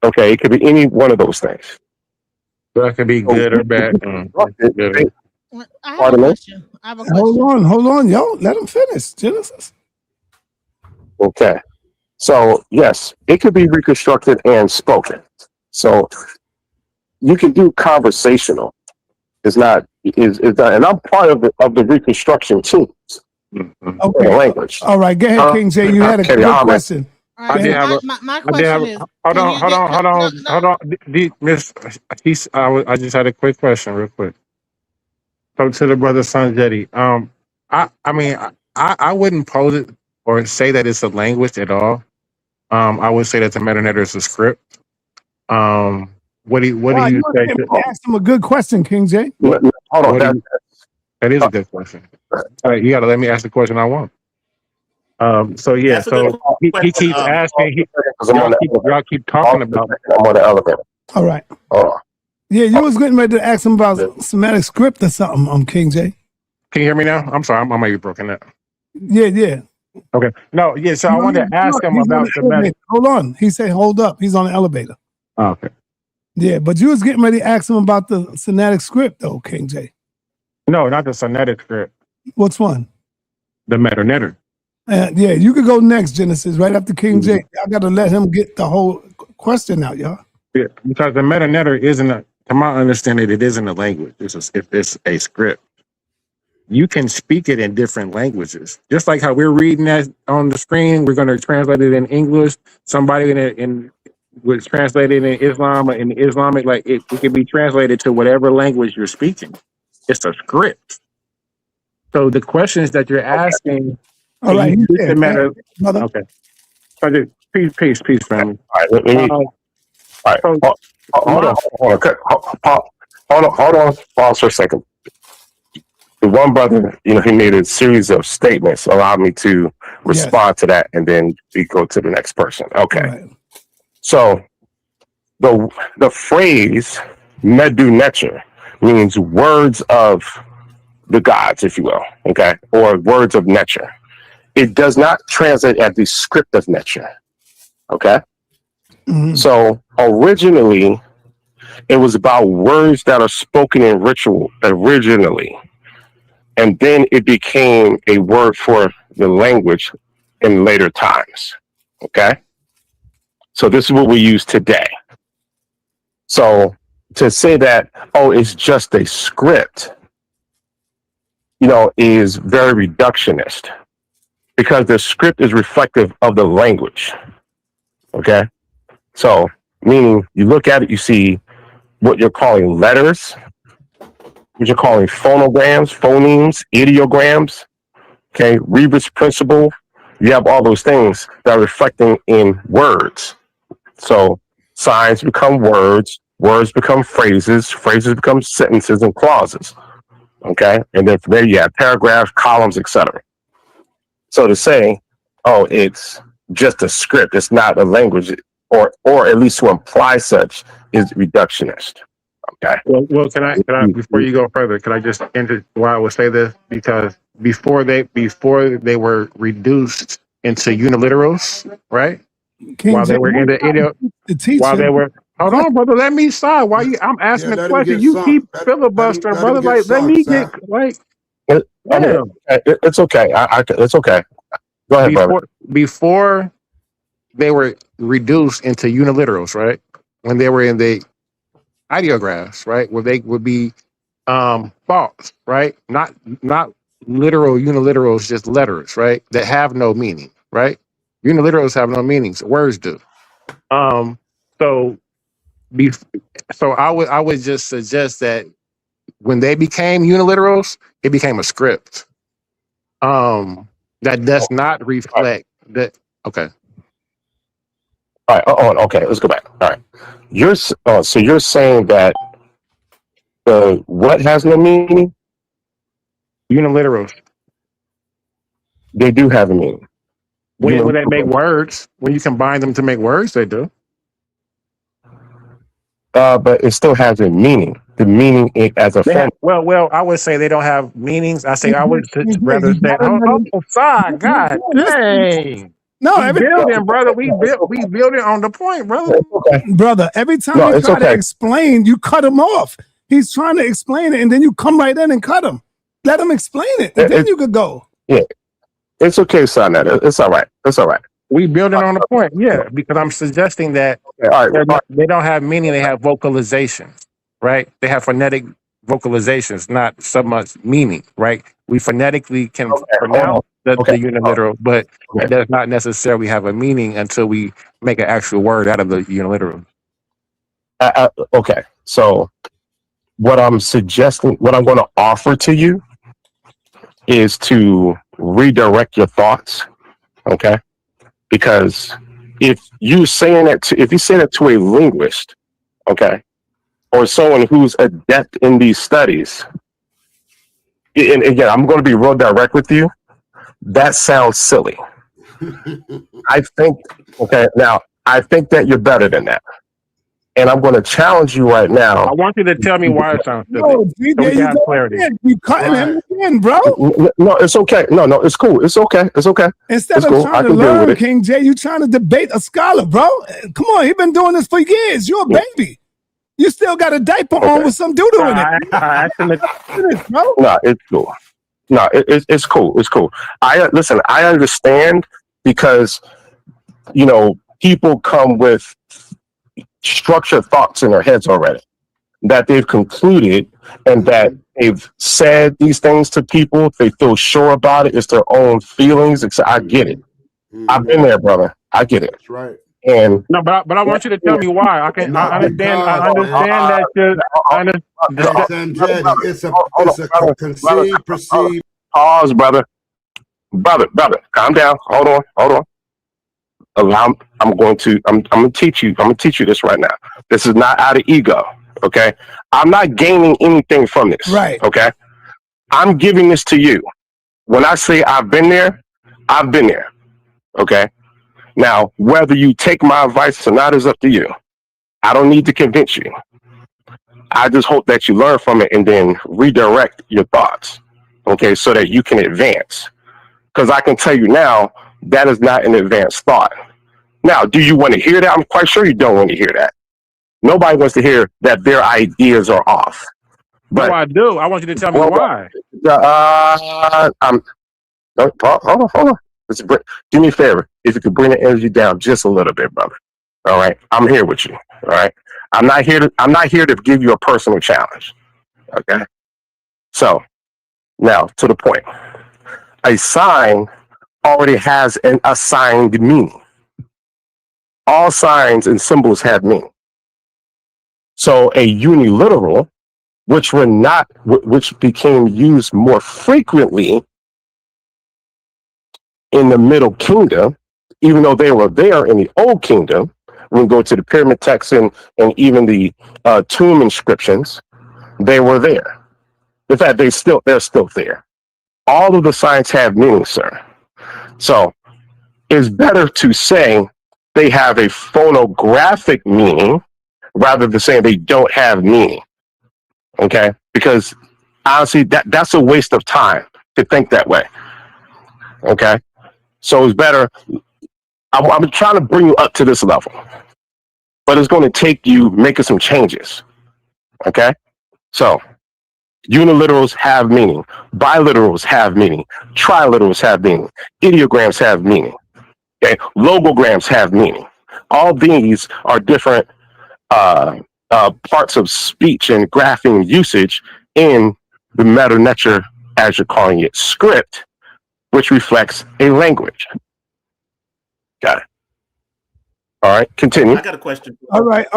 Okay, it could be any one of those things. That could be good or bad. I have a question. Hold on, yo. Let him finish. Genesis. Okay. So, yes, it could be reconstructed and spoken. So, you can do conversational. It's not, and I'm part of the reconstruction teams. Okay. Language. All right, go ahead, King J. You had a good question. My question is. Hold on. Miss, I just had a quick question, real quick. So to the brother Sanjetti, I wouldn't pose it or say that it's a language at all. I would say that the Meta-Nature is a script. What do you say? Ask him a good question, King J. Hold on, that is a good question. You got to let me ask the question I want. So yeah, so he keeps asking. Y'all keep talking about. I'm on the elevator. All right. Oh. Yeah, you was getting ready to ask him about semantic script or something, King J. Can you hear me now? I'm sorry, I might be broken up. Yeah. Okay. No, yeah, so I wanted to ask him about semantic. Hold on. He said, hold up. He's on the elevator. Oh, okay. Yeah, but you was getting ready to ask him about the semantic script, though, King J. No, not the semantic script. Which one? The sa.neter. Yeah, you could go next, Genesis, right after King J. I got to let him get the whole question out, y'all. Yeah, because the sa.neter isn't to my understanding, it isn't a language. It's a script. You can speak it in different languages. Just like how we're reading that on the screen, we're going to translate it in English. Somebody would translate it in Islam or in Islamic, like it can be translated to whatever language you're speaking. It's a script. So the questions that you're asking, all right, the matter. Okay. So peace, family. All right, let me. All right, hold on, pause for a second. The one brother, he made a series of statements, allowed me to respond to that, and then we go to the next person. Okay. Right. So the phrase sa.neter means words of the gods, if you will, okay, or words of nature. It does not translate as the script of nature, okay? Mm-hmm. So originally, it was about words that are spoken in ritual originally. And then it became a word for the language in later times, okay? So this is what we use today. So to say that, it's just a script, is very reductionist because the script is reflective of the language, okay? So meaning you look at it, you see what you're calling letters, what you're calling phonograms, phonemes, ideograms, okay, Rebus principle. You have all those things that are reflecting in words. So signs become words, words become phrases, phrases become sentences and clauses, okay? And then from there you have paragraphs, columns, etc. So to say, it's just a script, it's not a language, or at least to imply such is reductionist. Okay. Well, can I before you go further, can I just enter why I would say this? Because before they were reduced into uniliterals, right? While they were in while they were hold on, brother, let me start. Why you I'm asking a question. You keep filibustering, brother. Like let me get like it's okay. It's okay. Go ahead, brother. Before they were reduced into uniliterals, right? When they were in the ideographs, right? Where they would be thoughts, right? Not literal uniliterals, just letters, right? That have no meaning, right? Uniliterals have no meanings. Words do. So I would just suggest that when they became uniliterals, it became a script. That does not reflect that. Okay. All right. Okay. Let's go back. All right. So you're saying that the what has no meaning? Uniliterals. They do have a meaning. When they make words, when you combine them to make words, they do. But it still has a meaning. The meaning as a form. Well, I would say they don't have meanings. I would rather say, God dang. No, we building, brother. We building on the point, brother. Okay. Brother, every time he try to explain, you cut him off. He's trying to explain it, and then you come right in and cut him. Let him explain it, and then you could go. Yeah, it's okay, sa.neter. It's all right. It's all right. We building on the point, yeah, because I'm suggesting that they don't have meaning. They have vocalizations, right? They have phonetic vocalizations, not so much meaning, right? We phonetically can pronounce the uniliteral, but it does not necessarily have a meaning until we make an actual word out of the uniliteral. Okay, so what I'm suggesting, what I'm going to offer to you is to redirect your thoughts, okay? Because if you say it to a linguist, okay, or someone who's adept in these studies, and again, I'm going to be real direct with you, that sounds silly. I think that you're better than that. And I'm going to challenge you right now. I want you to tell me why it sounds silly. So we have clarity. You cutting him again, bro. No, it's okay. No, it's cool. It's okay. It's okay. Instead of trying to learn, King J, you trying to debate a scholar, bro. Come on, he's been doing this for years. You're a baby. You still got a diaper on with some doo-doo in it. No, it's cool. No, it's cool. It's cool. Listen. I understand because people come with structured thoughts in their heads already that they've concluded and that they've said these things to people. They feel sure about it. It's their own feelings. I get it. I've been there, brother. I get it. That's right. And No, but I want you to tell me why. I understand. I understand that you're. Sanjetti, it's a conceived, perceived. Pause, brother. Brother, calm down. Hold on. I'm going to teach you. I'm going to teach you this right now. This is not out of ego. Okay. I'm not gaining anything from this. Right. Okay. I'm giving this to you. When I say I've been there, I've been there. Okay. Now, whether you take my advice or not is up to you. I don't need to convince you. I just hope that you learn from it and then redirect your thoughts. Okay. So that you can advance. Because I can tell you now, that is not an advanced thought. Now, do you want to hear that? I'm quite sure you don't want to hear that. Nobody wants to hear that their ideas are off. But I do. I want you to tell me why. Hold on. Do me a favor. If you could bring the energy down just a little bit, brother. All right. I'm here with you. All right. I'm not here to give you a personal challenge. Okay. So now to the point. A sign already has an assigned meaning. All signs and symbols have meaning. So a uniliteral, which became used more frequently in the Middle Kingdom, even though they were there in the Old Kingdom, when we go to the pyramid texts and even the tomb inscriptions, they were there. In fact, they're still there. All of the signs have meaning, sir. So it's better to say they have a phonographic meaning rather than saying they don't have meaning. Okay? Because honestly, that's a waste of time to think that way. Okay? So it's better. I'm trying to bring you up to this level, but it's going to take you making some changes. Okay? So uniliterals have meaning. Biliterals have meaning. Triliterals have meaning. Ideograms have meaning. Okay? Logograms have meaning. All these are different parts of speech and graphing usage in the sa.neter, as you're calling it, script, which reflects a language. Got it. All right, continue. I got a question. All right.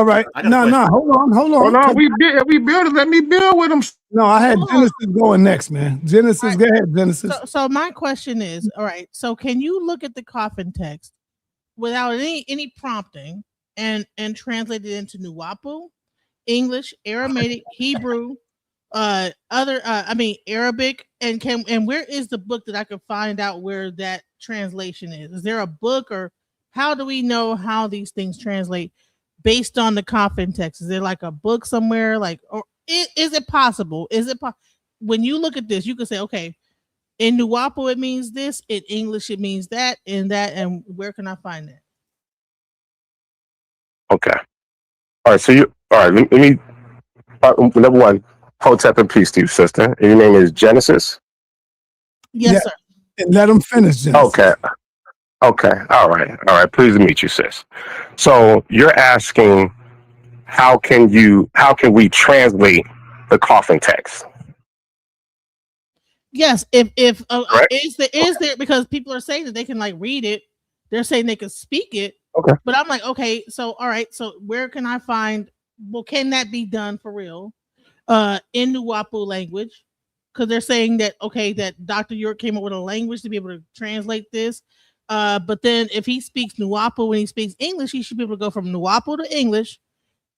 No, hold on. We build it. Let me build with them. No, I had Genesis going next, man. Genesis, go ahead, Genesis. So my question is, all right, so can you look at the coffin text without any prompting and translate it into Nuwapu, English, Aramaic, Hebrew, Arabic, and where is the book that I could find out where that translation is? Is there a book, or how do we know how these things translate based on the coffin text? Is there like a book somewhere, or is it possible? When you look at this, you can say, okay, in Nuwapu it means this, in English it means that, and where can I find that? Okay. All right. So let me number one, Hotep and peace to you, sister. And your name is Genesis? Yes, sir. And let them finish, Genesis. Okay. All right. Pleased to meet you, sis. So you're asking, how can we translate the coffin text? Yes. Is there, because people are saying that they can read it. They're saying they can speak it. Okay. But I'm like, okay, so all right, so where can I find? Well, can that be done for real? In Nuwapu language, because they're saying that that Dr. York came up with a language to be able to translate this. But then if he speaks Nuwapu when he speaks English, he should be able to go from Nuwapu to English,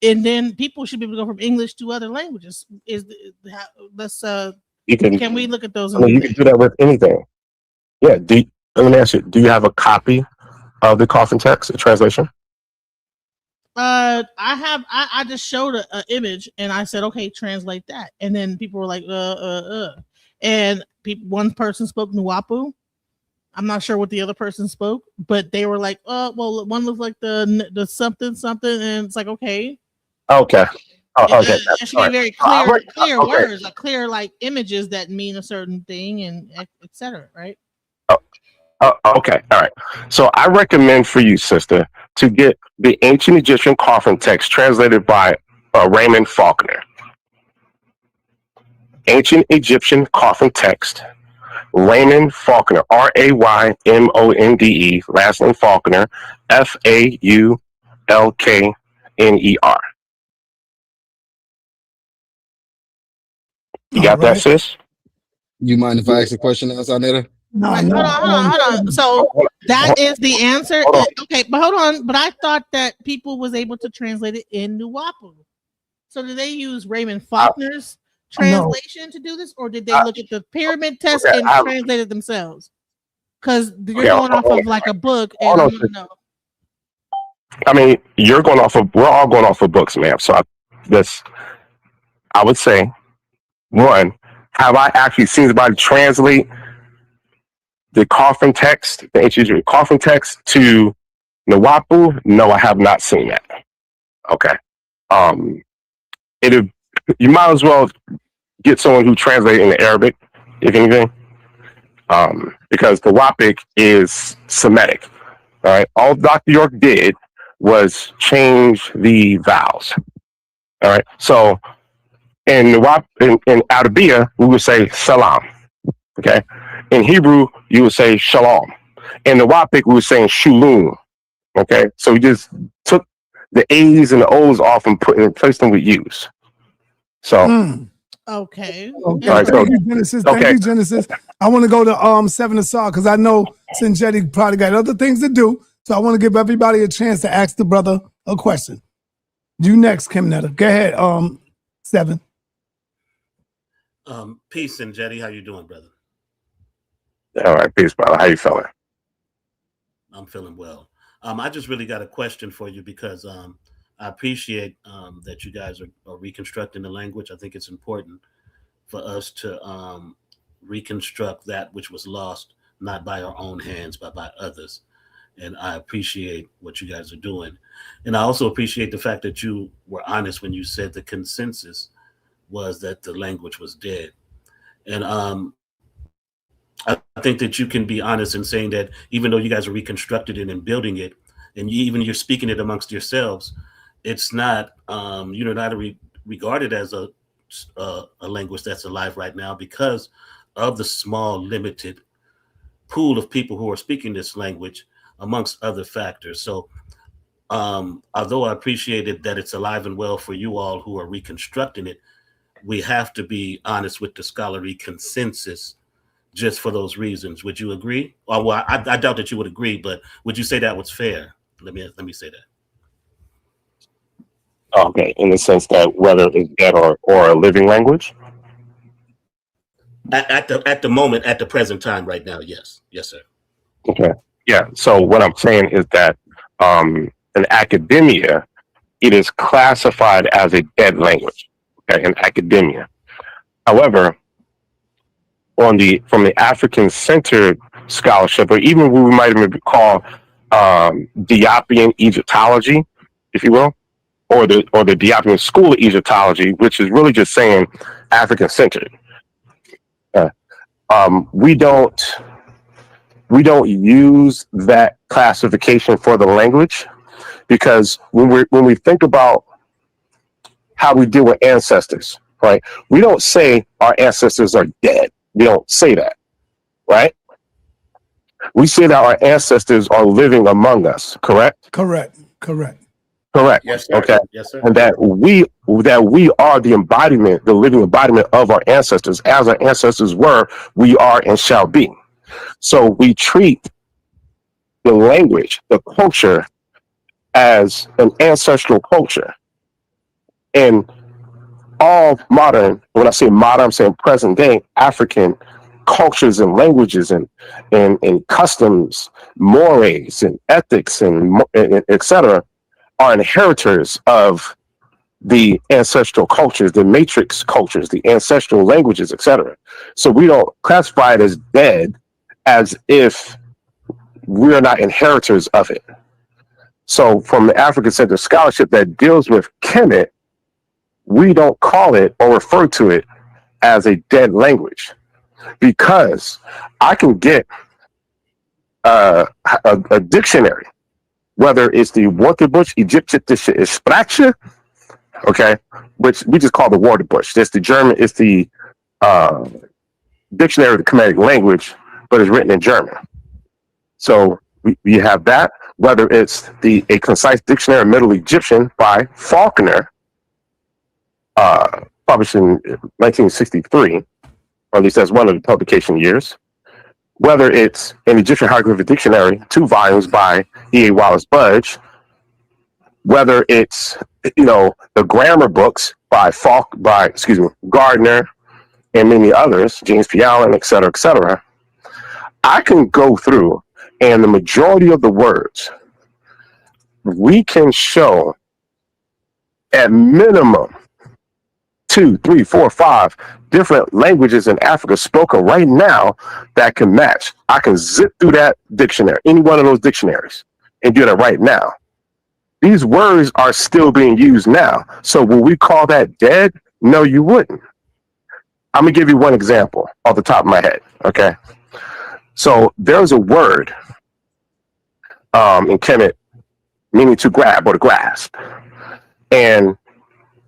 and then people should be able to go from English to other languages. Can we look at those? You can do that with anything. Yeah. Let me ask you, do you have a copy of the coffin text, a translation? I just showed an image and I said, okay, translate that. And then people were like, and one person spoke Nuwapu. I'm not sure what the other person spoke, but they were like, well, one looks like the something, and it's like, okay. Okay. Okay. It should All be right. very clear Okay. words, clear like images that mean a certain thing, and etc. Right? Okay. All right. So I recommend for you, sister, to get the ancient Egyptian coffin text translated by Raymond Faulkner. Ancient Egyptian coffin text. Raymond Faulkner, Raymonde, last name Faulkner, Faulkner. You All got that, right. sis? You mind if I ask a question now, sa.neter? No, Right. no. Hold on. So that is the answer. Hold on. Okay, but hold on. But I thought that people was able to translate it in Nuwapu. So did they use Raymond Faulkner's translation to do this, or did they look at the pyramid test Okay, and translate it themselves? Because you're Okay, going off of like a book, and I want to know. I mean, we're all going off of books, ma'am. So I would say, one, have I actually seen somebody translate the coffin text, the ancient coffin text to Nawapu? No, I have not seen that. Okay. You might as well get someone who translates into Arabic, if anything, because the Wapic is Semitic. All right. All Dr. York did was change the vowels. All right. So in Arabia, we would say salam. Okay. In Hebrew, you would say shalom. In the Wapic, we would say shulun. Okay. So we just took the A's and the O's off and replaced them with U's. So. Okay. Okay. Thank you, Genesis. Thank you, Genesis. I want to go to Seven Asar because I know Sinjetti probably got other things to do. So I want to give everybody a chance to ask the brother a question. You next, Kim Netta. Go ahead, Seven. Peace, and Jetty. How you doing, brother? All right, peace, brother. How you feeling? I'm feeling well. I just really got a question for you because I appreciate that you guys are reconstructing the language. I think it's important for us to reconstruct that which was lost, not by our own hands, but by others. And I appreciate what you guys are doing. And I also appreciate the fact that you were honest when you said the consensus was that the language was dead. And I think that you can be honest in saying that even though you guys are reconstructing it and building it, and you're speaking it amongst yourselves, it's not you're not regarded as a language that's alive right now because of the small, limited pool of people who are speaking this language, amongst other factors. So although I appreciated that it's alive and well for you all who are reconstructing it, we have to be honest with the scholarly consensus just for those reasons. Would you agree? Well, I doubt that you would agree, but would you say that was fair? Let me say that. Okay, in the sense that whether it's dead or a living language? At the moment, at the present time, right now, yes. Yes, sir. Okay. Yeah. So what I'm saying is that in academia, it is classified as a dead language. Okay, in academia. However, from the African-centered scholarship, or even what we might even call Diopian Egyptology, if you will, or the Diopian school of Egyptology, which is really just saying African-centered. We don't use that classification for the language because when we think about how we deal with ancestors, right? We don't say our ancestors are dead. We don't say that, right? We say that our ancestors are living among us, correct? Correct. Yes, sir. Okay. Yes, sir. And that we are the embodiment, the living embodiment of our ancestors. As our ancestors were, we are and shall be. So we treat the language, the culture, as an ancestral culture. And all modern, when I say modern, I'm saying present day African cultures and languages and customs, mores and ethics and et cetera, are inheritors of the ancestral cultures, the matrix cultures, the ancestral languages, et cetera. So we don't classify it as dead as if we're not inheritors of it. So from the African-centered scholarship that deals with Kemet, we don't call it or refer to it as a dead language, because I can get a dictionary, whether it's the Wörterbuch Egyptische Sprache, okay, which we just call the Wörterbuch. That's the German. It's the dictionary of the Kemetic language, but it's written in German. So we have that. Whether it's a concise dictionary of Middle Egyptian by Faulkner, published in 1963, or at least that's one of the publication years. Whether it's an Egyptian hieroglyphic dictionary, 2 volumes by E.A. Wallace Budge. Whether it's, the grammar books by Gardner and many others, James P. Allen, et cetera, I can go through, and the majority of the words we can show at minimum 2, 3, 4, 5 different languages in Africa spoken right now that can match. I can zip through that dictionary, any one of those dictionaries, and do that right now. These words are still being used now. So will we call that dead? No, you wouldn't. I'm gonna give you one example off the top of my head. Okay. So there's a word in Kemet meaning to grab or to grasp. And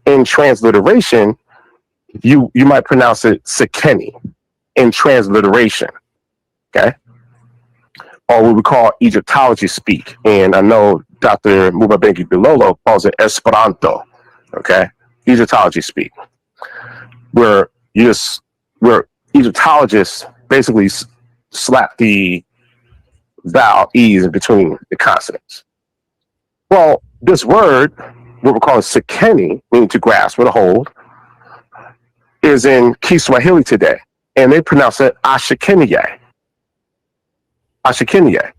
in transliteration, you might pronounce it Sekeni in transliteration. Okay. Or what we call Egyptology speak. And I know Dr. Mubabengi Bilolo calls it Esperanto. Okay. Egyptology speak. Where Egyptologists basically slap the vowel E's in between the consonants. Well, this word, what we're calling Sekeni, meaning to grasp or to hold, is in Kiswahili today. And they pronounce it Ashikeniye. Ashikeniye.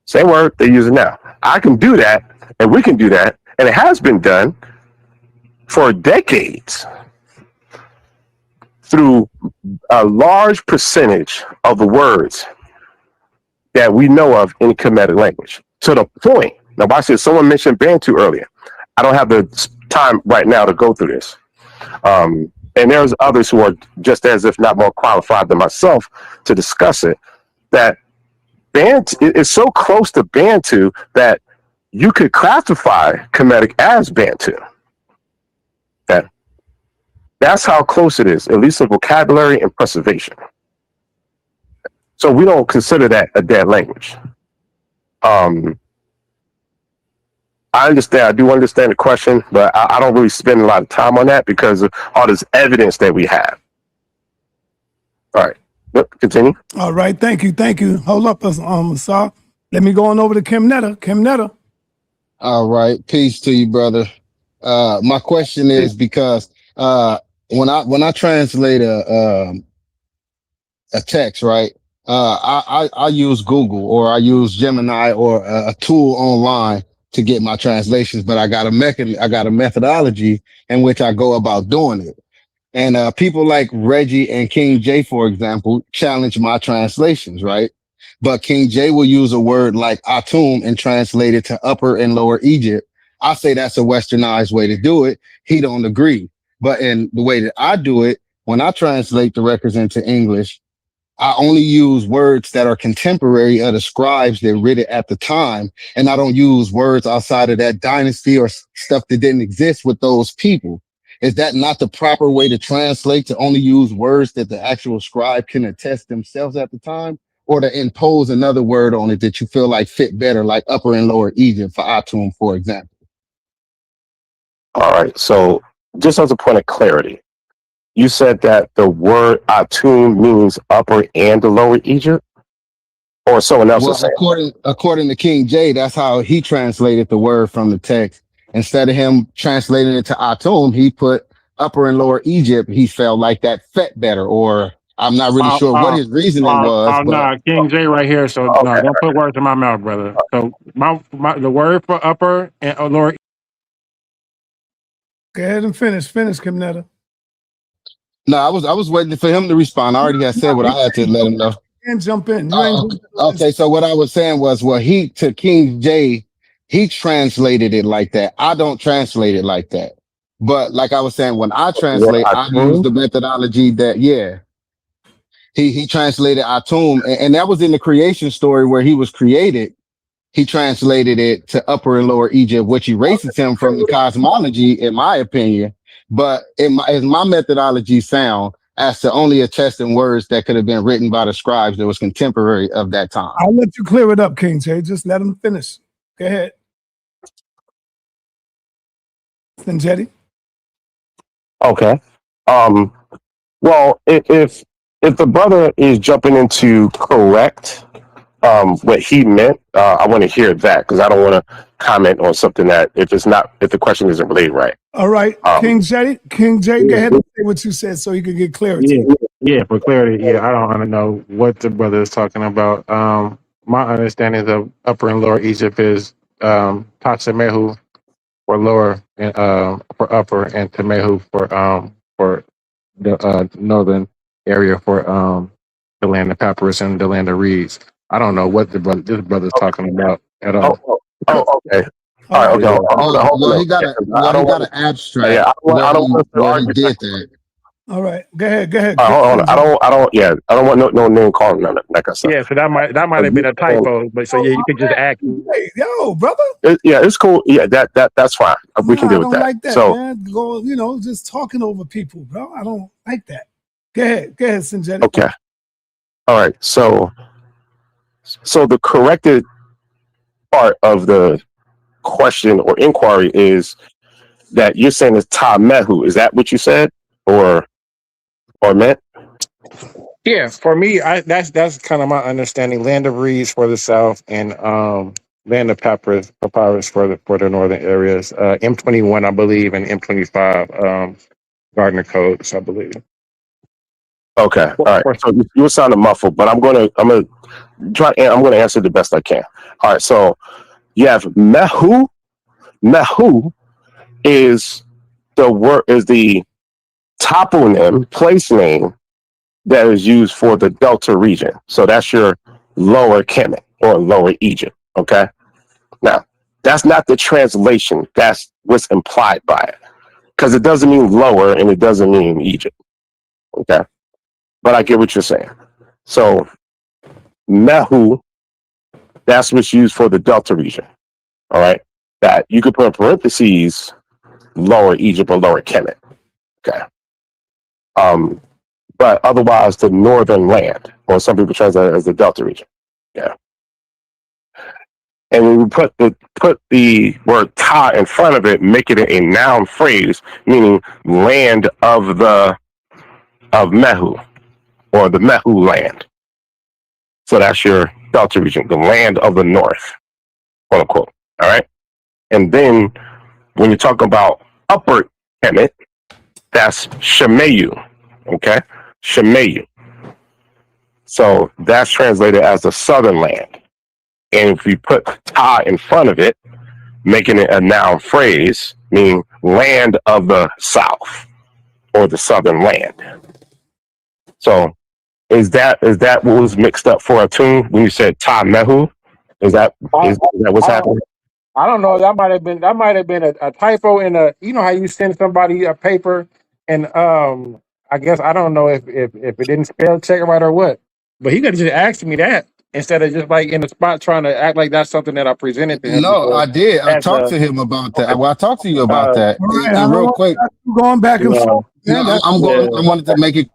Same word they use it now. I can do that, and we can do that, and it has been done for decades through a large percentage of the words that we know of in Kemetic language. To the point, now watch this, someone mentioned Bantu earlier. I don't have the time right now to go through this. And there's others who are just as if not more qualified than myself to discuss it, that Bantu is so close to Bantu that you could classify Kemetic as Bantu. That's how close it is, at least in vocabulary and preservation. So we don't consider that a dead language. I understand, I do understand the question, but I don't really spend a lot of time on that because of all this evidence that we have. All right, continue. All right, thank you. Hold up, Sa. Let me go on over to Kim-Netta. All right, peace to you, brother. My question is because when I translate a text, right? I use Google or I use Gemini or a tool online to get my translations, but I got a methodology in which I go about doing it. And people like Reggie and King J, for example, challenge my translations, right? But King J will use a word like Atum and translate it to Upper and Lower Egypt. I say that's a westernized way to do it. He don't agree. But in the way that I do it, when I translate the records into English, I only use words that are contemporary of the scribes that read it at the time. And I don't use words outside of that dynasty or stuff that didn't exist with those people. Is that not the proper way to translate, to only use words that the actual scribe can attest themselves at the time? Or to impose another word on it that you feel like fit better, like Upper and Lower Egypt for Atum, for example? All right, so just as a point of clarity, you said that the word Atum means Upper and Lower Egypt? Or someone else is saying? According to King J, that's how he translated the word from the text. Instead of him translating it to Atum, he put Upper and Lower Egypt. He felt like that fit better, or I'm not really sure what his reasoning was. Nah, King J right here. So okay. No, don't put words in my mouth, brother. So the word for Upper and Lower. Go ahead and finish, Kim-Netta. No, I was waiting for him to respond. I already had said what I had to let him know. And jump in. Okay, so what I was saying was, well, to King J, he translated it like that. I don't translate it like that. But like I was saying, when I translate, I use the methodology that he translated Atum, and that was in the creation story where he was created. He translated it to Upper and Lower Egypt, which erases him from the cosmology, in my opinion. But is my methodology sound as to only attesting words that could have been written by the scribes that was contemporary of that time? I'll let you clear it up, King J. Just let him finish. Go ahead. Sinjetti. Okay. Well, if the brother is jumping into correct what he meant, I want to hear that, because I don't want to comment on something that if the question isn't related right. All right, King J, go ahead and say what you said so you can get clarity. Yeah, for clarity, I don't know what the brother is talking about. My understanding of Upper and Lower Egypt is Tachemehu for lower and for upper, and Temehu for the northern area for the land of papyrus and the land of reeds. I don't know what this brother's talking about at all. Okay. All right. Okay. Hold on. Well, he got an abstract. Yeah, I don't want to where he argue. did that. All right, go ahead. Hold on. I don't want no name calling on it. Like I said. Yeah, so that might have been a typo, but so you could just act. Hey, yo, brother. It's cool. Yeah, that's fine. We can deal with that. I don't like that, so, man. Go, just talking over people, bro. I don't like that. Go ahead, Sinjetti. Okay. All right. So the corrected part of the question or inquiry is that you're saying is Ta-Mehu. Is that what you said or meant? Yeah, for me, that's kind of my understanding. Land of reeds for the south, and land of papyrus for the northern areas. M21, I believe, and M25 Gardner codes, I believe. Okay, all right. So you were sounding muffled, but I'm gonna answer the best I can. All right. So you have Mehu. Mehu is the toponym, place name that is used for the Delta region. So that's your Lower Kemet or Lower Egypt. Okay. Now, that's not the translation. That's what's implied by it, because it doesn't mean lower and it doesn't mean Egypt. Okay. But I get what you're saying. So Mehu, that's what's used for the Delta region. All right. That you could put in parentheses Lower Egypt or Lower Kemet. Okay. But otherwise the northern land, or some people translate it as the Delta region. Yeah. And when we put the word ta in front of it, making it a noun phrase, meaning land of Mehu, or the Mehu land. So that's your Delta region, the land of the north, quote unquote. All right. And then when you're talking about Upper Kemet, that's Shemeyu. Okay. Shemeyu. So that's translated as the southern land. And if you put ta in front of it, making it a noun phrase, meaning land of the south or the southern land. So is that what was mixed up for Atum when you said Ta-Mehu? Is that what's happening? I don't know. That might have been a typo in a. You know how you send somebody a paper, and I guess I don't know if it didn't spell check right or what. But he could have just asked me that instead of just like in the spot trying to act like that's something that I presented to him. No, I did. I talked to him about that. Well, I talked to you about that. And real quick, going back and forth. I wanted to make it.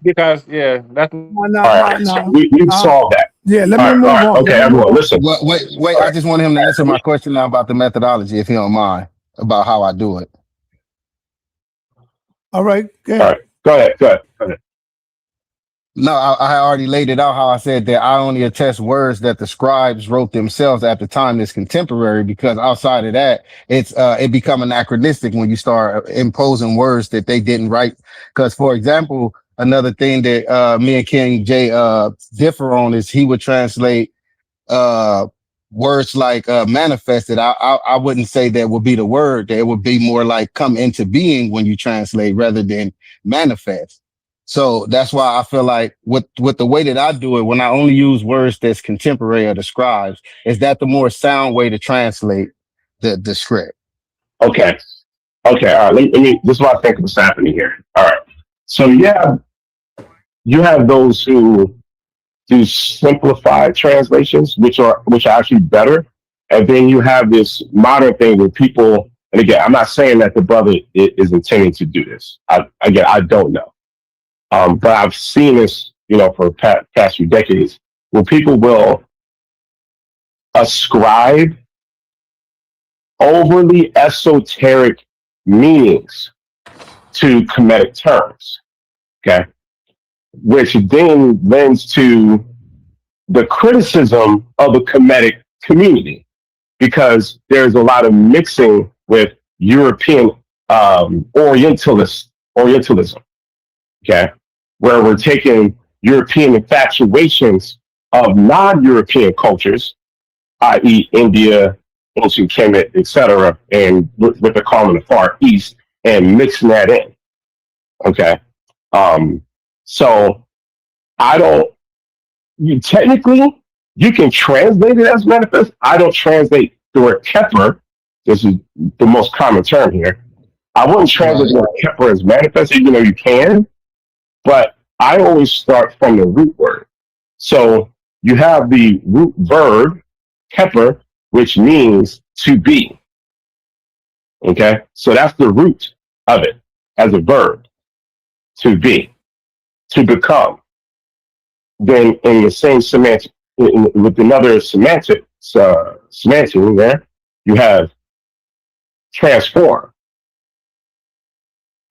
Because that's we solved that. Yeah, let me move on. Okay, everyone, listen. Wait. I just want him to answer my question now about the methodology, if he don't mind, about how I do it. All right. All right. Go ahead. No, I already laid it out how I said that I only attest words that the scribes wrote themselves at the time that's contemporary, because outside of that, it become anachronistic when you start imposing words that they didn't write. Because, for example, another thing that me and King J differ on is he would translate words like manifested. I wouldn't say that would be the word. That it would be more like come into being when you translate rather than manifest. So that's why I feel like with the way that I do it, when I only use words that's contemporary of the scribes, is that the more sound way to translate the script. Okay. Okay, all right. Let me. This is what I think was happening here. All right. So you have those who do simplified translations, which are actually better, and then you have this modern thing where people. And again, I'm not saying that the brother is intending to do this. I don't know, but I've seen this, for the past few decades, where people will ascribe overly esoteric meanings to Kemetic terms, okay? Which then lends to the criticism of the Kemetic community, because there's a lot of mixing with European Orientalism, okay? Where we're taking European infatuations of non-European cultures, i.e. India, ancient Kemet, etc., and what they're calling the Far East, and mixing that in. Okay. So technically, you can translate it as manifest. I don't translate the word Kepler. This is the most common term here. I wouldn't translate the word Kepler as manifest, even though you can, but I always start from the root word. So you have the root verb, Kepler, which means to be. Okay, so that's the root of it as a verb, to be, to become. Then in the same semantic, with another semantic there, you have transform.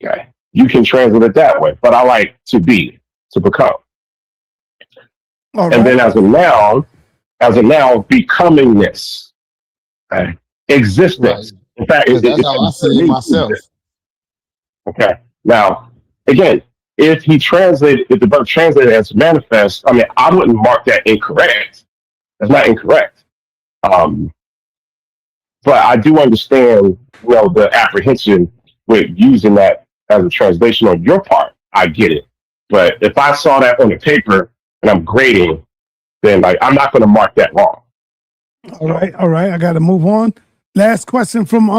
Okay, you can translate it that way, but I like to be, to become. And then as a noun, becomingness, okay? Existence. Right. In fact, that's how I see it myself. Okay. Now, again, if the verb translated as manifest, I mean, I wouldn't mark that incorrect. That's not incorrect. But I do understand, the apprehension with using that as a translation on your part. I get it. But if I saw that on the paper and I'm grading, then I'm not going to mark that wrong. All right. I got to move on. Last question from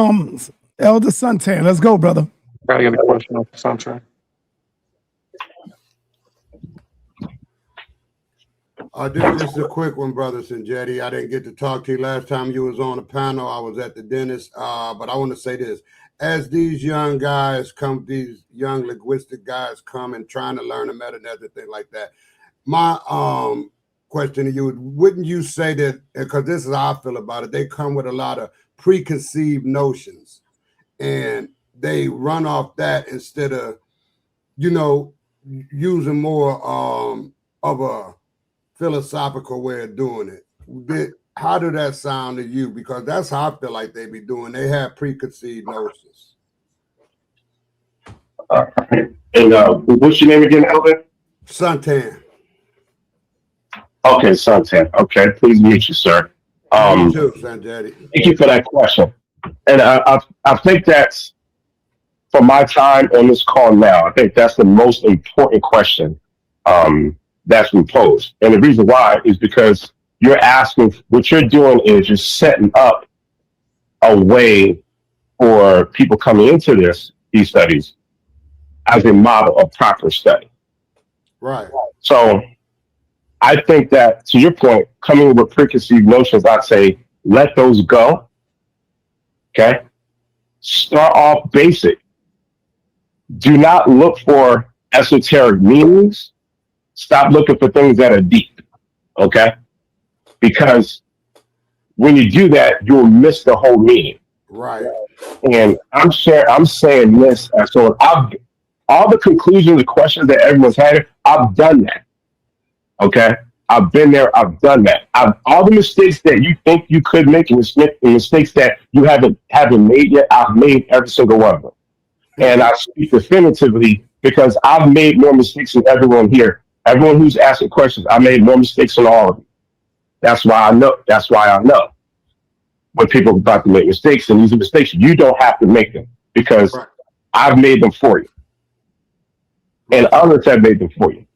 Elder Suntan. Let's go, brother. I got a question on Suntan. This is a quick one, brother Sinjetti. I didn't get to talk to you last time you was on the panel. I was at the dentist, but I want to say this. As these young linguistic guys come and trying to learn a metanet and things like that, my question to you, wouldn't you say that, because this is how I feel about it, they come with a lot of preconceived notions and they run off that instead of, using more of a philosophical way of doing it. How did that sound to you? Because that's how I feel like they be doing. They have preconceived notions. And what's your name again, Elvin? Suntan. Okay, Suntan. Okay, please meet you, sir. You too, Sanjay. Thank you for that question. And I think that's, for my time on this call now, I think that's the most important question that's been posed. And the reason why is because you're asking, what you're doing is you're setting up a way for people coming into these studies as a model of proper study. Right. So I think that, to your point, coming with preconceived notions, I'd say let those go. Okay? Start off basic. Do not look for esoteric meanings. Stop looking for things that are deep. Okay? Because when you do that, you'll miss the whole meaning. Right. And I'm saying this, so all the conclusions, the questions that everyone's had, I've done that. Okay? I've been there, I've done that. All the mistakes that you think you could make, and mistakes that you haven't made yet, I've made every single one of them. And I speak definitively because I've made more mistakes than everyone here. Everyone who's asking questions, I made more mistakes than all of them. That's why I know when people are about to make mistakes, and these are mistakes, you don't have to make them because I've made them for you. And others have made them for you.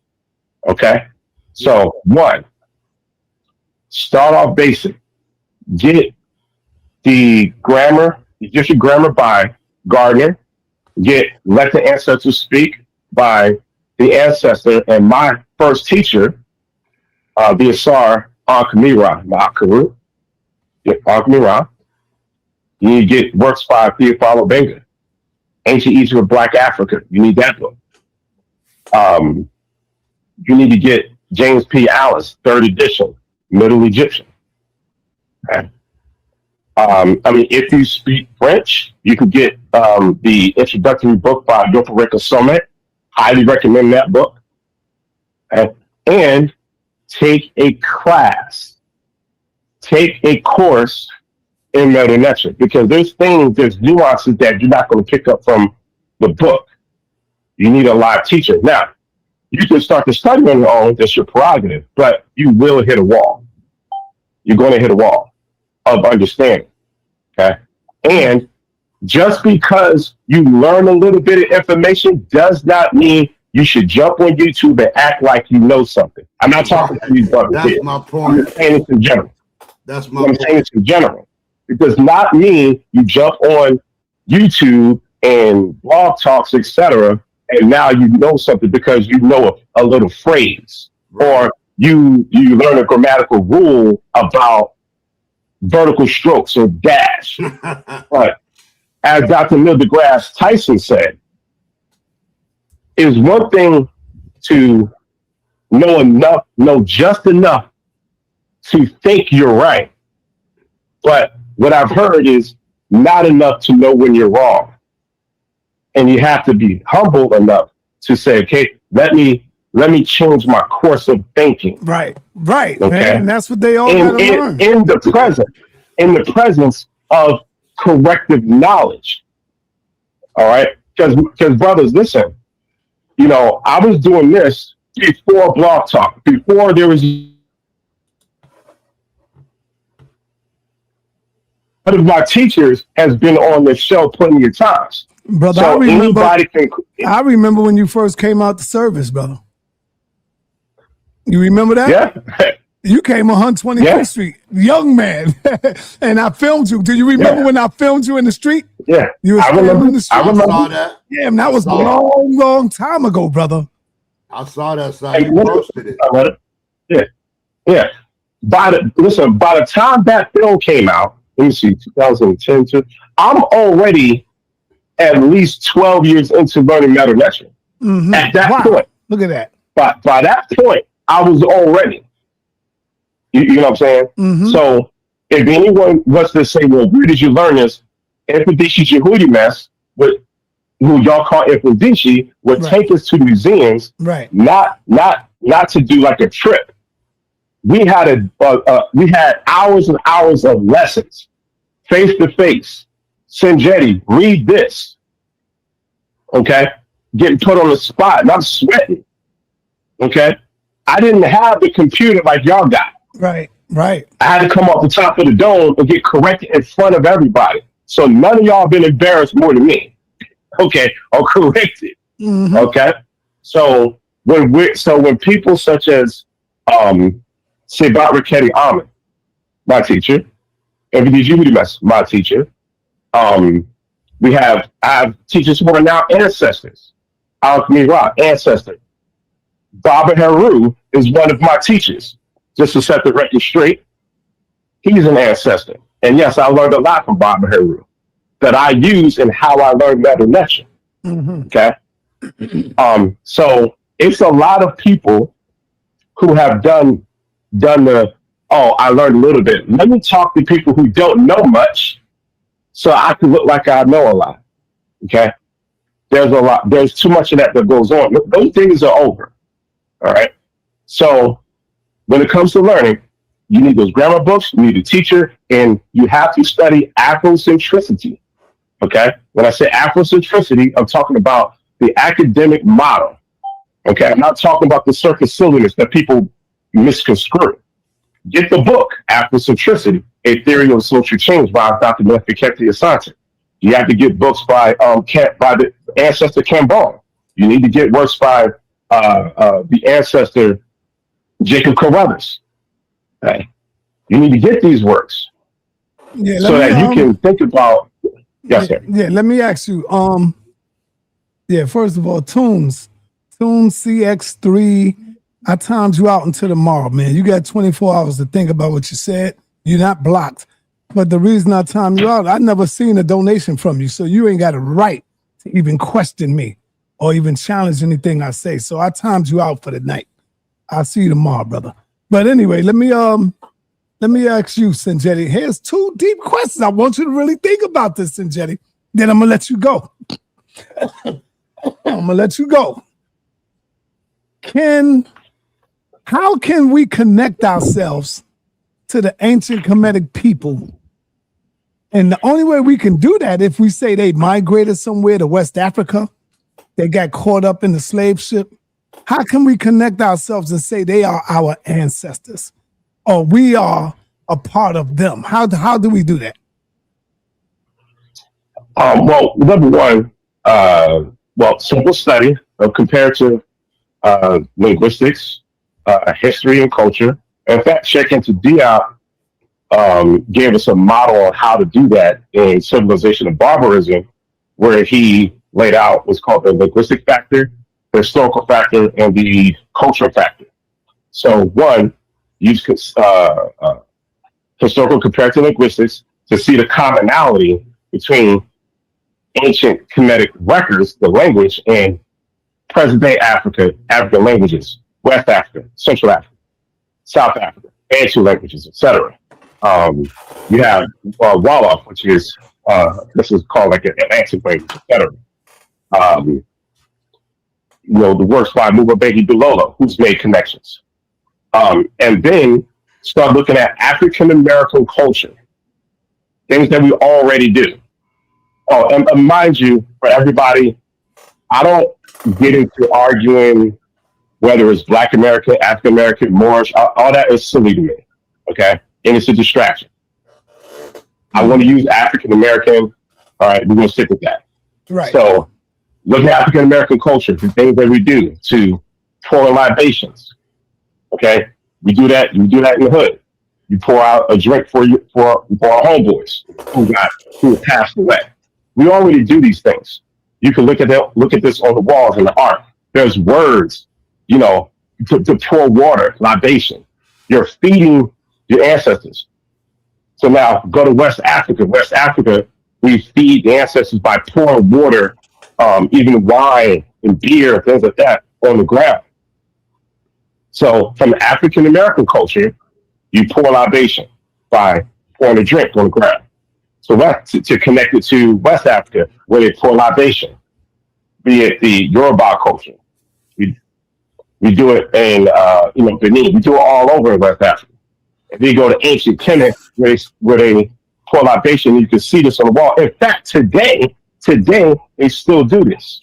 Okay? So, one, start off basic. Get your grammar by Gardner, get Let the Ancestors Speak by the ancestor and my first teacher, the Asar Ankh-Mira, Ma'akaru, Ankh-Mira. You need to get works by Theophilo Benga, Ancient Egypt of Black Africa. You need that book. You need to get James P. Alice, 3rd edition, Middle Egyptian. Okay. If you speak French, you can get the introductory book by Doctoral Students. Highly recommend that book. Okay. And take a class, take a course in Meta Nature, because there's nuances that you're not going to pick up from the book. You need a live teacher. Now, you can start to study on your own, that's your prerogative, but you will hit a wall. You're going to hit a wall of understanding. Okay. And just because you learn a little bit of information does not mean you should jump on YouTube and act like you know something. I'm not talking to these brothers. That's here. my point. I'm saying this in general. That's my I'm point. saying this in general. It does not mean you jump on YouTube and blog talks, etc., and now you know something because you know a little phrase, or you learn a grammatical rule about vertical strokes or dash. But as Dr. Neil deGrasse Tyson said, is one thing to know just enough to think you're right. But what I've heard is not enough to know when you're wrong. And you have to be humble enough to say, okay, let me change my course of thinking. Right, Okay. man. And that's what they all gotta learn. In the presence of corrective knowledge. All right. Because brothers, listen, I was doing this before Blog Talk, before there was one of my teachers has been on this show plenty of times. Brother, So I remember when you first came out the service, brother. You remember that? Yeah. You came on 125th Street, young man, and I filmed you. Do you remember when I filmed you in the street? Yeah, you were I remember. in the street. I saw that. Yeah, and that was a long time ago, brother. I saw that site. You posted it. Yeah. By the time that film came out, let me see, 2010, I'm already at least 12 years into learning Meta Nature. Mm-hmm. At that point. Look at that. But by that point, I was already. You know what I'm saying? Mm-hmm. So if anyone wants to say, well, where did you learn this? Infodici Jehudi mess, who y'all call Infodici, would take us to museums, not to do like a trip. We had hours and hours of lessons, face to face. Sanjetti, read this. Okay, getting put on the spot, and I'm sweating. Okay, I didn't have the computer like y'all got. Right. I had to come off the top of the dome and get corrected in front of everybody. So none of y'all been embarrassed more than me. Okay, or corrected. Mm-hmm. Okay, so when people such as Sebat Raketi Ahmed, my teacher, Everyday my teacher, I have teachers who are now ancestors. Al-Mira, ancestor. Baba Heru is one of my teachers. Just to set the record straight, he's an ancestor. And yes, I learned a lot from Baba Heru that I use in how I learned Meta Nature. Mm-hmm. Okay. So it's a lot of people who have done I learned a little bit. Let me talk to people who don't know much so I can look like I know a lot. Okay. There's too much of that goes on. Those things are over. All right. So when it comes to learning, you need those grammar books, you need a teacher, and you have to study Afrocentricity. Okay? When I say Afrocentricity, I'm talking about the academic model. Okay? I'm not talking about the circus silliness that people misconstrue. Get the book, Afrocentricity, A Theory of Social Change by Dr. Nefikete Asante. You have to get books by the ancestor Cambon. You need to get works by the ancestor Jacob Carruthers. Okay. You need to get these works so that you can think about. Yes, sir. Yeah, let me ask you. First of all, Tunes CX3. I timed you out until tomorrow, man. You got 24 hours to think about what you said. You're not blocked. But the reason I timed you out, I never seen a donation from you, so you ain't got a right to even question me or even challenge anything I say. So I timed you out for the night. I'll see you tomorrow, brother. But anyway, let me ask you, Sinjetti. Here's 2 deep questions. I want you to really think about this, Sinjetti. Then I'm gonna let you go. I'm gonna let you go. How can we connect ourselves to the ancient Kemetic people? And the only way we can do that if we say they migrated somewhere to West Africa, they got caught up in the slave ship. How can we connect ourselves and say they are our ancestors or we are a part of them? How do we do that? Well, number one, simple study of comparative linguistics, history, and culture. In fact, check into Diop gave us a model on how to do that in Civilization of Barbarism, where he laid out what's called the linguistic factor, the historical factor, and the cultural factor. So one, use historical comparative linguistics to see the commonality between ancient Kemetic records, the language, and present-day African languages, West Africa, Central Africa, South Africa, Bantu languages, etc. You have Wolof, which is this is called like an Atlantic language, etc. The works by Mubabeki Bilolo, who's made connections. And then start looking at African American culture, things that we already do. Oh, and mind you, for everybody, I don't get into arguing whether it's Black American, African American, Moorish, all that is silly to me, okay? And it's a distraction. I want to use African American, all right, we're going to stick with that. Right. So look at African American culture, the things that we do to pour libations, okay? We do that in the hood. You pour out a drink for our homeboys who passed away. We already do these things. You can look at this on the walls in the art. There's words, to pour water, libation. You're feeding your ancestors. So now go to West Africa. West Africa, we feed the ancestors by pouring water, even wine and beer, things like that, on the ground. So from African American culture, you pour libation by pouring a drink on the ground. So that's to connect it to West Africa, where they pour libation, be it the Yoruba culture. We do it in Benin. We do it all over in West Africa. If you go to ancient Kemet, where they pour libation, you can see this on the wall. In fact, today they still do this.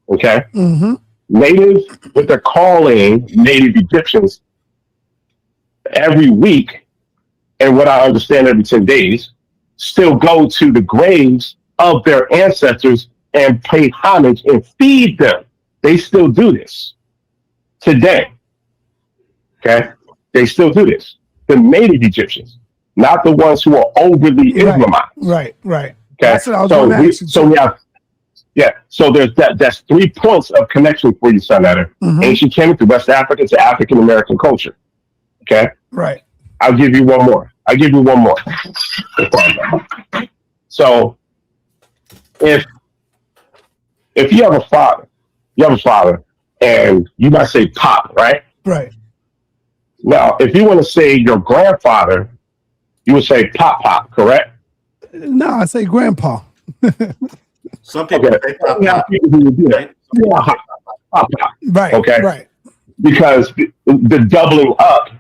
Okay, native, what they're calling native Egyptians, every week, and what I understand every 10 days, still go to the graves of their ancestors and pay homage and feed them. They still do this today. Okay? They still do this. The native Egyptians, not the ones who are overly Islamized. Right. Okay? That's what I was going to ask you. So we have, so there's that's 3 points of connection for you, sa.neter. Ancient Kemet to West Africa to African American culture. Okay? Right. I'll give you one more. So if you have a father, and you might say pop, right? Right. Now, if you want to say your grandfather, you would say pop, correct? No, I say grandpa. Some people say pop. Pop. Right. Okay. Right. Because the doubling up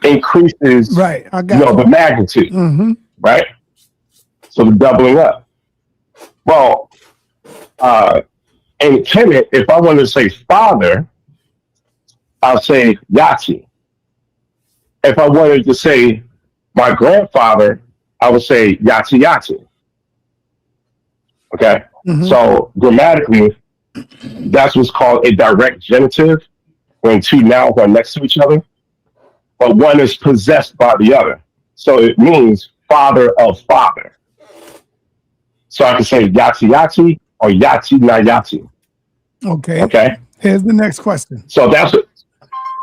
increases the magnitude, right? So the doubling up. Well, in Kemet, if I wanted to say father, I'll say Yati. If I wanted to say my grandfather, I would say Yati. Okay? So grammatically, that's what's called a direct genitive, when 2 nouns are next to each other, but one is possessed by the other. So it means father of father. So I can say yati yati or yati na yati. Okay. Okay. Here's the next question. So that's what.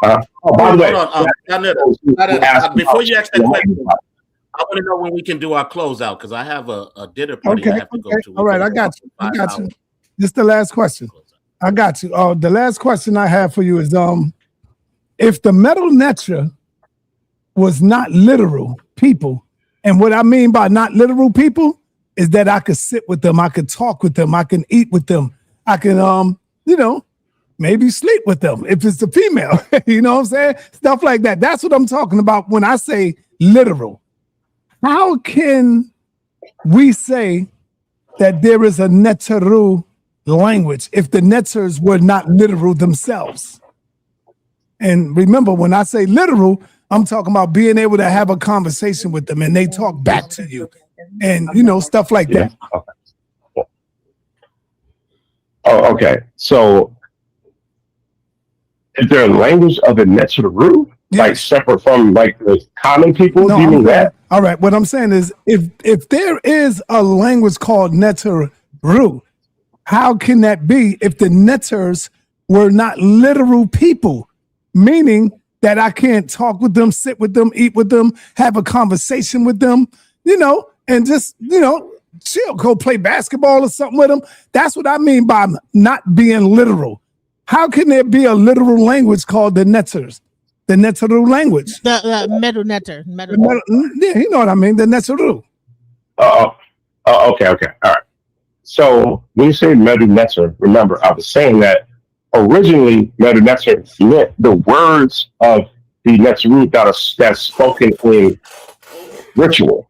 By the way, Before you ask that question, I want to know when we can do our closeout because I have a dinner party I have to go to. All right, I got you. This is the last question. I got you. The last question I have for you is if the metal netter was not literal people, and what I mean by not literal people is that I could sit with them, I could talk with them, I can eat with them, I can maybe sleep with them if it's a female. You know what I'm saying? Stuff like that. That's what I'm talking about when I say literal. How can we say that there is a neteru language if the netters were not literal themselves? And remember, when I say literal, I'm talking about being able to have a conversation with them and they talk back to you and, stuff like that. Oh, okay. So is there a language of the neteru? Like separate from like the common people? Do you mean that? All right. What I'm saying is if there is a language called neteru, how can that be if the netters were not literal people? Meaning that I can't talk with them, sit with them, eat with them, have a conversation with them, and just, chill, go play basketball or something with them. That's what I mean by not being literal. How can there be a literal language called the netters? The neteru language. The metal netter. Yeah, you know what I mean. The neteru. Okay. All right. So when you say metal netter, remember I was saying that originally metal netter meant the words of the neteru that's spoken in ritual.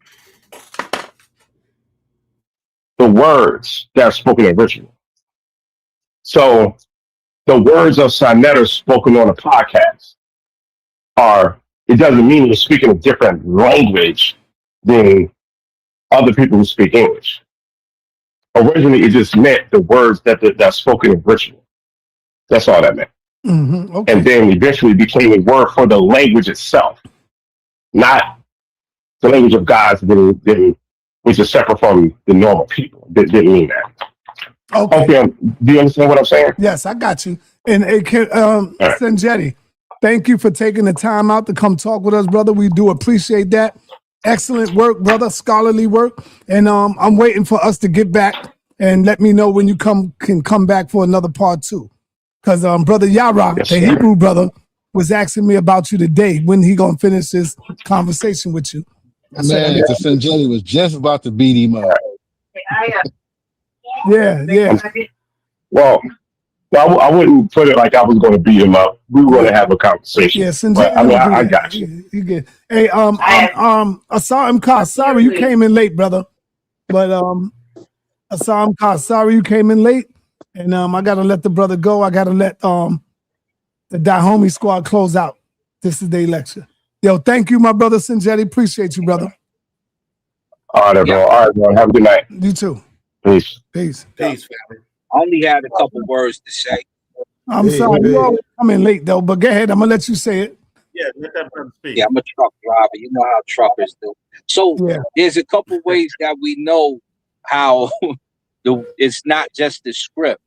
The words that are spoken in ritual. So the words of sa.neter spoken on a podcast it doesn't mean you're speaking a different language than other people who speak English. Originally, it just meant the words that's spoken in ritual. That's all that meant. Mm-hmm. Okay. And then eventually became a word for the language itself, not the language of gods, which is separate from the normal people. Didn't mean that. Okay. Do you understand what I'm saying? Yes, I got you. And Sanjetti, thank you for taking the time out to come talk with us, brother. We do appreciate that. Excellent work, brother. Scholarly work. And I'm waiting for us to get back and let me know when you can come back for another part 2. Because Brother Yara, the Hebrew brother, was asking me about you today. When he gonna finish this conversation with you? Man, Sanjay was just about to beat him up. Yeah. Well, I wouldn't put it like I was going to beat him up. We were going to have a conversation. Yes, but, I got you. You good? Hey, Asam Ka, sorry you came in late, brother. But Asam Ka, sorry you came in late, and I gotta let the brother go. I gotta let the Dahomey squad close out. This is their lecture. Yo, thank you, my brother Sanjetti. Appreciate you, brother. All right, bro. All right, bro. Have a good night. You too. Peace. Peace. I only had a couple words to say. I'm sorry, you always come in late though, but go ahead. I'm gonna let you say it. Yeah, let that brother speak. Yeah, I'm a truck driver. You know how truckers do. So there's a couple ways that we know how it's not just the script.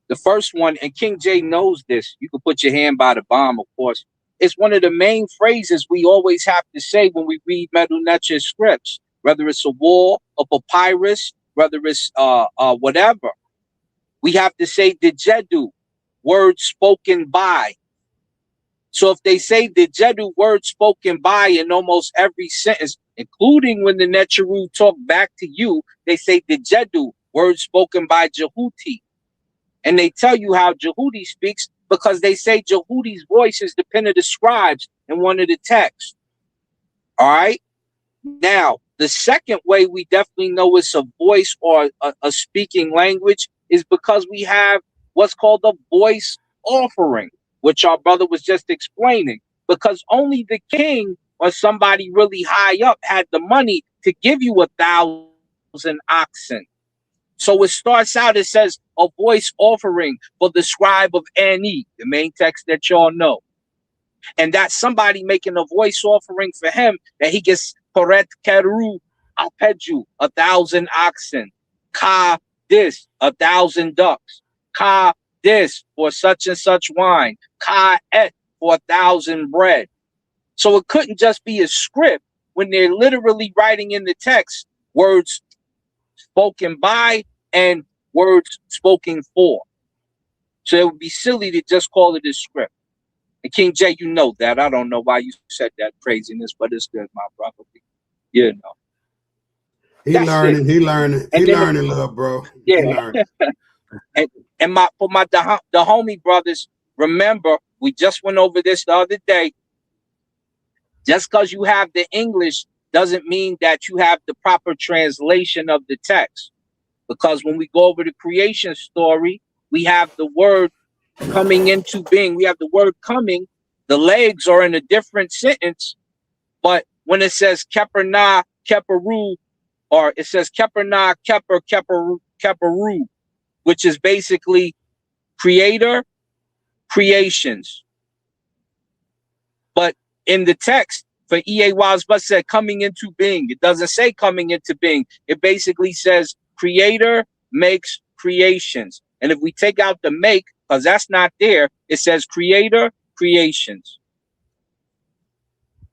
The first one, and King J knows this, you can put your hand by the bomb, of course. It's one of the main phrases we always have to say when we read Medu Neter scripts, whether it's a wall, a papyrus, whether it's whatever. We have to say Dijedu, word spoken by. So if they say Dijedu, word spoken by in almost every sentence, including when the Neteru talk back to you, they say Dijedu, word spoken by Jehuti. And they tell you how Jehuti speaks because they say Jehuti's voice is the pen of the scribes in one of the texts. All right. Now, the second way we definitely know it's a voice or a speaking language is because we have what's called a voice offering, which our brother was just explaining, because only the king or somebody really high up had the money to give you 1,000 oxen. So it starts out, it says a voice offering for the scribe of Ani, the main text that y'all know. And that's somebody making a voice offering for him that he gets Poret Keru Apeju, 1,000 oxen. Ka this, 1,000 ducks. Ka this for such and such wine. Ka et for 1,000 bread. So it couldn't just be a script when they're literally writing in the text words spoken by and words spoken for. So it would be silly to just call it a script. And King J, you know that. I don't know why you said that craziness, but it's good, my brother. You know. He learning, little bro. Yeah. He learning. and for my Dahomey brothers, remember, we just went over this the other day. Just because you have the English doesn't mean that you have the proper translation of the text. Because when we go over the creation story, we have the word coming into being. We have the word coming. The legs are in a different sentence. But when it says keperna, keperu, or it says keperna, keperu, which is basically creator, creations. But in the text, for E.A. Wasbus said coming into being. It doesn't say coming into being. It basically says creator makes creations. And if we take out the make, because that's not there, it says creator, creations.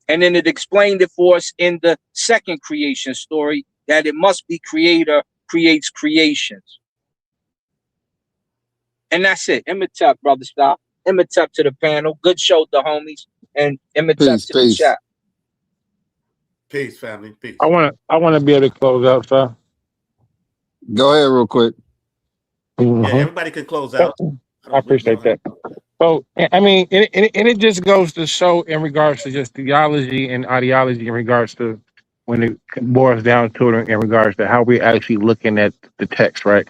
And then it explained it for us in the second creation story that it must be creator creates creations. And that's it. Imhotep, brother, stop. Imhotep to the panel. Good show, the homies. And Imhotep to the chat. Peace, family. Peace. I want to be able to close out, sir. Go ahead, real quick. Yeah, everybody can close out. I appreciate that. So, I mean, and it just goes to show in regards to just theology and ideology in regards to when it boils down to it in regards to how we're actually looking at the text, right?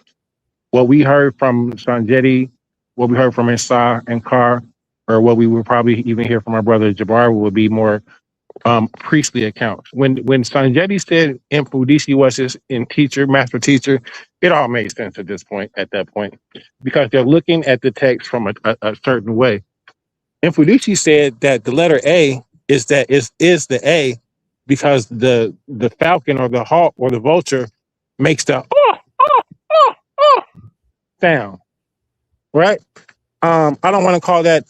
What we heard from Sanjeti, what we heard from Isar and Carr, or what we would probably even hear from our brother Jabbar would be more priestly accounts. When Sanjeti said Infudisi was his master teacher, it all made sense at that point, because they're looking at the text from a certain way. Infudisi said that the letter A is the A because the falcon or the hawk or the vulture makes the sound, right? I don't want to call that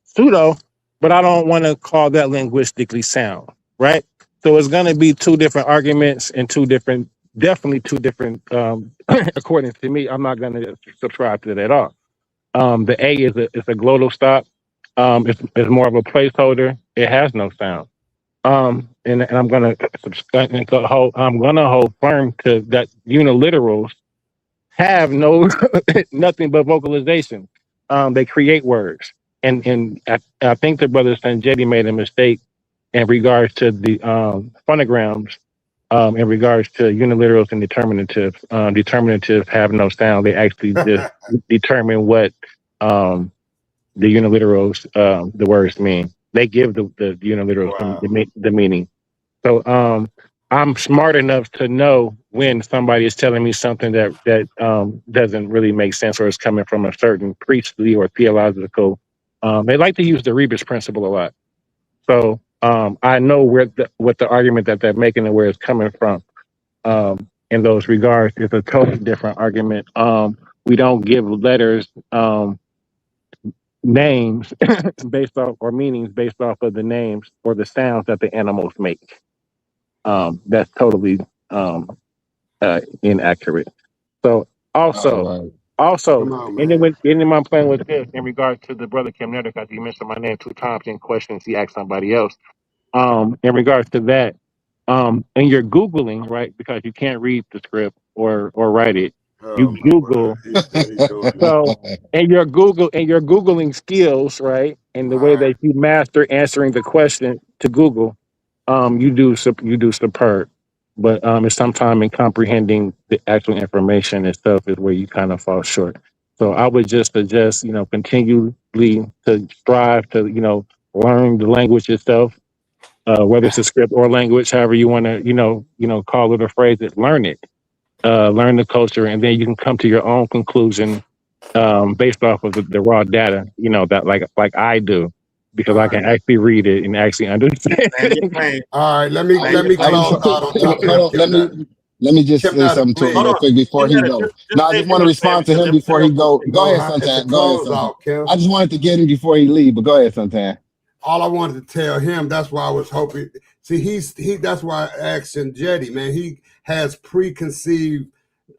pseudo, but I don't want to call that linguistically sound, right? So it's going to be two different arguments and definitely two different, according to me. I'm not going to subscribe to that at all. The A is a glottal stop. It's more of a placeholder. It has no sound. And I'm going to hold firm to that uniliterals have nothing but vocalization. They create words. And I think the brother Sanjeti made a mistake in regards to the phonograms, in regards to uniliterals and determinatives. Determinatives have no sound. They actually just determine what the uniliterals, the words mean. They give the uniliterals the meaning. So I'm smart enough to know when somebody is telling me something that doesn't really make sense or is coming from a certain priestly or theological. They like to use the rebus principle a lot. So I know what the argument that they're making and where it's coming from. In those regards, it's a totally different argument. We don't give letters names based off or meanings based off of the names or the sounds that the animals make. That's totally inaccurate. So also, and then my plan was this in regards to the brother Kim Netter, because he mentioned my name 2 times in questions he asked somebody else. In regards to that, and you're Googling, right? Because you can't read the script or write it. You Google. So and your Googling skills, right? And the way that you master answering the question to Google, you do superb. But it's sometime in comprehending the actual information itself is where you kind of fall short. So I would just suggest, continually to strive to, learn the language itself, whether it's a script or language, however you want to, call it or phrase it, learn it, learn the culture, and then you can come to your own conclusion based off of the raw data, that like I do, because I can actually read it and actually understand. All right, let me close out on top of that. Let me just say something to him real quick before he goes. No, I just want to respond to him before he go. Go ahead, Suntan. Go ahead, Suntan. I just wanted to get him before he leave, but go ahead, Suntan. All I wanted to tell him, that's why I was hoping. See, that's why I asked Jetty, man. He has preconceived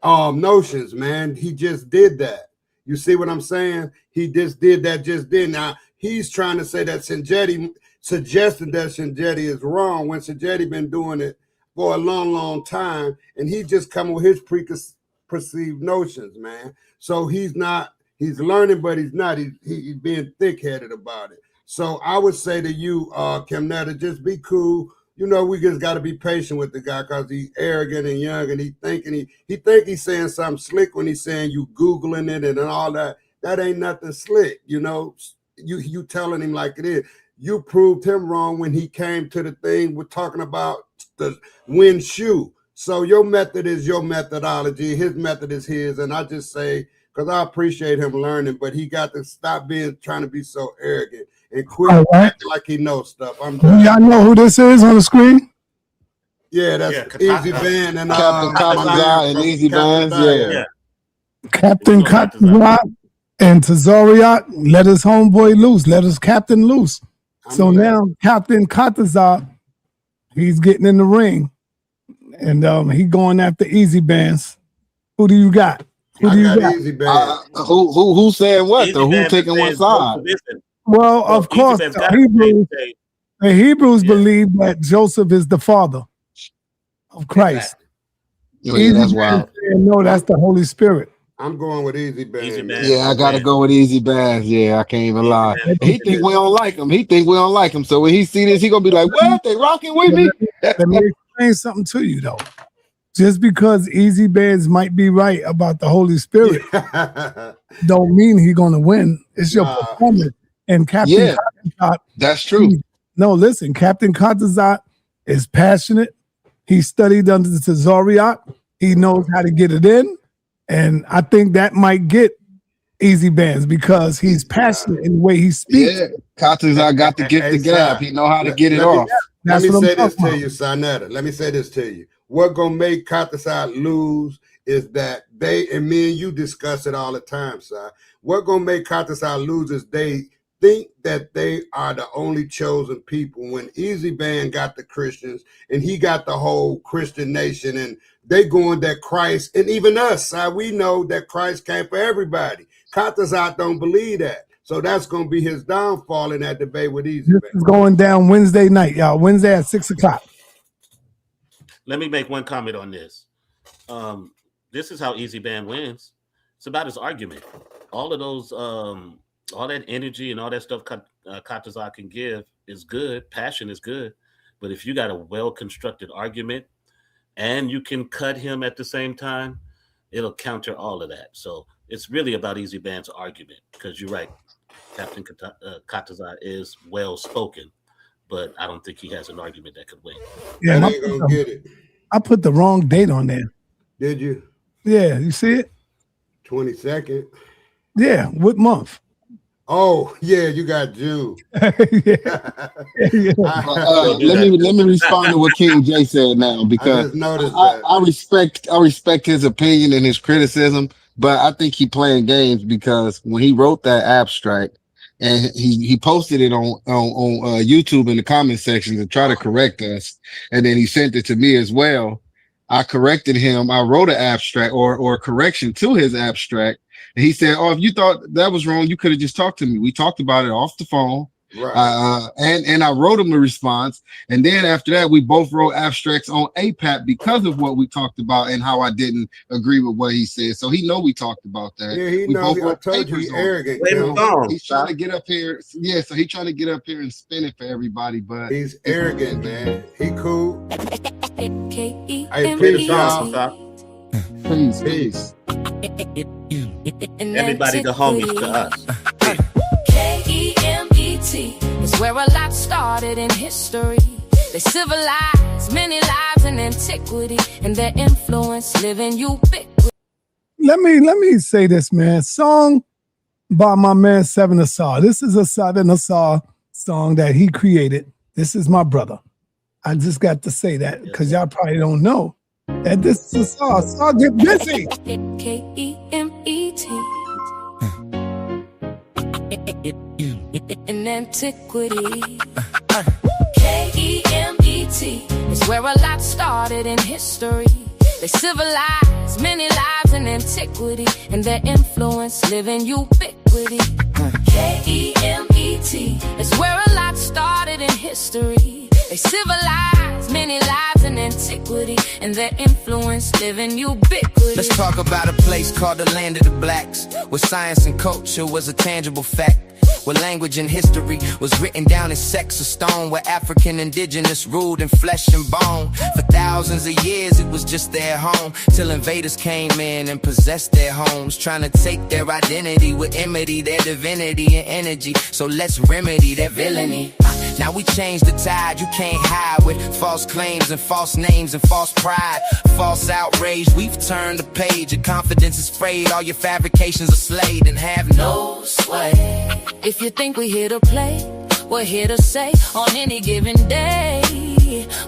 notions, man. He just did that. You see what I'm saying? He just did that just then. Now, he's trying to say that Sinjetti suggested that Sinjetti is wrong when Sinjetti been doing it for a long, long time, and he just come with his preconceived notions, man. So he's learning, but he's not. He's being thick-headed about it. So I would say to you, Kemnetta, just be cool. You know, we just got to be patient with the guy because he's arrogant and young, and he think he's saying something slick when he's saying you Googling it and all that. That ain't nothing slick, you know. You telling him like it is. You proved him wrong when he came to the thing we're talking about the win shoe. So your method is your methodology. His method is his. And I just say, because I appreciate him learning, but he got to stop trying to be so arrogant and quit acting like he knows stuff. Y'all know who this is on the screen? Yeah, that's Easy Band and Captain Katazar and Easy Bands. Yeah. Captain Katazar and Tazariot let his homeboy loose, let his captain loose. So now Captain Katazar, he's getting in the ring, and he going after Easy Bands. Who do you got? Who do you got? Easy Bands. Who saying what though? Who taking one side? Well, of course, the Hebrews believe that Joseph is the father of Christ. Yeah, that's wild. No, that's the Holy Spirit. I'm going with Easy Band. Yeah, I gotta go with Easy Bands. Yeah, I can't even lie. He think we don't like him. So when he see this, he gonna be like, "What? They rocking with me?" Let me explain something to you though. Just because Easy Bands might be right about the Holy Spirit, don't mean he's gonna win. It's your performance. And Captain Katazat, that's true. No, listen, Captain Katazat is passionate. He studied under the Tazariot. He knows how to get it in. And I think that might get Easy Bands because he's passionate in the way he speaks. Yeah, Katazat got the gift of gab. He know how to get it off. Let me say this to you, sa.neter. Let me say this to you. What gonna make Katazat lose is that they, and me and you discuss it all the time, Si. What gonna make Katazat lose is they think that they are the only chosen people when Easy Band got the Christians and he got the whole Christian nation, and they going that Christ, and even us, we know that Christ came for everybody. Katazat don't believe that. So that's going to be his downfall in that debate with Easy Band. This is going down Wednesday night, y'all. Wednesday at 6:00. Let me make one comment on this. This is how Easy Band wins. It's about his argument. All of those all that energy and all that stuff Katazat can give is good. Passion is good. But if you got a well-constructed argument and you can cut him at the same time, it'll counter all of that. So it's really about Easy Band's argument because you're right. Captain Katazat is well-spoken, but I don't think he has an argument that could win. Yeah, I ain't going to get it. I put the wrong date on there. Did you? Yeah, you see it? 22nd. Yeah, what month? Oh, yeah, you got June. Let me respond to what King J said now, because I respect his opinion and his criticism, but I think he playing games because when he wrote that abstract and he posted it on YouTube in the comment section to try to correct us, and then he sent it to me as well. I corrected him. I wrote an abstract or correction to his abstract. And he said, "Oh, if you thought that was wrong, you could have just talked to me. We talked about it off the phone." Right. And I wrote him the response. And then after that, we both wrote abstracts on APAP because of what we talked about and how I didn't agree with what he said. So he know we talked about that. Yeah, he knows. I told you he's arrogant. He's trying to get up here. Yeah, so he's trying to get up here and spin it for everybody. But he's arrogant, man. He cool. Hey, peace, y'all. Peace. Everybody the homies to us. K-E-M-E-T is where a lot started in history. They civilized many lives in antiquity, and their influence living ubiquitous. Let me say this, man. Song by my man sa.neter. This is a sa.neter song that he created. This is my brother. I just got to say that because y'all probably don't know. And this is a song. Song get busy. K-E-M-E-T. In antiquity. K-E-M-E-T is where a lot started in history. They civilized many lives in antiquity, and their influence live in ubiquity. K-E-M-E-T is where a lot started in history. They civilized many lives in antiquity, and their influence live in ubiquity. Let's talk about a place called the land of the blacks, where science and culture was a tangible fact, where language and history was written down in sects of stone, where African indigenous ruled in flesh and bone. For thousands of years it was just their home, till invaders came in and possessed their homes, trying to take their identity with enmity, their divinity and energy. So let's remedy their villainy. Now we changed the tide, you can't hide with false claims and false names and false pride, false outrage. We've turned the page, your confidence is frayed, all your fabrications are slayed and have no sway. If you think we here to play, we're here to say on any given day,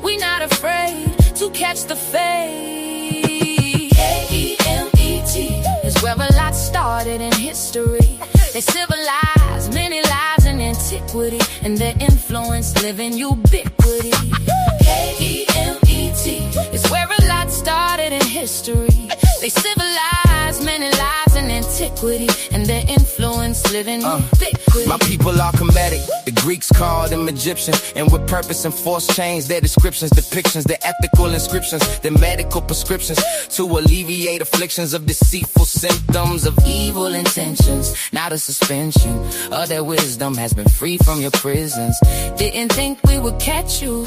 we not afraid to catch the fade. K-E-M-E-T is where a lot started in history. They civilized many lives in antiquity, and their influence live in ubiquity. K-E-M-E-T is where a lot started in history. They civilized many lives in antiquity, and their influence live in ubiquity. My people are comedic, the Greeks called them Egyptian, and with purpose and force change their descriptions, depictions, their ethical inscriptions, their medical prescriptions to alleviate afflictions of deceitful symptoms of evil intentions. Now the suspension of their wisdom has been free from your prisons. Didn't think we would catch you,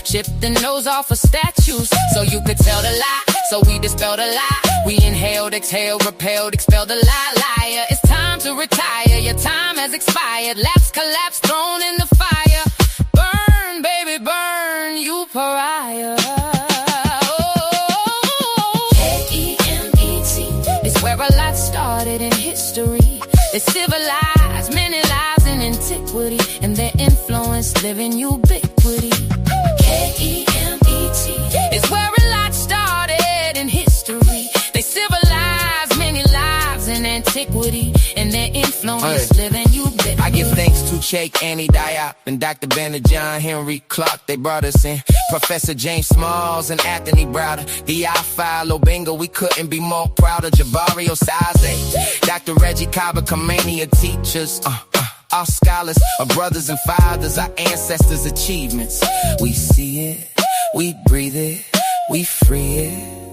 chipped the nose off of statues, so you could tell the lie. So we dispelled a lie. We inhaled, exhaled, repelled, expelled the lie. Liar, it's time to retire. Your time has expired. Lapse, collapse, thrown in the fire. Burn, baby, burn, you pariah. K-E-M-E-T is where a lot started in history. They civilized many lives in antiquity, and their influence live in ubiquity. K-E-M-E-T is where a lot started in history. They civilized many lives in antiquity, and their influence live in ubiquity. I give thanks to Cheikh Annie Diop and Dr. Bennett, John Henry Clark. They brought us in. Professor James Smalls and Anthony Browder. The I-File Obinga, we couldn't be more prouder. Jabari Osaze, Dr. Reggie Kaba, Kamania teachers. Our scholars, our brothers and fathers, our ancestors' achievements. We see it, we breathe it, we free it.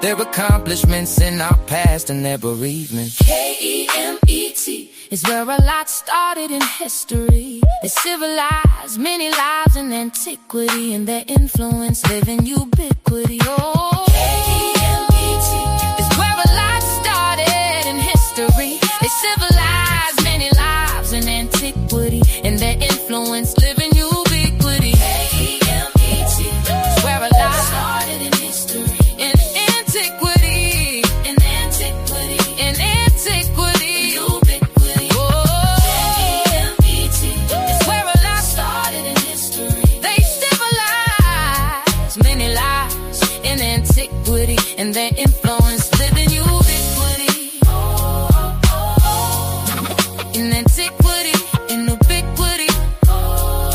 Their accomplishments in our past and their bereavements. K-E-M-E-T is where a lot started in history. They civilized many lives in antiquity, and their influence live in ubiquity. Oh, K-E-M-E-T is where a lot started in history. They civilized many lives in antiquity, and their influence live in ubiquity. K-E-M-E-T is where a lot started in history. In antiquity, in antiquity, in antiquity, ubiquity. Oh, K-E-M-E-T is where a lot started in history. They civilized many lives in antiquity, and their influence live